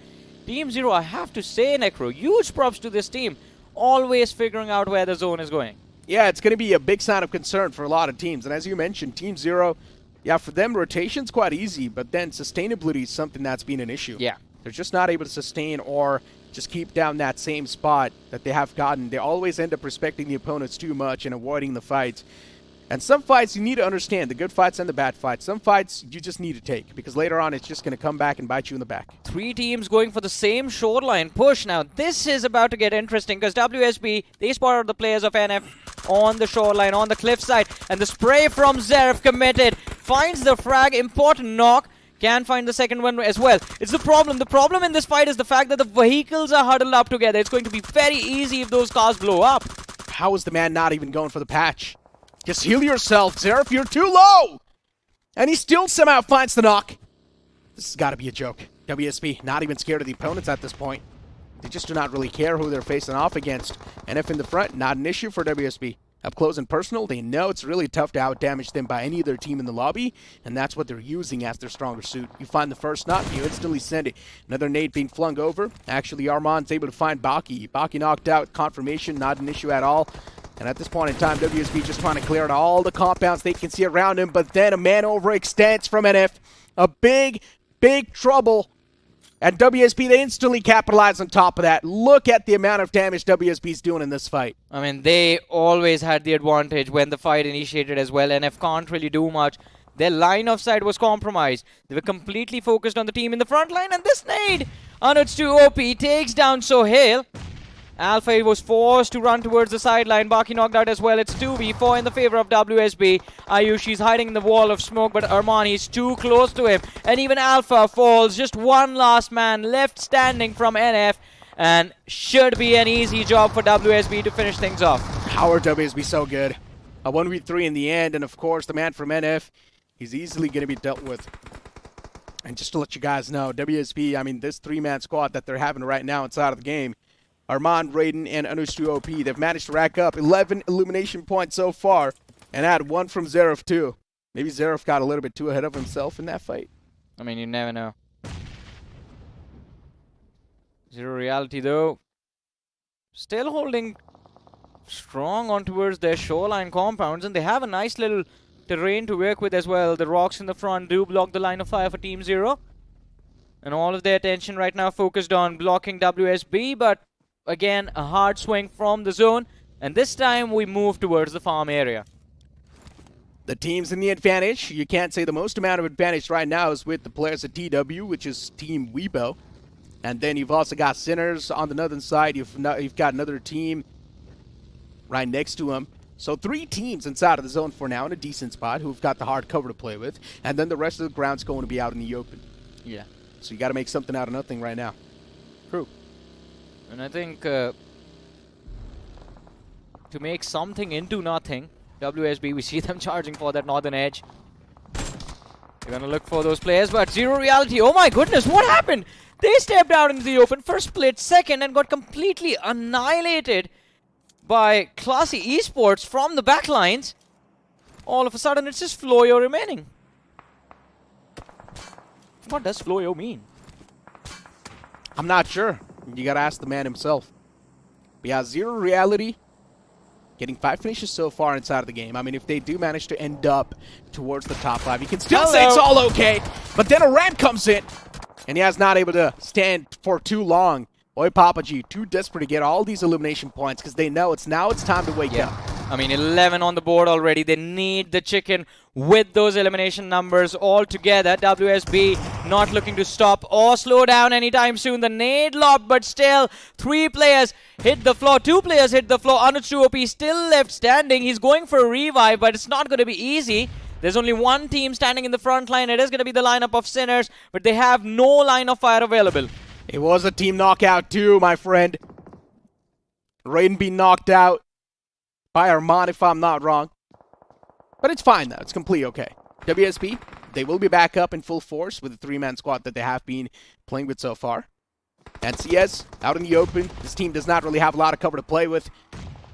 Team Zero, I have to say, Necro, huge props to this team, always figuring out where the zone is going. Yeah, it's going to be a big sign of concern for a lot of teams. And as you mentioned, Team Zero, yeah, for them, rotation's quite easy, but then sustainability is something that's been an issue. Yeah. They're just not able to sustain or just keep down that same spot that they have gotten. They always end up respecting the opponents too much and avoiding the fights. And some fights you need to understand, the good fights and the bad fights. Some fights you just need to take, because later on it's just going to come back and bite you in the back. 3 teams going for the same shoreline push. Now, this is about to get interesting, because WSB, they spotted the players of NF on the shoreline, on the cliffside. And the spray from Zerf committed. Finds the frag, important knock. Can find the second one as well. It's the problem. The problem in this fight is the fact that the vehicles are huddled up together. It's going to be very easy if those cars blow up. How is the man not even going for the patch? Just heal yourself, Zerf. You're too low! And he still somehow finds the knock. This has got to be a joke. WSB not even scared of the opponents at this point. They just do not really care who they're facing off against. NF in the front, not an issue for WSB. Up close and personal, they know it's really tough to outdamage them by any other team in the lobby, and that's what they're using as their stronger suit. You find the first knock, you instantly send it. Another nade being flung over. Actually, Armand's able to find Baki. Baki knocked out, confirmation, not an issue at all. And at this point in time, WSB just trying to clear out all the compounds they can see around him, but then a man overextends from NF. A big, big trouble. And WSB, they instantly capitalize on top of that. Look at the amount of damage WSB's doing in this fight. I mean, they always had the advantage when the fight initiated as well. NF can't really do much. Their line of sight was compromised. They were completely focused on the team in the front line, and this nade, it's too OP, takes down Sohail. Alpha was forced to run towards the sideline. Baki knocked out as well. It's 2v4 in the favor of WSB. Ayushi's hiding in the wall of smoke, but Armani's too close to him. And even Alpha falls. Just one last man left standing from NF. And should be an easy job for WSB to finish things off. How are WSB so good? A 1v3 in the end, and of course the man from NF, he's easily going to be dealt with. And just to let you guys know, WSB, I mean, this 3-man squad that they're having right now inside of the game, Armand, Raiden, and Anushtu OP, they've managed to rack up 11 illumination points so far, and add 1 from Zeref too. Maybe Zeref got a little bit too ahead of himself in that fight. I mean, you never know. Zero Reality, though, still holding strong on towards their shoreline compounds, and they have a nice little terrain to work with as well. The rocks in the front do block the line of fire for Team Zero. And all of their attention right now focused on blocking WSB, but again, a hard swing from the zone, and this time we move towards the farm area. The teams in the advantage. You can't say the most amount of advantage right now is with the players at TW, which is Team Weibo. And then you've also got Sinners on the northern side. You've got another team right next to him. So 3 teams inside of the zone for now in a decent spot who've got the hard cover to play with. And then the rest of the ground's going to be out in the open. Yeah. So you got to make something out of nothing right now. True. And I think to make something into nothing, WSB, we see them charging for that northern edge. They're going to look for those players, but Zero Reality, oh my goodness, what happened? They stepped out into the open for split second and got completely annihilated by Classy Esports from the backlines. All of a sudden, it's just Floyo remaining. What does Floyo mean? I'm not sure. You got to ask the man himself. But yeah, Zero Reality getting 5 finishes so far inside of the game. I mean, if they do manage to end up towards the top 5, you can still say it's all okay. But then a ramp comes in, and he has not able to stand for too long. Oi Papaji, too desperate to get all these elimination points because they know it's time to wake up. I mean, 11 on the board already. They need the chicken with those elimination numbers all together. WSB not looking to stop or slow down anytime soon. The nade lob, but still 3 players hit the floor. 2 players hit the floor. Anuch2OP still left standing. He's going for a revive, but it's not going to be easy. There's only one team standing in the front line. It is going to be the lineup of Sinners, but they have no line of fire available. It was a team knockout too, my friend. Raiden being knocked out by Armand, if I'm not wrong. But it's fine, though. It's completely okay. WSB, they will be back up in full force with the 3-man squad that they have been playing with so far. And CS, out in the open. This team does not really have a lot of cover to play with.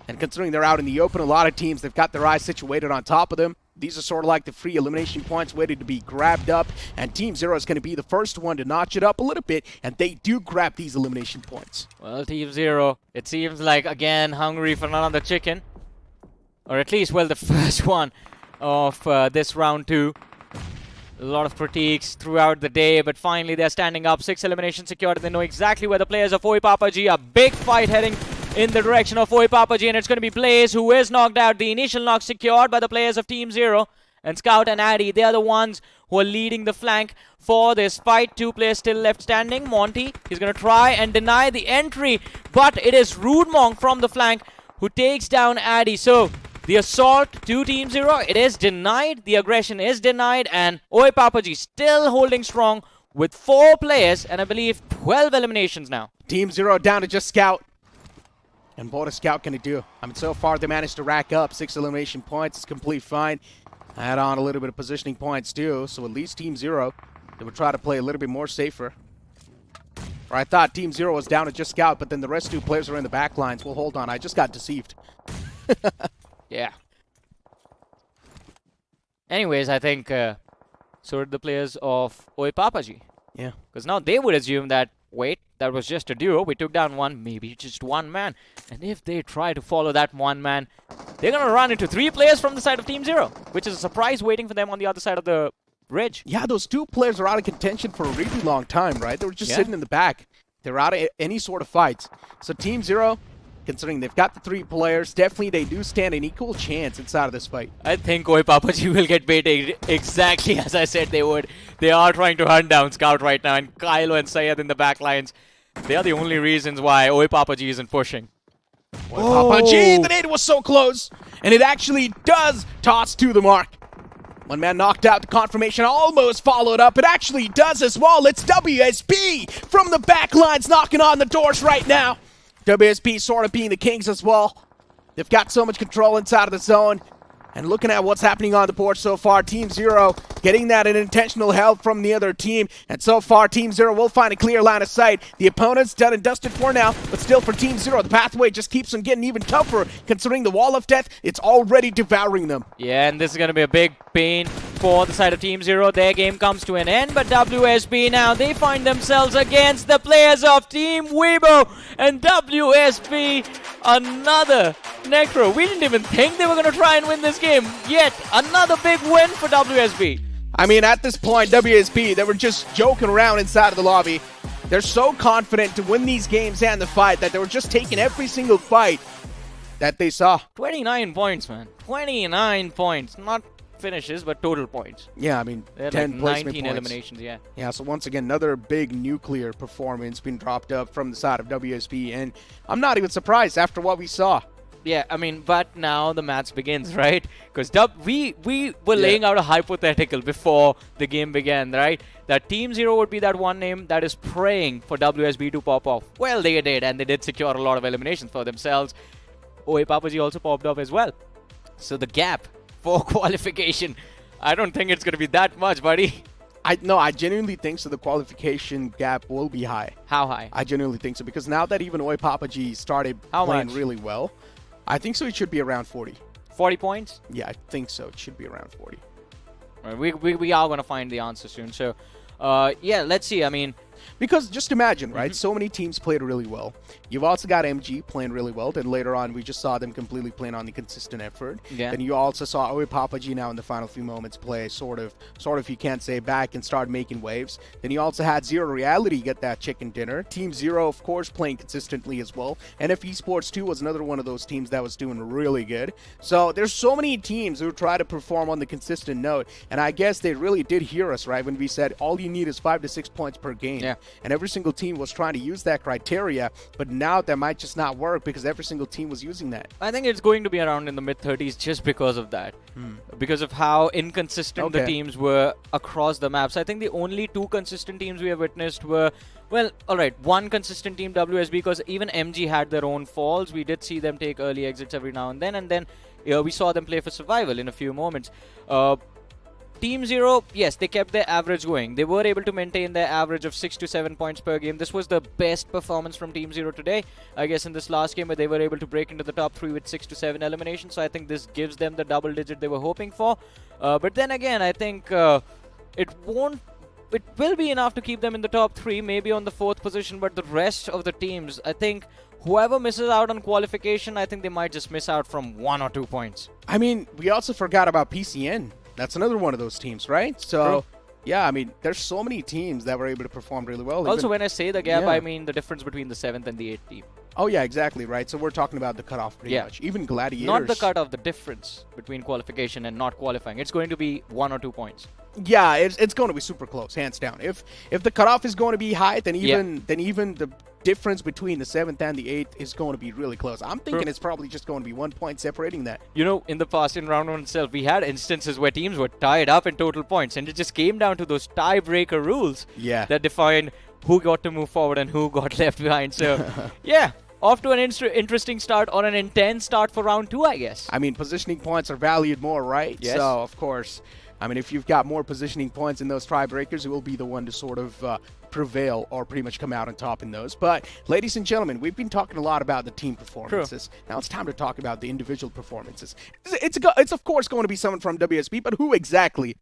And considering they're out in the open, a lot of teams, they've got their eyes situated on top of them. These are sort of like the free elimination points waiting to be grabbed up. And Team Zero is going to be the first one to notch it up a little bit. And they do grab these elimination points. Well, Team Zero, it seems like, again, hungry for another chicken. Or at least, well, the first one of this round 2. A lot of critiques throughout the day, but finally they're standing up. 6 eliminations secured, and they know exactly where the players of Oi Papaji. A big fight heading in the direction of Oi Papaji, and it's going to be Blaze who is knocked out. The initial knock secured by the players of Team Zero. And Scout and Addy, they are the ones who are leading the flank for this fight. 2 players still left standing. Monty, he's going to try and deny the entry, but it is Rude Monk from the flank who takes down Addy. So the assault to Team Zero, it is denied. The aggression is denied, and Oi Papaji still holding strong with 4 players, and I believe 12 eliminations now. Team Zero down to just Scout. And what a Scout can he do? I mean, so far they managed to rack up 6 elimination points. It's complete fine. Add on a little bit of positioning points too, so at least Team Zero, they would try to play a little bit more safer. Or I thought Team Zero was down to just Scout, but then the rest 2 players are in the back lines. Well, hold on, I just got deceived. Yeah. Anyways, I think so did the players of Oi Papaji. Yeah. Because now they would assume that, wait, that was just a duo. We took down one, maybe just one man. And if they try to follow that one man, they're going to run into 3 players from the side of Team Zero, which is a surprise waiting for them on the other side of the bridge. Yeah, those 2 players are out of contention for a really long time, right? They were just sitting in the back. They're out of any sort of fights. So Team Zero, considering they've got the 3 players, definitely they do stand an equal chance inside of this fight. I think Oi Papaji will get baited exactly as I said they would. They are trying to hunt down Scout right now, and Kylo and Syed in the back lines. They are the only reasons why Oi Papaji isn't pushing. Oi Papaji, the nade was so close, and it actually does toss to the mark. One man knocked out, the confirmation almost followed up. It actually does as well. It's WSB from the back lines knocking on the doors right now. WSB sort of being the kings as well. They've got so much control inside of the zone. And looking at what's happening on the board so far, Team Zero getting that intentional help from the other team. And so far, Team Zero will find a clear line of sight. The opponent's done and dusted for now, but still for Team Zero, the pathway just keeps on getting even tougher. Considering the wall of death, it's already devouring them. Yeah, and this is going to be a big pain for the side of Team Zero. Their game comes to an end, but WSB now, they find themselves against the players of Team Weibo. And WSB, another Necro. We didn't even think they were going to try and win this game. Yet, another big win for WSB. I mean, at this point, WSB, they were just joking around inside of the lobby. They're so confident to win these games and the fight that they were just taking every single fight that they saw. 29 points, man. 29 points. Not finishes, but total points. Yeah, I mean, They're 10 like placement 19 points. eliminations, yeah. Yeah, so once again, another big nuclear performance being dropped up from the side of WSB, and I'm not even surprised after what we saw. Yeah, I mean, but now the match begins, right? Because we were laying out a hypothetical before the game began, right? That Team Zero would be that one name that is praying for WSB to pop off. Well, they did, and they did secure a lot of eliminations for themselves. OA Papaji also popped off as well. So the gap for qualification, I don't think it's going to be that much, buddy. I genuinely think so. The qualification gap will be high. How high? I genuinely think so, because now that even Oi Papaji started How playing much? really well, I think so it should be around 40. 40 points? Yeah, I think so. It should be around 40. Right, we are going to find the answer soon. So, yeah, let's see. I mean, because just imagine, right? So many teams played really well. You've also got MG playing really well. Then later on, we just saw them completely playing on the consistent effort. Yeah. Then you also saw Oi Papaji now in the final few moments play sort of, you can't say, back and start making waves. Then you also had Zero Reality get that chicken dinner. Team Zero, of course, playing consistently as well. NF Esports 2 was another one of those teams that was doing really good. So there's so many teams who try to perform on the consistent note. And I guess they really did hear us, right, when we said all you need is 5 to 6 points per game. Yeah. And every single team was trying to use that criteria, but now that might just not work because every single team was using that. I think it's going to be around in the mid-30s just because of that. Because of how inconsistent the Okay. teams were across the maps. I think the only two consistent teams we have witnessed were, well, alright, one consistent team, WSB, because even MG had their own falls. We did see them take early exits every now and then we saw them play for survival in a few moments. Team Zero, yes, they kept their average going. They were able to maintain their average of 6 to 7 points per game. This was the best performance from Team Zero today, I guess, in this last game, where they were able to break into the top 3 with 6 to 7 eliminations. So I think this gives them the double digit they were hoping for. But then again, I think it will be enough to keep them in the top 3, maybe on the 4th position. But the rest of the teams, I think whoever misses out on qualification, I think they might just miss out from 1 or 2 points. I mean, we also forgot about PCN. That's another one of those teams, right? So, yeah, I mean, there's so many teams that were able to perform really well. Also, when I say the gap, Yeah. I mean the difference between the 7th and the 8th team. Oh, yeah, exactly, right? So we're talking about the cutoff pretty much. Even Gladiators. Not the cutoff, the difference between qualification and not qualifying. It's going to be 1 or 2 points. Yeah, it's going to be super close, hands down. If the cutoff is going to be high, then even the difference between the 7th and the 8th is going to be really close. I'm thinking it's probably just going to be 1 point separating that. You know, in the past, in round 1 itself, we had instances where teams were tied up in total points, and it just came down to those tiebreaker rules that defined who got to move forward and who got left behind. So, yeah. Off to an interesting start, or an intense start for round 2, I guess. I mean, positioning points are valued more, right? Yes. So, of course, I mean, if you've got more positioning points in those tiebreakers, it will be the one to sort of prevail or pretty much come out on top in those. But, ladies and gentlemen, we've been talking a lot about the team performances. Now it's time to talk about the individual performances. It's of course going to be someone from WSB, but who exactly?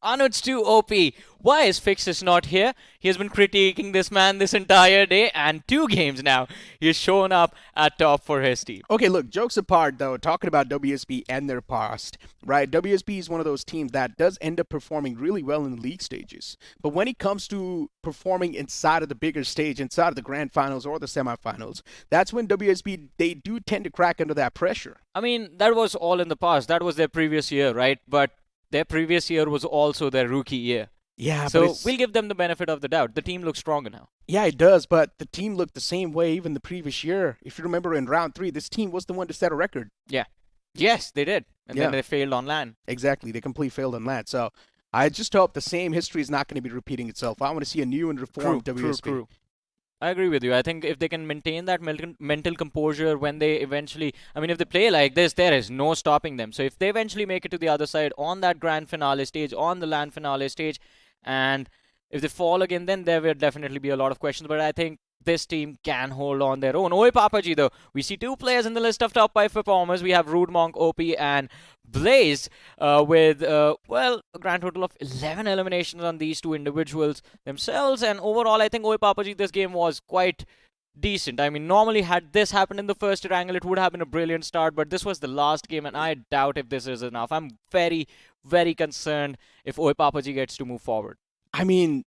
Anuj too OP. Why is Fixus not here? He has been critiquing this man this entire day, and 2 games now. He's shown up at top for his team. Okay, look, jokes apart, though, talking about WSB and their past, right? WSB is one of those teams that does end up performing really well in the league stages. But when it comes to performing inside of the bigger stage, inside of the grand finals or the semifinals, that's when WSB, they do tend to crack under that pressure. I mean, that was all in the past. That was their previous year, right? But their previous year was also their rookie year. Yeah, so we'll give them the benefit of the doubt. The team looks stronger now. Yeah, it does, but the team looked the same way even the previous year. If you remember in round 3, this team was the one to set a record. Yeah. Yes, they did. And then they failed on LAN. Exactly. They completely failed on LAN. So I just hope the same history is not going to be repeating itself. I want to see a new and reformed WSB. True. I agree with you. I think if they can maintain that mental composure when they eventually... I mean, if they play like this, there is no stopping them. So if they eventually make it to the other side on that grand finale stage, on the LAN finale stage, and if they fall again, then there will definitely be a lot of questions. But I think this team can hold on their own. Oi Papaji, though, we see 2 players in the list of top 5 performers. We have Rude Monk, OP, and Blaze with, well, a grand total of 11 eliminations on these 2 individuals themselves. And overall, I think Oi Papaji, this game was quite decent. I mean, normally had this happened in the first Erangel, it would have been a brilliant start, but this was the last game, and I doubt if this is enough. I'm very, very concerned if Oi Papaji gets to move forward. I mean,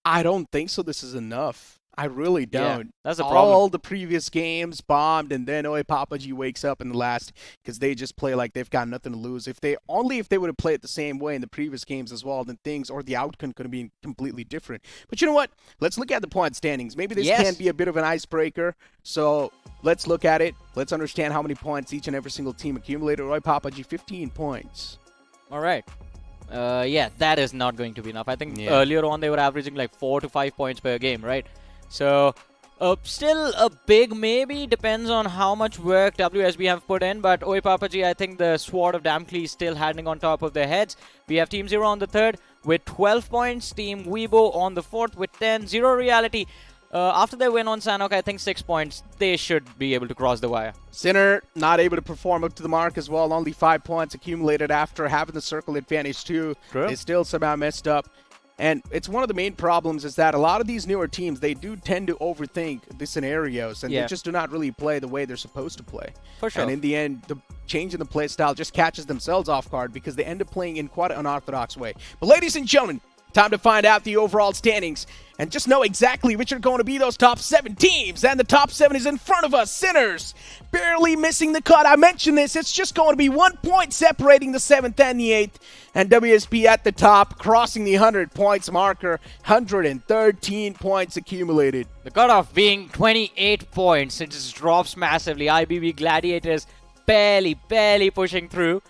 I don't think so this is enough. I really Yeah, don't. that's the All problem. the previous games bombed, and then Papaji wakes up in the last because they just play like they've got nothing to lose. If they would have played the same way in the previous games as well, then things or the outcome could have been completely different. But you know what? Let's look at the point standings. Maybe this Yes. can be a bit of an icebreaker. So let's look at it. Let's understand how many points each and every single team accumulated. Papaji, 15 points. All right. Yeah, that is not going to be enough. I think Yeah. earlier on they were averaging like 4 to 5 points per game, right? So, still a big maybe. Depends on how much work WSB have put in. But Oi Papaji, I think the sword of Damocles is still hanging on top of their heads. We have Team Zero on the third with 12 points. Team Weibo on the fourth with 10. Zero Reality. After their win on Sanhok, I think 6 points. They should be able to cross the wire. Sinner not able to perform up to the mark as well. Only 5 points accumulated after having the circle advantage too. True. They still somehow messed up. And it's one of the main problems is that a lot of these newer teams, they do tend to overthink the scenarios and Yeah. they just do not really play the way they're supposed to play. For sure. And in the end, the change in the play style just catches themselves off guard because they end up playing in quite an unorthodox way. But ladies and gentlemen, time to find out the overall standings and just know exactly which are going to be those top 7 teams. And the top 7 is in front of us. Sinners barely missing the cut. I mentioned this. It's just going to be 1 point separating the 7th and the 8th. And WSP at the top, crossing the 100 points marker. 113 points accumulated. The cutoff being 28 points. It just drops massively. IBB Gladiators barely pushing through.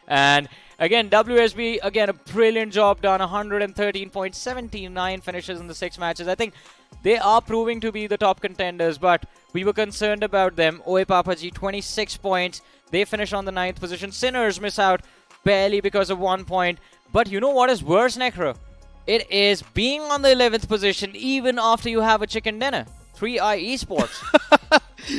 And again, WSB, again, a brilliant job done. 113.79 finishes in the 6 matches. I think they are proving to be the top contenders, but we were concerned about them. Oi Papaji, 26 points. They finish on the 9th position. Sinners miss out barely because of 1 point. But you know what is worse, Necro? It is being on the 11th position even after you have a chicken dinner. 3i Esports.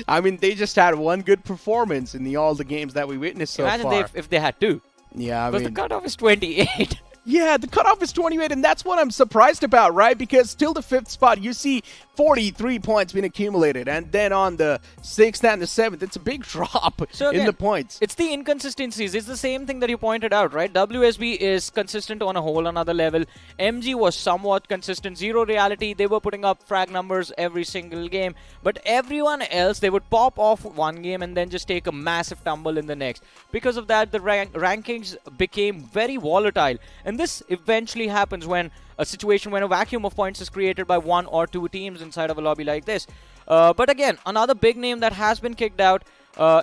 I mean, they just had one good performance in all the games that we witnessed so Imagine far. if they had two. Yeah, I Because mean, the cutoff is 28. yeah, the cutoff is 28, and that's what I'm surprised about, right? Because till the 5th spot, you see 43 points being accumulated, and then on the 6th and the 7th, it's a big drop So in again, the points. It's the inconsistencies. It's the same thing that you pointed out, right? WSB is consistent on a whole another level. MG was somewhat consistent. Zero Reality, they were putting up frag numbers every single game. But everyone else, they would pop off one game and then just take a massive tumble in the next. Because of that, the rankings became very volatile. And this eventually happens when a situation when a vacuum of points is created by 1 or 2 teams inside of a lobby like this. But again, another big name that has been kicked out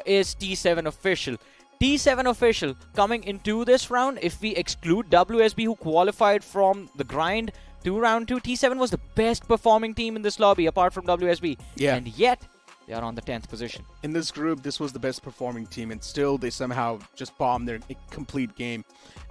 is T7 Official. T7 Official coming into this round, if we exclude WSB who qualified from the grind to round 2, T7 was the best performing team in this lobby apart from WSB. Yeah. And yet, they are on the 10th position. In this group, this was the best performing team, and still they somehow just bombed their complete game.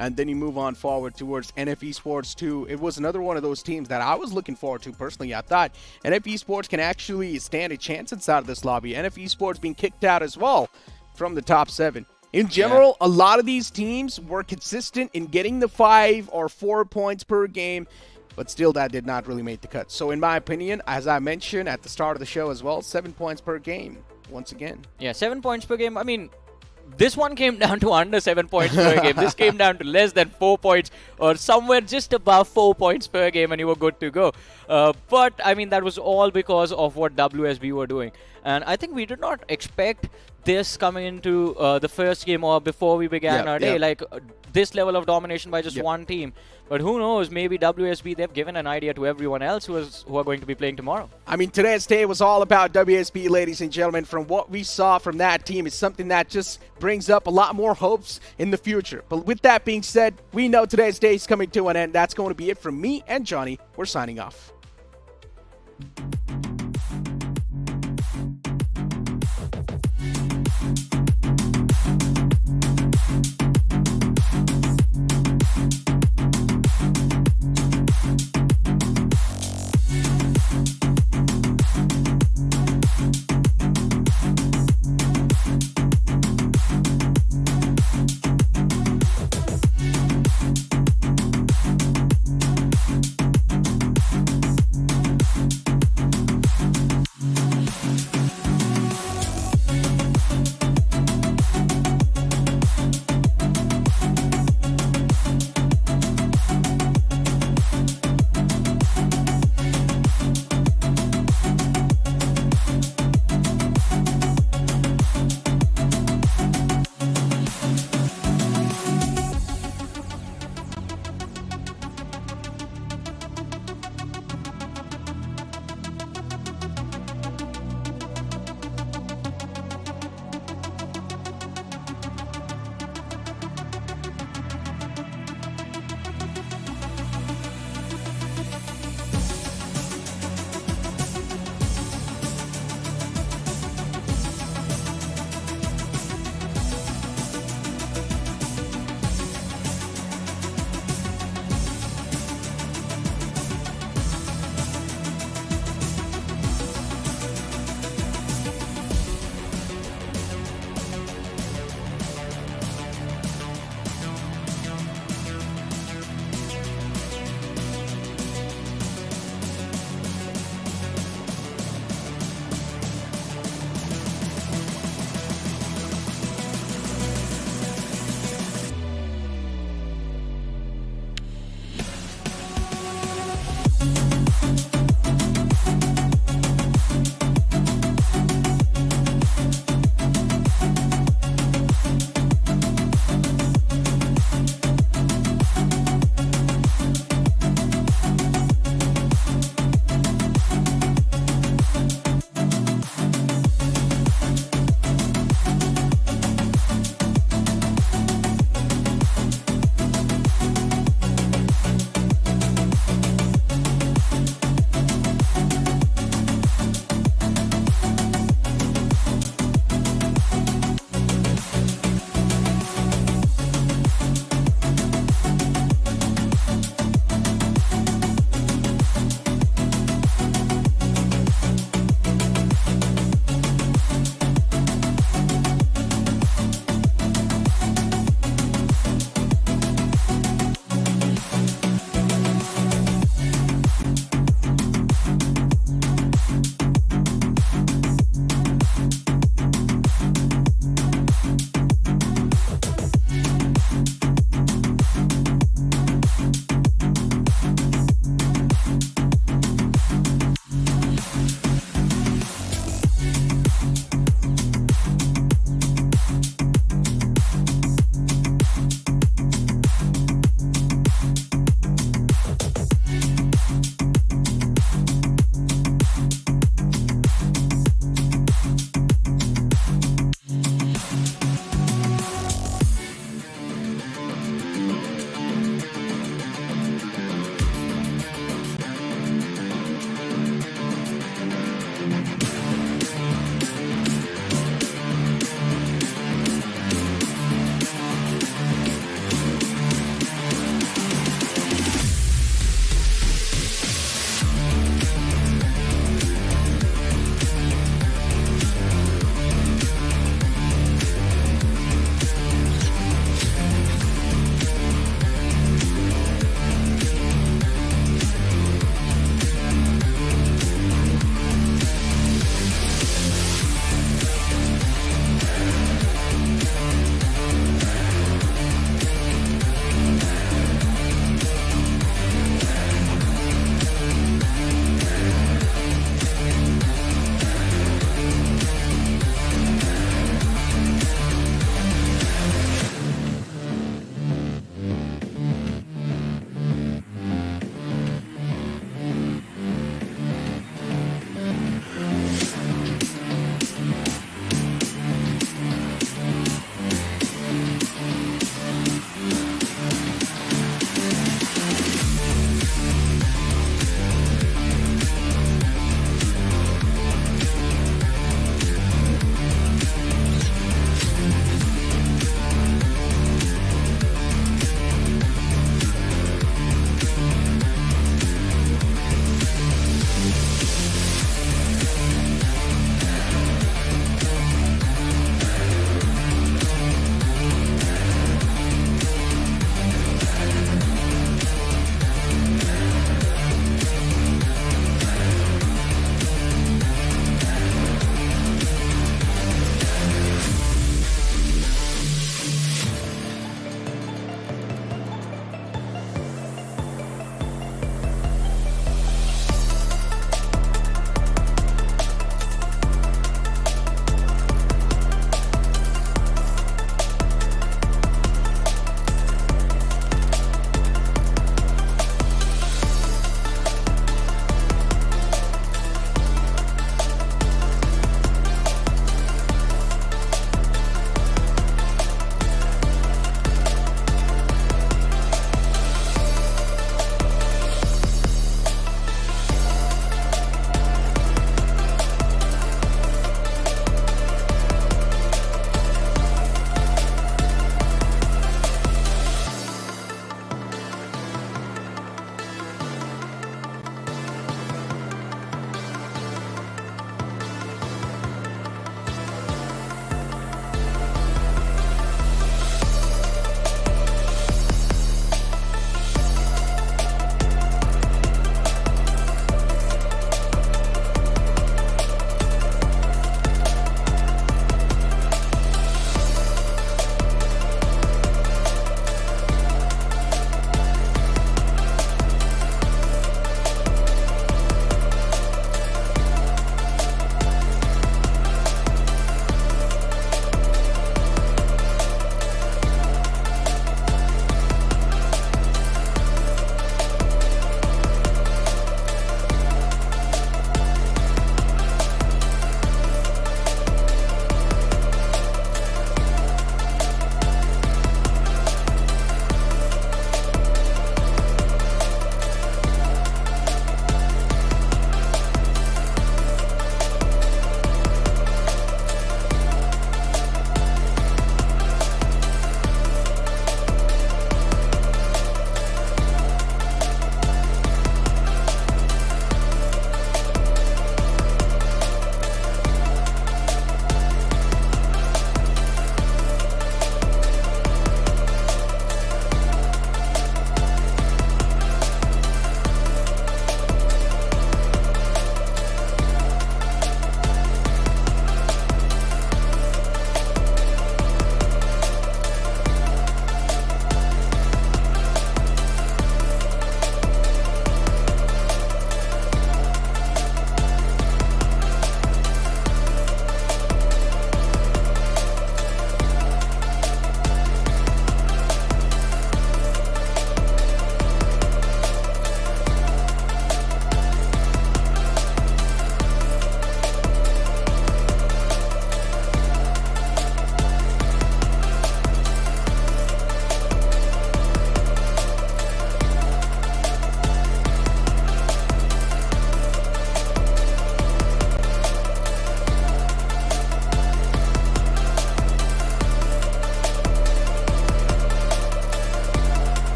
And then you move on forward towards NF Esports 2. It was another one of those teams that I was looking forward to personally. I thought NF Esports can actually stand a chance inside of this lobby. NF Esports being kicked out as well from the top 7. In general, a lot of these teams were consistent in getting the 5 or 4 points per game, but still that did not really make the cut. So in my opinion, as I mentioned at the start of the show as well, 7 points per game once again. Yeah, 7 points per game. I mean, this one came down to under 7 points per game. This came down to less than 4 points or somewhere just above 4 points per game and you were good to go. But, I mean, that was all because of what WSB were doing. And I think we did not expect this coming into the first game or before we began our day. Like, this level of domination by just one team. But who knows, maybe WSB, they've given an idea to everyone else who are going to be playing tomorrow. I mean, today's day was all about WSB, ladies and gentlemen. From what we saw from that team, it's something that just brings up a lot more hopes in the future. But with that being said, we know today's day is coming to an end. That's going to be it from me and Johnny. We're signing off.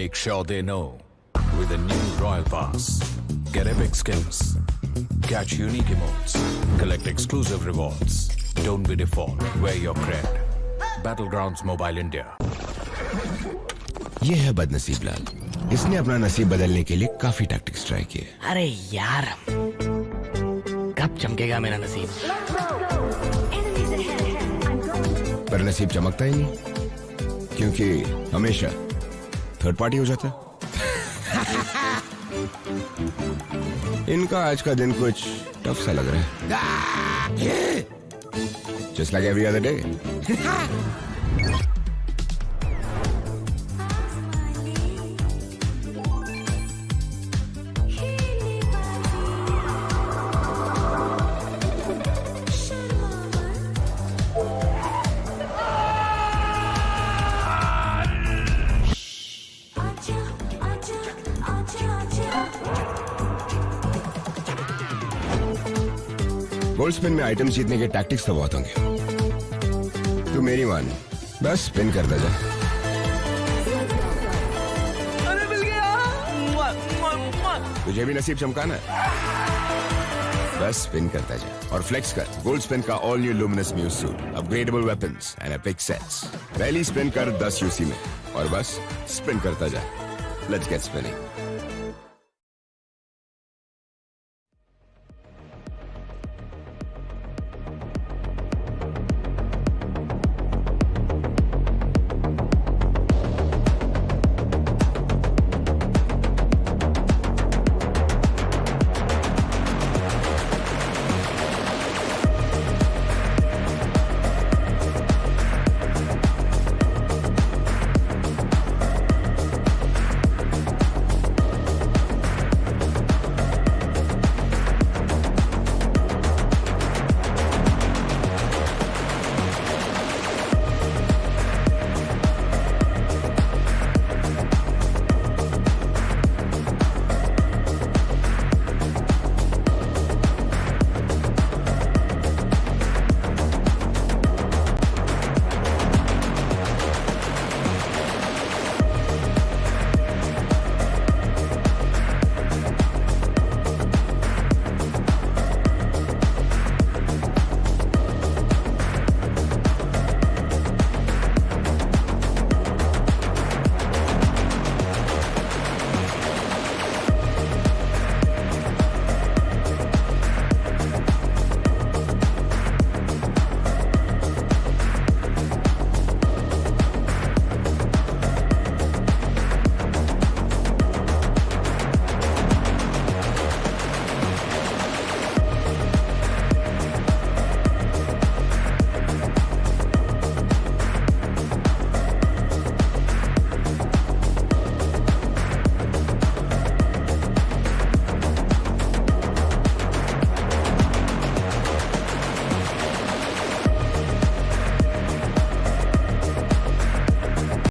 make sure they know with a new Royal Pass. Get epic skills, catch unique emotes, collect exclusive rewards. Don't be default, wear your cred. Battlegrounds Mobile India. ये है बदनसीब लाल। इसने अपना नसीब बदलने के लिए काफी टैक्टिक्स ट्राई किए। अरे यार, कब चमकेगा मेरा नसीब? पर नसीब चमकता ही नहीं, क्योंकि हमेशा थर्ड पार्टी हो जाता है। इनका आज का दिन कुछ टफ सा लग रहा है। Just like every other day. Gold spin में आइटम जीतने के टैक्टिक्स तो बहुत होंगे। तू मेरी मान, बस स्पिन करता जा। अरे मिल गया। तुझे भी नसीब चमकाना है, बस स्पिन करता जा और फ्लेक्स कर गोल्ड स्पिन का all new luminous muse suit, upgradeable weapons and epic sets. पहली स्पिन कर 10 यूसी में और बस स्पिन करता जा। Let's get spinning.